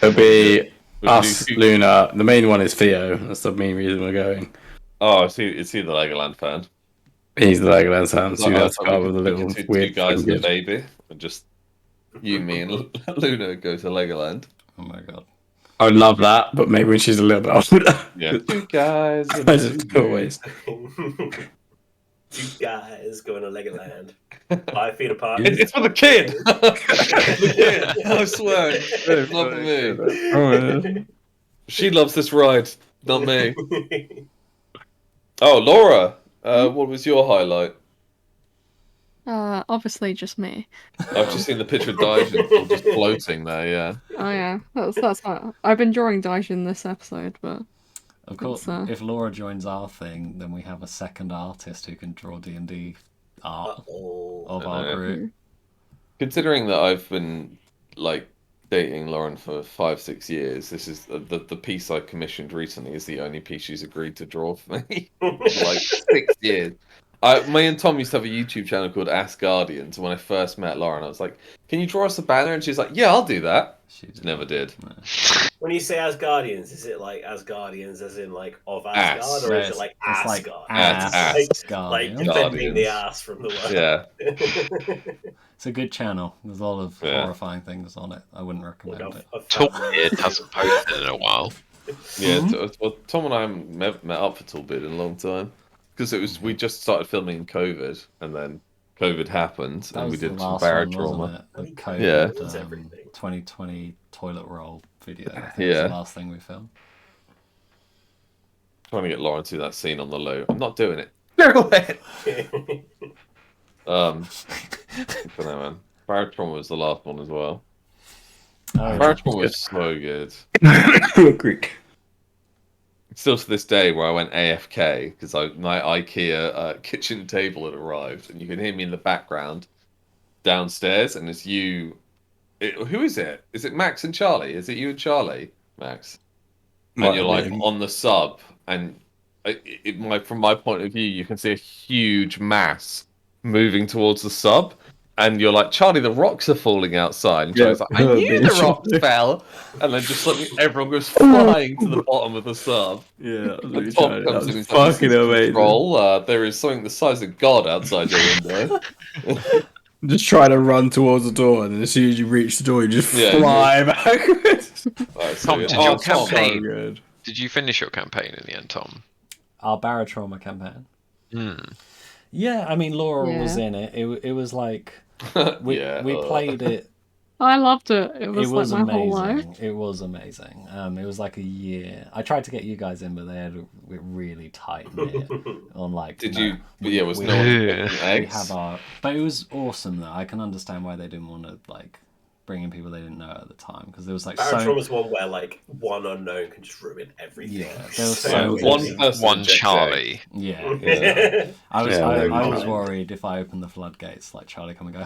[SPEAKER 5] It'll be us, Luna. The main one is Theo. That's the main reason we're going.
[SPEAKER 1] Oh, is he the Legoland fan?
[SPEAKER 5] He's the Legoland fan. So you have to go with a little weird
[SPEAKER 1] two guys and a baby, and just you, me, and Luna go to Legoland.
[SPEAKER 4] Oh my god.
[SPEAKER 5] I would love that, but maybe when she's a little bit older.
[SPEAKER 1] Yeah. Two guys.
[SPEAKER 5] I just always.
[SPEAKER 2] 2 guys going to Legoland. 5 feet apart.
[SPEAKER 1] It's for the kid. I swear. It's not for me. She loves this ride, not me. Oh, Laura, what was your highlight?
[SPEAKER 8] Obviously just me.
[SPEAKER 1] I've just seen the picture of Daijin just floating there, yeah.
[SPEAKER 8] Oh yeah, that's not. I've been drawing Daijin this episode, but
[SPEAKER 4] Of course,
[SPEAKER 8] It's,
[SPEAKER 4] if Laura joins our thing, then we have a second artist who can draw D&D art of our group.
[SPEAKER 1] Considering that I've been like dating Lauren for 5-6 years, this is the piece I commissioned recently is the only piece she's agreed to draw for me for like 6 years. Me and Tom used to have a YouTube channel called Ask Guardians. When I first met Lauren, I was like, "Can you draw us a banner?" And she's like, "Yeah, I'll do that." She never did.
[SPEAKER 4] No.
[SPEAKER 2] When you say Asgardians, is it like Asgardians as in like of Asgard, or is it like
[SPEAKER 4] it's like
[SPEAKER 2] Asgard? Like
[SPEAKER 4] Asgardians.
[SPEAKER 2] defending the ass from the world.
[SPEAKER 1] Yeah.
[SPEAKER 4] It's a good channel. There's a lot of horrifying things on it. I wouldn't recommend it.
[SPEAKER 3] Toolbeard hasn't posted in a while.
[SPEAKER 1] Yeah, well, Tom and I haven't met up for Toolbeard in a long time because we just started filming in COVID, and then COVID happened,
[SPEAKER 4] That
[SPEAKER 1] and we
[SPEAKER 4] was the
[SPEAKER 1] did some
[SPEAKER 4] last
[SPEAKER 1] barra
[SPEAKER 4] one,
[SPEAKER 1] trauma.
[SPEAKER 4] wasn't it? The COVID
[SPEAKER 1] Yeah.
[SPEAKER 4] 2020 toilet roll video. I think
[SPEAKER 1] Yeah.
[SPEAKER 4] was the last thing we filmed.
[SPEAKER 1] Trying to get Lauren to that scene on the loo. I'm not doing it. Go ahead. I don't know, man. Barra trauma was the last one as well.
[SPEAKER 4] Oh,
[SPEAKER 1] Barra trauma was so good.
[SPEAKER 5] Greek.
[SPEAKER 1] Still to this day, where I went AFK because my IKEA kitchen table had arrived, and you can hear me in the background downstairs, and it's you. Who is it? Is it Max and Charlie? Is it you and Charlie, Max? And you're like on the sub, and from my point of view, you can see a huge mass moving towards the sub, and you're like, "Charlie, the rocks are falling outside." And Charlie's like, "I knew the rocks fell," and then just suddenly everyone goes flying to the bottom of the sub.
[SPEAKER 5] Yeah,
[SPEAKER 1] And Tom comes in and says, "This is control. There is something the size of God outside your window."
[SPEAKER 5] Just try to run towards the door, and then as soon as you reach the door, you just fly backwards.
[SPEAKER 3] Tom, did your campaign?
[SPEAKER 5] So good.
[SPEAKER 3] Did you finish your campaign in the end, Tom?
[SPEAKER 4] Our Barra Trauma campaign.
[SPEAKER 3] Hmm.
[SPEAKER 4] Yeah, I mean Laura was in it. It was like we played it.
[SPEAKER 8] I loved it. It was like my
[SPEAKER 4] amazing.
[SPEAKER 8] whole life.
[SPEAKER 4] It was amazing. It was like a year. I tried to get you guys in, but they had it really tight knit on like.
[SPEAKER 1] Did you? Yeah, was
[SPEAKER 4] we,
[SPEAKER 1] no one
[SPEAKER 4] we
[SPEAKER 1] eggs?
[SPEAKER 4] have our, but it was awesome though. I can understand why they didn't want to like bring in people they didn't know at the time because there was like
[SPEAKER 2] Barra Trauma was one where like one unknown can just ruin everything.
[SPEAKER 4] Yeah, there was so
[SPEAKER 3] one Charlie.
[SPEAKER 4] Yeah. I was worried if I opened the floodgates, like Charlie come and go,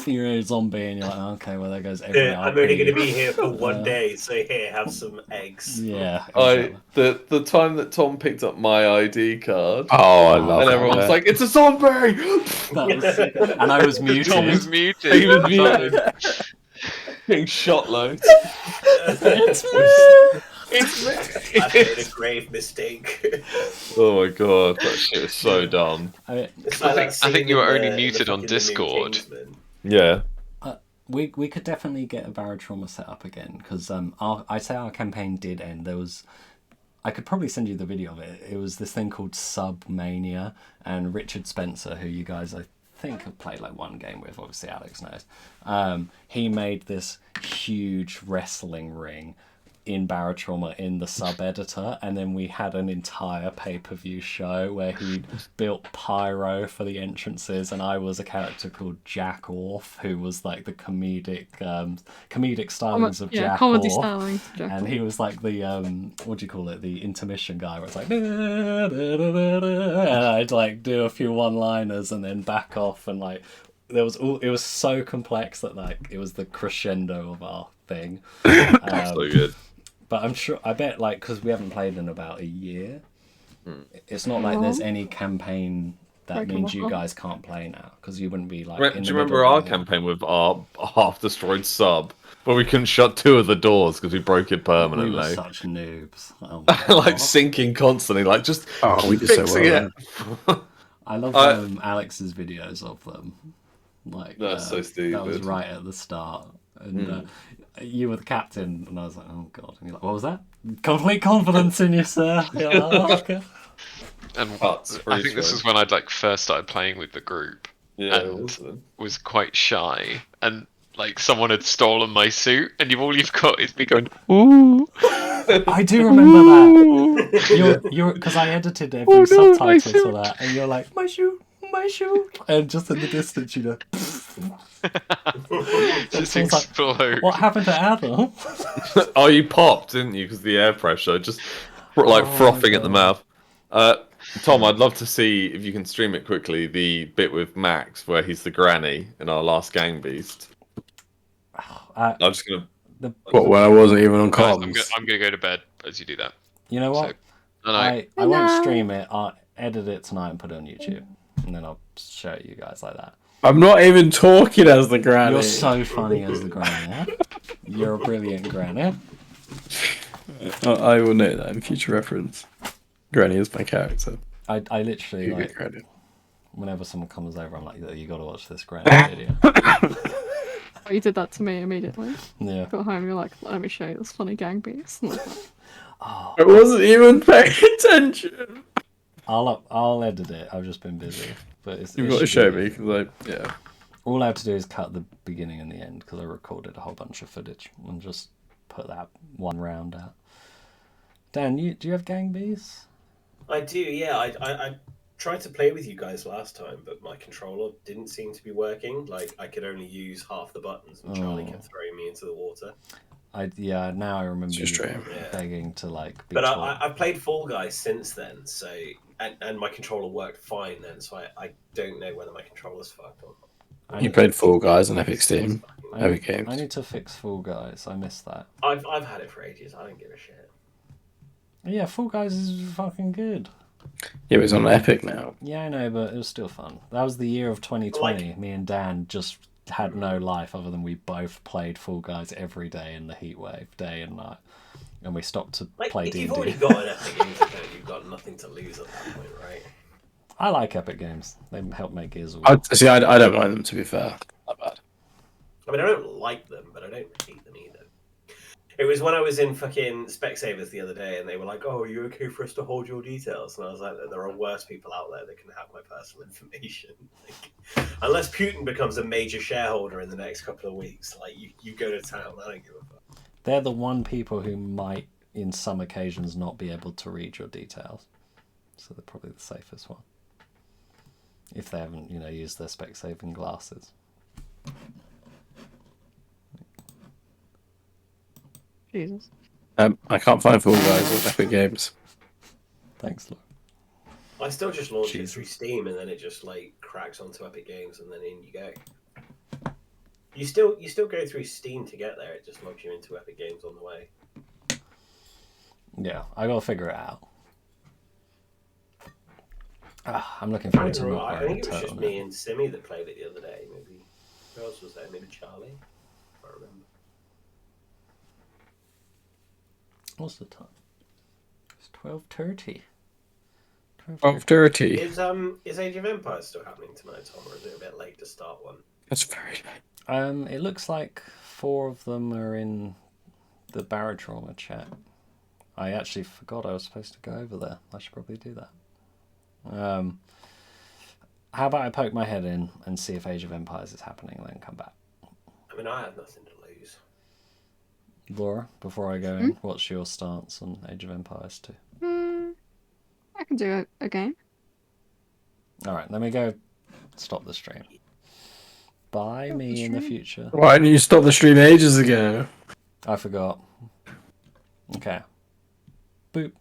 [SPEAKER 4] "You're a zombie," and you're like, "Okay, well there goes every."
[SPEAKER 2] I'm only going to be here for one day, so here, have some eggs.
[SPEAKER 4] Yeah.
[SPEAKER 1] Exactly. The time that Tom picked up my ID card.
[SPEAKER 5] Oh, I love it.
[SPEAKER 1] And everyone was like, "It's a zombie!"
[SPEAKER 4] And I was muted.
[SPEAKER 3] Tom was muted.
[SPEAKER 1] He was muted. Getting shot loads.
[SPEAKER 4] It's me.
[SPEAKER 2] I made a grave mistake.
[SPEAKER 1] Oh my god, that shit is so dumb.
[SPEAKER 3] I think you were only muted on Discord.
[SPEAKER 1] Yeah.
[SPEAKER 4] We could definitely get a Barra Trauma set up again because I say our campaign did end. I could probably send you the video of it. It was this thing called Submania, and Richard Spencer, who you guys I think have played like one game with, obviously Alex knows. He made this huge wrestling ring in Barra Trauma in the sub editor, and then we had an entire pay-per-view show where he built pyro for the entrances, and I was a character called Jack Orff, who was like the comedic stylings of Jack
[SPEAKER 8] comedy
[SPEAKER 4] Orff.
[SPEAKER 8] stylings of Jack
[SPEAKER 4] And he was like the what do you call it, the intermission guy, where it's like and I'd like do a few one-liners and then back off, and like it was so complex that like it was the crescendo of our thing.
[SPEAKER 1] So good.
[SPEAKER 4] But I bet like because we haven't played in about a year, it's not like there's any campaign that means you guys can't play now because you wouldn't be like.
[SPEAKER 1] Do you remember our campaign with our half-destroyed sub, where we couldn't shut 2 of the doors because we broke it permanently?
[SPEAKER 4] We were such noobs. Oh
[SPEAKER 1] like sinking constantly, like just
[SPEAKER 5] we did so
[SPEAKER 1] fixing
[SPEAKER 5] well.
[SPEAKER 1] it.
[SPEAKER 4] I love Alex's videos of them. Like
[SPEAKER 1] that's so stupid.
[SPEAKER 4] That was right at the start, and you were the captain, and I was like, "Oh god!" And you're like, "What was that?" Complete confidence in you, sir. You're like, "Oh, okay."
[SPEAKER 3] And I think this is when I'd like first started playing with the group, and was quite shy, and like someone had stolen my suit, and all you've got is me going, "Ooh."
[SPEAKER 4] I do remember that. You're because I edited every subtitle to that, and you're like, "My shoe." And just in the distance, you know,
[SPEAKER 3] just explode.
[SPEAKER 4] Like, what happened to Adam?
[SPEAKER 1] Oh, you popped, didn't you? Because the air pressure just frothing at the mouth. Tom, I'd love to see if you can stream it quickly. The bit with Max where he's the granny in our last gang beast. I'm just gonna.
[SPEAKER 5] What? When I wasn't even on
[SPEAKER 3] Guys,
[SPEAKER 5] comms.
[SPEAKER 3] I'm gonna go to bed as you do that.
[SPEAKER 4] You know what?
[SPEAKER 3] So, I
[SPEAKER 4] won't stream it. I'll edit it tonight and put it on YouTube, and then I'll show it you guys like that.
[SPEAKER 5] I'm not even talking as the granny.
[SPEAKER 4] You're so funny as the granny. Huh? You're a brilliant granny.
[SPEAKER 5] I will note that in future reference. Granny is my character.
[SPEAKER 4] I literally like
[SPEAKER 5] Granny.
[SPEAKER 4] whenever someone comes over, I'm like, you got to watch this granny video.
[SPEAKER 8] Oh, you did that to me immediately.
[SPEAKER 4] Yeah.
[SPEAKER 8] Got home, you're like, let me show you this funny gang beast.
[SPEAKER 4] Oh.
[SPEAKER 5] I wasn't even paying attention.
[SPEAKER 4] I'll edit it. I've just been busy, but
[SPEAKER 5] You've got to show me because
[SPEAKER 4] All I have to do is cut the beginning and the end because I recorded a whole bunch of footage and just put that one round out. Dan, do you have gang bees?
[SPEAKER 2] I do, yeah. I tried to play with you guys last time, but my controller didn't seem to be working. Like, I could only use half the buttons, and Charlie kept throwing me into the water.
[SPEAKER 4] Now I remember you begging to like. Be
[SPEAKER 2] but I've played Fall Guys since then, so and my controller worked fine then, so I don't know whether my controller's fucked or not.
[SPEAKER 5] You played Fall Guys on Epic Steam, Epic Games.
[SPEAKER 4] I need to fix Fall Guys. I missed that.
[SPEAKER 2] I've had it for ages. I don't give a shit.
[SPEAKER 4] Yeah, Fall Guys is fucking good.
[SPEAKER 5] Yeah, but it's on Epic now.
[SPEAKER 4] Yeah, I know, but it was still fun. That was the year of 2020. Me and Dan just had no life other than we both played Fall Guys every day in the heat wave, day and night, and we stopped to play D&D.
[SPEAKER 2] You've already got an Epic Games account. You've got nothing to lose at that point, right?
[SPEAKER 4] I like Epic Games. They help make Gears of
[SPEAKER 5] I
[SPEAKER 4] War.
[SPEAKER 5] I don't mind them, to be fair. Not bad.
[SPEAKER 2] I mean, I don't like them, but I don't hate them either. It was when I was in fucking Specsavers the other day, and they were like, "Oh, are you okay for us to hold your details?" And I was like, "There are worse people out there that can have my personal information. Like, unless Putin becomes a major shareholder in the next couple of weeks, like you go to town. I don't give a fuck."
[SPEAKER 4] They're the one people who might, in some occasions, not be able to read your details, so they're probably the safest one. If they haven't, used their spec-saving glasses.
[SPEAKER 8] Jesus.
[SPEAKER 5] I can't find Fall Guys on Epic Games.
[SPEAKER 4] Thanks, Lord.
[SPEAKER 2] I still just launch it through Steam, and then it just like cracks onto Epic Games, and then in you go. You still go through Steam to get there. It just logs you into Epic Games on the way.
[SPEAKER 4] Yeah, I gotta figure it out. I'm looking forward to not
[SPEAKER 2] I
[SPEAKER 4] wearing
[SPEAKER 2] think
[SPEAKER 4] a
[SPEAKER 2] it was just
[SPEAKER 4] turtleneck.
[SPEAKER 2] me and Simi that played it the other day. Maybe who else was there? Maybe Charlie. I can't remember.
[SPEAKER 4] What's the time? It's 12:30.
[SPEAKER 5] 12:30.
[SPEAKER 2] Is Age of Empires still happening tonight, Tom, or is it a bit late to start one?
[SPEAKER 5] That's very late.
[SPEAKER 4] It looks like 4 of them are in the Barotrauma chat. I actually forgot I was supposed to go over there. I should probably do that. How about I poke my head in and see if Age of Empires is happening and then come back?
[SPEAKER 2] I mean, I have nothing to lose.
[SPEAKER 4] Laura, before I go in, what's your stance on Age of Empires 2?
[SPEAKER 8] I can do it again.
[SPEAKER 4] Alright, let me go stop the stream. Bye me in the future.
[SPEAKER 5] Why didn't you stop the stream ages ago?
[SPEAKER 4] I forgot. Okay. Boop.